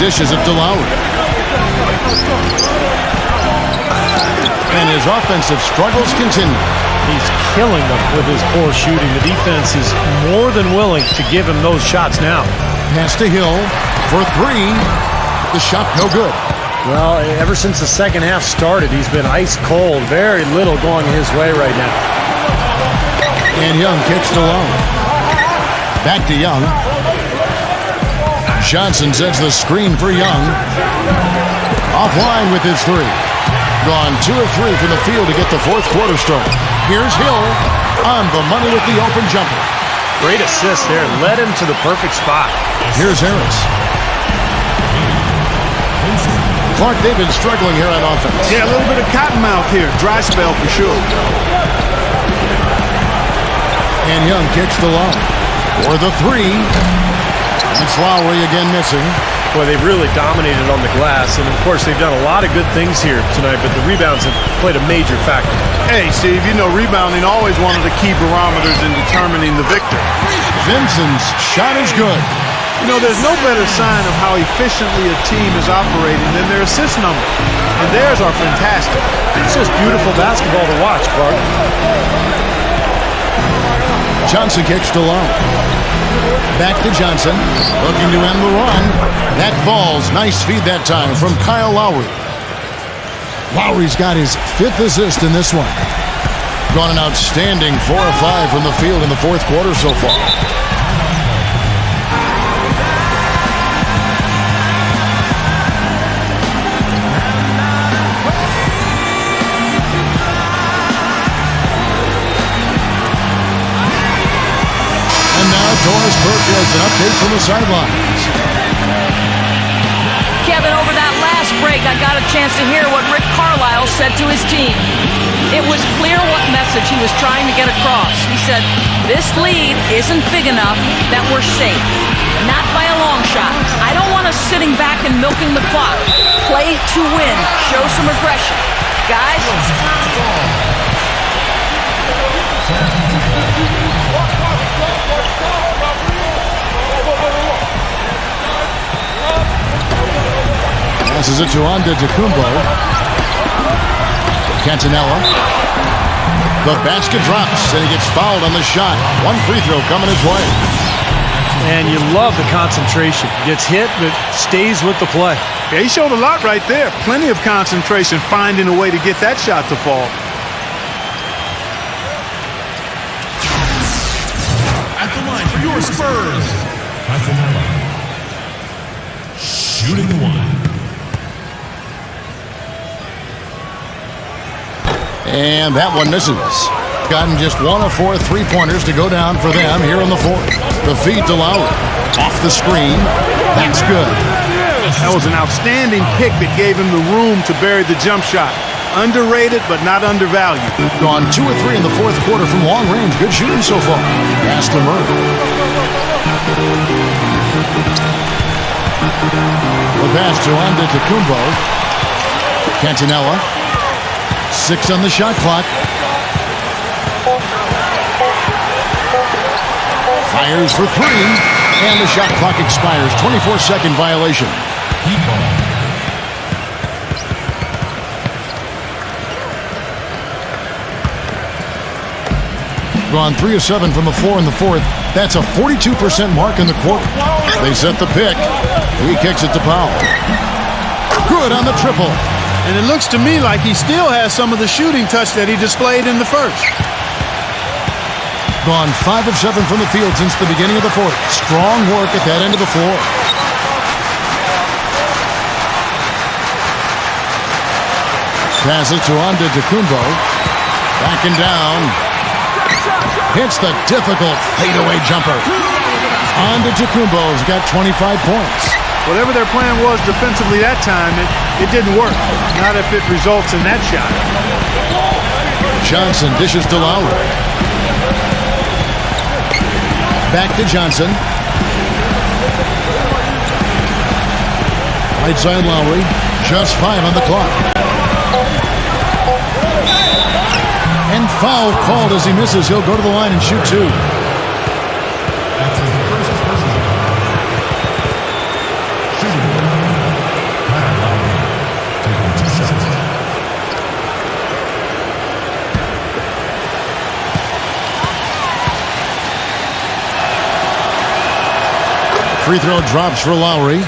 Dishes it to Lowry. And his offensive struggles continue. He's killing them with his poor shooting. The defense is more than willing to give him those shots now. Pass to Hill for three. The shot no good. Well, ever since the second half started, he's been ice cold. Very little going his way right now. And Young kicks to Lowry. Back to Young. Johnson sets the screen for Young. Offline with his three. Gone 2 of 3 from the field to get the fourth quarter started. Here's Hill on the money with the open jumper. Great assist there. Led him to the perfect spot. Here's Harris. Clark, they've been struggling here on offense. Yeah, a little bit of cottonmouth here. Dry spell for sure. And Young kicks to Lowry. For the three. It's Lowry again missing. Boy, they've really dominated on the glass, and of course they've done a lot of good things here tonight, but the rebounds have played a major factor. Hey, Steve, you know rebounding always one of the key barometers in determining the victor. Vincent's shot is good. You know, there's no better sign of how efficiently a team is operating than their assist numbers, and theirs are fantastic. It's just beautiful basketball to watch, Clark. Johnson kicks to Lowry. Back to Johnson, looking to end the run. That falls. Nice feed that time from Kyle Lowry. Lowry's got his 5th assist in this one. Gone an outstanding 4 of 5 from the field in the fourth quarter so far. Doris Burke has an update from the sidelines. Kevin, over that last break, I got a chance to hear what Rick Carlisle said to his team. It was clear what message he was trying to get across. He said, this lead isn't big enough that we're safe. Not by a long shot. I don't want us sitting back and milking the clock. Play to win. Show some aggression. Guys. Passes it to Antetokounmpo. Cantanella. The basket drops, and he gets fouled on the shot. One free throw coming his way. And you love the concentration. Gets hit, but stays with the play. Yeah, he showed a lot right there. Plenty of concentration, finding a way to get that shot to fall. At the line for your Spurs, Cantanella. Shooting one. And that one misses. Gotten just 1 of 4 3-pointers to go down for them here in the fourth. The feed to Lowry. Off the screen. That's good. That was an outstanding pick that gave him the room to bury the jump shot. Underrated, but not undervalued. Gone 2 of 3 in the fourth quarter from long range. Good shooting so far. Pass to Murray. The pass to Antetokounmpo. Cantanella. 6 on the shot clock. Fires for 3. And the shot clock expires. 24-second violation. Gone 3 of 7 from the floor in the fourth. That's a 42% mark in the quarter. They set the pick. He kicks it to Powell. Good on the triple. And it looks to me like he still has some of the shooting touch that he displayed in the first. Gone 5 of 7 from the field since the beginning of the fourth. Strong work at that end of the floor. Pass it to Antetokounmpo. Backing down. Hits the difficult fadeaway jumper. Antetokounmpo's got 25 points. Whatever their plan was defensively that time, it It didn't work. Not if it results in that shot. Johnson dishes to Lowry. Back to Johnson. Right side Lowry. Just 5 on the clock. And foul called as he misses. He'll go to the line and shoot 2. That's his first personal. Shooting. Kyle Lowry taking 2 shots. Free throw drops for Lowry.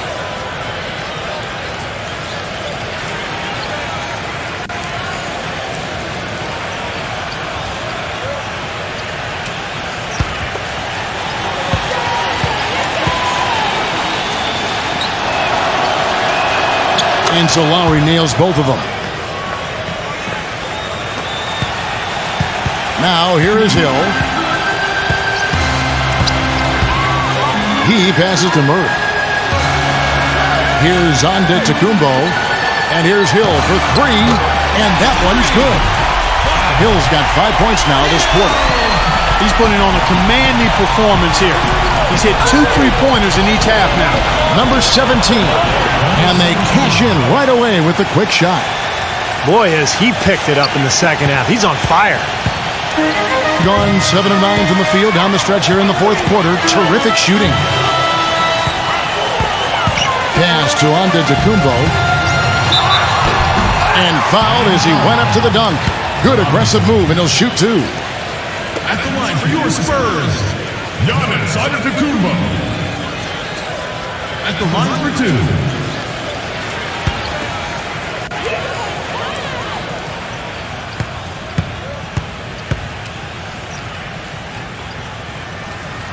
And so Lowry nails both of them. Now here is Hill. He passes to Murray. Here's Antetokounmpo. And here's Hill for 3. And that one's good. Hill's got 5 points now this quarter. He's putting on a commanding performance here. He's hit 2 3-pointers in each half now. Number 17. And they cash in right away with the quick shot. Boy, has he picked it up in the second half. He's on fire. Gone 7 of 9 from the field down the stretch here in the fourth quarter. Terrific shooting. Pass to Antetokounmpo. And fouled as he went up to the dunk. Good aggressive move, and he'll shoot 2. At the line for your Spurs, Giannis Antetokounmpo. At the line for 2.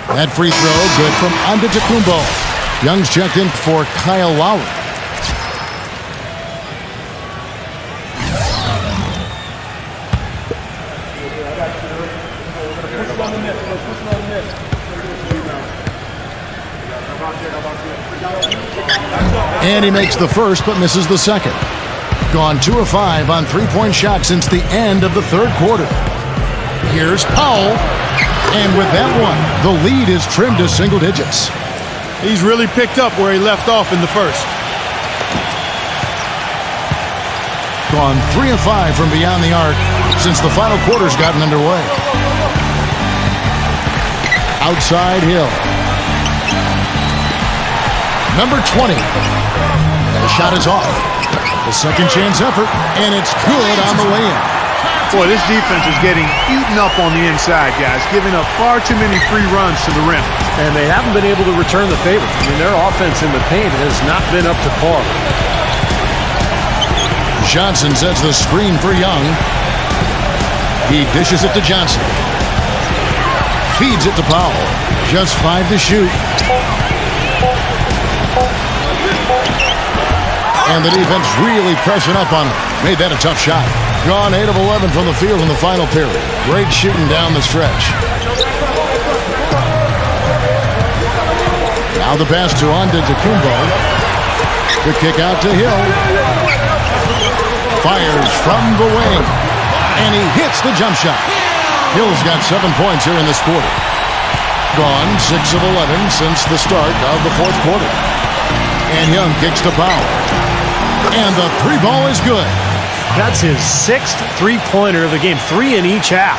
That free throw, good from Antetokounmpo. Young's checked in for Kyle Lowry. And he makes the first, but misses the second. Gone 2 of 5 on 3-point shots since the end of the third quarter. Here's Powell. And with that one, the lead is trimmed to single digits. He's really picked up where he left off in the first. Gone 3 of 5 from beyond the arc since the final quarter's gotten underway. Outside Hill. Number 20. The shot is off. The second chance effort, and it's good on the way in. Boy, this defense is getting eaten up on the inside, guys, giving up far too many free runs to the rim. And they haven't been able to return the favor. I mean, their offense in the paint has not been up to par. Johnson sets the screen for Young. He dishes it to Johnson. Feeds it to Powell. Just 5 to shoot. And the defense really pressing up on him. Made that a tough shot. Gone 8 of 11 from the field in the final period. Great shooting down the stretch. Now the pass to Antetokounmpo. The kick out to Hill. Fires from the wing. And he hits the jump shot. Hill's got 7 points here in this quarter. Gone 6 of 11 since the start of the fourth quarter. And Young kicks to Powell. And the 3-ball is good. That's his 6th 3-pointer of the game. 3 in each half.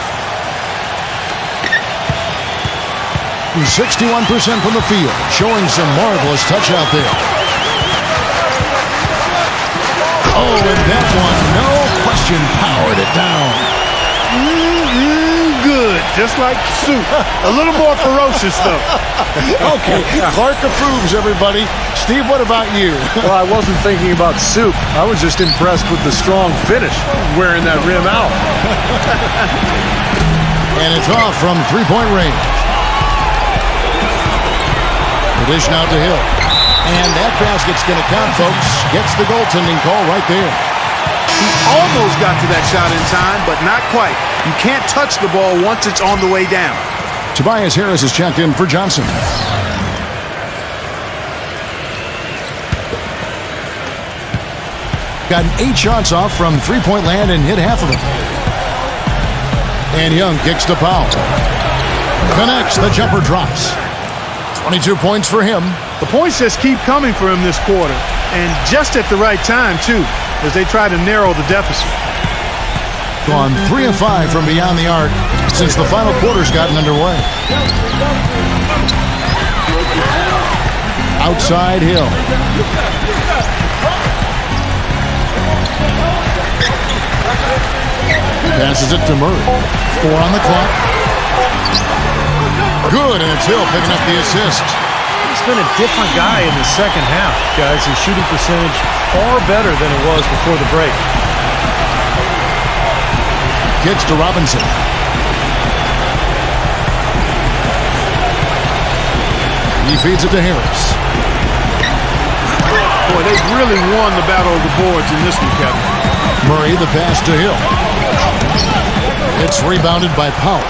61% from the field, showing some marvelous touch out there. Oh, and that one, no question, powered it down. Good, just like soup. A little more ferocious, though. Okay, Clark approves, everybody. Steve, what about you? Well, I wasn't thinking about soup. I was just impressed with the strong finish, wearing that rim out. And it's off from 3-point range. The dish now to Hill. And that basket's going to count, folks. Gets the goaltending call right there. He almost got to that shot in time, but not quite. You can't touch the ball once it's on the way down. Tobias Harris is checked in for Johnson. Gotten 8 shots off from three-point land and hit half of them. And Young kicks to Powell. Connects, the jumper drops. 22 points for him. The points just keep coming for him this quarter, and just at the right time, too, as they try to narrow the deficit. Gone 3 of 5 from beyond the arc since the final quarter's gotten underway. Outside Hill. Passes it to Murray. 4 on the clock. Good, and it's Hill picking up the assist. He's been a different guy in the second half, guys. His shooting percentage far better than it was before the break. Kicks to Robinson. He feeds it to Harris. Boy, they've really won the battle of the boards in this one, Kevin. Murray, the pass to Hill. It's rebounded by Powell.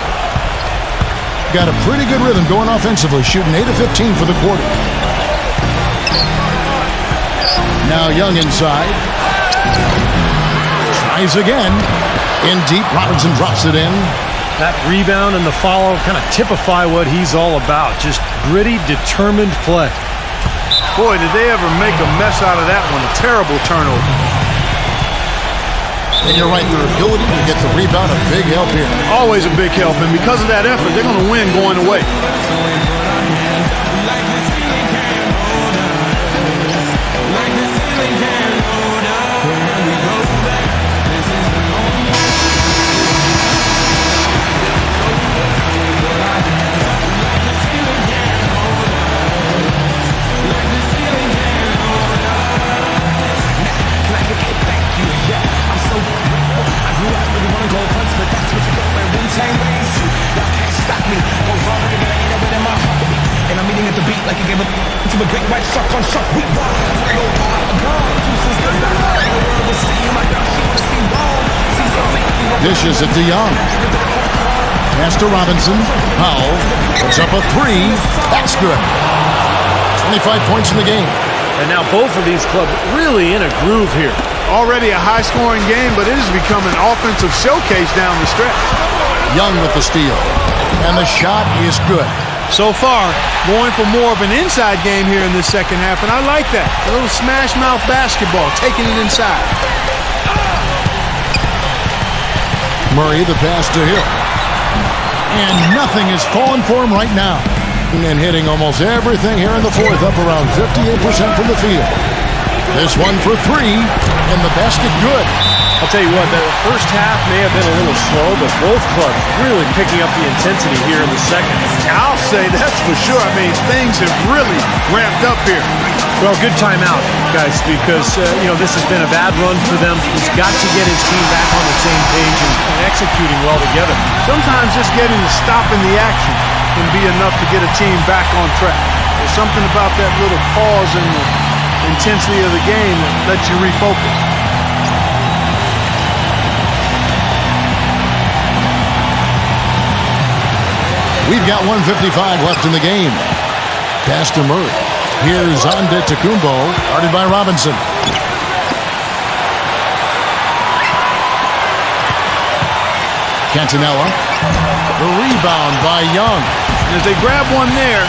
Got a pretty good rhythm going offensively, shooting 8 of 15 for the quarter. Now Young inside. Tries again. In deep, Robinson drops it in. That rebound and the follow kind of typify what he's all about. Just gritty, determined play. Boy, did they ever make a mess out of that one. A terrible turnover. And you're right, their ability to get the rebound, a big help here. Always a big help, and because of that effort, they're going to win going away. Dishes it to Young. Pass to Robinson. Powell puts up a 3. That's good. 25 points in the game. And now both of these clubs really in a groove here. Already a high-scoring game, but it has become an offensive showcase down the stretch. Young with the steal. And the shot is good. So far, going for more of an inside game here in this second half, and I like that. A little smash-mouth basketball, taking it inside. Murray, the pass to Hill. And nothing is falling for him right now. And hitting almost everything here in the fourth, up around 58% from the field. This one for 3, and the basket good. I'll tell you what, the first half may have been a little slow, but both clubs really picking up the intensity here in the second. I'll say that's for sure. I mean, things have really ramped up here. Well, good timeout, guys, because, this has been a bad run for them. He's got to get his team back on the same page and executing well together. Sometimes just getting to stop in the action can be enough to get a team back on track. There's something about that little pause in the intensity of the game that lets you refocus. We've got 1:55 left in the game. Pass to Murray. Here's Antetokounmpo, guarded by Robinson. Cantonella. The rebound by Young. And as they grab one there,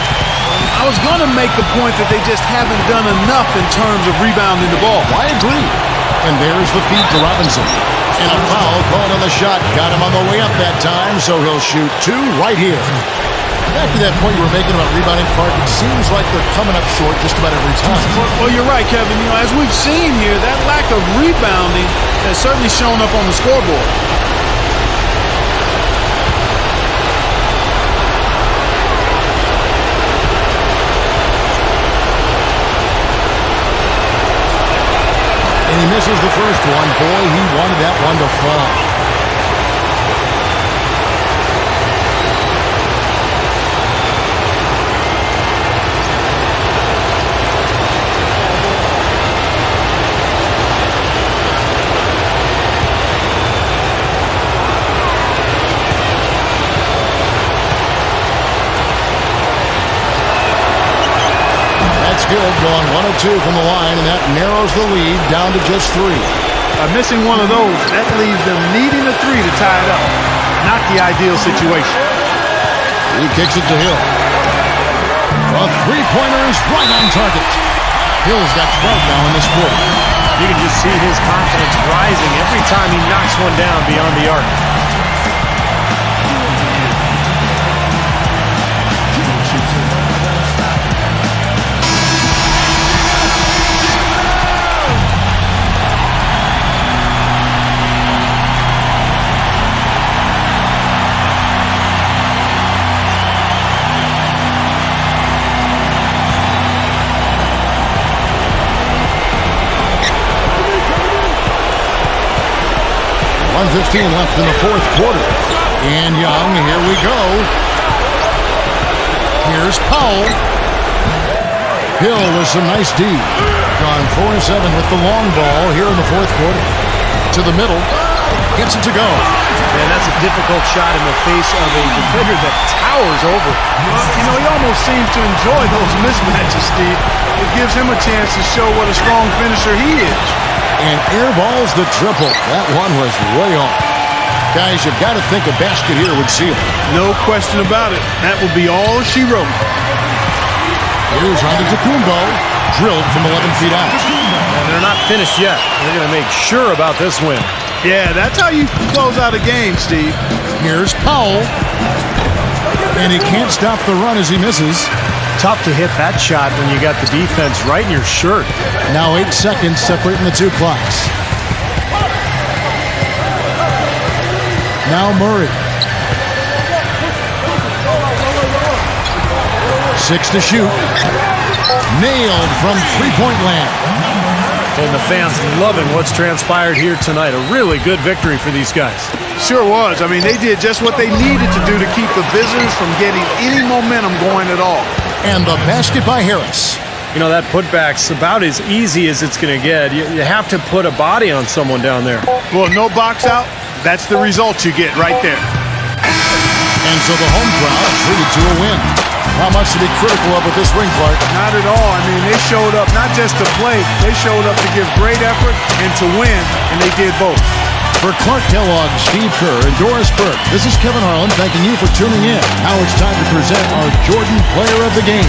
I was going to make the point that they just haven't done enough in terms of rebounding the ball. I agree. And there's the feed to Robinson. And a foul called on the shot. Got him on the way up that time, so he'll shoot 2 right here. Back to that point you were making about rebounding, Clark, it seems like they're coming up short just about every time. Well, you're right, Kevin. As we've seen here, that lack of rebounding has certainly shown up on the scoreboard. And he misses the first one. Boy, he wanted that one to fall. Hill going 1 of 2 from the line, and that narrows the lead down to just 3. By missing one of those, that leaves them needing a 3 to tie it up. Not the ideal situation. He kicks it to Hill. A three-pointer is right on target. Hill's got 12 now in this quarter. You can just see his confidence rising every time he knocks one down beyond the arc. .15 left in the fourth quarter. And Young, here we go. Here's Powell. Hill with some nice D. Gone 4-7 with the long ball here in the fourth quarter. To the middle. Gets it to go. Man, that's a difficult shot in the face of a defender that towers over. You know, he almost seems to enjoy those mismatches, Steve. It gives him a chance to show what a strong finisher he is. And airballs the triple. That one was way off. Guys, you've got to think a basket here would seal it. No question about it. That would be all she wrote. Here's Antetokounmpo. Drilled from 11 feet out. And they're not finished yet. They're going to make sure about this win. Yeah, that's how you close out a game, Steve. Here's Powell. And he can't stop the run as he misses. Tough to hit that shot when you got the defense right in your shirt. Now 8 seconds separating the two clocks. Now Murray. 6 to shoot. Nailed from three-point land. And the fans loving what's transpired here tonight. A really good victory for these guys. Sure was. I mean, they did just what they needed to do to keep the visitors from getting any momentum going at all. And the basket by Harris. You know, that putback's about as easy as it's going to get. You have to put a body on someone down there. Well, no box out, that's the result you get right there. And so the home crowd treated to a win. How much to be critical of with this ring, Clark? Not at all. I mean, they showed up not just to play, they showed up to give great effort and to win, and they did both. For Clark Kellogg, Steve Kerr, and Doris Burke, this is Kevin Harlan thanking you for tuning in. Now it's time to present our Jordan Player of the Game.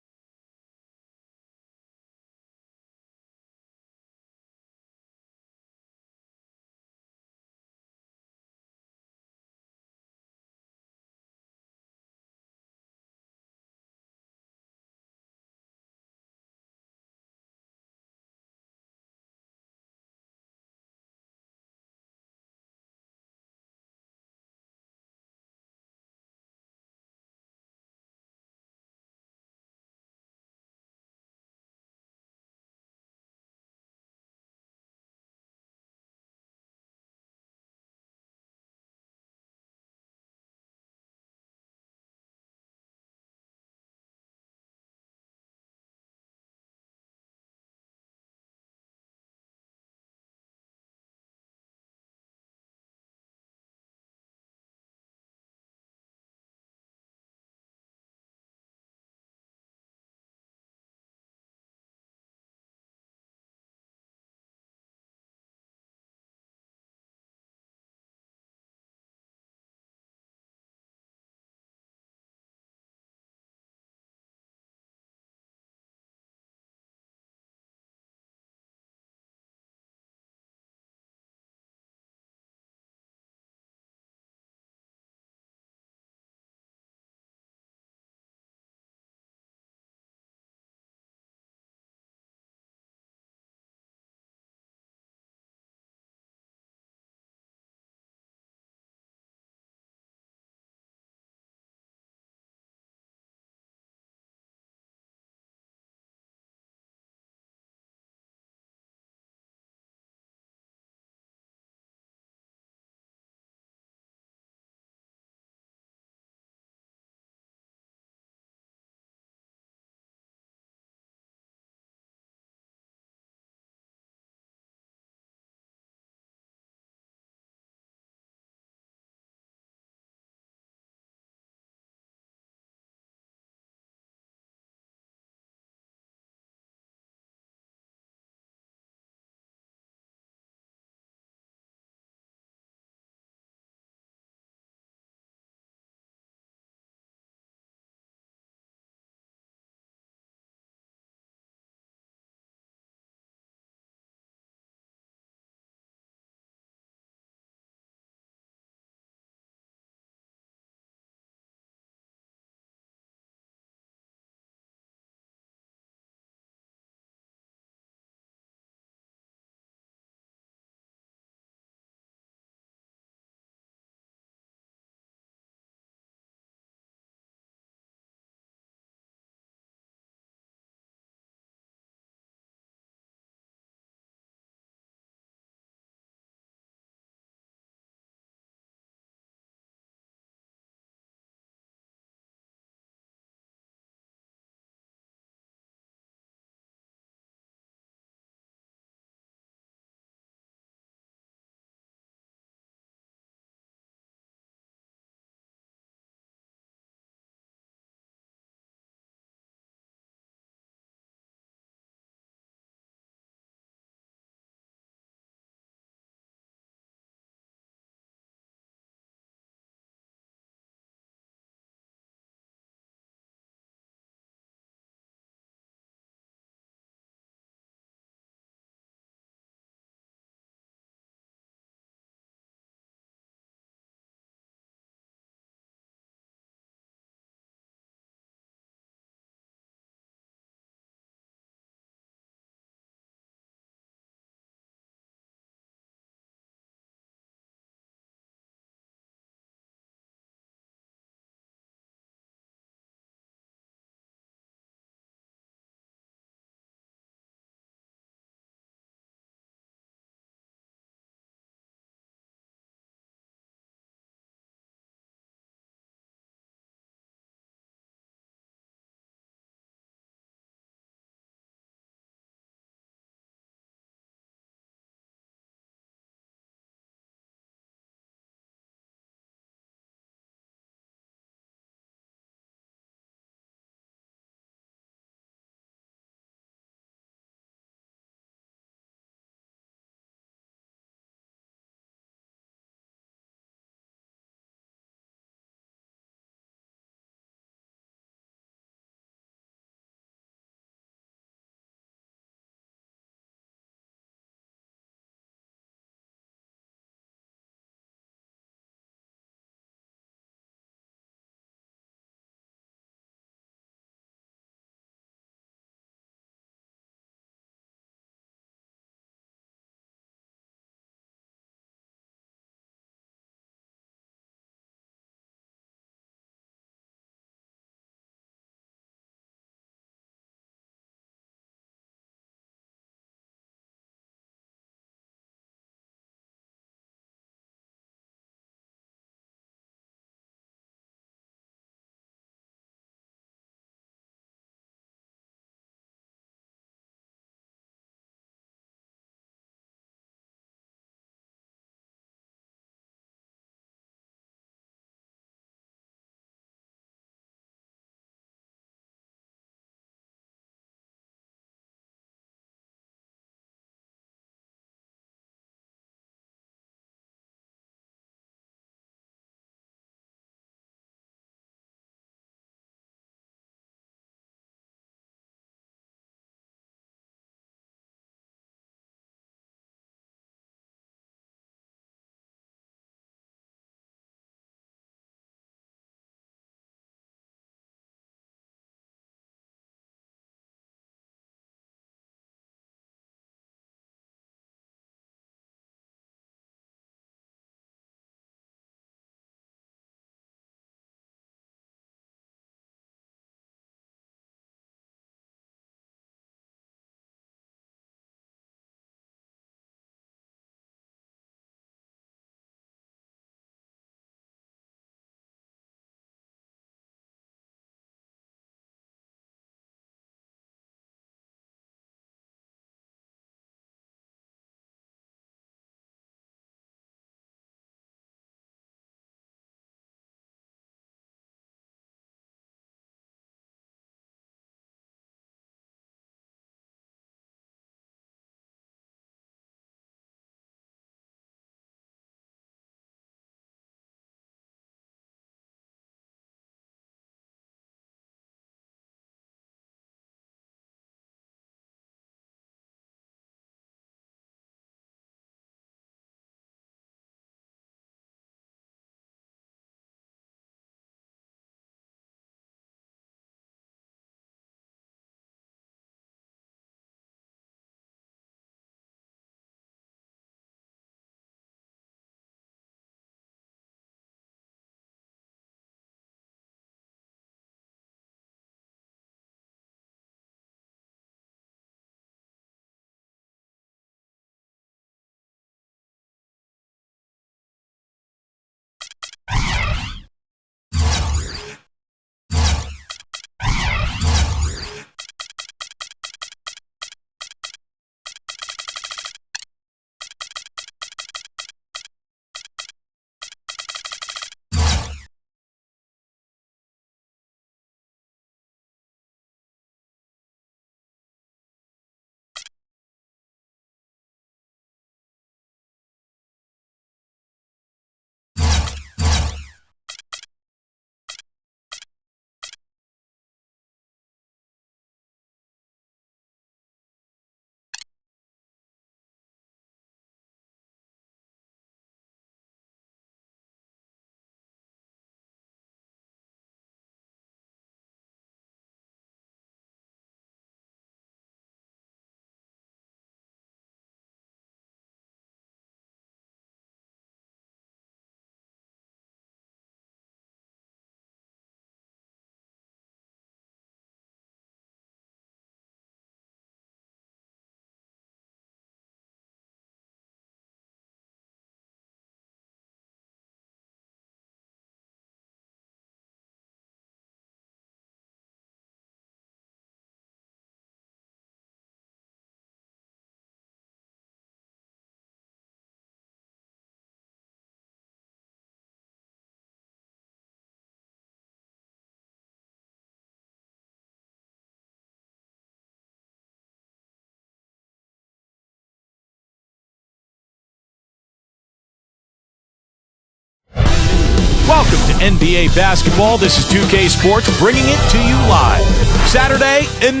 Welcome to NBA basketball. This is 2K Sports bringing it to you live. Saturday in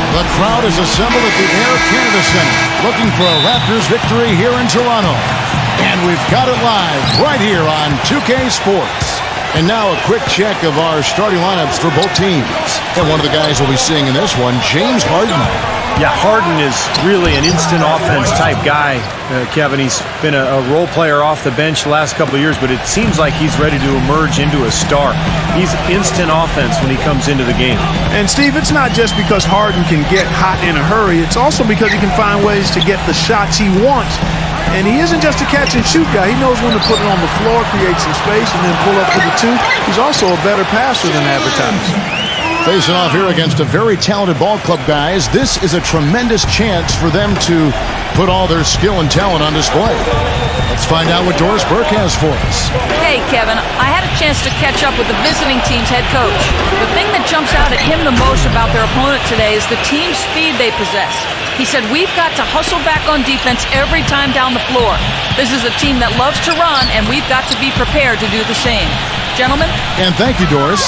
The crowd is assembled at the Air Canada Centre, looking for a Raptors victory here in Toronto. And we've got it live right here on 2K Sports. And now a quick check of our starting lineups for both teams. And one of the guys we'll be seeing in this one, James Harden. Yeah, Harden is really an instant offense type guy, Kevin. He's been a role player off the bench the last couple of years, but it seems like he's ready to emerge into a star. He's instant offense when he comes into the game. And, Steve, it's not just because Harden can get hot in a hurry. It's also because he can find ways to get the shots he wants. And he isn't just a catch-and-shoot guy. He knows when to put it on the floor, create some space, and then pull up for the two. He's also a better passer than advertised. Facing off here against a very talented ball club, guys. This is a tremendous chance for them to put all their skill and talent on display. Let's find out what Doris Burke has for us. Hey, Kevin, I had a chance to catch up with the visiting team's head coach. The thing that jumps out at him the most about their opponent today is the team speed they possess. He said, we've got to hustle back on defense every time down the floor. This is a team that loves to run, and we've got to be prepared to do the same. Gentlemen? And thank you, Doris.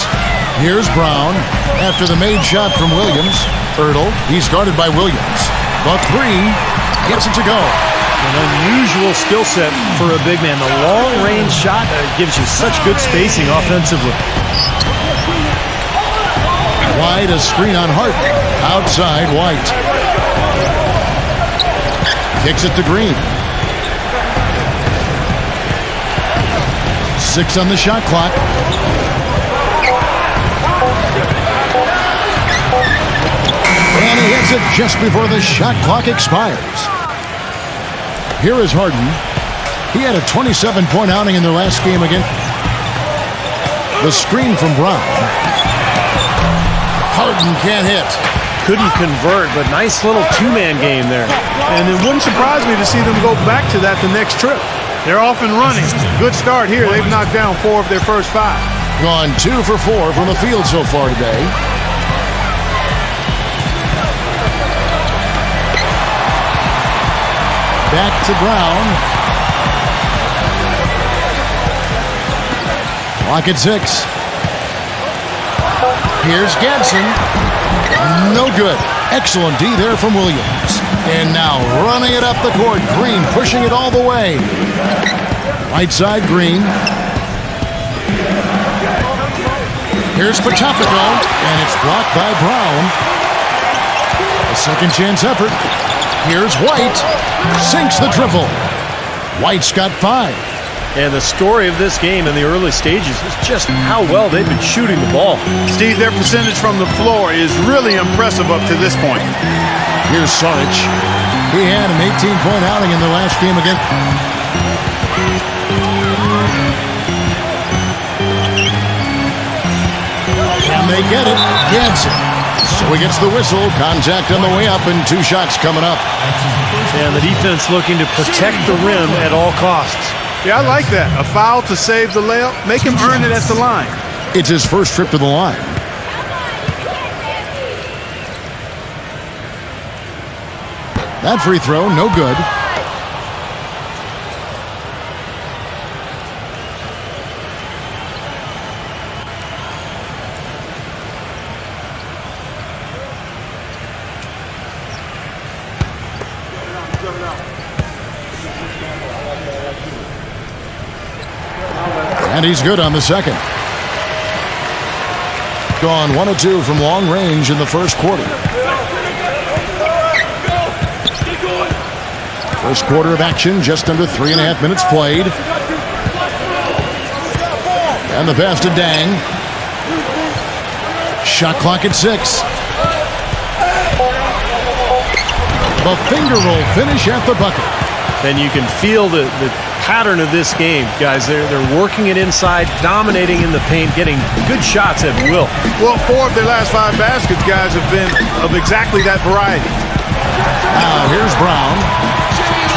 Here's Brown after the made shot from Williams. Ertl, he's guarded by Williams. The three gets it to go. An unusual skill set for a big man. The long-range shot gives you such good spacing offensively. White, a screen on Harden. Outside, White. Kicks it to Green. 6 on the shot clock. And he hits it just before the shot clock expires. Here is Harden. He had a 27-point outing in their last game again. The screen from Brown. Harden can't hit. Couldn't convert, but nice little two-man game there. And it wouldn't surprise me to see them go back to that the next trip. They're off and running. Good start here. They've knocked down 4 of their first 5. Gone 2 for 4 from the field so far today. Back to Brown. Clock at 6. Here's Gadsden. No good. Excellent D there from Williams. And now running it up the court. Green pushing it all the way. Right side, Green. Here's Patopico, and it's blocked by Brown. A second chance effort. Here's White. Sinks the triple. White's got 5. And the story of this game in the early stages is just how well they've been shooting the ball. Steve, their percentage from the floor is really impressive up to this point. Here's Saric. He had an 18-point outing in the last game again. And they get it. Gadsden. So he gets the whistle. Contact on the way up and 2 shots coming up. And the defense looking to protect the rim at all costs. Yeah, I like that. A foul to save the layup. Make him earn it at the line. It's his first trip to the line. That free throw, no good. And he's good on the second. Gone 1 of 2 from long range in the first quarter. First quarter of action, just under 3.5 minutes played. And the pass to Dang. Shot clock at 6. The finger roll finish at the bucket. And you can feel the pattern of this game, guys. They're working it inside, dominating in the paint, getting good shots at will. Well, 4 of their last 5 baskets, guys, have been of exactly that variety. Now, here's Brown.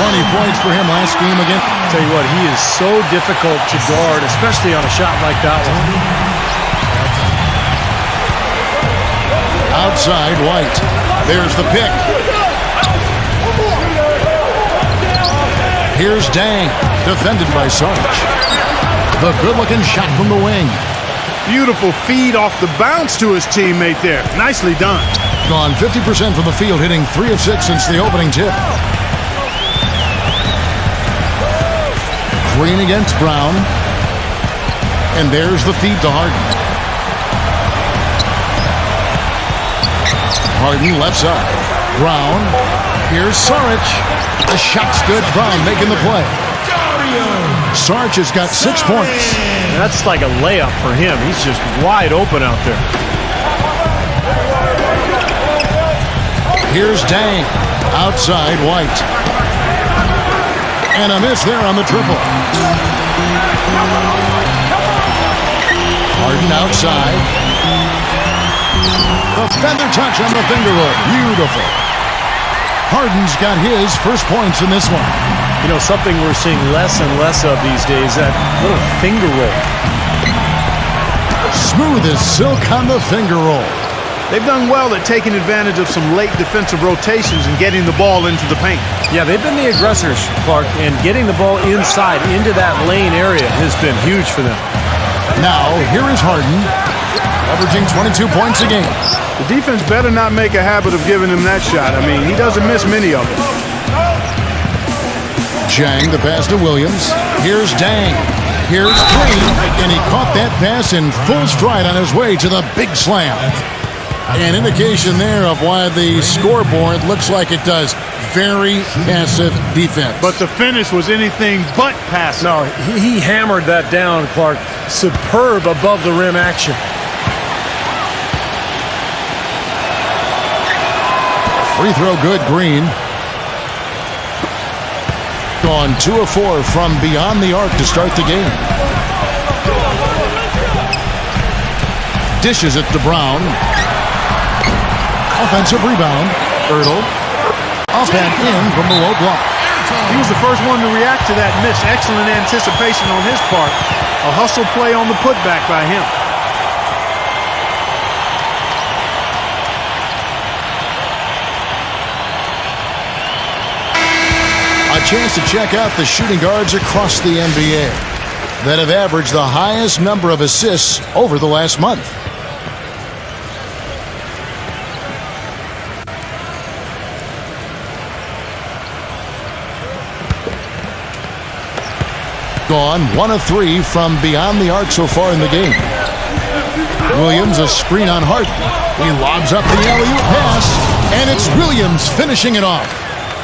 20 points for him last game again. Tell you what, he is so difficult to guard, especially on a shot like that one. Outside, White. There's the pick. Here's Dang, defended by Sarge. The good-looking shot from the wing. Beautiful feed off the bounce to his teammate there. Nicely done. Gone 50% from the field, hitting 3 of 6 since the opening tip. Green against Brown. And there's the feed to Harden. Harden left side. Brown. Here's Saric. The shot's good. Brown making the play. Sarge has got 6 points. That's like a layup for him. He's just wide open out there. Here's Dang. Outside White. And a miss there on the triple. Harden outside. The feather touch on the finger roll. Beautiful. Harden's got his first points in this one. You know, something we're seeing less and less of these days, that little finger roll. Smooth as silk on the finger roll. They've done well at taking advantage of some late defensive rotations and getting the ball into the paint. Yeah, they've been the aggressors, Clark, and getting the ball inside into that lane area has been huge for them. Now, here is Harden, averaging 22 points a game. The defense better not make a habit of giving him that shot. I mean, he doesn't miss many of them. Jang, the pass to Williams. Here's Dang. Here's Green, and he caught that pass in full stride on his way to the big slam. An indication there of why the scoreboard looks like it does. Very passive defense. But the finish was anything but passive. No, he hammered that down, Clark. Superb above the rim action. Free throw good, Green. Gone 2 of 4 from beyond the arc to start the game. Dishes it to Brown. Offensive rebound. Ertl. Up and in from the low block. He was the first one to react to that miss. Excellent anticipation on his part. A hustle play on the putback by him. A chance to check out the shooting guards across the NBA that have averaged the highest number of assists over the last month. Gone 1 of 3 from beyond the arc so far in the game. Williams, a screen on Harden. He lobs up the alley-oop pass, and it's Williams finishing it off.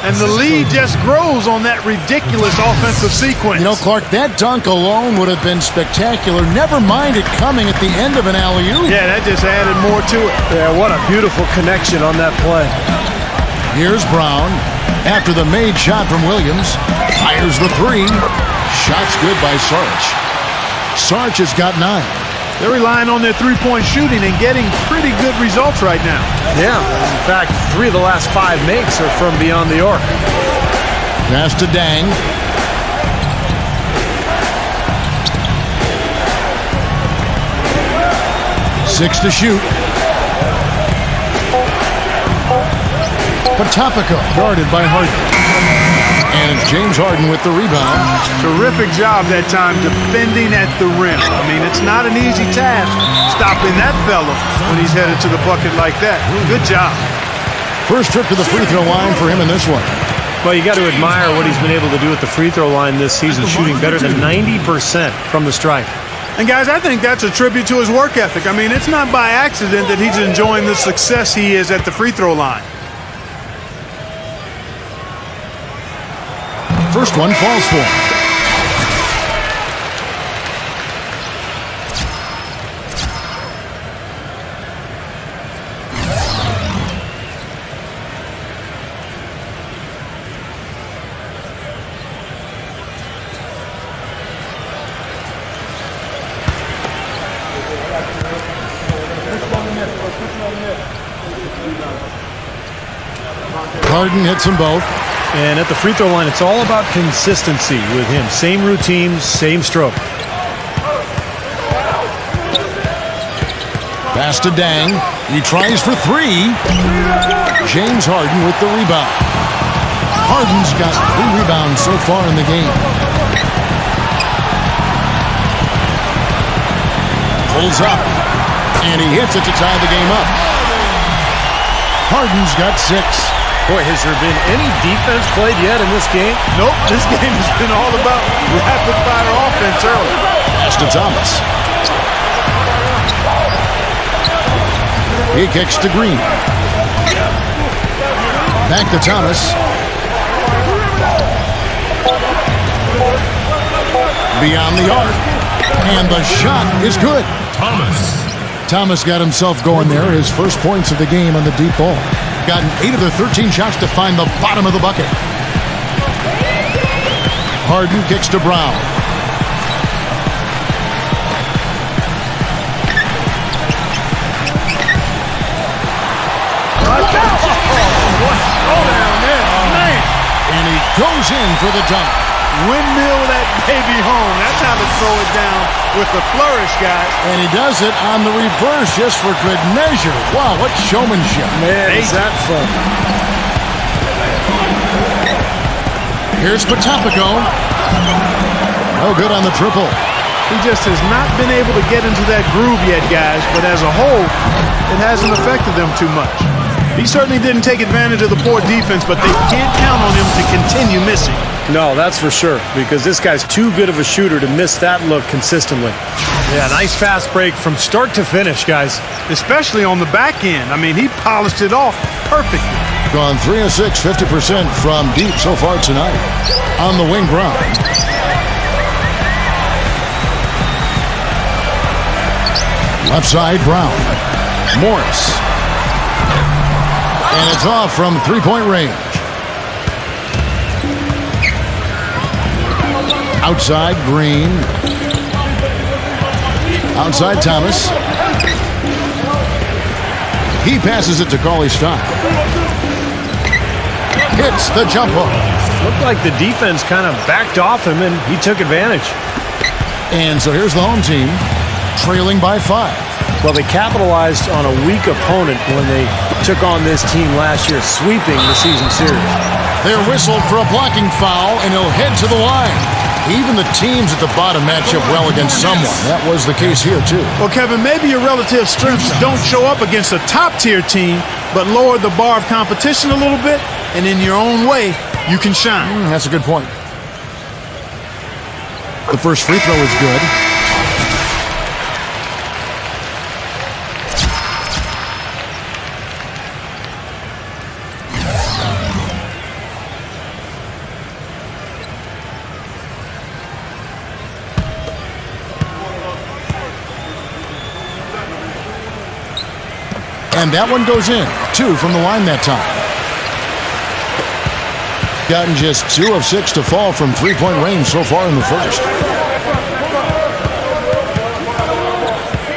And the lead just grows on that ridiculous offensive sequence. You know, Clark, that dunk alone would have been spectacular. Never mind it coming at the end of an alley-oop. Yeah, that just added more to it. Yeah, what a beautiful connection on that play. Here's Brown. After the made shot from Williams, fires the 3. Shot's good by Sarge. Sarge has got 9. They're relying on their three-point shooting and getting pretty good results right now. Yeah, in fact, 3 of the last 5 makes are from beyond the arc. Pass to Dang. Six to shoot. Patopico guarded by Harden. And it's James Harden with the rebound. Terrific job that time defending at the rim. I mean, it's not an easy task stopping that fella when he's headed to the bucket like that. Good job. First trip to the free throw line for him in this one. Well, you got to admire what he's been able to do at the free throw line this season, shooting better than 90% from the stripe. And guys, I think that's a tribute to his work ethic. I mean, it's not by accident that he's enjoying the success he is at the free throw line. First one falls for him. Harden hits them both. And at the free throw line, it's all about consistency with him. Same routine, same stroke. Pass to Dang. He tries for 3. James Harden with the rebound. Harden's got 3 rebounds so far in the game. Pulls up, and he hits it to tie the game up. Harden's got 6. Boy, has there been any defense played yet in this game? Nope, this game has been all about rapid-fire offense early. Pass to Thomas. He kicks to Green. Back to Thomas. Beyond the arc. And the shot is good. Thomas got himself going there. His first points of the game on the deep ball. Gotten 8 of the 13 shots to find the bottom of the bucket. Harden kicks to Brown. And he goes in for the dunk. Windmill that baby home. That's how to throw it down with the flourish, guys. And he does it on the reverse just for good measure. Wow, what showmanship. Man, is that fun. Here's Potapico. No good on the triple. He just has not been able to get into that groove yet, guys. But as a whole, it hasn't affected them too much. He certainly didn't take advantage of the poor defense, but they can't count on him to continue missing. No, that's for sure, because this guy's too good of a shooter to miss that look consistently. Yeah, nice fast break from start to finish, guys. Especially on the back end. I mean, he polished it off perfectly. Gone 3 of 6, 50% from deep so far tonight. On the wing, Brown. Left side, Brown. Morris. And it's off from 3-point range. Outside, Green. Outside, Thomas. He passes it to Cauley-Stein. Hits the jump hook. Looked like the defense kind of backed off him, and he took advantage. And so here's the home team, trailing by 5. Well, they capitalized on a weak opponent when they took on this team last year, sweeping the season series. They're whistled for a blocking foul, and he'll head to the line. Even the teams at the bottom match up well against someone. That was the case here, too. Well, Kevin, maybe your relative strengths don't show up against a top-tier team, but lower the bar of competition a little bit, and in your own way, you can shine. That's a good point. The first free throw is good. And that one goes in. 2 from the line that time. Gotten just 2 of 6 to fall from 3-point range so far in the first.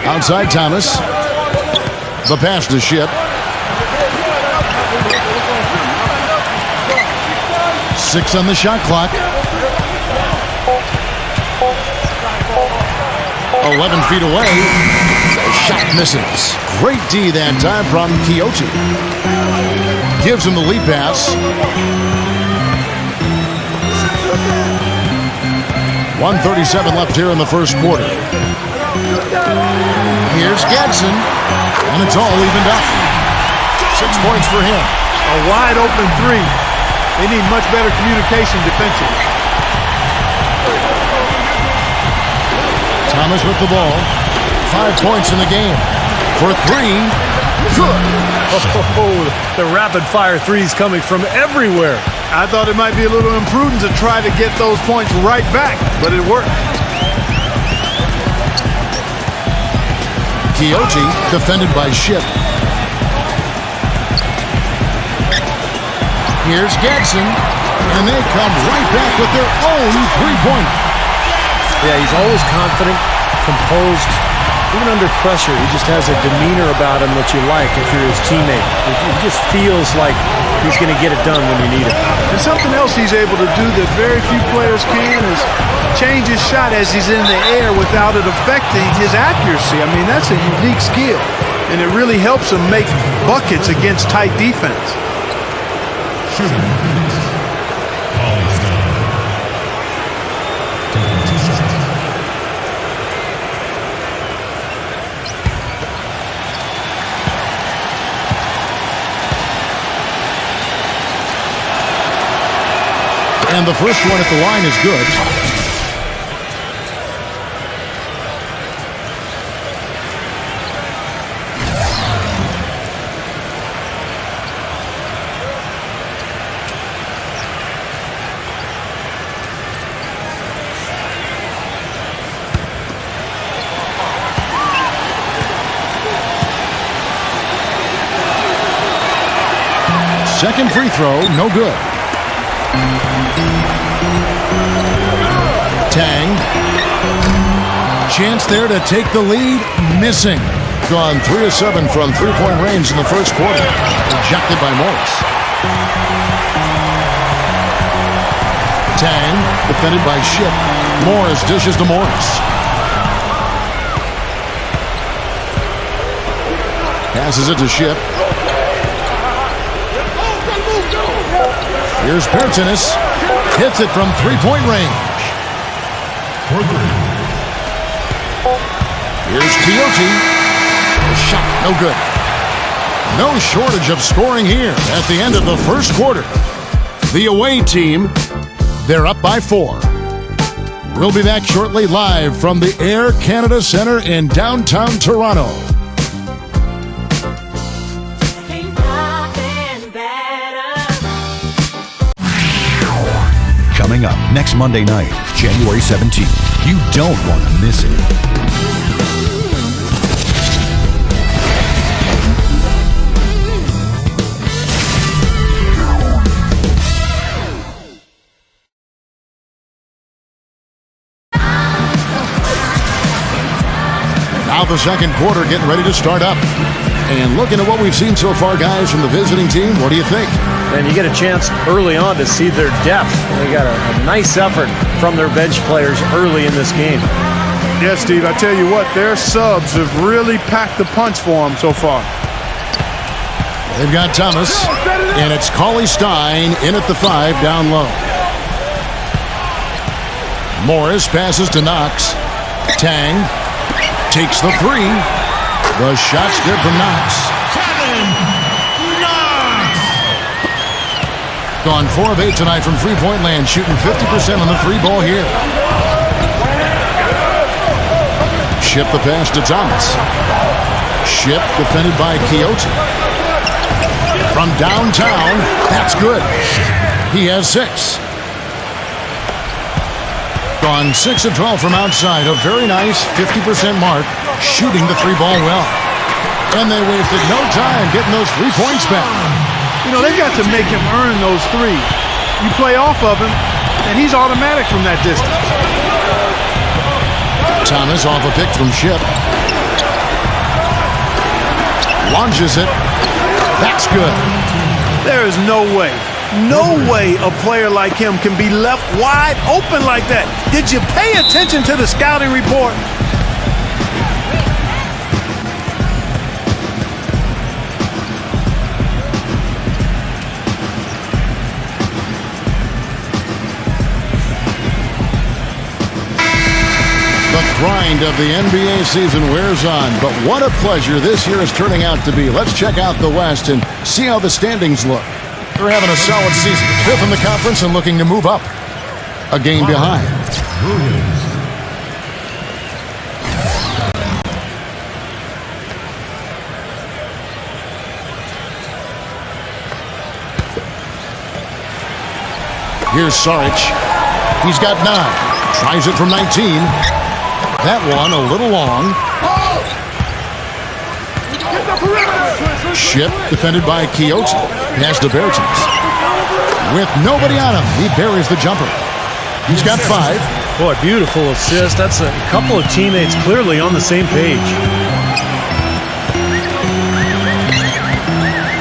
Outside Thomas. The pass to Ship. 6 on the shot clock. 11 feet away. Shot misses. Great D that time from Quixote. Gives him the lead pass. 1:37 left here in the first quarter. Here's Gadsden, and it's all evened up. 6 points for him. A wide open 3. They need much better communication defensively. Thomas with the ball. 5 points in the game. For 3, good. Oh, the rapid-fire threes coming from everywhere. I thought it might be a little imprudent to try to get those points right back, but it worked. Quixote defended by Ship. Here's Gadsden, and they come right back with their own 3-point. Yeah, he's always confident, composed. Even under pressure, he just has a demeanor about him that you like if you're his teammate. It just feels like he's going to get it done when you need it. And something else he's able to do that very few players can is change his shot as he's in the air without it affecting his accuracy. I mean, that's a unique skill, and it really helps him make buckets against tight defense. And the first one at the line is good. Second free throw, no good. Tang. Chance there to take the lead. Missing. Gone 3 of 7 from three-point range in the first quarter. Rejected by Morris. Tang, defended by Ship. Morris dishes to Morris. Passes it to Ship. Here's Pertinis. Hits it from three-point range. Here's Quixote. The shot, no good. No shortage of scoring here at the end of the first quarter. The away team, they're up by 4. We'll be back shortly live from the Air Canada Centre in downtown Toronto. Coming up next Monday night, January 17th. You don't want to miss it. Now the second quarter getting ready to start up. And looking at what we've seen so far, guys, from the visiting team, what do you think? And you get a chance early on to see their depth. They got a nice effort from their bench players early in this game. Yes, Steve, I tell you what, their subs have really packed the punch for them so far. They've got Thomas, and it's Cauley Stein in at the 5 down low. Morris passes to Knox. Tang takes the 3. The shot's good from Knox. Gone 4 of 8 tonight from three-point land, shooting 50% on the 3 ball here. Ship the pass to Thomas. Ship defended by Quixote. From downtown, that's good. He has 6. Gone 6 of 12 from outside. A very nice 50% mark, shooting the 3 ball well. And they wasted no time getting those 3 points back. You know, they've got to make him earn those 3. You play off of him, and he's automatic from that distance. Thomas off a pick from Ship. Launches it. That's good. There is no way a player like him can be left wide open like that. Did you pay attention to the scouting report? The grind of the NBA season wears on, but what a pleasure this year is turning out to be. Let's check out the West and see how the standings look. They're having a solid season. 5th in the conference and looking to move up. A game behind. Here's Saric. He's got 9. Tries it from 19. That one a little long. Ship defended by Quixote. Pass to Bertens. With nobody on him, he buries the jumper. He's got 5. Boy, beautiful assist. That's a couple of teammates clearly on the same page.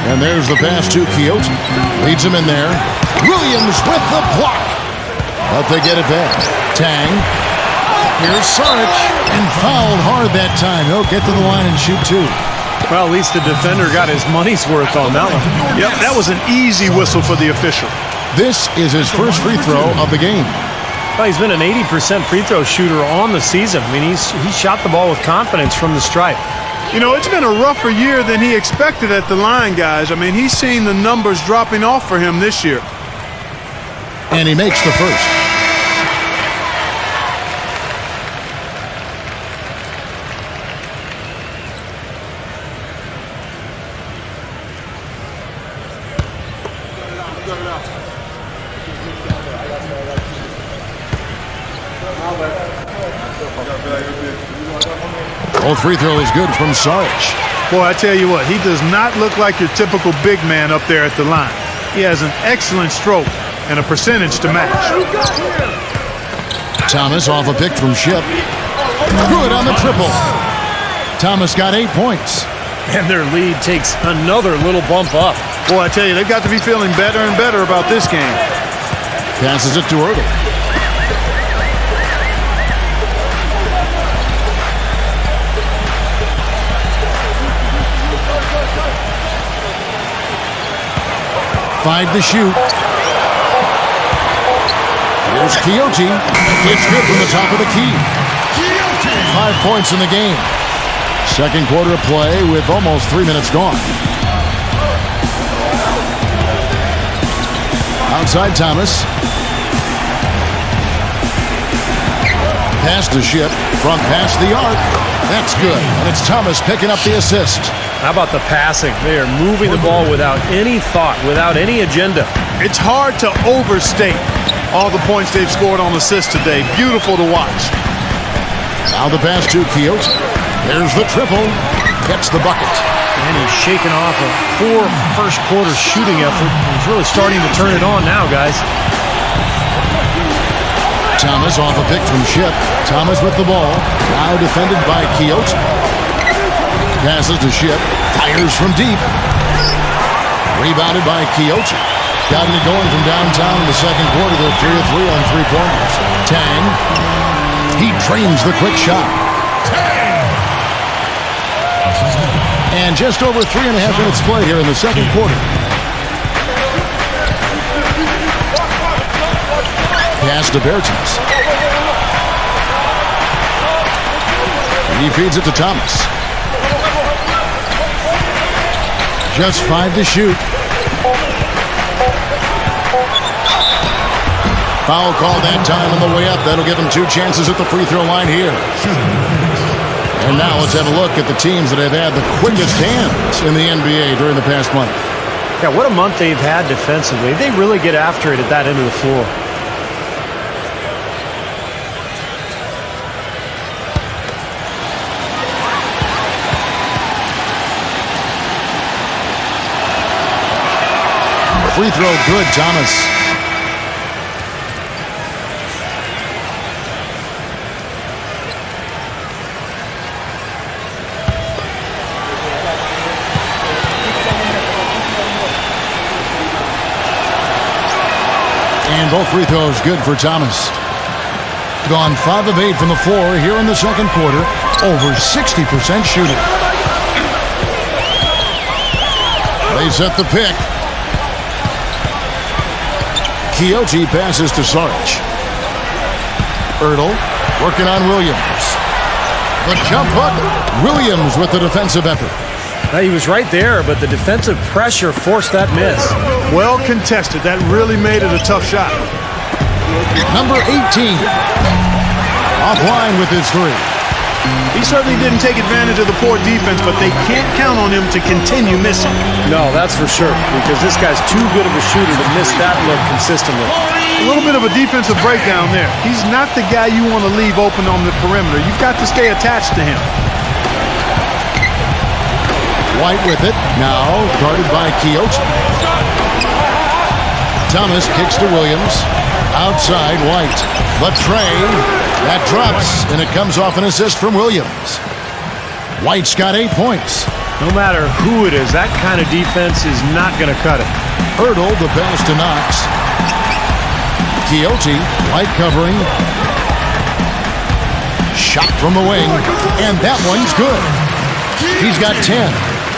And there's the pass to Quixote. Leads him in there. Williams with the block. But they get it back. Tang. Here's Saric. And fouled hard that time. He'll get to the line and shoot 2. Well, at least the defender got his money's worth on that one. Yep, that was an easy whistle for the official. This is his first free throw of the game. Well, he's been an 80% free throw shooter on the season. I mean, he shot the ball with confidence from the stripe. You know, it's been a rougher year than he expected at the line, guys. I mean, he's seen the numbers dropping off for him this year. And he makes the first. Both free throws good from Sarge. Boy, I tell you what, he does not look like your typical big man up there at the line. He has an excellent stroke and a percentage to match. Thomas off a pick from Ship. Good on the triple. Thomas got 8 points. And their lead takes another little bump up. Boy, I tell you, they've got to be feeling better and better about this game. Passes it to Ertl. Five to shoot. Here's Quixote. It's good from the top of the key. 5 points in the game. Second quarter of play with almost 3 minutes gone. Outside Thomas. Pass to Ship. From past the arc. That's good. And it's Thomas picking up the assist. How about the passing? They are moving the ball without any thought, without any agenda. It's hard to overstate all the points they've scored on assists today. Beautiful to watch. Now the pass to Quixote. There's the triple. Gets the bucket. And he's shaking off a poor first quarter shooting effort. He's really starting to turn it on now, guys. Thomas off a pick from Ship. Thomas with the ball. Now defended by Quixote. Passes to Ship. Fires from deep. Rebounded by Quixote. Got it going from downtown in the second quarter. They're 3 of 3 on 3-pointers. Tang. He drains the quick shot. And just over 3.5 minutes played here in the second quarter. Pass to Bertens. He feeds it to Thomas. Just 5 to shoot. Foul call that time on the way up. That'll give him 2 chances at the free throw line here. And now let's have a look at the teams that have had the quickest hands in the NBA during the past month. Yeah, what a month they've had defensively. They really get after it at that end of the floor. Free throw good, Thomas. And both free throws good for Thomas. Gone 5 of 8 from the floor here in the second quarter. Over 60% shooting. They set the pick. Quixote passes to Sarge. Ertl working on Williams. The jump hook. Williams with the defensive effort. Now, he was right there, but the defensive pressure forced that miss. Well contested. That really made it a tough shot. Number 18. Offline with his 3. He certainly didn't take advantage of the poor defense, but they can't count on him to continue missing. No, that's for sure, because this guy's too good of a shooter to miss that look consistently. A little bit of a defensive breakdown there. He's not the guy you want to leave open on the perimeter. You've got to stay attached to him. White with it. Now guarded by Quixote. Thomas kicks to Williams. Outside White. The tray. That drops, and it comes off an assist from Williams. White's got 8 points. No matter who it is, that kind of defense is not going to cut it. Ertl, the pass to Knox. Quixote, White covering. Shot from the wing, and that one's good. He's got 10.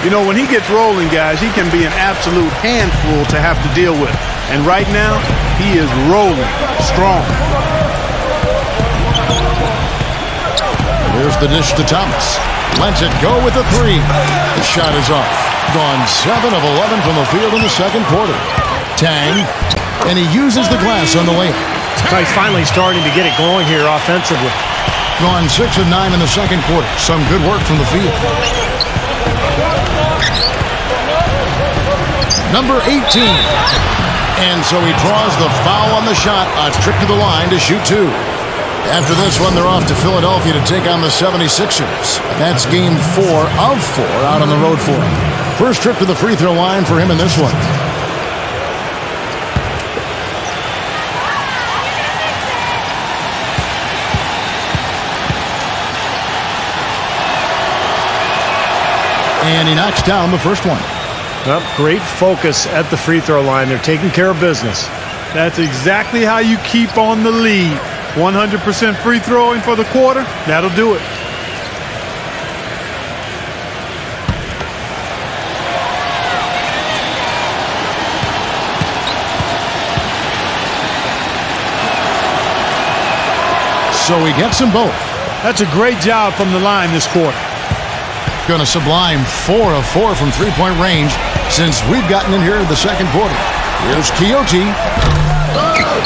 You know, when he gets rolling, guys, he can be an absolute handful to have to deal with. And right now, he is rolling strong. There's the dish to Thomas. Lets it go with a 3. The shot is off. Gone 7 of 11 from the field in the second quarter. Tang And he uses the glass on the layup. He's finally starting to get it going here offensively. Gone 6 of 9 in the second quarter. Some good work from the field. Number 18. And so he draws the foul on the shot. A trip to the line to shoot 2. After this one, they're off to Philadelphia to take on the 76ers. That's game 4 of 4 out on the road for him. First trip to the free throw line for him in this one. And he knocks down the first one. Well, great focus at the free throw line. They're taking care of business. That's exactly how you keep on the lead. 100% free throwing for the quarter, that'll do it. So he gets them both. That's a great job from the line this quarter. Going to sublime 4 of 4 from three-point range since we've gotten in here in the second quarter. Here's Quixote.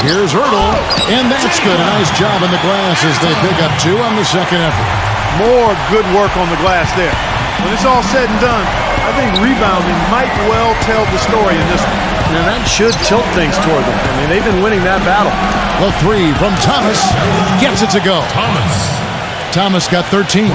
Here's Hurdle. And that's good. A nice job in the glass as they pick up 2 on the second effort. More good work on the glass there. When it's all said and done, I think rebounding might well tell the story in this one. And that should tilt things toward them. I mean, they've been winning that battle. The 3 from Thomas gets it to go. Thomas got 13.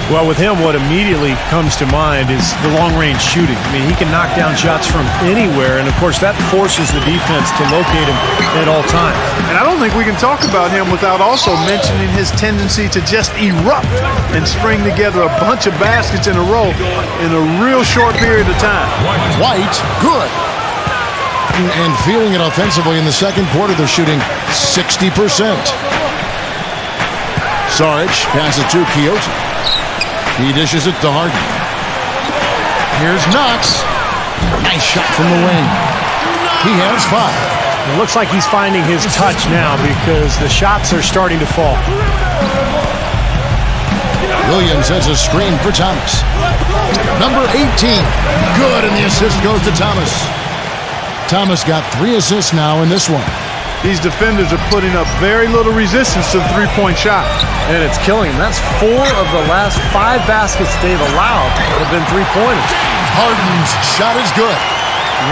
Well, with him, what immediately comes to mind is the long-range shooting. I mean, he can knock down shots from anywhere, and, of course, that forces the defense to locate him at all times. And I don't think we can talk about him without also mentioning his tendency to just erupt and string together a bunch of baskets in a row in a real short period of time. White, good. And feeling it offensively in the second quarter, they're shooting 60%. Saric passes to Quixote. He dishes it to Harden. Here's Knox. Nice shot from the wing. He has 5. It looks like he's finding his touch now because the shots are starting to fall. Williams has a screen for Thomas. Number 18. Good, and the assist goes to Thomas. Thomas got 3 assists now in this one. These defenders are putting up very little resistance to the three-point shot. And it's killing them. That's 4 of the last 5 baskets they've allowed have been three-pointers. Harden's shot is good.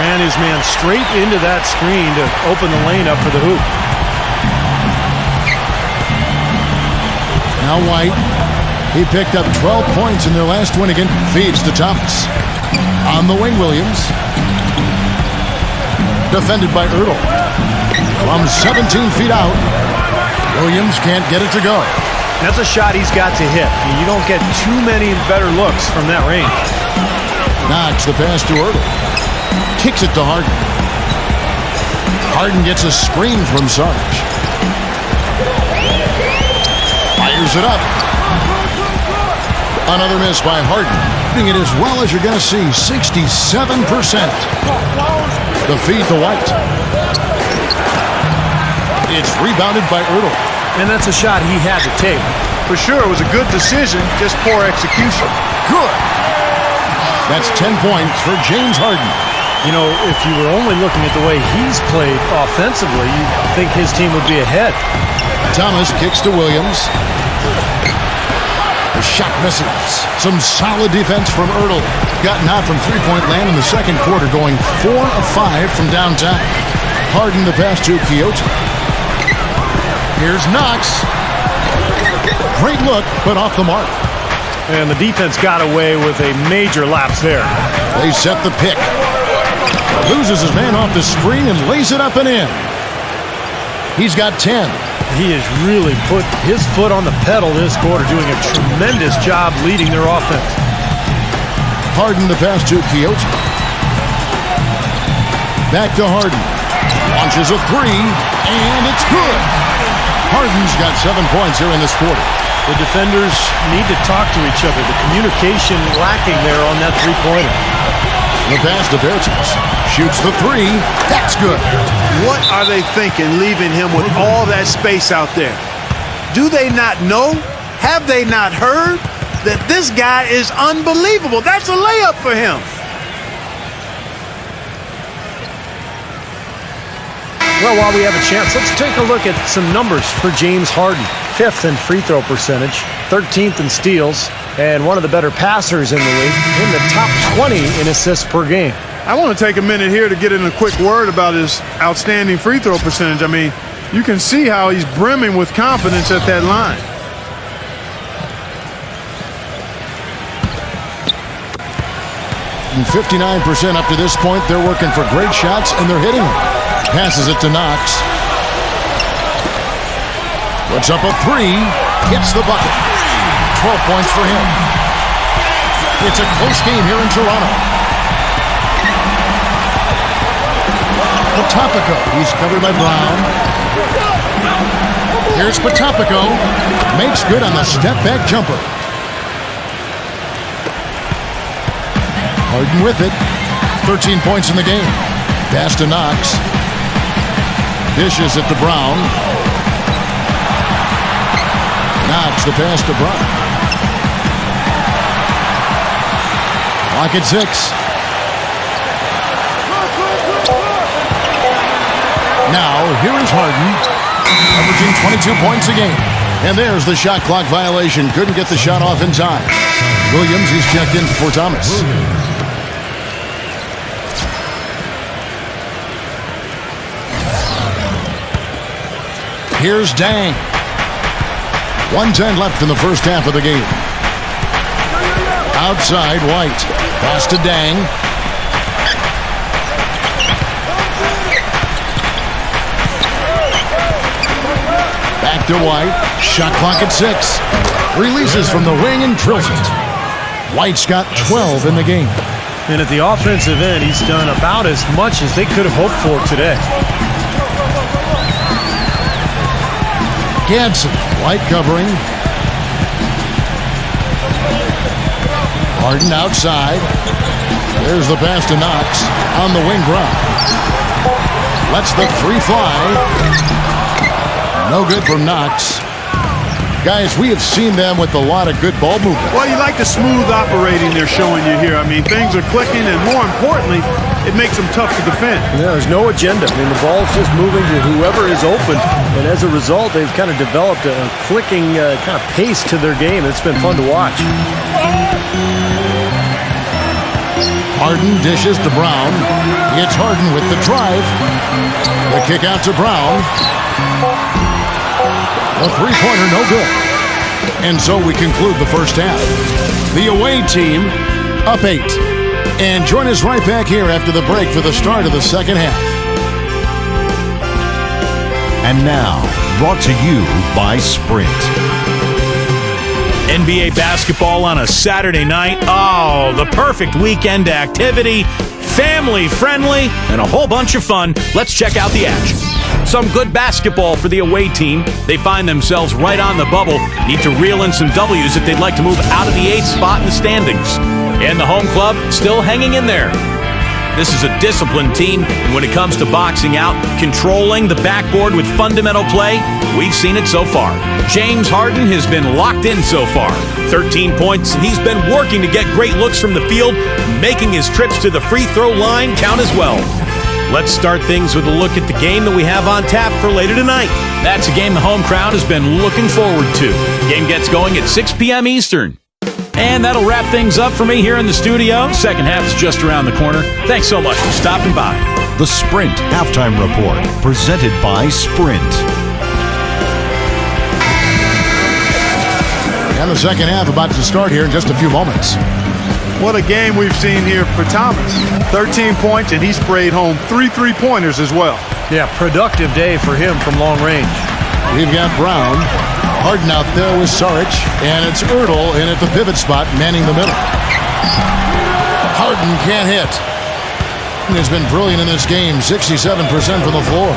Ran his man straight into that screen to open the lane up for the hoop. Now White. He picked up 12 points in their last win again. Feeds to Thomas. On the wing, Williams. Defended by Ertl. From 17 feet out, Williams can't get it to go. That's a shot he's got to hit. You don't get too many better looks from that range. Knox the pass to Ertl. Kicks it to Harden. Harden gets a screen from Saric. Fires it up. Another miss by Harden. Hitting it as well as you're going to see, 67%. The feed to White. It's rebounded by Ertl. And that's a shot he had to take. For sure, it was a good decision, just poor execution. Good. That's 10 points for James Harden. You know, if you were only looking at the way he's played offensively, you'd think his team would be ahead. Thomas kicks to Williams. The shot misses. Some solid defense from Ertl. Gotten out from three-point land in the second quarter, going 4 of 5 from downtown. Harden the pass to Quixote. Here's Knox. Great look, but off the mark. And the defense got away with a major lapse there. They set the pick. Loses his man off the screen and lays it up and in. He's got 10. He has really put his foot on the pedal this quarter, doing a tremendous job leading their offense. Harden the pass to Quixote. Back to Harden. Launches a 3, and it's good. Harden's got 7 points here in this quarter. The defenders need to talk to each other. The communication lacking there on that three-pointer. The pass to Bertans. Shoots the 3. That's good. What are they thinking, leaving him with all that space out there? Do they not know? Have they not heard that this guy is unbelievable? That's a layup for him. Well, while we have a chance, let's take a look at some numbers for James Harden. 5th in free throw percentage, 13th in steals, and one of the better passers in the league, in the top 20 in assists per game. I want to take a minute here to get in a quick word about his outstanding free throw percentage. I mean, you can see how he's brimming with confidence at that line. And 59% up to this point. They're working for great shots, and they're hitting them. Passes it to Knox. Puts up a three. Hits the bucket. 12 points for him. It's a close game here in Toronto. Potapico. He's covered by Brown. Here's Potapico. Makes good on the step-back jumper. Harden with it. 13 points in the game. Pass to Knox. Dishes it to Brown. Knox the pass to Brown. Clock at 6. Now, here is Harden, averaging 22 points a game. And there's the shot clock violation. Couldn't get the shot off in time. Williams, he's checked in for Thomas. Here's Dang. 1:10 left in the first half of the game. Outside, White. Pass to Dang. Back to White. Shot clock at 6. Releases from the wing and drills it. White's got 12 in the game. And at the offensive end, he's done about as much as they could have hoped for today. Gadsden, White covering. Harden outside. There's the pass to Knox on the wing drive. Lets the three fly. No good from Knox. Guys, we have seen them with a lot of good ball movement. Well, you like the smooth operating they're showing you here. I mean, things are clicking, and more importantly, it makes them tough to defend. Yeah, there's no agenda. I mean, the ball's just moving to whoever is open, and as a result, they've kind of developed a clicking kind of pace to their game. It's been fun to watch. Harden dishes to Brown. It's Harden with the drive. The kick out to Brown. A three-pointer, no good. And so we conclude the first half. The away team up 8. And join us right back here after the break for the start of the second half. And now, brought to you by Sprint. NBA basketball on a Saturday night. Oh, the perfect weekend activity. Family friendly and a whole bunch of fun. Let's check out the action. Some good basketball for the away team. They find themselves right on the bubble. Need to reel in some W's if they'd like to move out of the 8th spot in the standings. And the home club still hanging in there. This is a disciplined team, and when it comes to boxing out, controlling the backboard with fundamental play, we've seen it so far. James Harden has been locked in so far. 13 points, and he's been working to get great looks from the field, making his trips to the free throw line count as well. Let's start things with a look at the game that we have on tap for later tonight. That's a game the home crowd has been looking forward to. Game gets going at 6 p.m. Eastern. And that'll wrap things up for me here in the studio. Second half is just around the corner. Thanks so much for stopping by. The Sprint Halftime Report, presented by Sprint. And the second half about to start here in just a few moments. What a game we've seen here for Thomas. 13 points, and he sprayed home 3 3-pointers as well. Yeah, productive day for him from long range. We've got Brown. Harden out there with Saric. And it's Ertl in at the pivot spot, manning the middle. Harden can't hit. Has been brilliant in this game, 67% from the floor.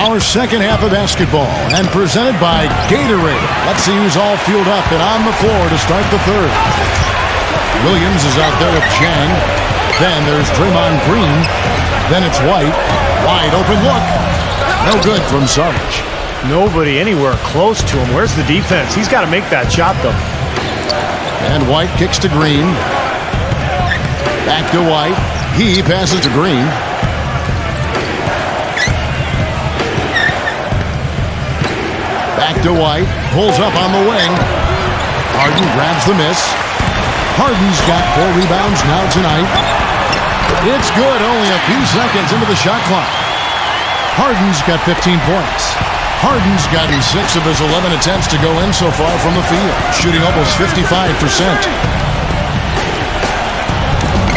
Our second half of basketball, and presented by Gatorade. Let's see who's all fueled up and on the floor to start the third. Williams is out there with Chang. Then there's Draymond Green. Then it's White. Wide open look. No good from Saric. Nobody anywhere close to him. Where's the defense? He's got to make that shot, though. And White kicks to Green. Back to White. He passes to Green. Back to White. Pulls up on the wing. Harden grabs the miss. Harden's got 4 rebounds now tonight. It's good. Only a few seconds into the shot clock. Harden's got 15 points. Harden's gotten 6 of his 11 attempts to go in so far from the field, shooting almost 55%.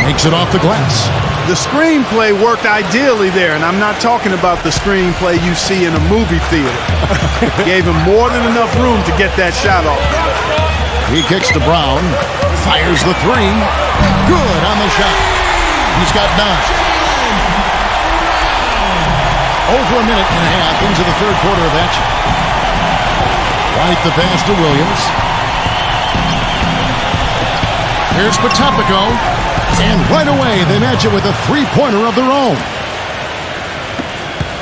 Makes it off the glass. The screenplay worked ideally there, and I'm not talking about the screenplay you see in a movie theater. Gave him more than enough room to get that shot off. He kicks to Brown, fires the 3. Good on the shot. He's got 9. Over a minute and a half into the third quarter of action. White the pass to Williams. Here's Patopico. And right away, they match it with a 3-pointer of their own.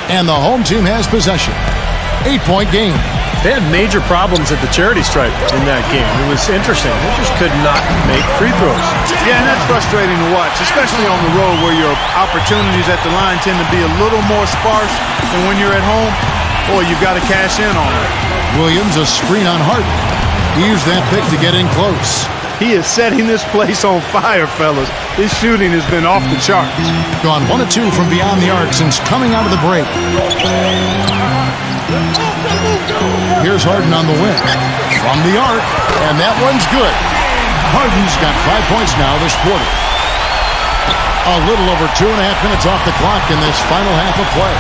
And the home team has possession. 8-point game. They had major problems at the charity stripe in that game. It was interesting. They just could not make free throws. Yeah, and that's frustrating to watch, especially on the road where your opportunities at the line tend to be a little more sparse than when you're at home. Boy, you've got to cash in on it. Williams, a screen on Harden. He used that pick to get in close. He is setting this place on fire, fellas. His shooting has been off the charts. Gone 1 of 2 from beyond the arc since coming out of the break. Here's Harden on the wing. From the arc, and that one's good. Harden's got 5 points now this quarter. A little over 2.5 minutes off the clock in this final half of play.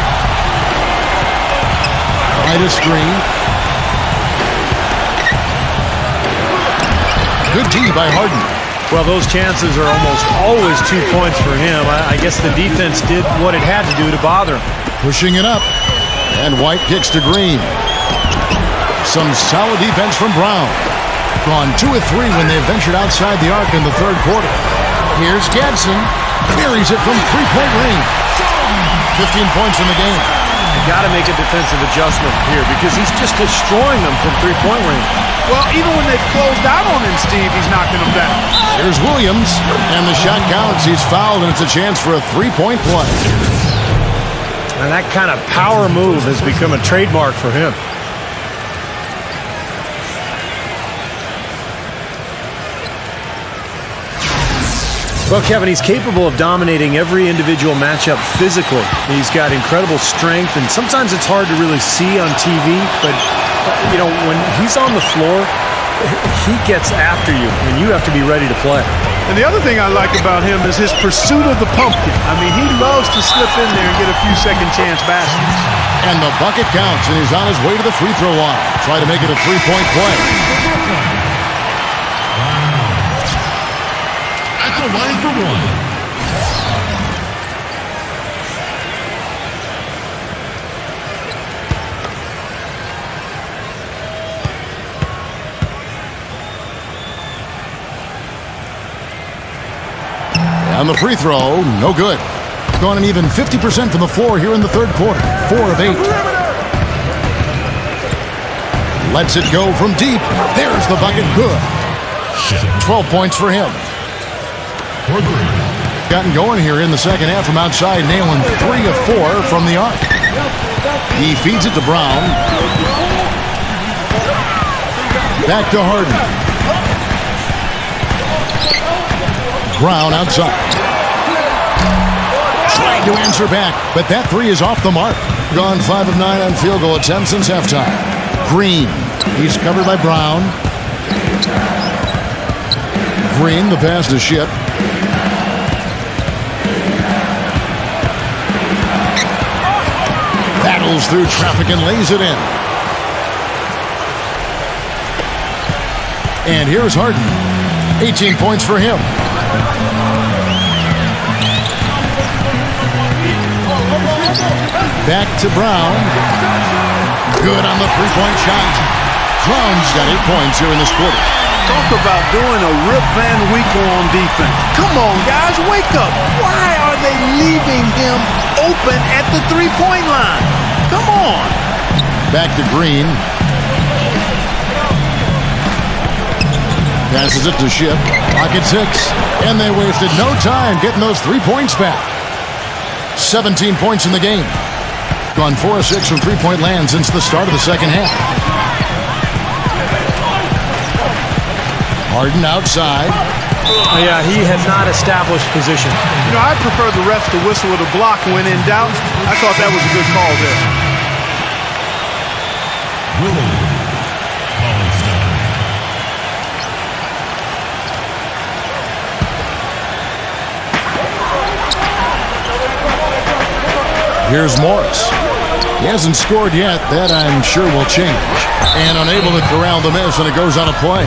Right a screen. Good D by Harden. Well, those chances are almost always 2 points for him. I guess the defense did what it had to do to bother him. Pushing it up. And White kicks to Green. Some solid defense from Brown. Gone 2 of 3 when they ventured outside the arc in the third quarter. Here's Gadsden. Buries it from 3-point range. 15 points in the game. You got to make a defensive adjustment here because he's just destroying them from 3-point range. Well, even when they've closed out on him, Steve, he's knocking them down. Here's Williams, and the shot counts. He's fouled, and it's a chance for a 3-point play. And that kind of power move has become a trademark for him. Well, Kevin, he's capable of dominating every individual matchup physically. He's got incredible strength, and sometimes it's hard to really see on TV, but, you know, when he's on the floor, he gets after you, and you have to be ready to play. And the other thing I like about him is his pursuit of the pumpkin. I mean, he loves to slip in there and get a few second chance baskets. And the bucket counts, and he's on his way to the free throw line. Try to make it a 3-point play. At the line for 1. On the free throw, no good. Gone an even 50% from the floor here in the third quarter. 4 of 8. Lets it go from deep. There's the bucket. Good. 12 points for him. Gotten going here in the second half from outside, nailing 3 of 4 from the arc. He feeds it to Brown. Back to Harden. Brown outside. Trying to answer back, but that 3 is off the mark. Gone 5 of 9 on field goal attempts since halftime. Green. He's covered by Brown. Green, the pass to Ship. Battles through traffic and lays it in. And here's Harden. 18 points for him. Back to Brown. Good on the 3-point shot. Brown's got 8 points here in this quarter. Talk about doing a Rip Van Winkle on defense. Come on, guys, wake up. Why are they leaving him open at the 3-point line? Come on. Back to Green. Passes it to Ship. Pocket 6. And they wasted no time getting those 3 points back. 17 points in the game. Gone 4 of 6 from 3-point land since the start of the second half. Harden outside. Yeah, he had not established position. You know, I prefer the ref to whistle with a block when in doubt. I thought that was a good call there. Here's Morris. He hasn't scored yet. That, I'm sure, will change. And unable to corral the miss, and it goes on a play.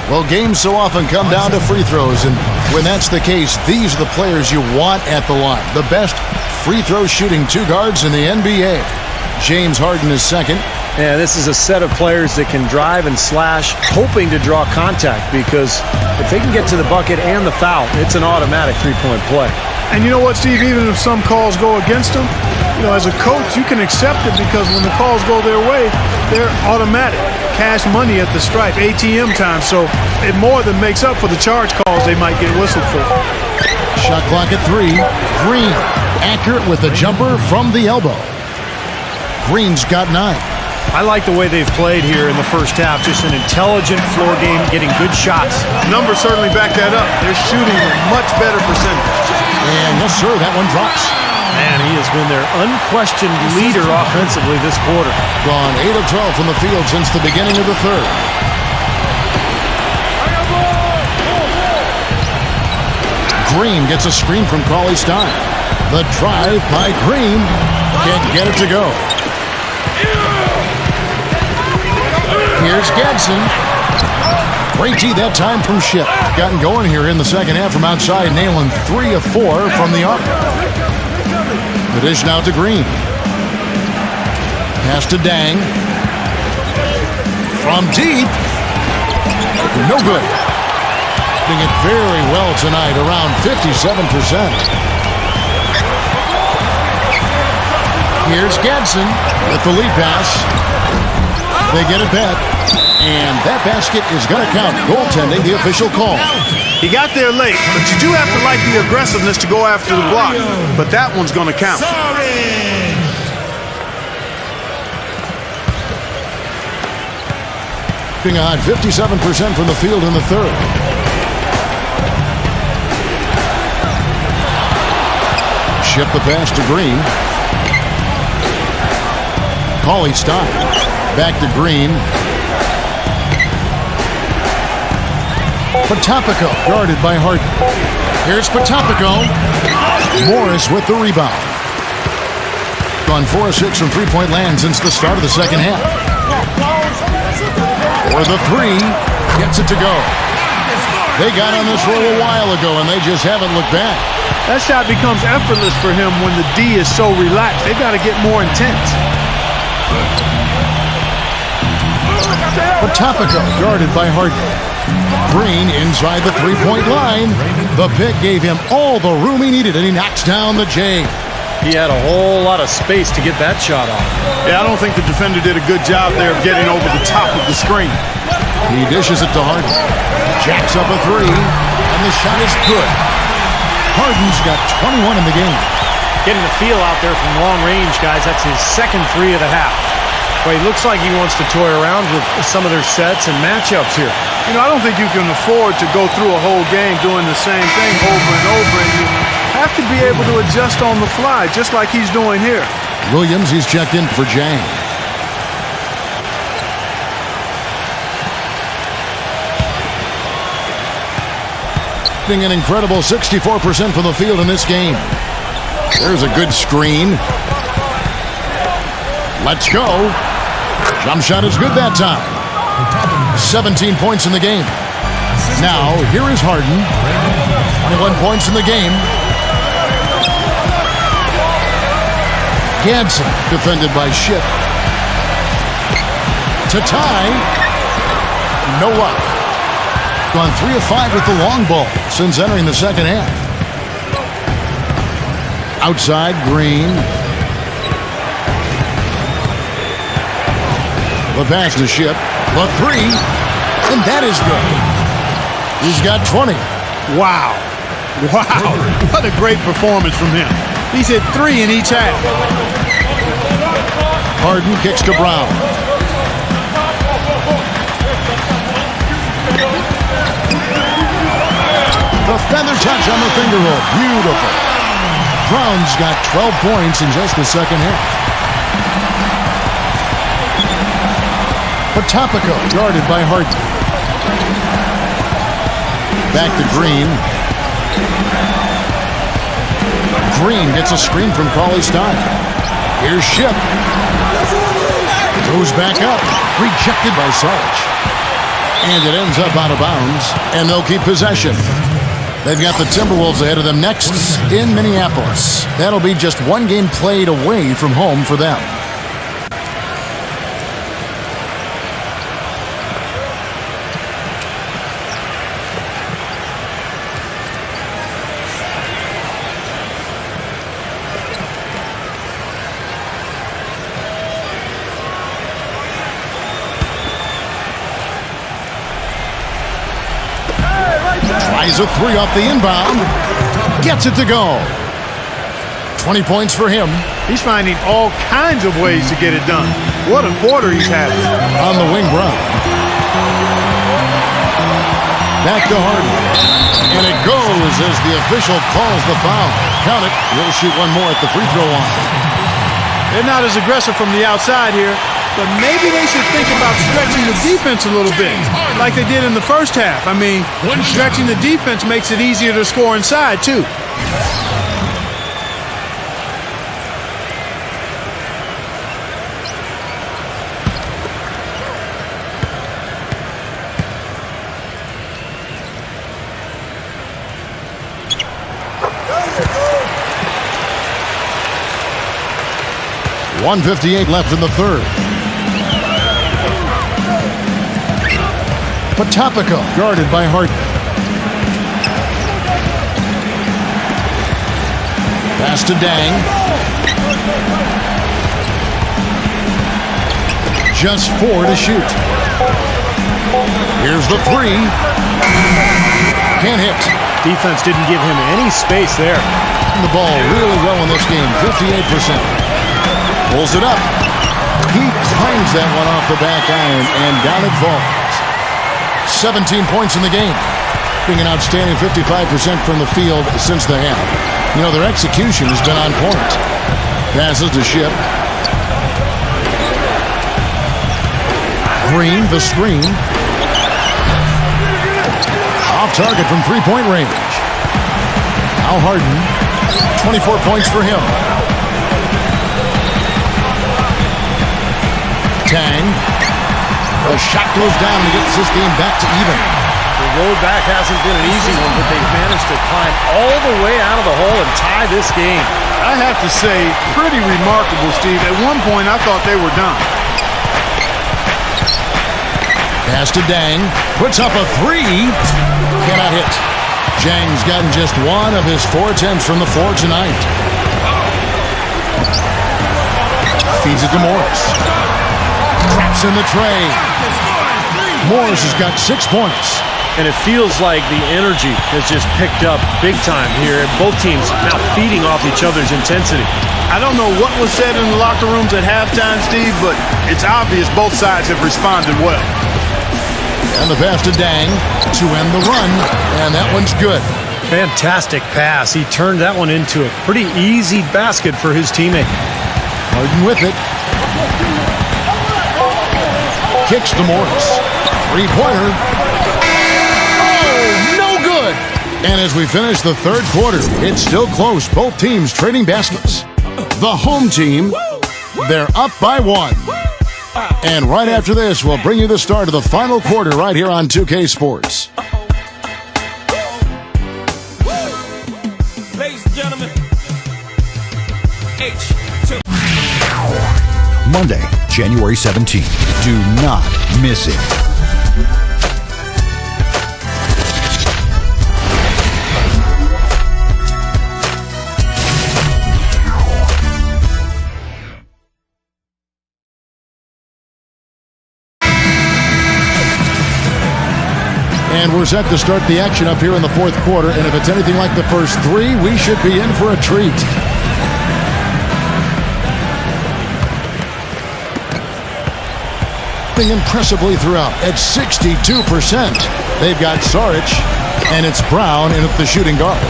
Well, games so often come down to free throws, and when that's the case, these are the players you want at the line. The best free throw shooting two guards in the NBA. James Harden is second. Yeah, this is a set of players that can drive and slash, hoping to draw contact, because if they can get to the bucket and the foul, it's an automatic three-point play. And you know what, Steve? Even if some calls go against them, you know, as a coach, you can accept it because when the calls go their way, they're automatic. Cash money at the stripe, ATM time. So it more than makes up for the charge calls they might get whistled for. Shot clock at 3. Green, accurate with the jumper from the elbow. Green's got 9. I like the way they've played here in the first half. Just an intelligent floor game, getting good shots. Numbers certainly back that up. They're shooting a much better percentage. And yes, sir, that one drops. Man, he has been their unquestioned leader offensively this quarter. Gone 8 of 12 from the field since the beginning of the third. Green gets a screen from Cauley-Stein. The drive by Green. Can't get it to go. Here's Gadsden. Great tee that time from Ship. Gotten going here in the second half from outside, nailing 3 of 4 from the arc. The dish now to Green. Pass to Dang. From deep. No good. Doing it very well tonight, around 57%. Here's Gadsden with the lead pass. They get it back. And that basket is going to count. Goaltending, the official call. He got there late, but you do have to like the aggressiveness to go after the block. But that one's going to count. Being on 57% from the field in the third. Ship the pass to Green. Cauley-Stein. Back to Green. Potapico guarded by Harden. Here's Potapico. Morris with the rebound. Gone 4 of 6 from three-point land since the start of the second half. For the 3, gets it to go. They got on this roll a while ago, and they just haven't looked back. That shot becomes effortless for him when the D is so relaxed. They got to get more intense. Potapico guarded by Harden. Green inside the three-point line. The pick gave him all the room he needed, and he knocks down the J. He had a whole lot of space to get that shot off. Yeah, I don't think the defender did a good job there of getting over the top of the screen. He dishes it to Harden. Jacks up a 3, and the shot is good. Harden's got 21 in the game. Getting the feel out there from long range, guys. That's his second 3 of the half. Well, he looks like he wants to toy around with some of their sets and matchups here. You know, I don't think you can afford to go through a whole game doing the same thing over and over, and you have to be able to adjust on the fly, just like he's doing here. Williams, he's checked in for Jang. An incredible 64% from the field in this game. There's a good screen. Let's go. Jump shot is good that time. 17 points in the game. Now, here is Harden. 21 points in the game. Gadsden, defended by Ship. To tie. No luck. Gone 3 of 5 with the long ball since entering the second half. Outside, Green. The pass to Ship. The 3. And that is good. He's got 20. Wow. Wow. What a great performance from him. He's hit 3 in each half. Harden kicks to Brown. Feather touch on the finger roll. Beautiful. Browns got 12 points in just the second half. Potapico guarded by Harden. Back to Green. Green gets a screen from Cauley-Stein. Here's Ship. Goes back up. Rejected by Sarge. And it ends up out of bounds. And they'll keep possession. They've got the Timberwolves ahead of them next in Minneapolis. That'll be just one game played away from home for them. Tries a three off the inbound. Gets it to go. 20 points for him. He's finding all kinds of ways to get it done. What a quarter he's having. On the wing, Brown. Back to Harden. And it goes as the official calls the foul. Count it. He'll shoot one more at the free throw line. They're not as aggressive from the outside here, but maybe they should think about stretching the defense a little bit, like they did in the first half. I mean, stretching the defense makes it easier to score inside, too. .158 left in the third. Potapico guarded by Harden. Pass to Dang. Just 4 to shoot. Here's the three. Can't hit. Defense didn't give him any space there. The ball really well in this game, 58%. Pulls it up. He climbs that one off the back iron, and down it falls. 17 points in the game. Being an outstanding 55% from the field since the half. You know, their execution has been on point. Passes to Ship. Green, the screen. Off target from three-point range. Now Harden. 24 points for him. Tang. The shot goes down and gets this game back to even. The road back hasn't been an easy one, but they've managed to climb all the way out of the hole and tie this game. I have to say, pretty remarkable, Steve. At one point, I thought they were done. Pass to Dang. Puts up a three. Cannot hit. Jang's gotten just one of his 4 attempts from the floor tonight. Feeds it to Morris. Drops in the tray. Morris has got 6 points. And it feels like the energy has just picked up big time here. Both teams now feeding off each other's intensity. I don't know what was said in the locker rooms at halftime, Steve, but it's obvious both sides have responded well. And the pass to Dang to end the run. And that one's good. Fantastic pass. He turned that one into a pretty easy basket for his teammate. Harden with it. Kicks to Morris. Three-pointer. Oh, no good. And as we finish the third quarter, it's still close. Both teams trading baskets. The home team, they're up by 1. And right after this, we'll bring you the start of the final quarter right here on 2K Sports. Ladies and gentlemen, H2. Monday, January 17th. Do not miss it. And we're set to start the action up here in the fourth quarter. And if it's anything like the first 3, we should be in for a treat. Impressively throughout at 62%. They've got Saric And it's Brown in at the shooting guard.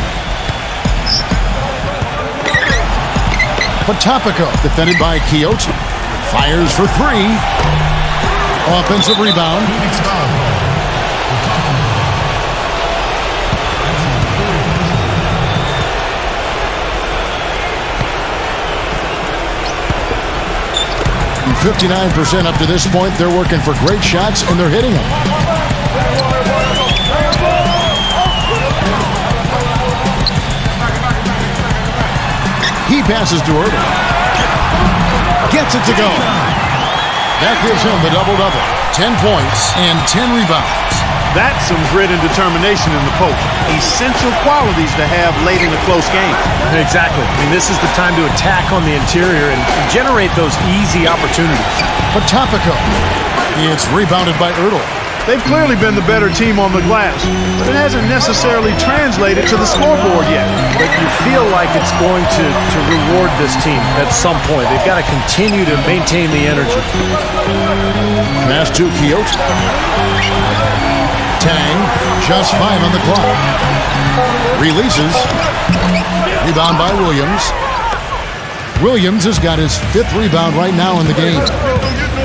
Potapico, defended by Quixote. Fires for three. Offensive rebound. 59% up to this point. They're working for great shots, and they're hitting them. He passes to Irving. Gets it to go. That gives him the double-double. 10 points and 10 rebounds. That's some grit and determination in the post. Essential qualities to have late in a close game. Exactly. I mean, this is the time to attack on the interior and generate those easy opportunities. Potapico. It's rebounded by Ertl. They've clearly been the better team on the glass, but it hasn't necessarily translated to the scoreboard yet. But you feel like it's going to reward this team at some point. They've got to continue to maintain the energy. Pass to Quixote. Tang, just 5 on the clock. Releases. Rebound by Williams. Williams has got his 5th rebound right now in the game.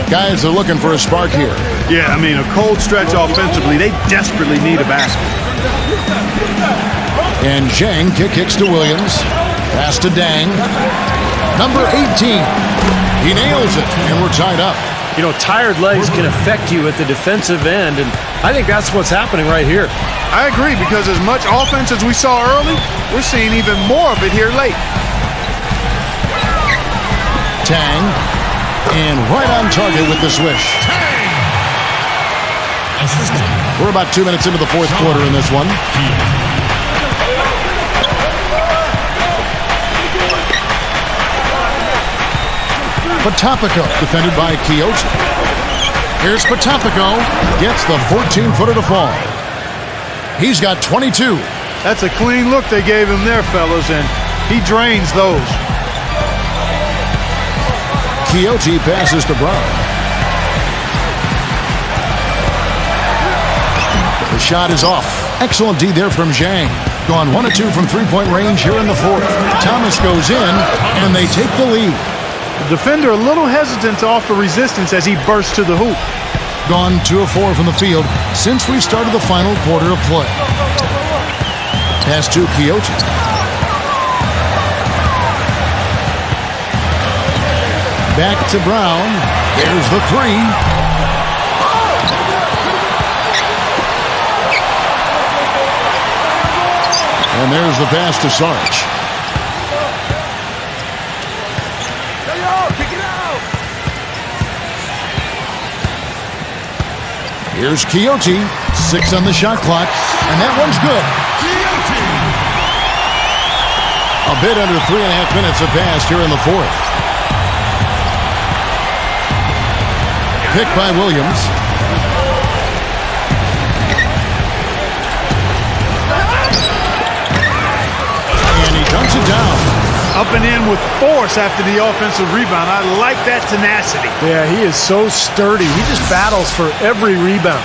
Guys are looking for a spark here. Yeah, I mean, a cold stretch offensively. They desperately need a basket. And Zhang kicks to Williams. Pass to Dang. Number 18. He nails it, and we're tied up. You know, tired legs can affect you at the defensive end, and I think that's what's happening right here. I agree, because as much offense as we saw early, we're seeing even more of it here late. Tang. And right on target with the swish. We're about 2 minutes into the 4th quarter in this one. Potapico, defended by Quixote. Here's Potapico. Gets the 14-footer to fall. He's got 22. That's a clean look they gave him there, fellas, and he drains those. Quixote passes to Brown. The shot is off. Excellent D there from Zhang. Gone 1 of 2 from three-point range here in the 4th. Thomas goes in, and they take the lead. The defender a little hesitant to offer resistance as he bursts to the hoop. Gone 2 of 4 from the field since we started the final quarter of play. Pass to Quixote. Back to Brown. There's the 3. And there's the pass to Sarge. Here's Quixote. 6 on the shot clock. And that one's good. A bit under 3.5 minutes have passed here in the 4th. Picked by Williams. And he dunks it down. Up and in with force after the offensive rebound. I like that tenacity. Yeah, he is so sturdy. He just battles for every rebound.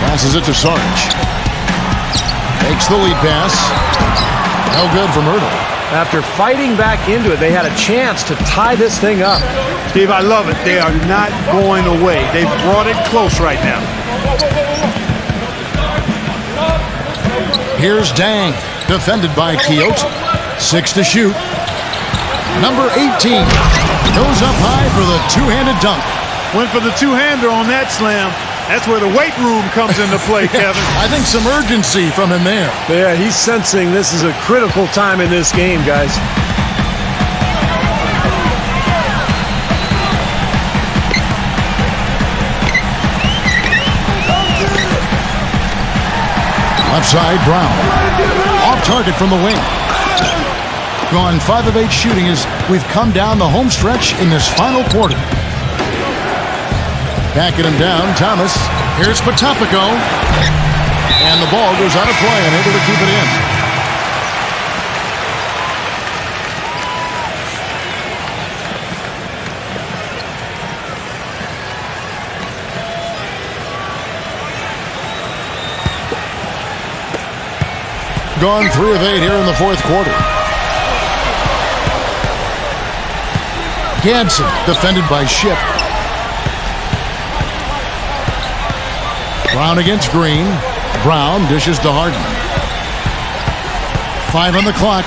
Passes it to Sarge. Takes the lead pass. No good from Ertl. After fighting back into it, they had a chance to tie this thing up. Steve, I love it. They are not going away. They've brought it close right now. Here's Dang, defended by Quixote. 6 to shoot. Number 18 goes up high for the two-handed dunk. Went for the two-hander on that slam. That's where the weight room comes into play, Kevin. I think some urgency from him there. Yeah, he's sensing this is a critical time in this game, guys. Left side, Brown. Off target from the wing. Gone 5 of 8 shooting as we've come down the home stretch in this final quarter. Backing him down, Thomas. Here's Potapico. And the ball goes out of play and able to keep it in. Gone 3 of 8 here in the fourth quarter. Gadsden defended by Ship. Brown against Green. Brown dishes to Harden. 5 on the clock.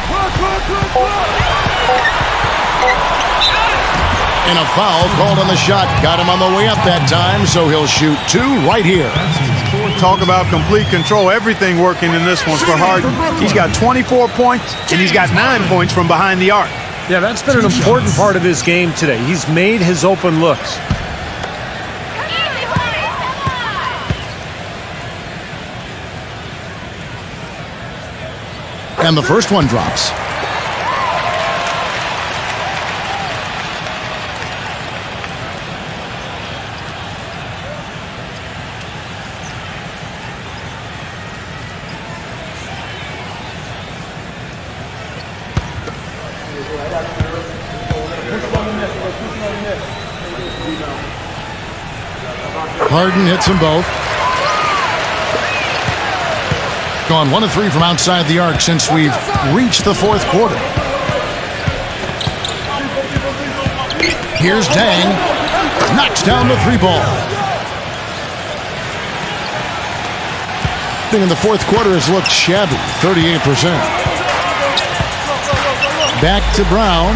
And a foul called on the shot. Got him on the way up that time, so he'll shoot 2 right here. Talk about complete control. Everything working in this one for Harden. He's got 24 points, and he's got 9 points from behind the arc. Yeah, that's been an important part of his game today. He's made his open looks. And the first one drops. Harden hits them both. Gone 1 of 3 from outside the arc since we've reached the fourth quarter. Here's Dang. Knocks down the 3-ball. Thing in the fourth quarter has looked shabby, 38%. Back to Brown.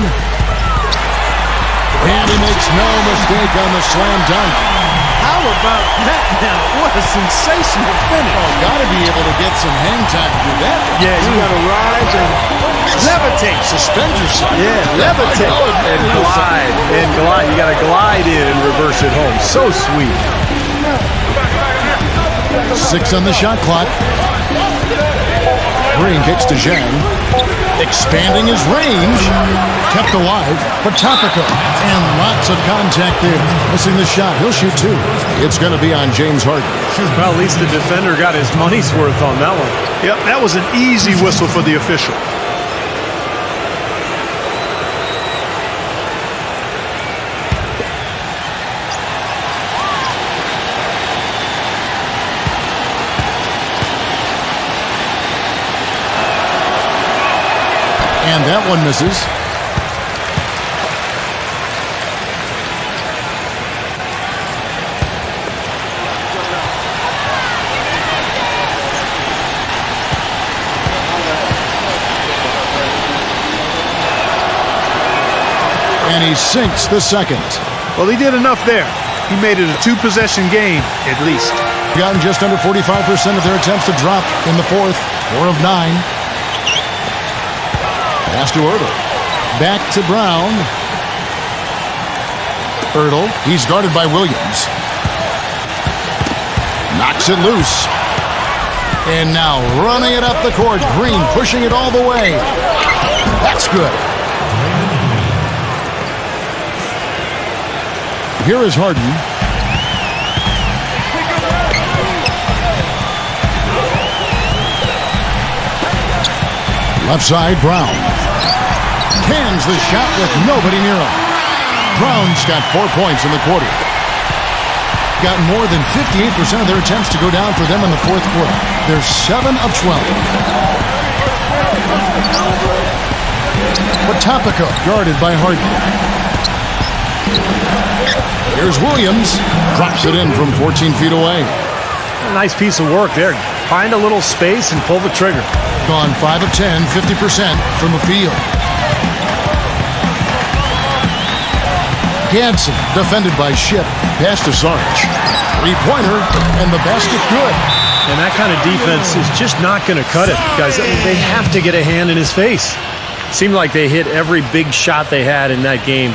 And he makes no mistake on the slam dunk. How about that now? What a sensational finish. Oh, got to be able to get some hang time to do that. Yeah, you got to rise and levitate. Suspend yourself. Yeah, levitate. And glide. And glide. You got to glide in and reverse it home. So sweet. 6 on the shot clock. Green kicks to Zhang. Expanding his range. Kept alive. Potapika. And lots of contact there. Missing the shot. He'll shoot 2. It's going to be on James Harden. Well, at least the defender got his money's worth on that one. Yep, that was an easy whistle for the official. And that one misses. And he sinks the second. Well, he did enough there. He made it a 2-possession game, at least. Gotten just under 45% of their attempts to drop in the fourth. 4 of 9. Pass to Ertl. Back to Brown. Ertl. He's guarded by Williams. Knocks it loose. And now running it up the court. Green pushing it all the way. That's good. Here is Harden. Left side, Brown. Cans the shot with nobody near him. Brown's got 4 points in the quarter. Got more than 58% of their attempts to go down for them in the fourth quarter. They're 7 of 12. Potapika guarded by Harden. Here's Williams. Drops it in from 14 feet away. A nice piece of work there. Find a little space and pull the trigger. Gone 5 of 10, 50% from the field. Gadsden defended by Ship. Pass to Sarge. 3-pointer, and the basket good. And that kind of defense is just not going to cut it, guys. I mean, they have to get a hand in his face. Seemed like they hit every big shot they had in that game.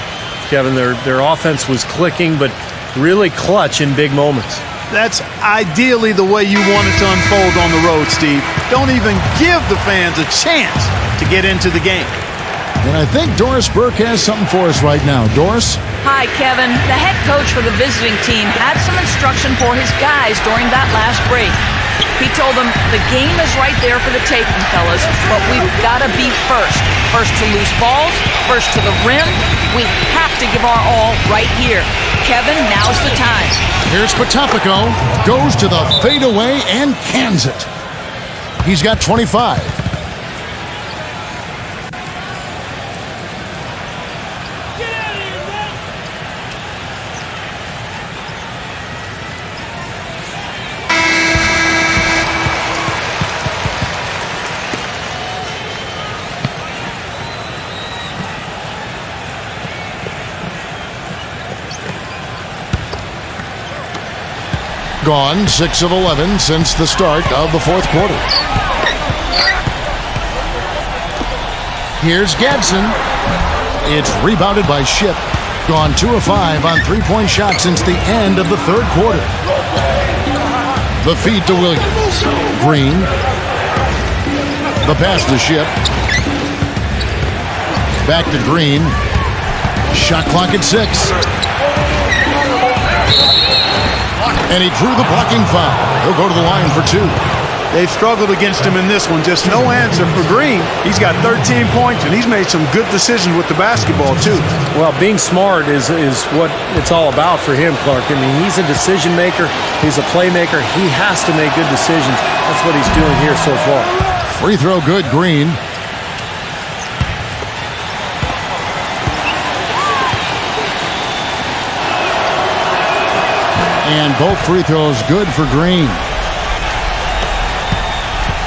Kevin, their offense was clicking, but really clutch in big moments. That's ideally the way you want it to unfold on the road, Steve. Don't even give the fans a chance to get into the game. And I think Doris Burke has something for us right now. Doris? Hi, Kevin. The head coach for the visiting team had some instruction for his guys during that last break. He told them the game is right there for the taking, fellas, but we've got to be first. First to loose balls, first to the rim. We have to give our all right here. Kevin, now's the time. Here's Potapika. Goes to the fadeaway and cans it. He's got 25. gone 6 of 11 since the start of the fourth quarter. Here's Gadsden. It's rebounded by Ship. Gone 2 of 5 on three-point shots since the end of the third quarter. The feed to Williams. Green. The pass to Ship. Back to Green. Shot clock at 6. And he drew the blocking foul. He'll go to the line for 2. They've struggled against him in this one. Just no answer for Green. He's got 13 points, and he's made some good decisions with the basketball, too. Well, being smart is what it's all about for him, Clark. I mean, he's a decision maker. He's a playmaker. He has to make good decisions. That's what he's doing here so far. Free throw good, Green. And both free throws good for Green.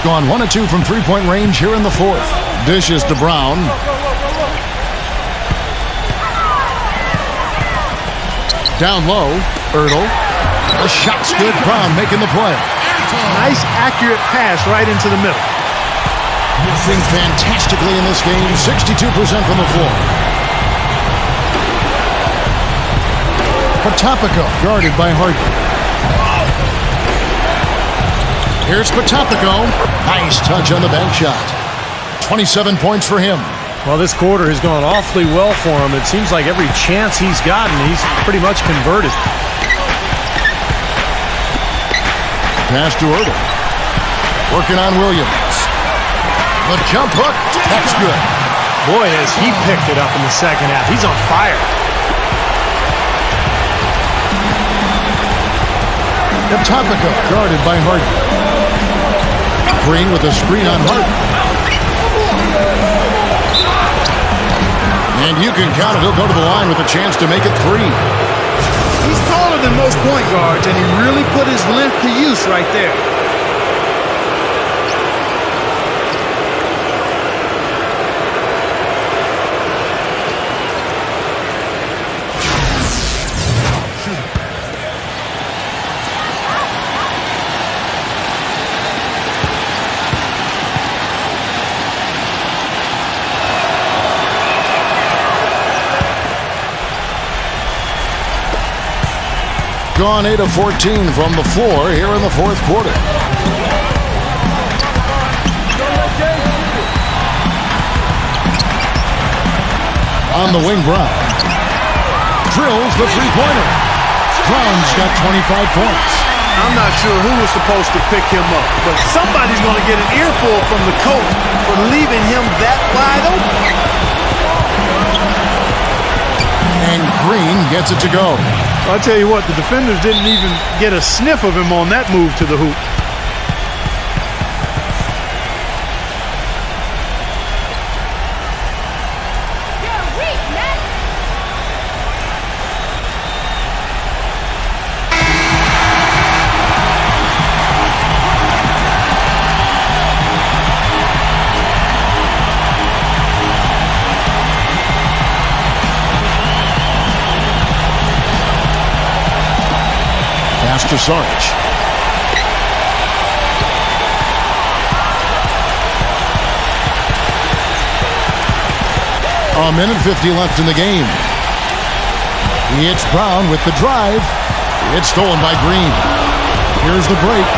Gone 1 of 2 from three-point range here in the fourth. Dishes to Brown. Down low, Ertl. The shot's good. Brown making the play. Nice, accurate pass right into the middle. Moving fantastically in this game. 62% from the floor. Potapico guarded by Harden. Here's Potapico. Nice touch on the bank shot. 27 points for him. Well, this quarter has gone awfully well for him. It seems like every chance he's gotten, he's pretty much converted. Pass to Ertl. Working on Williams. The jump hook. That's good. Boy, has he picked it up in the second half. He's on fire. Potapico guarded by Harden. Green with a screen on Harden. And you can count it. He'll go to the line with a chance to make it 3. He's taller than most point guards, and he really put his length to use right there. Gone 8 of 14 from the floor here in the fourth quarter. On the wing, Brown. Drills the three-pointer. Brown's got 25 points. I'm not sure who was supposed to pick him up, but somebody's going to get an earful from the coach for leaving him that wide open. And Green gets it to go. I'll tell you what, the defenders didn't even get a sniff of him on that move to the hoop. To Sarge. A minute 50 left in the game. It's Brown with the drive. It's stolen by Green. Here's the break.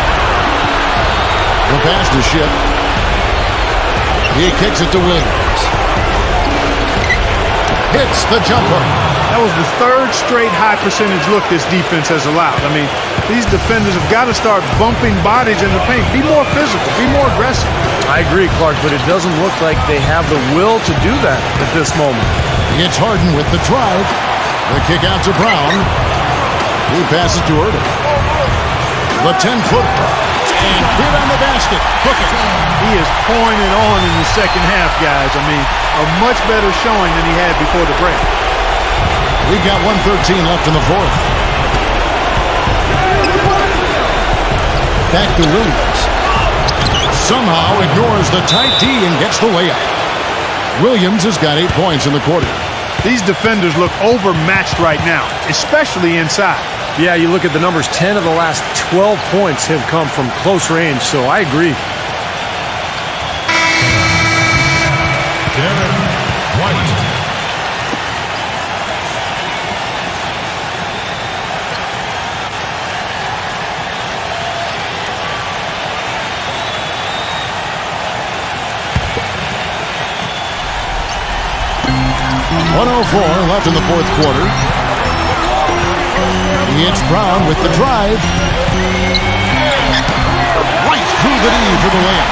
The pass to Ship. He kicks it to Williams. Hits the jumper. That was the third straight high percentage look this defense has allowed. I mean, these defenders have got to start bumping bodies in the paint. Be more physical. Be more aggressive. I agree, Clark, but it doesn't look like they have the will to do that at this moment. It's Harden with the drive. The kick out to Brown. He passes to Ertl. The 10-footer. And hit on the basket. Hook it. He is pouring it on in the second half, guys. I mean, a much better showing than he had before the break. We've got 1:13 left in the fourth. Back to Williams. Somehow ignores the tight D and gets the layup. Williams has got 8 points in the quarter. These defenders look overmatched right now, especially inside. Yeah, you look at the numbers, 10 of the last 12 points have come from close range, so I agree. White. .104 left in the fourth quarter. It's Brown with the drive. Right through the knee for the layup.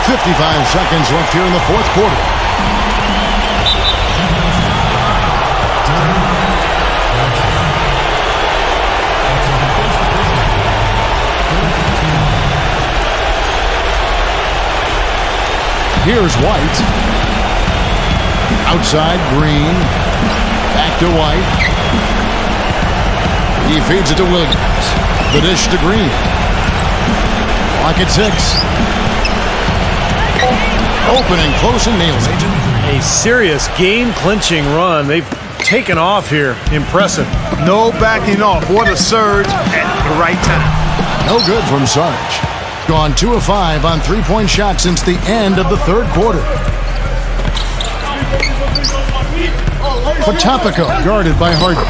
.55 seconds left here in the fourth quarter. Here's White. Outside, Green. Back to White. He feeds it to Williams. The dish to Green. Clock at 6. Opening close and nails it. A serious game-clinching run. They've taken off here. Impressive. No backing off. What a surge at the right time. No good from Sarge. Gone 2 of 5 on three-point shots since the end of the third quarter. Potapico guarded by Harden.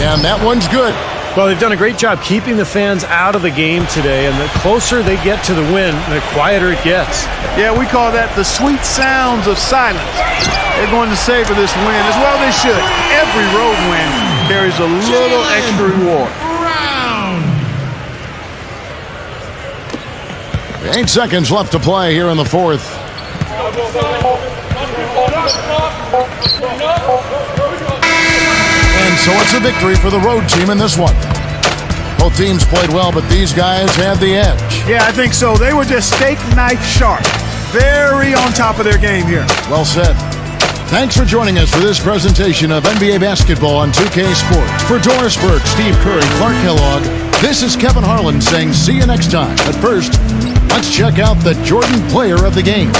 And that one's good. Well, they've done a great job keeping the fans out of the game today, and the closer they get to the win, the quieter it gets. Yeah, we call that the sweet sounds of silence. They're going to savor this win as well they should. Every road win carries a little extra reward. 8 seconds left to play here in the fourth. And so it's a victory for the road team in this one. Both teams played well, but these guys had the edge. Yeah, I think so. They were just steak knife sharp. Very on top of their game here. Well said. Thanks for joining us for this presentation of NBA basketball on 2K Sports. For Doris Burke, Steve Curry, Clark Kellogg, this is Kevin Harlan saying see you next time. But first, let's check out the Jordan player of the game.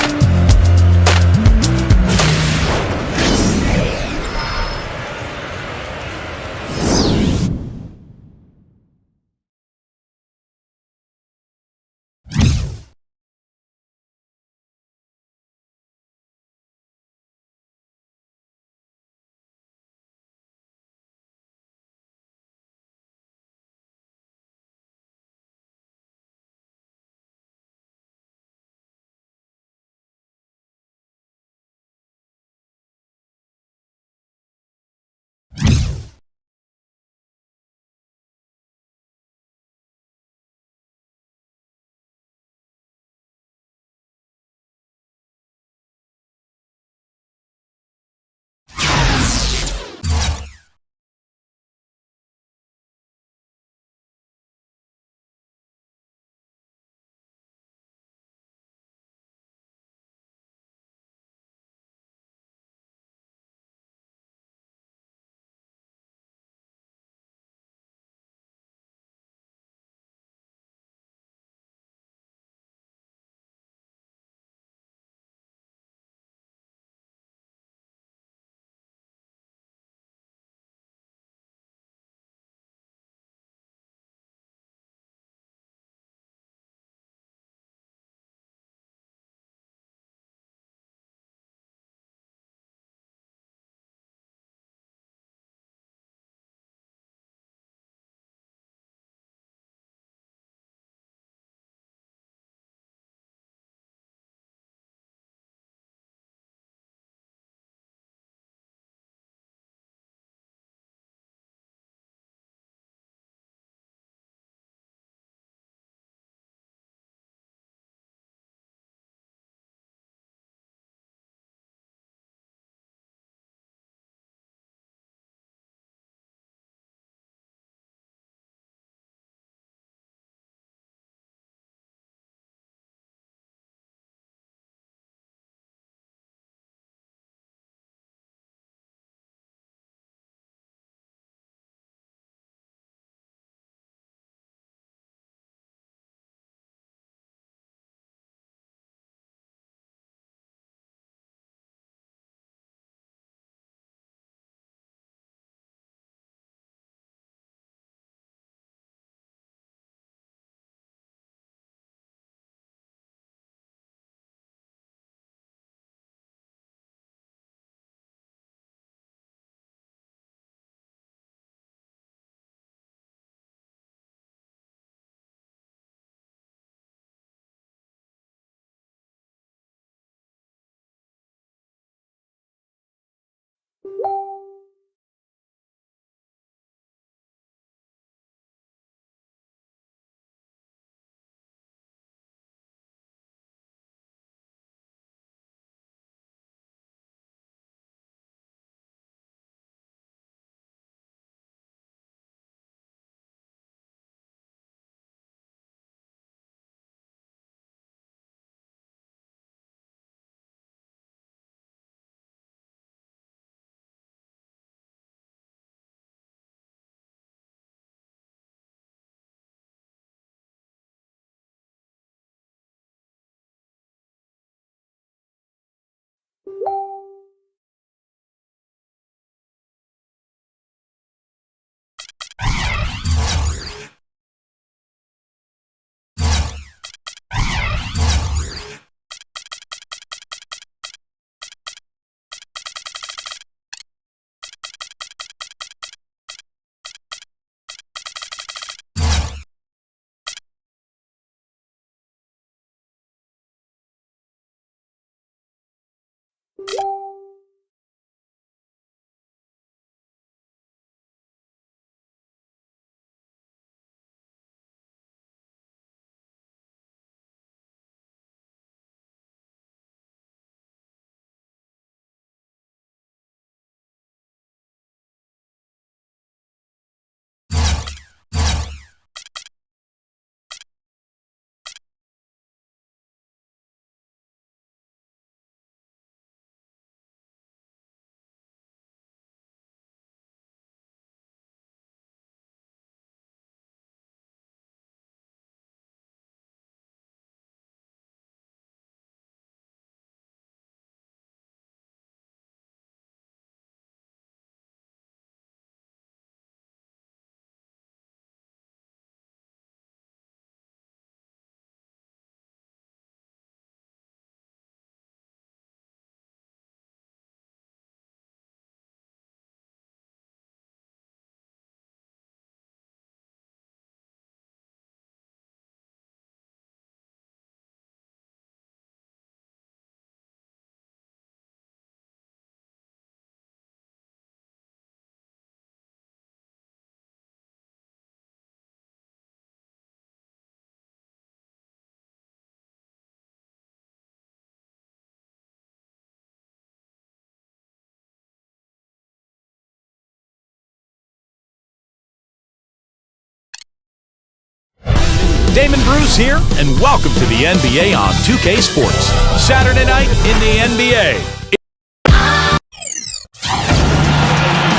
Damon Bruce here, and welcome to the NBA on 2K Sports. Saturday night in the NBA.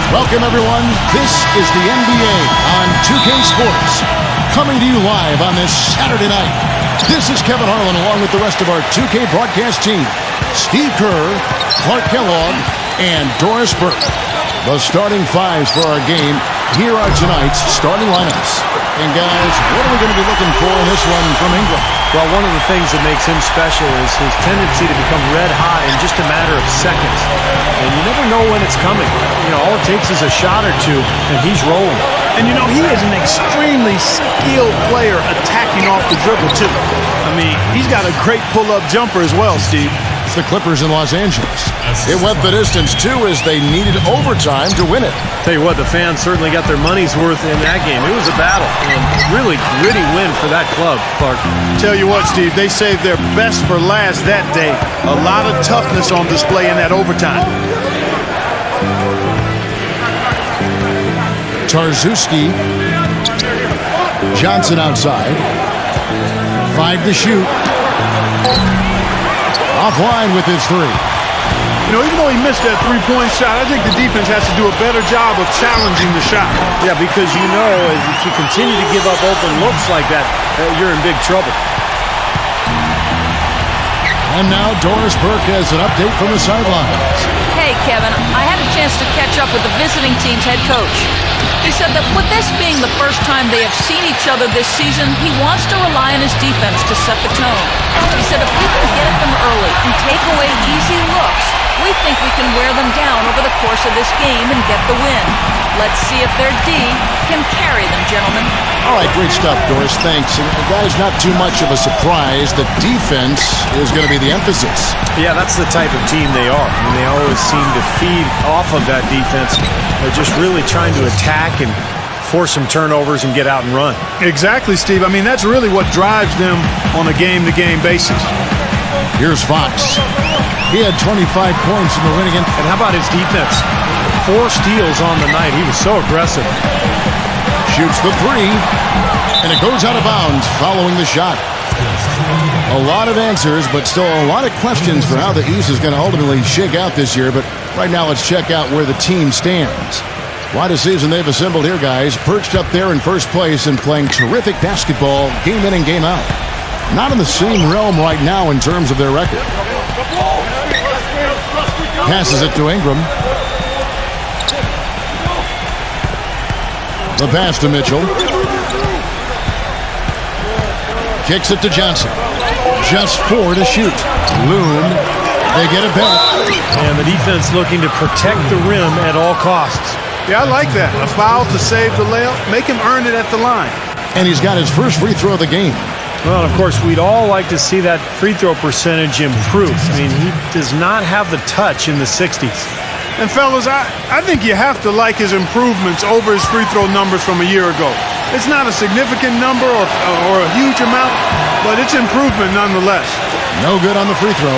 Welcome, everyone. This is the NBA on 2K Sports, coming to you live on this Saturday night. This is Kevin Harlan along with the rest of our 2K broadcast team. Steve Kerr, Clark Kellogg, and Doris Burke. The starting fives for our game. Here are tonight's starting lineups. And guys, what are we going to be looking for in this one from Ingram? Well, one of the things that makes him special is his tendency to become red hot in just a matter of seconds. And you never know when it's coming. All it takes is a shot or two, and he's rolling. And he is an extremely skilled player attacking off the dribble, too. I mean, he's got a great pull-up jumper as well, Steve. It's the Clippers in Los Angeles. It went the distance, too, as they needed overtime to win it. Tell you what, the fans certainly got their money's worth in that game. It was a battle, and really gritty win for that club, Clark. Tell you what, Steve, they saved their best for last that day. A lot of toughness on display in that overtime. Tarczewski. Johnson outside. 5 to shoot. Offline with his three. Even though he missed that three-point shot, I think the defense has to do a better job of challenging the shot. Yeah, because if you continue to give up open looks like that, you're in big trouble. And now Doris Burke has an update from the sidelines. Hey, Kevin, I had a chance to catch up with the visiting team's head coach. He said that with this being the first time they have seen each other this season, he wants to rely on his defense to set the tone. He said if we can get at them early and take away easy looks, we think we can wear them down over the course of this game and get the win. Let's see if their D can carry them, gentlemen. All right, great stuff, Doris. Thanks. And guys, not too much of a surprise. The defense is going to be the emphasis. Yeah, that's the type of team they are. They always seem to feed off of that defense. They're just really trying to attack and force some turnovers and get out and run. Exactly, Steve. That's really what drives them on a game-to-game basis. Here's Fox. He had 25 points in the win against. And how about his defense? 4 steals on the night. He was so aggressive. Shoots the three, and it goes out of bounds following the shot. A lot of answers, but still a lot of questions for how the East is going to ultimately shake out this year. But right now, let's check out where the team stands. What a season they've assembled here, guys. Perched up there in first place and playing terrific basketball game in and game out. Not in the same realm right now in terms of their record. Passes it to Ingram. The pass to Mitchell. Kicks it to Johnson. Just 4 to shoot. Loon. They get it back. And the defense looking to protect the rim at all costs. Yeah, I like that. A foul to save the layup. Make him earn it at the line. And he's got his first free throw of the game. Well, of course, we'd all like to see that free throw percentage improve. He does not have the touch in the 60s. And fellas, I think you have to like his improvements over his free throw numbers from a year ago. It's not a significant number or a huge amount, but it's improvement nonetheless. No good on the free throw.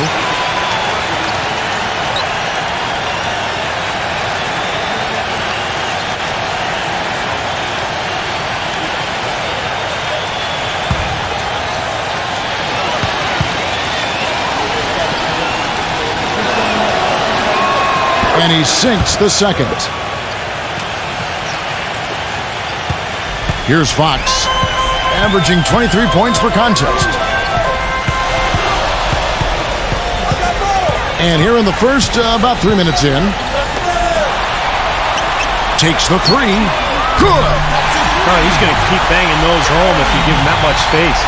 And he sinks the second. Here's Fox, averaging 23 points per contest. And here in the first, about 3 minutes in, takes the three. Good. Oh, he's going to keep banging those home if you give him that much space.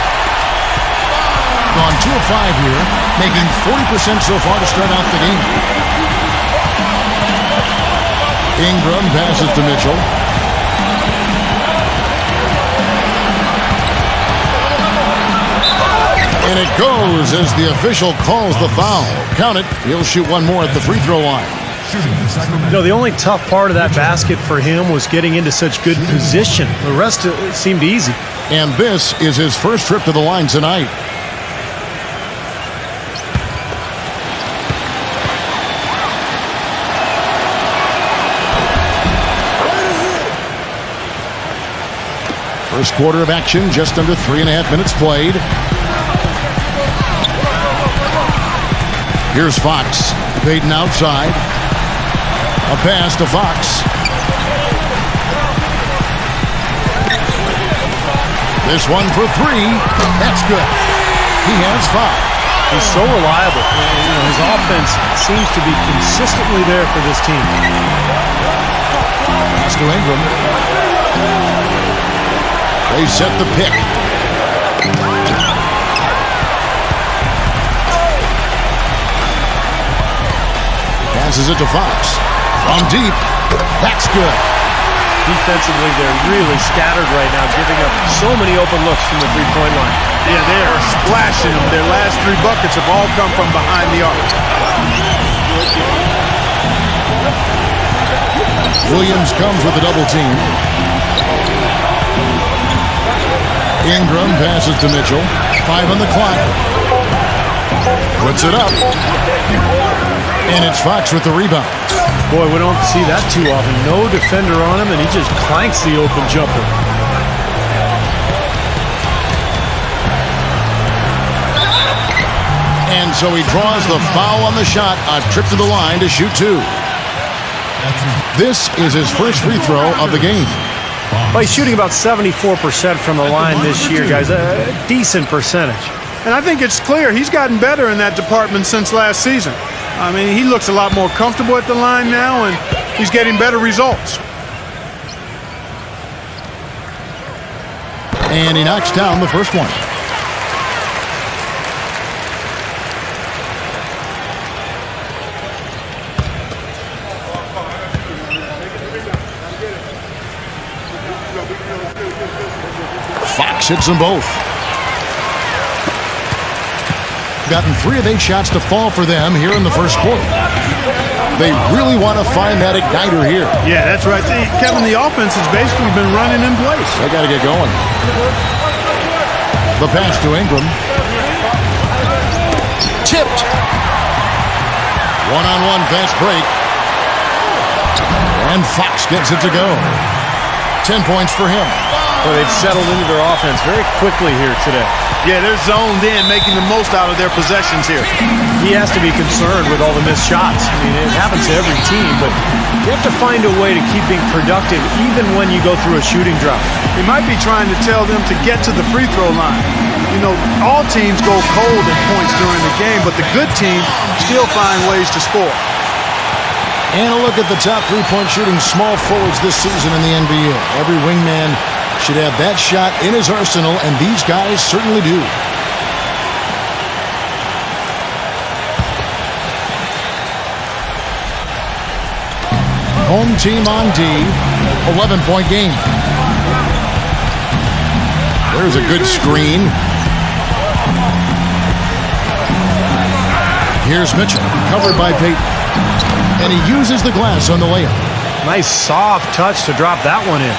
Gone 2 of 5 here, making 40% so far to start out the game. Ingram passes to Mitchell. And it goes as the official calls the foul. Count it. He'll shoot one more at the free throw line. The only tough part of that basket for him was getting into such good position. The rest of it seemed easy. And this is his first trip to the line tonight. First quarter of action, just under 3.5 minutes played. Here's Fox. Payton outside. A pass to Fox. This one for three. That's good. He has 5. He's so reliable. His offense seems to be consistently there for this team. Pass to Ingram. They set the pick. Passes it to Fox. From deep. That's good. Defensively, they're really scattered right now, giving up so many open looks from the three-point line. Yeah, they are splashing them. Their last 3 buckets have all come from behind the arc. Williams comes with a double team. Ingram passes to Mitchell. 5 on the clock. Puts it up. And it's Fox with the rebound. Boy, we don't see that too often. No defender on him, and he just clanks the open jumper. And so he draws the foul on the shot. A trip to the line to shoot 2. This is his first free throw of the game. Well, he's shooting about 74% from the line this year, guys. A decent percentage. And I think it's clear he's gotten better in that department since last season. I mean, he looks a lot more comfortable at the line now, and he's getting better results. And he knocks down the first one. Fox hits them both. Gotten 3 of 8 shots to fall for them here in the first quarter. They really want to find that igniter here. Yeah, that's right. Kevin, the offense has basically been running in place. They got to get going. The pass to Ingram. Tipped. One-on-one fast break. And Fox gets it to go. 10 points for him. Well, they've settled into their offense very quickly here today. Yeah, they're zoned in, making the most out of their possessions here. He has to be concerned with all the missed shots. I mean, it happens to every team, but you have to find a way to keep being productive even when you go through a shooting drought. He might be trying to tell them to get to the free throw line. You know, all teams go cold at points during the game, but the good team still find ways to score. And a look at the top three-point shooting small forwards this season in the NBA. Every wingman should have that shot in his arsenal, and these guys certainly do. Home team on D, 11-point game. There's a good screen. Here's Mitchell, covered by Payton. And he uses the glass on the layup. Nice soft touch to drop that one in.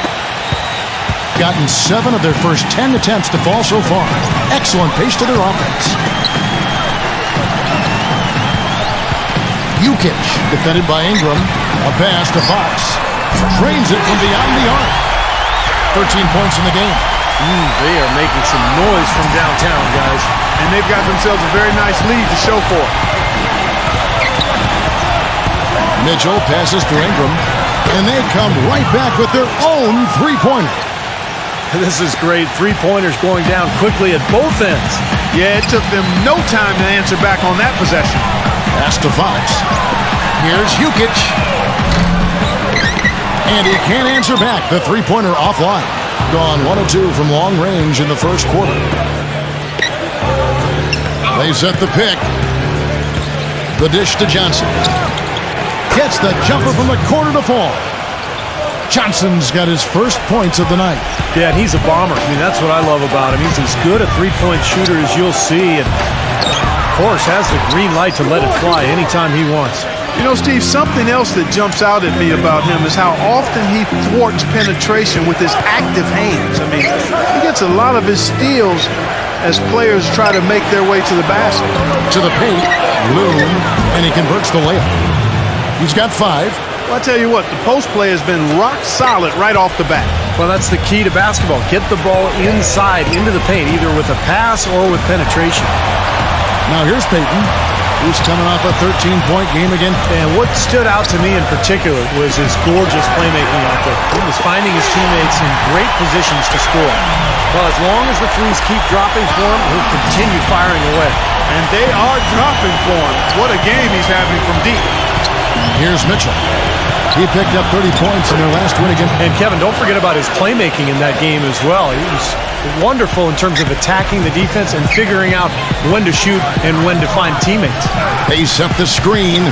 Gotten 7 of their first 10 attempts to fall so far. Excellent pace to their offense. Jukic, defended by Ingram. A pass to Fox. Drains it from beyond the arc. 13 points in the game. They are making some noise from downtown, guys. And they've got themselves a very nice lead to show for it. Mitchell passes to Ingram. And they come right back with their own three-pointer. This is great. Three-pointers going down quickly at both ends. Yeah, it took them no time to answer back on that possession. Pass to Fox. Here's Jukic. And he can't answer back. The three-pointer offline. Gone 1 of 2 from long range in the first quarter. They set the pick. The dish to Johnson. Gets the jumper from the corner to fall. Johnson's got his first points of the night. Yeah, and he's a bomber. I mean, that's what I love about him. He's as good a three-point shooter as you'll see, and of course has the green light to let it fly anytime he wants. You know, Steve, something else that jumps out at me about him is how often he thwarts penetration with his active hands. I mean, he gets a lot of his steals as players try to make their way to the basket. To the paint, Loon, and he converts the layup. He's got 5. Well, I tell you what, the post play has been rock solid right off the bat. Well, that's the key to basketball. Get the ball inside, into the paint, either with a pass or with penetration. Now here's Peyton, who's coming off a 13-point game again. And what stood out to me in particular was his gorgeous playmaking out there. He was finding his teammates in great positions to score. Well, as long as the threes keep dropping for him, he'll continue firing away. And they are dropping for him. What a game he's having from deep. Here's Mitchell. He picked up 30 points in their last win again. And Kevin, don't forget about his playmaking in that game as well. He was wonderful in terms of attacking the defense and figuring out when to shoot and when to find teammates. They set the screen.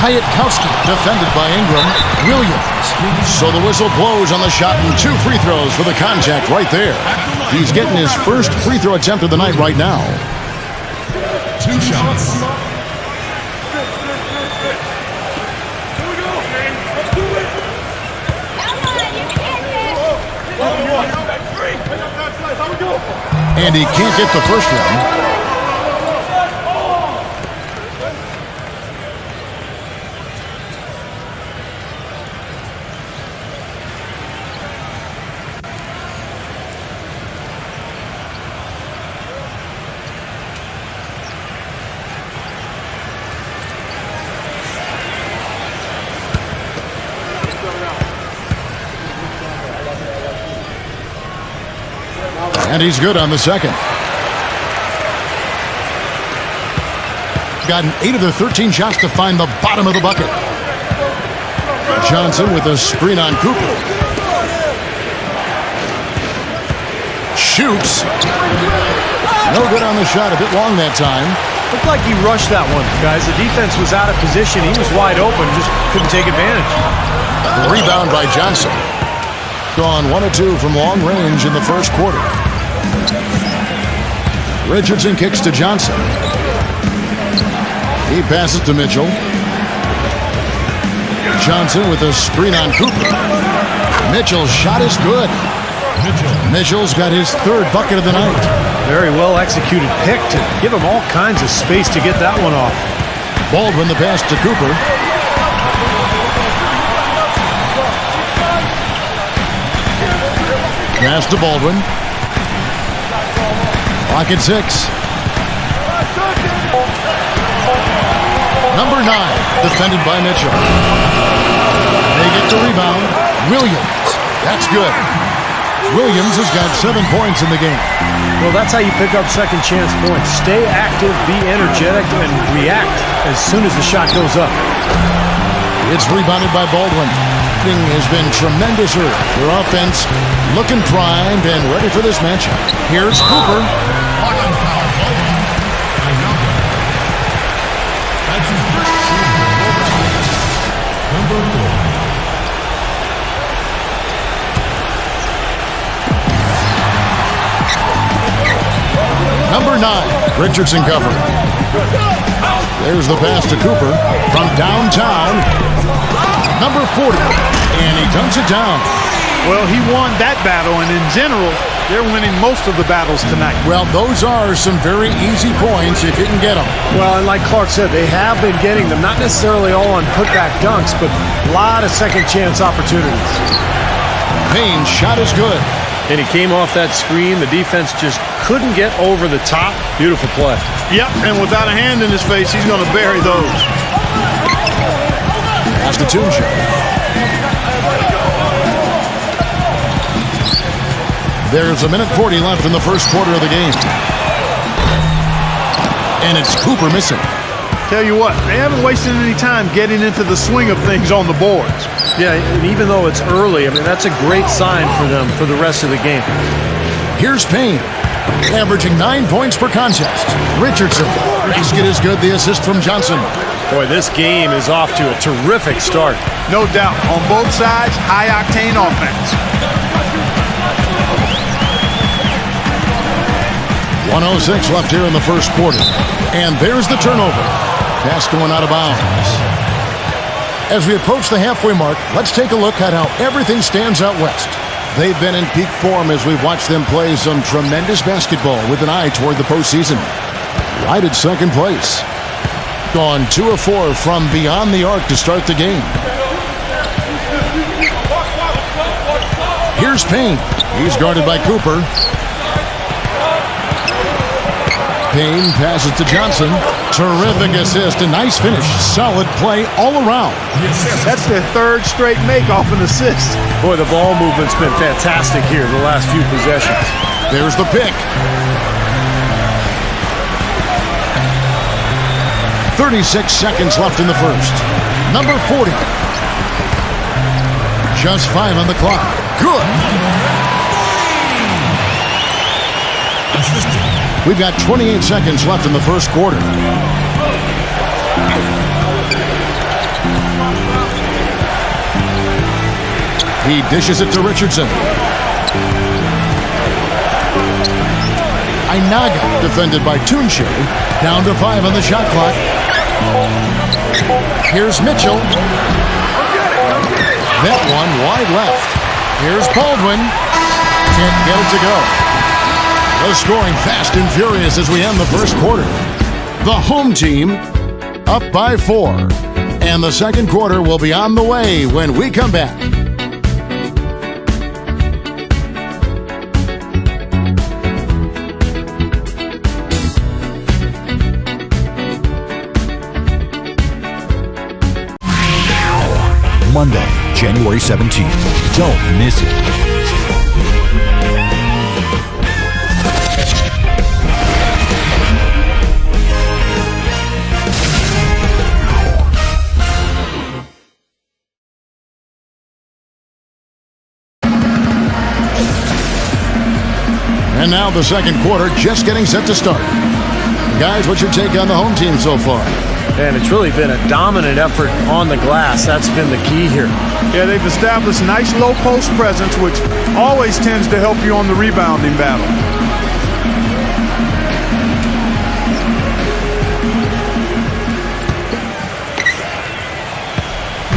Hyatkowski defended by Ingram. Williams. So the whistle blows on the shot and 2 free throws for the contact right there. He's getting his first free throw attempt of the night right now. 2 shots. And he can't get the first one. And he's good on the second. Gotten 8 of the 13 shots to find the bottom of the bucket. Johnson with a screen on Cooper. Shoots. No good on the shot. A bit long that time. Looked like he rushed that one, guys. The defense was out of position. He was wide open, just couldn't take advantage. The rebound by Johnson. Gone 1 of 2 from long range in the first quarter. Richardson kicks to Johnson. He passes to Mitchell. Johnson with a screen on Cooper. Mitchell's shot is good. Mitchell's got his 3rd bucket of the night. Very well executed pick to give him all kinds of space to get that one off. Baldwin the pass to Cooper. Pass to Baldwin. Clock at 6. Number 9, defended by Mitchell. They get the rebound. Williams. That's good. Williams has got 7 points in the game. Well, that's how you pick up second chance points. Stay active, be energetic, and react as soon as the shot goes up. It's rebounded by Baldwin. Has been tremendous early. Their offense looking primed and ready for this matchup. Here's Cooper. That's his first shot. Number 4. Number 9, Richardson covering. There's the pass to Cooper from downtown. Number 40, and he dunks it down. Well, he won that battle, and in general, they're winning most of the battles tonight. Well, those are some very easy points if you can get them. Well, and like Clark said, they have been getting them, not necessarily all on putback dunks, but a lot of second chance opportunities. Payne's shot is good. And he came off that screen. The defense just couldn't get over the top. Beautiful play. Yep, and without a hand in his face, he's going to bury those. Pass to Tunja. There's 1:40 left in the first quarter of the game. And it's Cooper missing. Tell you what, they haven't wasted any time getting into the swing of things on the boards. Yeah, and even though it's early, I mean, that's a great sign for them for the rest of the game. Here's Payne, averaging 9 points per contest. Richardson, basket is good, the assist from Johnson. Boy, this game is off to a terrific start. No doubt, on both sides, high-octane offense. 1:06 left here in the first quarter. And there's the turnover. Pass going out of bounds. As we approach the halfway mark, let's take a look at how everything stands out west. They've been in peak form as we've watched them play some tremendous basketball with an eye toward the postseason. Right at second place. Gone 2 of 4 from beyond the arc to start the game. Here's Payne. He's guarded by Cooper. Payne passes to Johnson. Terrific assist. A nice finish. Solid play all around. That's their third straight make off an assist. Boy, the ball movement's been fantastic here the last few possessions. There's the pick. 36 seconds left in the first. Number 40. Just 5 on the clock. Good. We've got 28 seconds left in the first quarter. He dishes it to Richardson. Inaga defended by Tunche. Down to 5 on the shot clock. Here's Mitchell. That one wide left. Here's Baldwin. Can't get it to go. The scoring fast and furious as we end the first quarter. The home team up by 4. And the second quarter will be on the way when we come back. Monday, January 17th. Don't miss it. And now the second quarter just getting set to start. Guys, what's your take on the home team so far? And it's really been a dominant effort on the glass. That's been the key here. Yeah, they've established nice low post presence, which always tends to help you on the rebounding battle.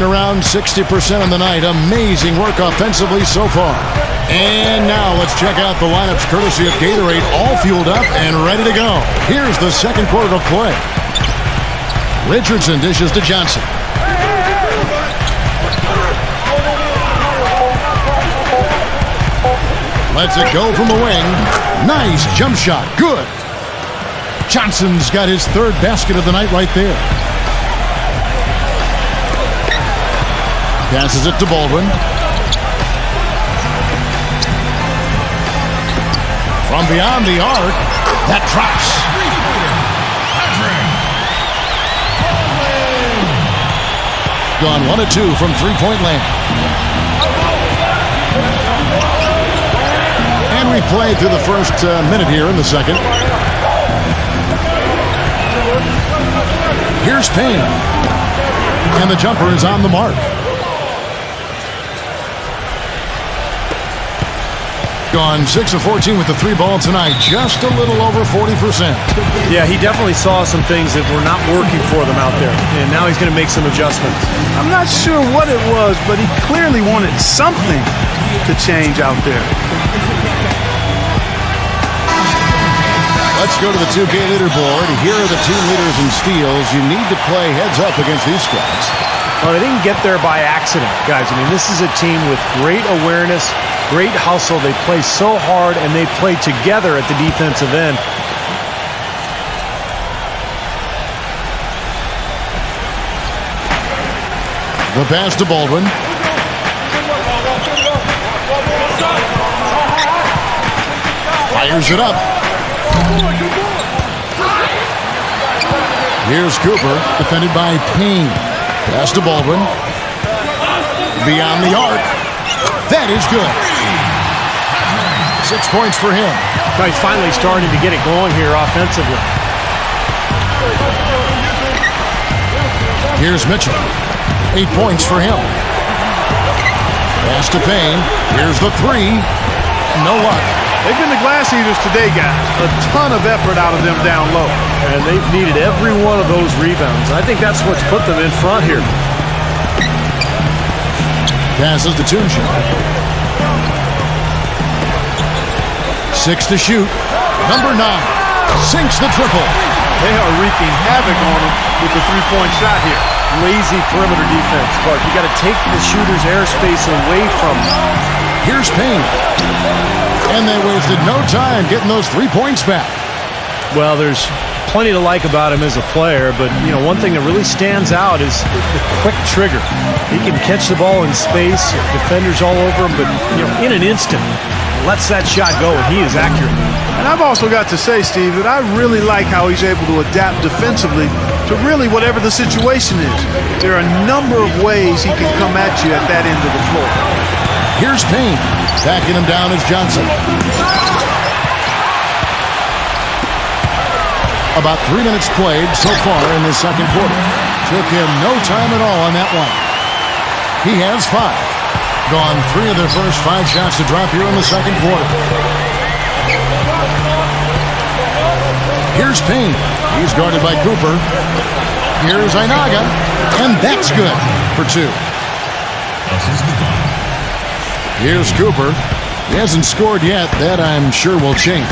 Around 60% on the night. Amazing work offensively so far. And now let's check out the lineups courtesy of Gatorade, all fueled up and ready to go. Here's the second quarter of play. Richardson dishes to Johnson. Lets it go from the wing. Nice jump shot. Good. Johnson's got his third basket of the night right there. Passes it to Baldwin. From beyond the arc, that drops. Gone 1 of 2 from three-point land. And we played through the first minute here in the second. Here's Payne. And the jumper is on the mark. Gone 6 of 14 with the 3 ball tonight. Just a little over 40%. Yeah, he definitely saw some things that were not working for them out there. And now he's going to make some adjustments. I'm not sure what it was, but he clearly wanted something to change out there. Let's go to the 2K leaderboard. Here are the team leaders in steals. You need to play heads up against these squads. Well, they didn't get there by accident, guys. I mean, this is a team with great awareness, great hustle. They play so hard, and they play together at the defensive end. The pass to Baldwin. Fires it up. Here's Cooper, defended by Payne. Pass to Baldwin. Beyond the arc. That is good. 6 points for him. Now he's finally starting to get it going here offensively. Here's Mitchell. 8 points for him. Pass to Payne. Here's the 3. No luck. They've been the glass eaters today, guys. A ton of effort out of them down low. And they've needed every one of those rebounds. I think that's what's put them in front here. Passes to Tunche. 6 to shoot. Number 9 sinks the triple. They are wreaking havoc on him with the three-point shot here. Lazy perimeter defense, Clark. You got to take the shooter's airspace away from him. Here's Payne. And they wasted no time getting those 3 points back. Well, there's plenty to like about him as a player, but, one thing that really stands out is the quick trigger. He can catch the ball in space, defenders all over him, but, in an instant, lets that shot go, and he is accurate. And I've also got to say, Steve, that I really like how he's able to adapt defensively to really whatever the situation is. There are a number of ways he can come at you at that end of the floor. Here's Payne. Backing him down is Johnson. About 3 minutes played so far in the second quarter. Took him no time at all on that one. He has 5. Gone 3 of their first 5 shots to drop here in the second quarter. Here's Payne. He's guarded by Cooper. Here's Ainaga. And that's good for 2. Here's Cooper. He hasn't scored yet. That, I'm sure, will change.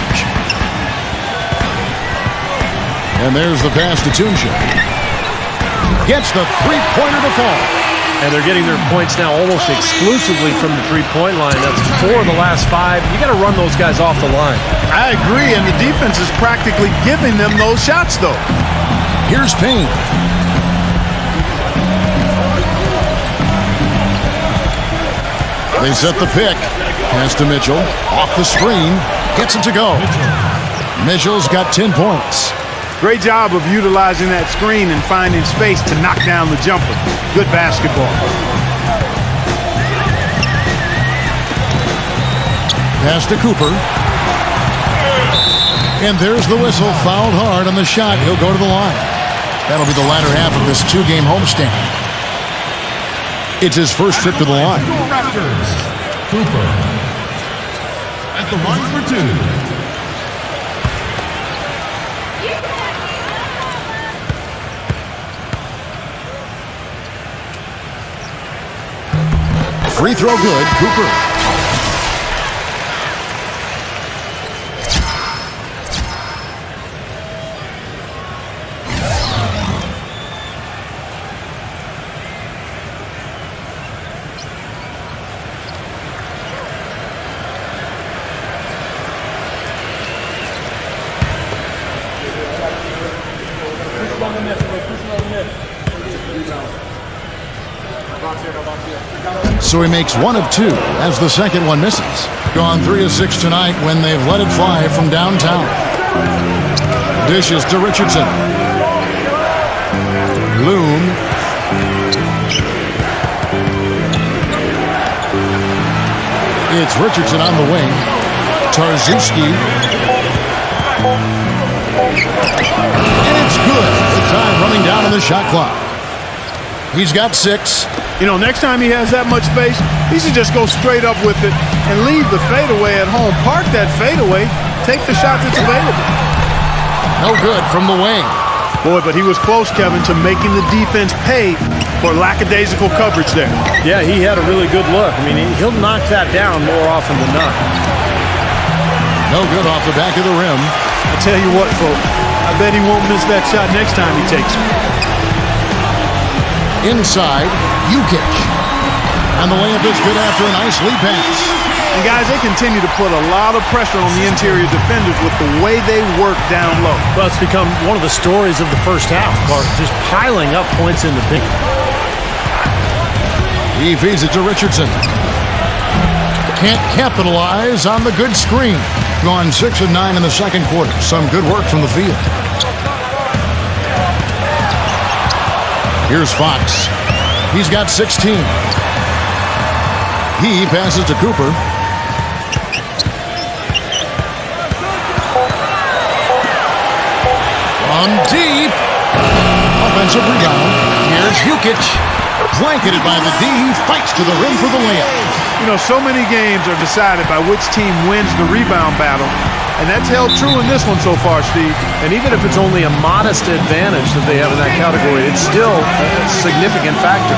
And there's the pass to Tunja. Gets the three-pointer to fall. And they're getting their points now almost exclusively from the three-point line. That's 4 of the last 5. You got to run those guys off the line. I agree, and the defense is practically giving them those shots, though. Here's Payne. They set the pick. Pass to Mitchell. Off the screen. Gets it to go. Mitchell's got 10 points. Great job of utilizing that screen and finding space to knock down the jumper. Good basketball. Pass to Cooper. And there's the whistle. Fouled hard on the shot. He'll go to the line. That'll be the latter half of this 2-game homestand. It's his first trip to the line. Raptors, Cooper at the line for 2. Free throw good, Cooper. So he makes 1 of 2 as the second one misses. Gone 3 of 6 tonight when they've let it fly from downtown. Dishes to Richardson. Bloom. It's Richardson on the wing. Tarczewski. And it's good. The time running down on the shot clock. He's got 6. Next time he has that much space, he should just go straight up with it and leave the fadeaway at home. Park that fadeaway, take the shot that's available. No good from the wing. Boy, but he was close, Kevin, to making the defense pay for lackadaisical coverage there. Yeah, he had a really good look. I mean, he'll knock that down more often than not. No good off the back of the rim. I tell you what, folks, I bet he won't miss that shot next time he takes it. Inside, Jukic. And the layup is good after a nice lead pass. And guys, they continue to put a lot of pressure on the interior defenders with the way they work down low. Well, it's become one of the stories of the first half, Clark, just piling up points in the paint. He feeds it to Richardson. Can't capitalize on the good screen. Gone 6 of 9 in the second quarter. Some good work from the field. Here's Fox. He's got 16. He passes to Cooper. On deep. Offensive rebound. Here's Jukic. Blanketed by the D. He fights to the rim for the layup. So many games are decided by which team wins the rebound battle. And that's held true in this one so far, Steve. And even if it's only a modest advantage that they have in that category, it's still a significant factor.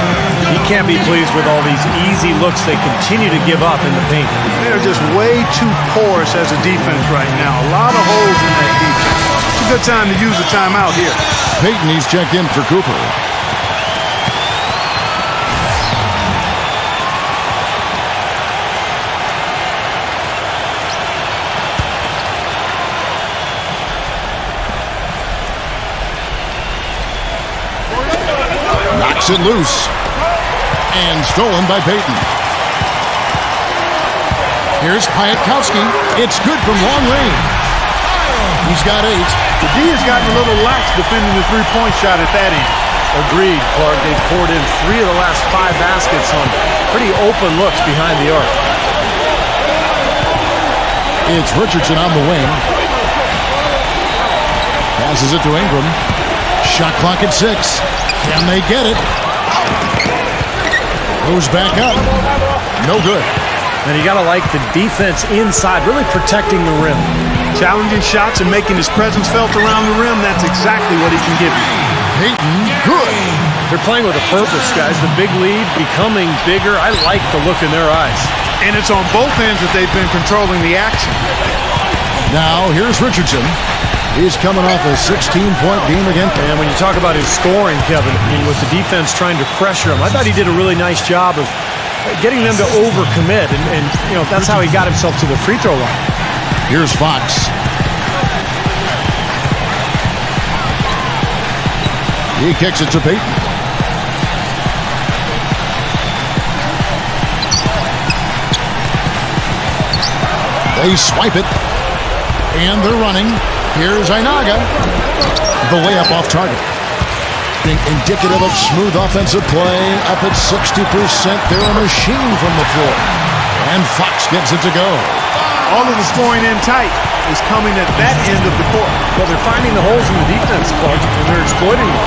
He can't be pleased with all these easy looks they continue to give up in the paint. They're just way too porous as a defense right now. A lot of holes in that defense. a good time to use a timeout here. Peyton, he's checked in for Cooper. Knocks it loose. And stolen by Peyton. Here's Piatkowski. It's good from long range. He's got 8. The D has gotten a little lax defending the three-point shot at that end. Agreed, Clark. They've poured in 3 of the last 5 baskets on pretty open looks behind the arc. It's Richardson on the wing. Passes it to Ingram. Shot clock at 6. Can they get it? Goes back up. No good. And you got to like the defense inside, really protecting the rim. Challenging shots and making his presence felt around the rim. That's exactly what he can give you. Peyton, good. They're playing with a purpose, guys. The big lead becoming bigger. I like the look in their eyes. And it's on both ends that they've been controlling the action. Now, here's Richardson. He's coming off a 16-point game again. And when you talk about his scoring, Kevin, I mean, with the defense trying to pressure him, I thought he did a really nice job of getting them to overcommit. And you know, that's how he got himself to the free throw line. Here's Fox. He kicks it to Peyton. They swipe it. And they're running. Here's Ainaga. The layup off target. Indicative of smooth offensive play. Up at 60%. They're a machine from the floor. And Fox gets it to go. All of the scoring in tight is coming at that end of the court. Well, they're finding the holes in the defense, Clark, and they're exploiting them.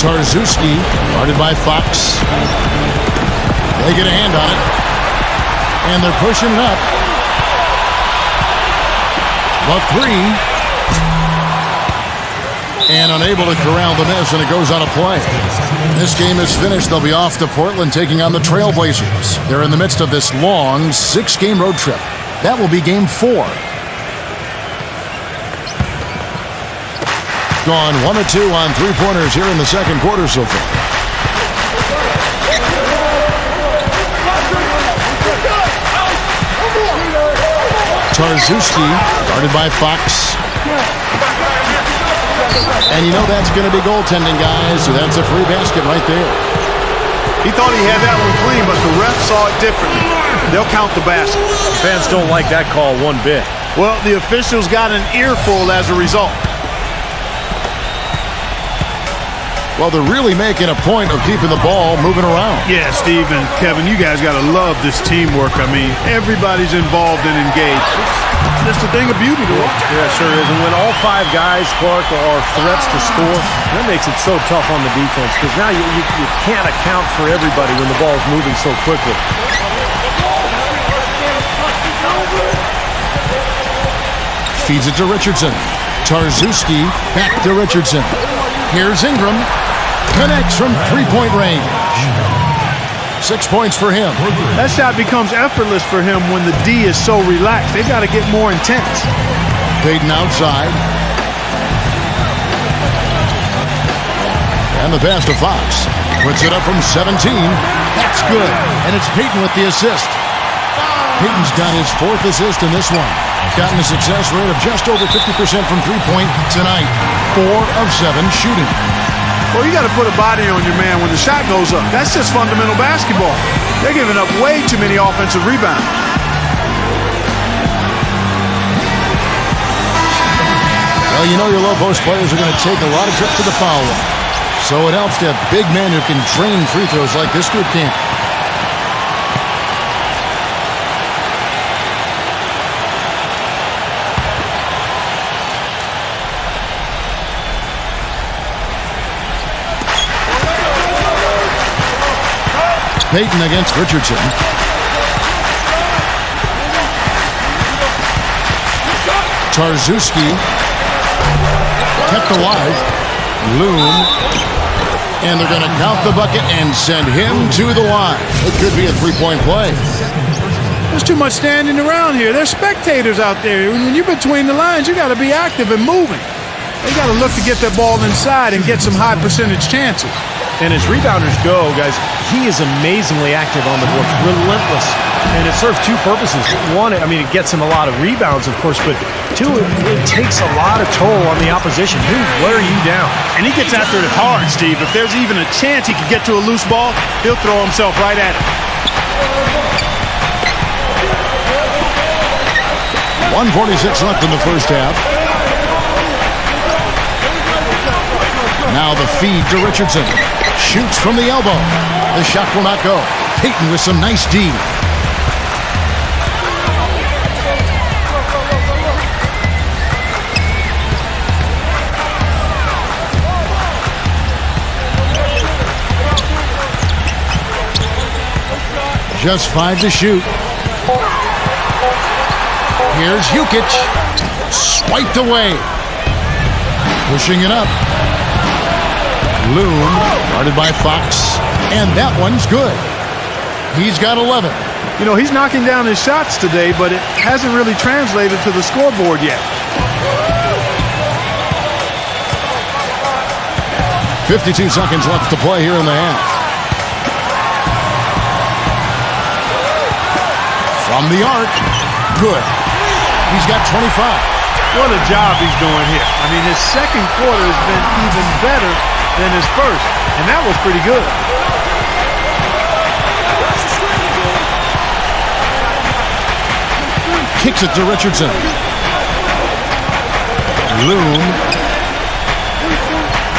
Tarczewski, guarded by Fox. They get a hand on it. And they're pushing it up. The 3. And unable to corral the miss, and it goes on a play. This game is finished. They'll be off to Portland taking on the Trailblazers. They're in the midst of this long 6-game road trip. That will be game 4. Gone 1 of 2 on 3-pointers here in the second quarter so far. Tarczewski, guarded by Fox. And you know that's going to be goaltending, guys, so that's a free basket right there. He thought he had that one clean, but the ref saw it differently. They'll count the basket. Fans don't like that call one bit. Well, the officials got an earful as a result. Well, they're really making a point of keeping the ball moving around. Yeah, Steve and Kevin, you guys got to love this teamwork. I mean, everybody's involved and engaged. It's just a thing of beauty to watch. Yeah, sure is. And when all 5 guys, Clark, are threats to score, that makes it so tough on the defense because now you can't account for everybody when the ball's moving so quickly. Feeds it to Richardson. Tarczewski back to Richardson. Here's Ingram. Connects from 3-point range. 6 points for him. That shot becomes effortless for him when the D is so relaxed. They've got to get more intense. Peyton outside. And the pass to Fox. Puts it up from 17. That's good. And it's Peyton with the assist. Peyton's got his 4th assist in this one. Gotten a success rate of just over 50% from 3-point tonight. 4 of 7 shooting. Well, you got to put a body on your man when the shot goes up. That's just fundamental basketball. They're giving up way too many offensive rebounds. Well, you know your low post players are going to take a lot of trips to the foul line. So it helps to have big men who can drain free throws like this group can. Peyton against Richardson. Tarczewski kept alive. Loon And they're going to count the bucket and send him to the line. It could be a three-point play. There's too much standing around here. There's spectators out there. When you're between the lines, you got to be active and moving. They got to look to get that ball inside and get some high percentage chances. And as rebounders go, guys, he is amazingly active on the board, relentless. And it serves two purposes. One, I mean, it gets him a lot of rebounds, of course, but two, it takes a lot of toll on the opposition. He'll wear you down. And he gets after it hard, Steve. If there's even a chance he could get to a loose ball, he'll throw himself right at it. 1:46 left in the first half. Now the feed to Richardson. Shoots from the elbow. The shot will not go. Payton with some nice D. Just 5 to shoot. Here's Jukic. Swiped away. Pushing it up. Loom, guarded by Fox. And that one's good. He's got 11. You know, he's knocking down his shots today, but it hasn't really translated to the scoreboard yet. 52 seconds left to play here in the half. From the arc. Good. He's got 25. What a job he's doing here. I mean, his second quarter has been even better than his first, and that was pretty good. Kicks it to Richardson. Loom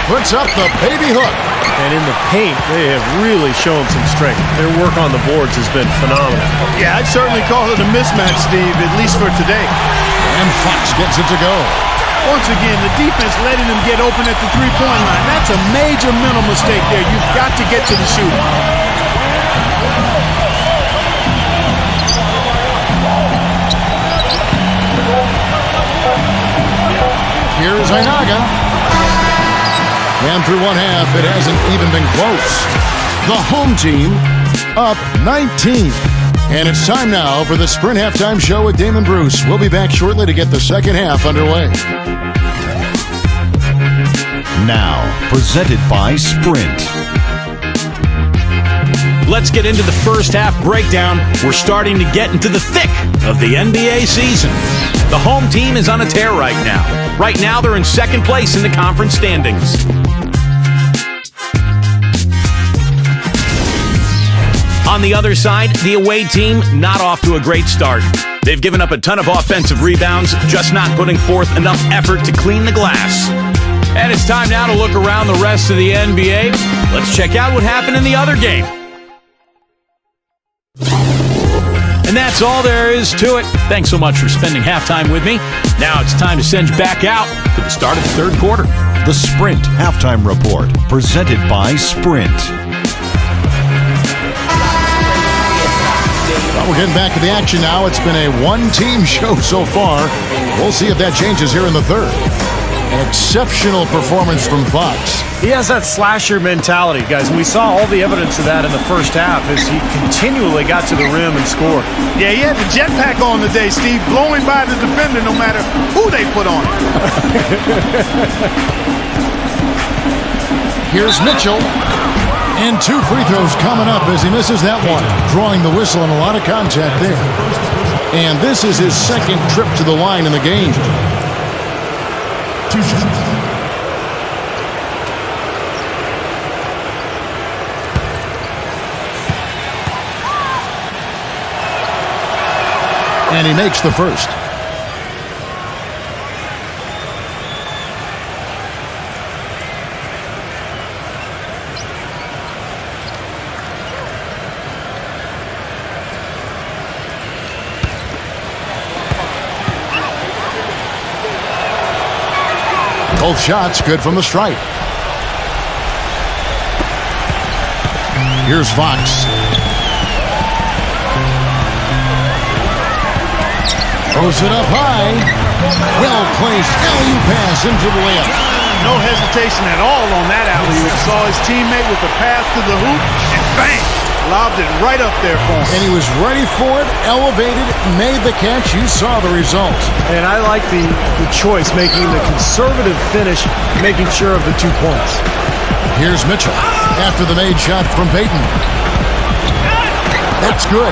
puts up the baby hook. And in the paint, they have really shown some strength. Their work on the boards has been phenomenal. Yeah, I'd certainly call it a mismatch, Steve, at least for today. And Fox gets it to go. Once again, the defense letting him get open at the three-point line. That's a major mental mistake there. You've got to get to the shooter. Here's Ainaga. And through one half, it hasn't even been close. The home team up 19. And it's time now for the Sprint Halftime Show with Damon Bruce. We'll be back shortly to get the second half underway. Now, presented by Sprint. Let's get into the first half breakdown. We're starting to get into the thick of the NBA season. The home team is on a tear right now. Right now, they're in second place in the conference standings. On the other side, the away team not off to a great start. They've given up a ton of offensive rebounds, just not putting forth enough effort to clean the glass. And it's time now to look around the rest of the NBA. Let's check out what happened in the other game. And that's all there is to it. Thanks so much for spending halftime with me. Now it's time to send you back out for the start of the third quarter. The Sprint Halftime Report, presented by Sprint. Well, we're getting back to the action now. It's been a one-team show so far. We'll see if that changes here in the third. An exceptional performance from Fox. He has that slasher mentality, guys. And we saw all the evidence of that in the first half as he continually got to the rim and scored. Yeah, he had the jetpack on today, Steve, blowing by the defender no matter who they put on. Here's Mitchell. And 2 free throws coming up as he misses that one. Drawing the whistle and a lot of contact there. And this is his second trip to the line in the game. 2 shots. And he makes the first. Both shots good from the stripe. Here's Fox. Throws it up high. Well-placed alley pass into the layup. No hesitation at all on that alley-oop. Saw his teammate with the path to the hoop, and bang! Lobbed it right up there for him. And he was ready for it, elevated, made the catch. You saw the result. And I like the choice, making the conservative finish, making sure of the 2 points. Here's Mitchell after the made shot from Payton. That's good.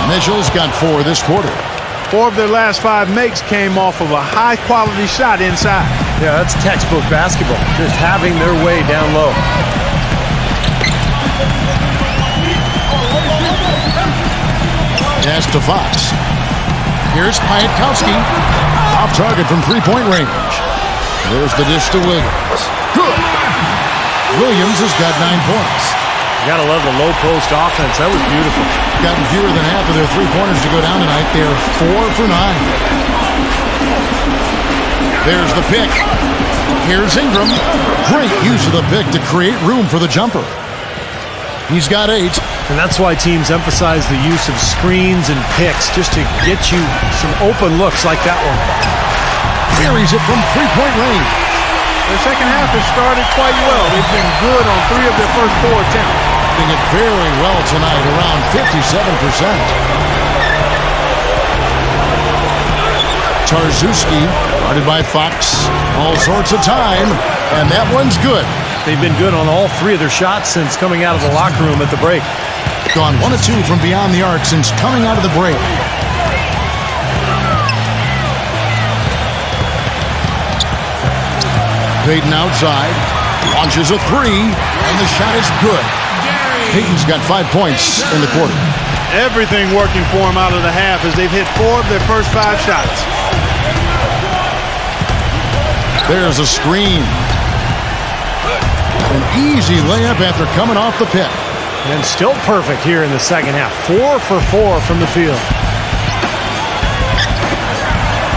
Mitchell's got 4 this quarter. 4 of their last 5 makes came off of a high-quality shot inside. Yeah, that's textbook basketball, just having their way down low. Pass to Fox. Here's Piatkowski. Off target from three-point range. There's the dish to Williams. Good. Williams has got 9 points. You gotta love the low post offense. That was beautiful. Gotten fewer than half of their three-pointers to go down tonight. They're 4 for 9. There's the pick. Here's Ingram. Great use of the pick to create room for the jumper. He's got 8. And that's why teams emphasize the use of screens and picks, just to get you some open looks like that one. Carries it from three-point range. Their second half has started quite well. They've been good on 3 of their first 4 attempts. Doing it very well tonight, around 57%. Tarczewski, guarded by Fox. All sorts of time, and that one's good. They've been good on all 3 of their shots since coming out of the locker room at the break. Gone 1 of 2 from beyond the arc since coming out of the break. Payton outside, launches a 3, and the shot is good. Payton's got 5 points in the quarter. Everything working for him out of the half as they've hit 4 of their first 5 shots. There's a screen. An easy layup after coming off the pick. And still perfect here in the second half. 4 for 4 from the field.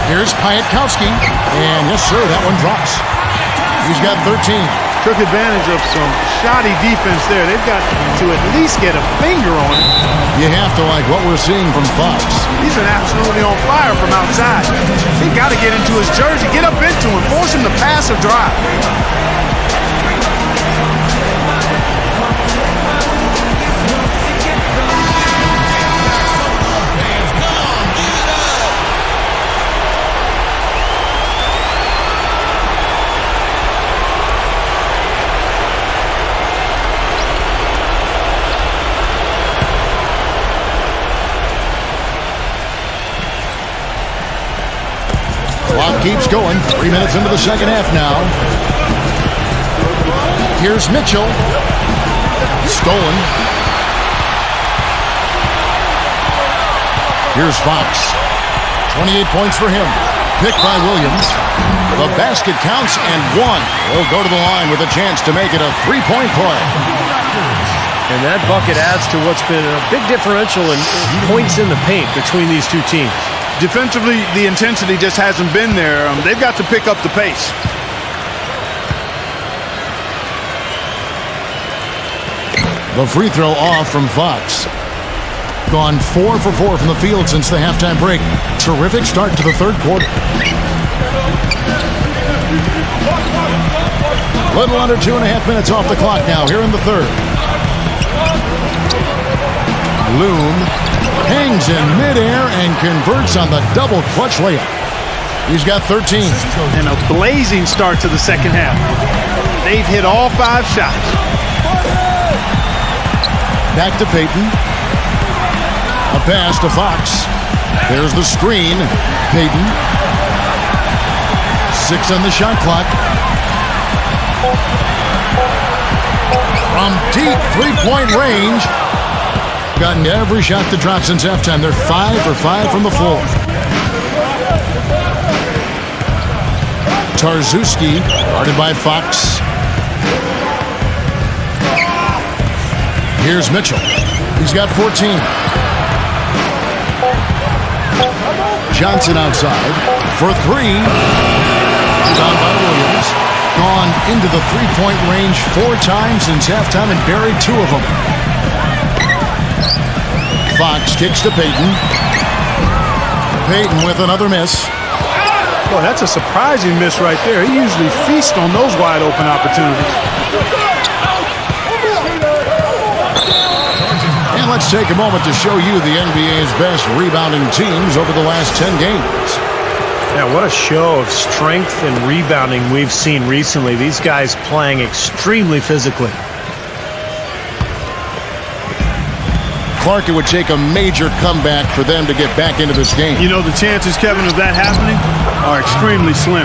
Here's Piatkowski. And yes, sir, that one drops. He's got 13. Took advantage of some shoddy defense there. They've got to at least get a finger on it. You have to like what we're seeing from Fox. He's been absolutely on fire from outside. They got to get into his jersey, get up into him, force him to pass or drive. Clock keeps going. 3 minutes into the second half now. Here's Mitchell. Stolen. Here's Fox. 28 points for him. Picked by Williams. The basket counts and 1. He'll go to the line with a chance to make it a 3-point play. And that bucket adds to what's been a big differential in points in the paint between these 2 teams. Defensively, the intensity just hasn't been there. They've got to pick up the pace. The free throw off from Fox. Gone 4 for 4 from the field since the halftime break. Terrific start to the third quarter. Little under 2.5 minutes off the clock now here in the third. Loon hangs in midair and converts on the double clutch layup. He's got 13. And a blazing start to the second half. They've hit all 5 shots. Back to Payton. A pass to Fox. There's the screen. Payton. 6 on the shot clock. From deep three-point range. Gotten every shot to drop since halftime. They're 5 for 5 from the floor. Tarczewski, guarded by Fox. Here's Mitchell. He's got 14. Johnson outside for 3. Down by Williams. Gone into the three-point range 4 times since halftime and buried 2 of them. Fox kicks to Payton. Payton with another miss. Boy, that's a surprising miss right there. He usually feasts on those wide open opportunities. And let's take a moment to show you the NBA's best rebounding teams over the last 10 games. Yeah, what a show of strength and rebounding we've seen recently. These guys playing extremely physically. Clark, it would take a major comeback for them to get back into this game. You know, the chances, Kevin, of that happening are extremely slim.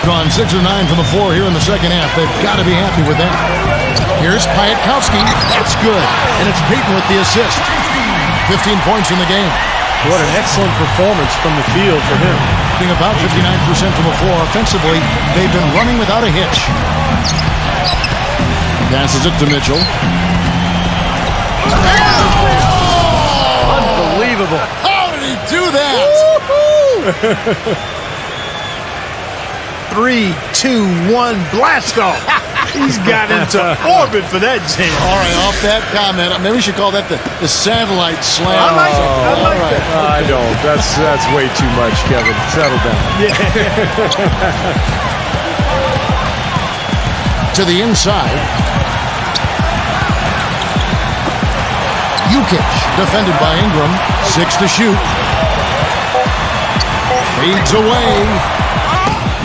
Gone 6 of 9 from the floor here in the second half. They've got to be happy with that. Here's Piatkowski. That's good. And it's Payton with the assist. 15 points in the game. What an excellent performance from the field for him. Being about 59% from the floor offensively, they've been running without a hitch. Passes it to Mitchell. Unbelievable. How did he do that? 3, 2, 1, blast off. He's got into orbit for that jam. All right, off that comment, maybe we should call that the satellite slam. I like that. I don't. That's way too much, Kevin. Settle down. To the inside. Jukic, defended by Ingram. 6 to shoot. Fades away.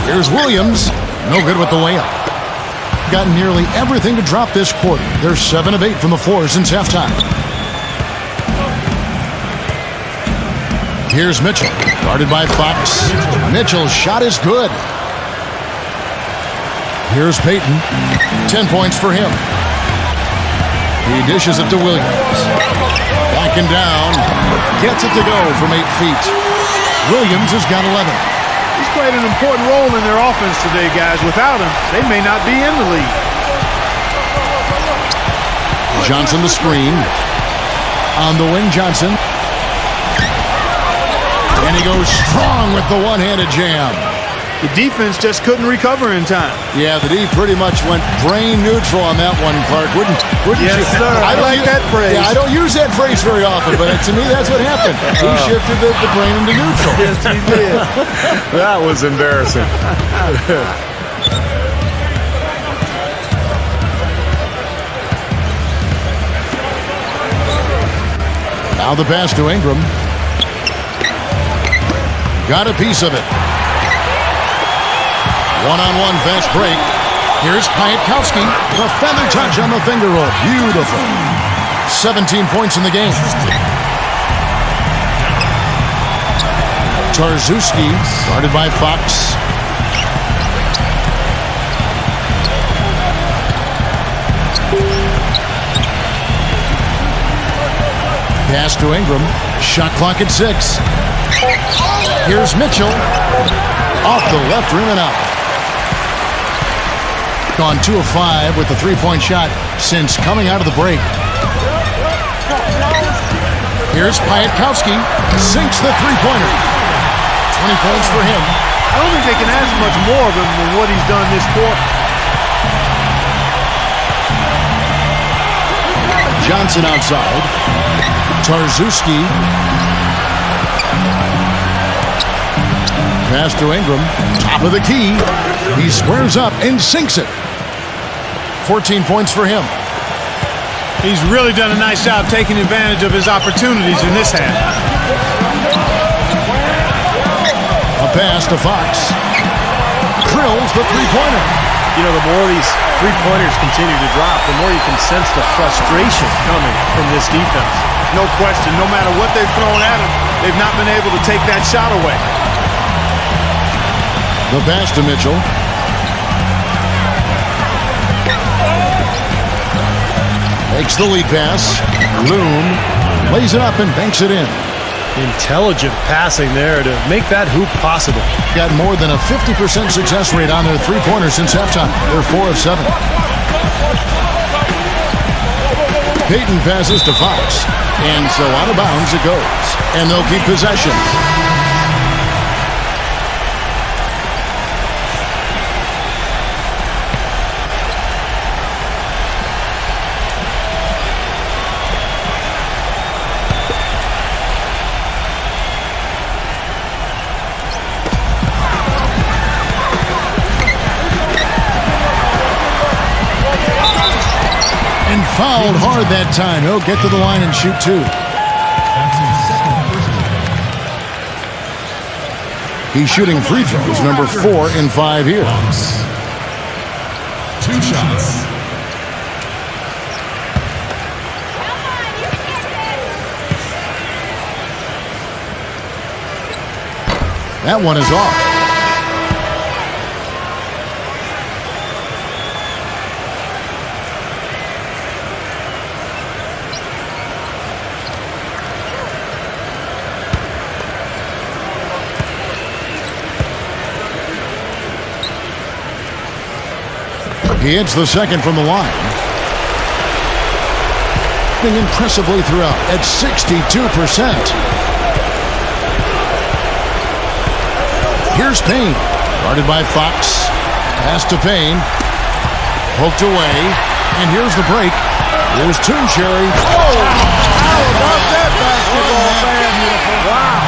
Here's Williams. No good with the layup. Got nearly everything to drop this quarter. They're 7 of 8 from the floor since halftime. Here's Mitchell, guarded by Fox. Mitchell's shot is good. Here's Payton. 10 points for him. He dishes it to Williams. Backing down. Gets it to go from 8 feet. Williams has got 11. He's played an important role in their offense today, guys. Without him, they may not be in the league. Johnson the screen. On the wing, Johnson. And he goes strong with the one-handed jam. The defense just couldn't recover in time. Yeah, the D pretty much went brain neutral on that one, Clark. Wouldn't yes, you? Sir. I like that phrase. Yeah, I don't use that phrase very often, but to me, that's what happened. He shifted the brain into neutral. Yes, he did. That was embarrassing. Now the pass to Ingram. Got a piece of it. One-on-one fast break. Here's Piatkowski. The feather touch on the finger roll. Beautiful. 17 points in the game. Tarzuski, guarded by Fox. Pass to Ingram. Shot clock at 6. Here's Mitchell. Off the left rim and out. Gone 2 of 5 with the three-point shot since coming out of the break. Here's Piatkowski. Sinks the three-pointer. 20 points for him. I don't think they can ask much more of him than what he's done this quarter. Johnson outside. Tarzuski. Pass to Ingram. Top of the key. He squares up and sinks it. 14 points for him. He's really done a nice job taking advantage of his opportunities in this half. A pass to Fox. Drills the three-pointer. You know, the more these three-pointers continue to drop, the more you can sense the frustration coming from this defense. No question. No matter what they've thrown at him, they've not been able to take that shot away. The pass to Mitchell. Makes the lead pass. Loom lays it up and banks it in. Intelligent passing there to make that hoop possible. Got more than a 50% success rate on their three-pointers since halftime. They're 4 of 7. Payton passes to Fox. And so out of bounds it goes. And they'll keep possession. fouled hard that time. He'll get to the line and shoot 2. That's his second personal. He's shooting free throws, number 4 in 5 here. 2 shots. That one is off. He hits the second from the line. Impressively throughout at 62%. Here's Payne, guarded by Fox. Pass to Payne. Poked away. And here's the break. Here's Tooncherry. Oh! How about that basketball fan? Wow.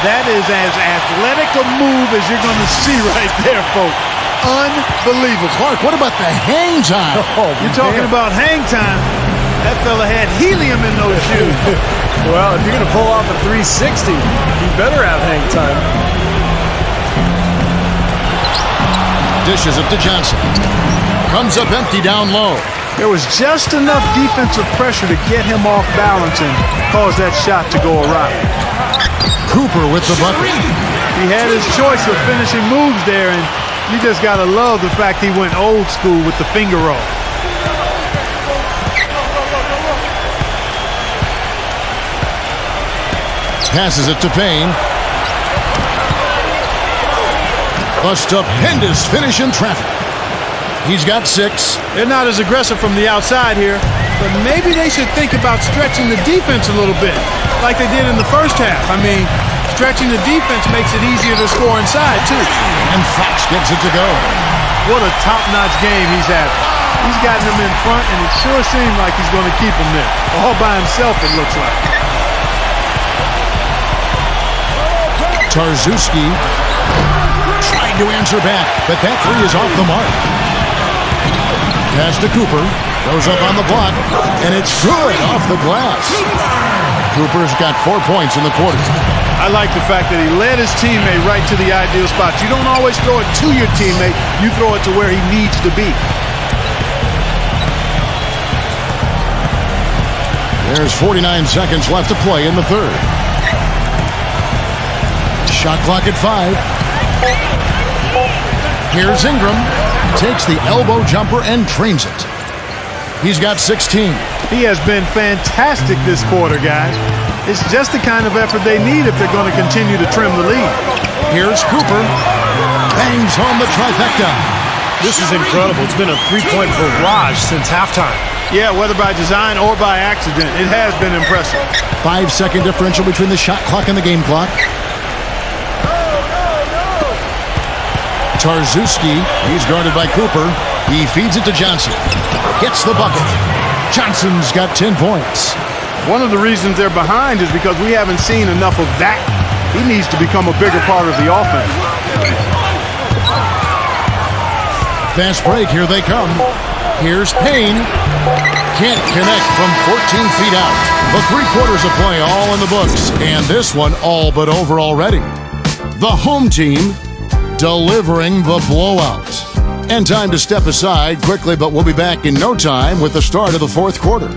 That is as athletic a move as you're going to see right there, folks. Unbelievable. Clark, what about the hang time? You're talking about hang time. That fella had helium in those shoes. Well, if you're going to pull off a 360, you better have hang time. Dishes it to Johnson. Comes up empty down low. There was just enough defensive pressure to get him off balance and cause that shot to go awry. Cooper with the bucket. He had his choice of finishing moves there, and you just got to love the fact he went old school with the finger roll. Passes it to Payne. A stupendous finish in traffic. He's got 6. They're not as aggressive from the outside here, but maybe they should think about stretching the defense a little bit, like they did in the first half. I mean, stretching the defense makes it easier to score inside, too. And Fox gets it to go. What a top-notch game he's having. He's gotten them in front, and it sure seems like he's going to keep them there. All by himself, it looks like. Tarczewski trying to answer back, but that 3 is off the mark. Pass to Cooper. Goes up on the block, and it's good off the glass. Cooper's got 4 points in the quarter. I like the fact that he led his teammate right to the ideal spot. You don't always throw it to your teammate. You throw it to where he needs to be. There's 49 seconds left to play in the third. Shot clock at 5. Here's Ingram. Takes the elbow jumper and drains it. He's got 16. He has been fantastic this quarter, guys. It's just the kind of effort they need if they're going to continue to trim the lead. Here's Cooper. Bangs home the trifecta. This is incredible. It's been a three-point barrage since halftime. Yeah, whether by design or by accident, it has been impressive. 5-second differential between the shot clock and the game clock. Tarczewski, he's guarded by Cooper. He feeds it to Johnson. Gets the bucket. Johnson's got 10 points. One of the reasons they're behind is because we haven't seen enough of that. He needs to become a bigger part of the offense. Fast break, here they come. Here's Payne. Can't connect from 14 feet out. But 3 quarters of play all in the books. And this one all but over already. The home team delivering the blowout. And time to step aside quickly, but we'll be back in no time with the start of the fourth quarter.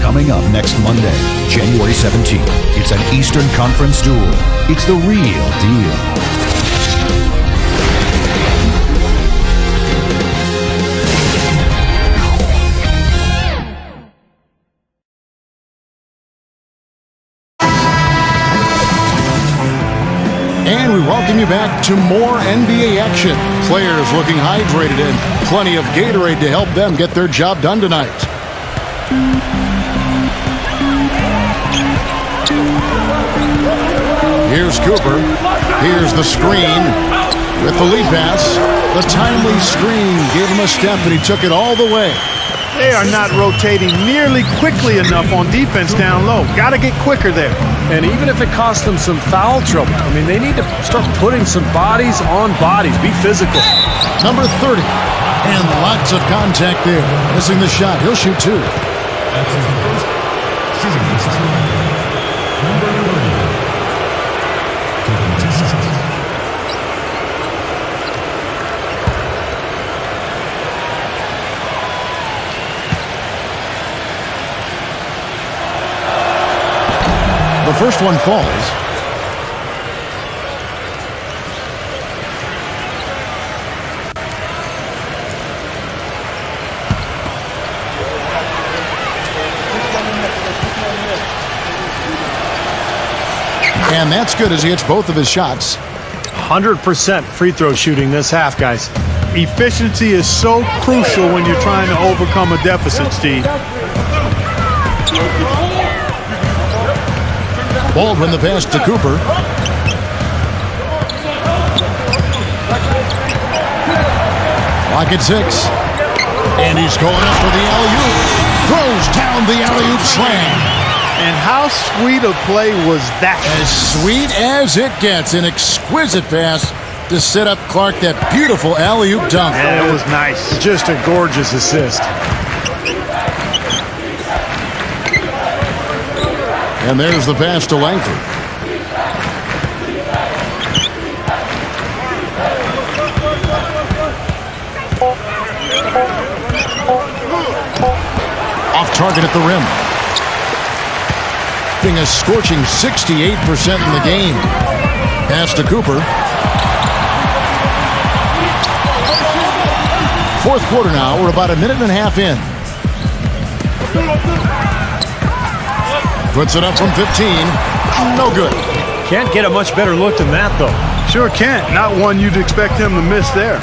Coming up next Monday, January 17th, it's an Eastern Conference duel. It's the real deal. And we welcome you back to more NBA action. Players looking hydrated and plenty of Gatorade to help them get their job done tonight. Here's Cooper. Here's the screen with the lead pass. The timely screen gave him a step, and he took it all the way. They are not rotating nearly quickly enough on defense down low. Got to get quicker there. And even if it costs them some foul trouble, I mean, they need to start putting some bodies on bodies. Be physical. Number 30. And lots of contact there. Missing the shot. He'll shoot 2. That's his first shooting assist. Number 30. Taking 2 shots. The first one falls. And that's good as he hits both of his shots. 100% free throw shooting this half, guys. Efficiency is so crucial when you're trying to overcome a deficit, Steve. Baldwin the pass to Cooper. Clock at 6. And he's going up for the alley-oop. Throws down the alley-oop slam. And how sweet a play was that? As sweet as it gets. An exquisite pass to set up Clark that beautiful alley-oop dunk. And it was nice. Just a gorgeous assist. And there's the pass to Langford. Off target at the rim. Being a scorching 68% in the game. Pass to Cooper. Fourth quarter now. We're about a minute and a half in. Puts it up from 15. No good. Can't get a much better look than that, though. Sure can't. Not one you'd expect him to miss there.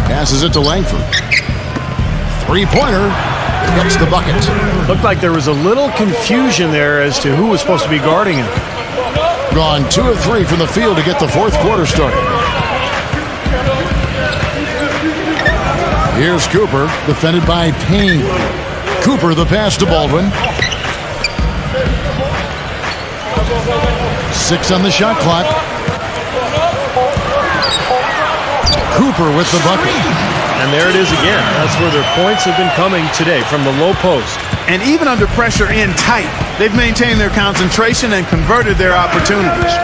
Passes it to Langford. Three-pointer. Gets the bucket. Looked like there was a little confusion there as to who was supposed to be guarding him. Gone 2 of 3 from the field to get the fourth quarter started. Here's Cooper, defended by Payne. Cooper, the pass to Baldwin. 6 on the shot clock. Cooper with the bucket. And there it is again. That's where their points have been coming today, from the low post. And even under pressure in tight, they've maintained their concentration and converted their opportunities.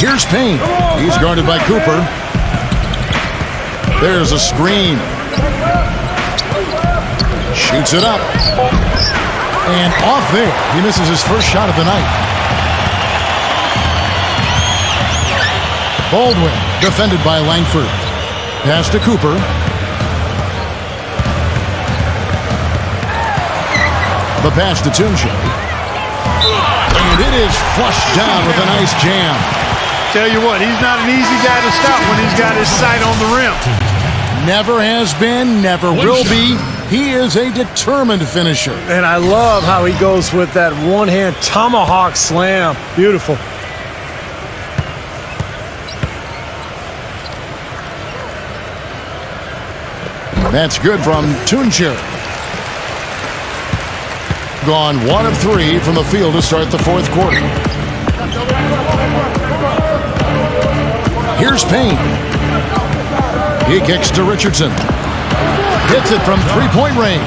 Here's Payne. He's guarded by Cooper. There's a screen. Shoots it up. And off there. He misses his first shot of the night. Baldwin, defended by Langford. Pass to Cooper. The pass to Tunche. And it is flushed down with a nice jam. Tell you what, he's not an easy guy to stop when he's got his sight on the rim. Never has been, never will be. He is a determined finisher. And I love how he goes with that one-hand tomahawk slam. Beautiful. That's good from Tunche. Gone 1 of 3 from the field to start the fourth quarter. Here's Payne. He kicks to Richardson. Hits it from three-point range.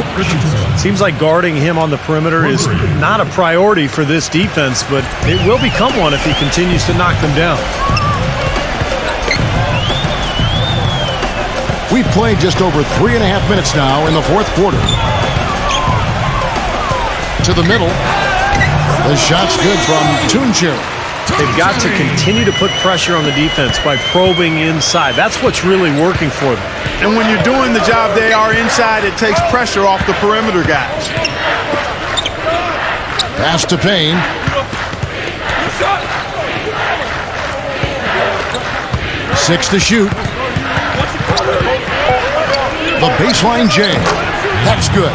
Seems like guarding him on the perimeter is not a priority for this defense, but it will become one if he continues to knock them down. We've played just over 3.5 minutes now in the fourth quarter. To the middle. The shot's good from Tunche. They've got to continue to put pressure on the defense by probing inside. That's what's really working for them. And when you're doing the job they are inside, it takes pressure off the perimeter guys. Pass to Payne. Six to shoot. The baseline J. That's good.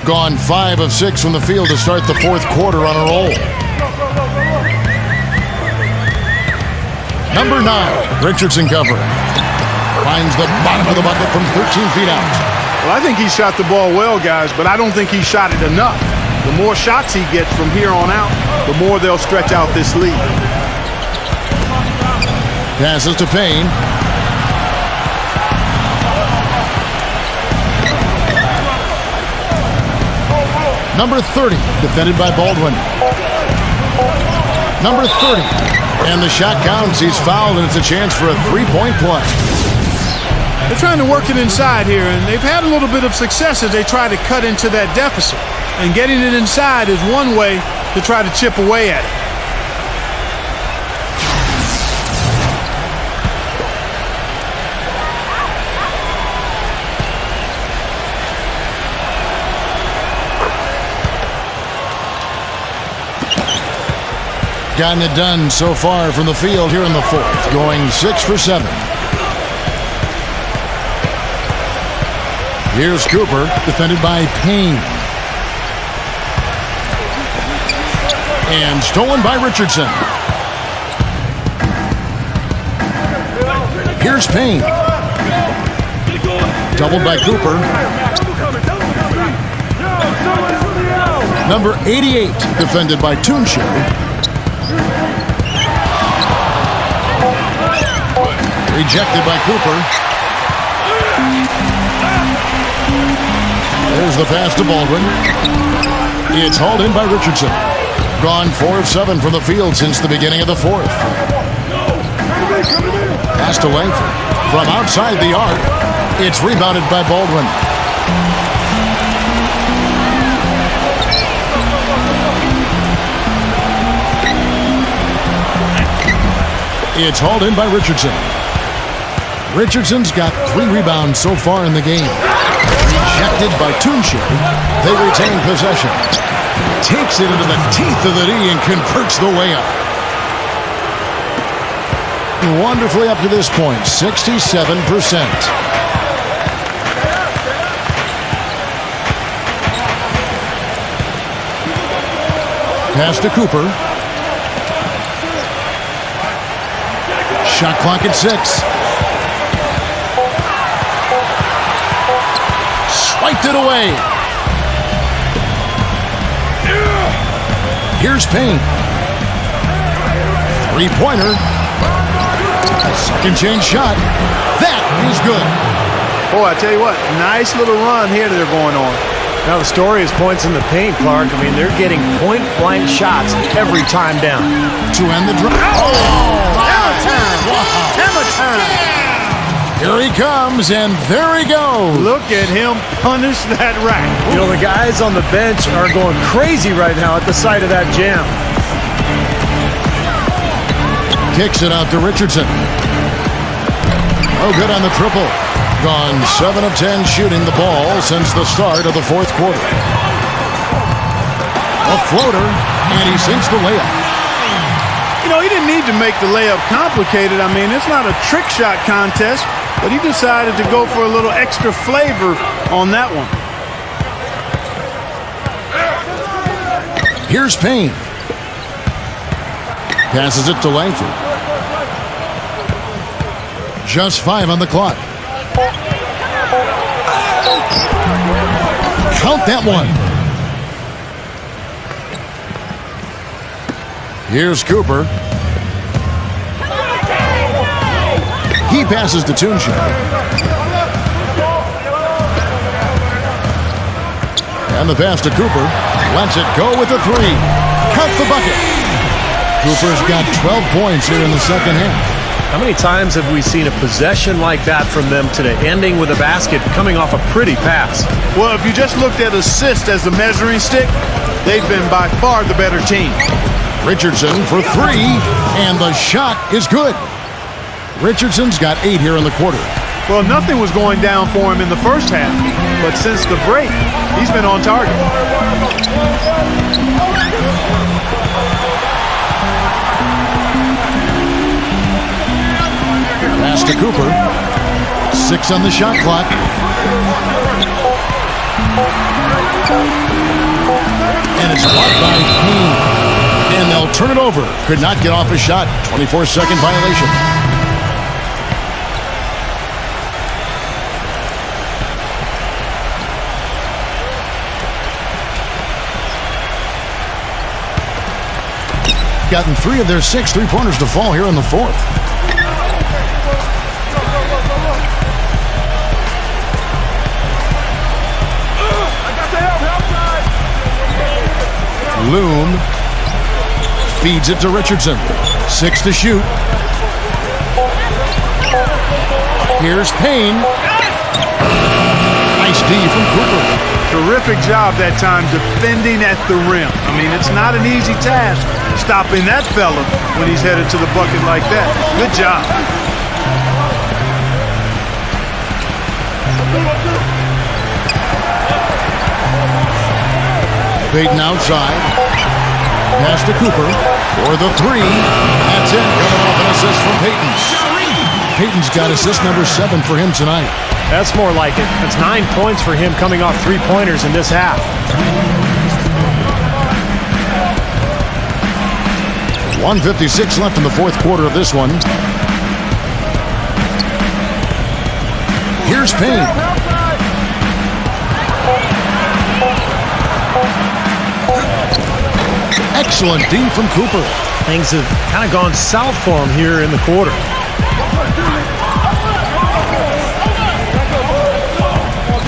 Gone 5 of 6 from the field to start the fourth quarter on a roll. Number 9, Richardson cover. Finds the bottom of the bucket from 13 feet out. Well, I think he shot the ball well, guys, but I don't think he shot it enough. The more shots he gets from here on out, the more they'll stretch out this lead. Passes to Payne. Number 30, defended by Baldwin. Number 30, and the shot counts. He's fouled, and it's a chance for a three-point play. They're trying to work it inside here, and they've had a little bit of success as they try to cut into that deficit. And getting it inside is one way to try to chip away at it. Gotten it done so far from the field here in the fourth, going 6 for 7. Here's Cooper, defended by Payne. And stolen by Richardson. Here's Payne. Doubled by Cooper. Number 88, defended by Toonshaw. Rejected by Cooper. There's the pass to Baldwin. It's hauled in by Richardson. Gone 4 of 7 from the field since the beginning of the fourth. Pass to Langford. From outside the arc, it's rebounded by Baldwin. It's hauled in by Richardson. Richardson's got 3 rebounds so far in the game. Rejected by Toonshaw. They retain possession. Takes it into the teeth of the knee and converts the layup. Wonderfully up to this point, 67%. Pass to Cooper. Shot clock at 6. Swiped it away. Here's Payne. Three-pointer. Second change shot. That is good. Boy, I tell you what, nice little run here that they're going on. Now the story is points in the paint, Clark. I mean, they're getting point-blank shots every time down. To end the drive. Hammer time! Wow. Hammer time! Here he comes, and there he goes. Look at him punish that rack. You know, the guys on the bench are going crazy right now at the sight of that jam. Kicks it out to Richardson. Oh, good on the triple. Gone 7 of 10 shooting the ball since the start of the fourth quarter. A floater, and he sinks the layup. You know, he didn't need to make the layup complicated. I mean, it's not a trick shot contest, but he decided to go for a little extra flavor on that one. Here's Payne. Passes it to Langford. Just 5 on the clock. Count that one. Here's Cooper. He passes to Toonshaw. And the pass to Cooper. Lets it go with the 3. Count the bucket. Cooper's got 12 points here in the second half. How many times have we seen a possession like that from them today, ending with a basket coming off a pretty pass? Well, if you just looked at assists as the measuring stick, they've been by far the better team. Richardson for 3, and the shot is good. Richardson's got 8 here in the quarter. Well, nothing was going down for him in the first half, but since the break, he's been on target. Pass to Cooper. 6 on the shot clock. And it's blocked by Payne. And they'll turn it over. Could not get off a shot. 24-second violation. Gotten 3 of their 6 3-pointers to fall here in the fourth. Loom feeds it to Richardson. 6 to shoot. Here's Payne. Nice D from Cooper. Terrific job that time defending at the rim. I mean, it's not an easy task stopping that fella when he's headed to the bucket like that. Good job. Payton outside. Pass to Cooper for the 3. That's it. Coming off an assist from Payton. Payton's got assist number 7 for him tonight. That's more like it. That's 9 points for him coming off 3-pointers in this half. 1:56 left in the fourth quarter of this one. Here's Payne. Excellent D from Cooper. Things have kind of gone south for him here in the quarter.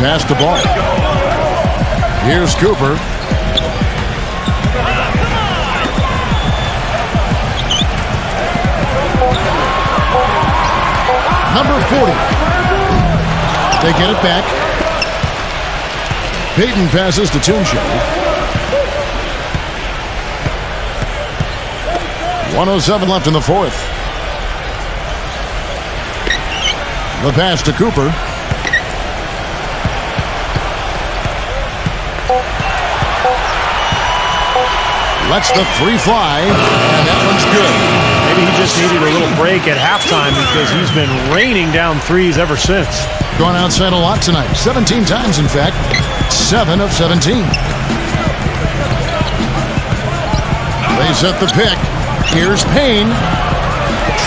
Pass the ball. Here's Cooper. Number 40. They get it back. Payton passes to Toonshaw. 1:07 left in the fourth. The pass to Cooper. Lets the 3 fly, and that one's good. Maybe he just needed a little break at halftime because he's been raining down threes ever since. Gone outside a lot tonight. 17 times, in fact. 7 of 17. They set the pick. Here's Payne.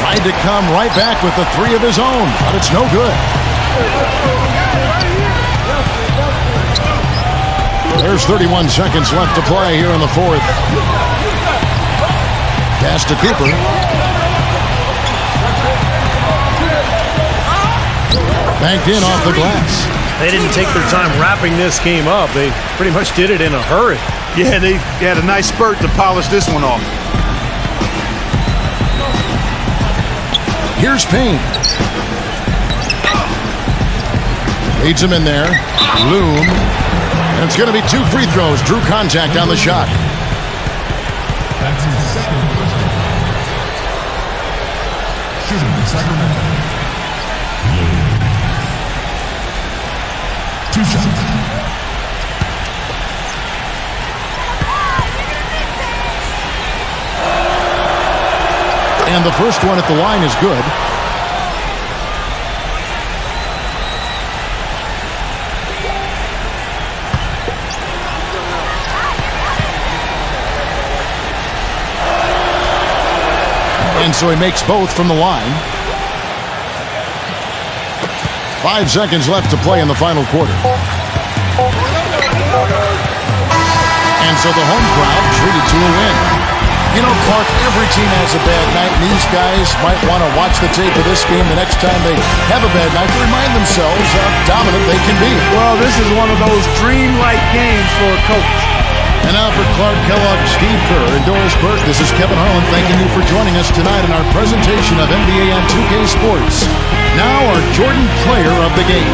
Tried to come right back with the 3 of his own, but it's no good. There's 31 seconds left to play here in the fourth. Pass to Cooper. Banked in off the glass. They didn't take their time wrapping this game up. They pretty much did it in a hurry. Yeah, they had a nice spurt to polish this one off. Here's Payne. Leads him in there. Loom. And it's going to be 2 free throws. Drew contact on the shot. That's his second personal. Shooting for Sacramento. 2 shots. And the first one at the line is good. And so he makes both from the line. 5 seconds left to play in the final quarter. And so the home crowd treated to a win. You know, Clark, every team has a bad night, and these guys might want to watch the tape of this game the next time they have a bad night to remind themselves how dominant they can be. Well, this is one of those dream-like games for a coach. And now for Clark Kellogg, Steve Kerr, and Doris Burke, this is Kevin Harlan thanking you for joining us tonight in our presentation of NBA on 2K Sports. Now our Jordan Player of the Game.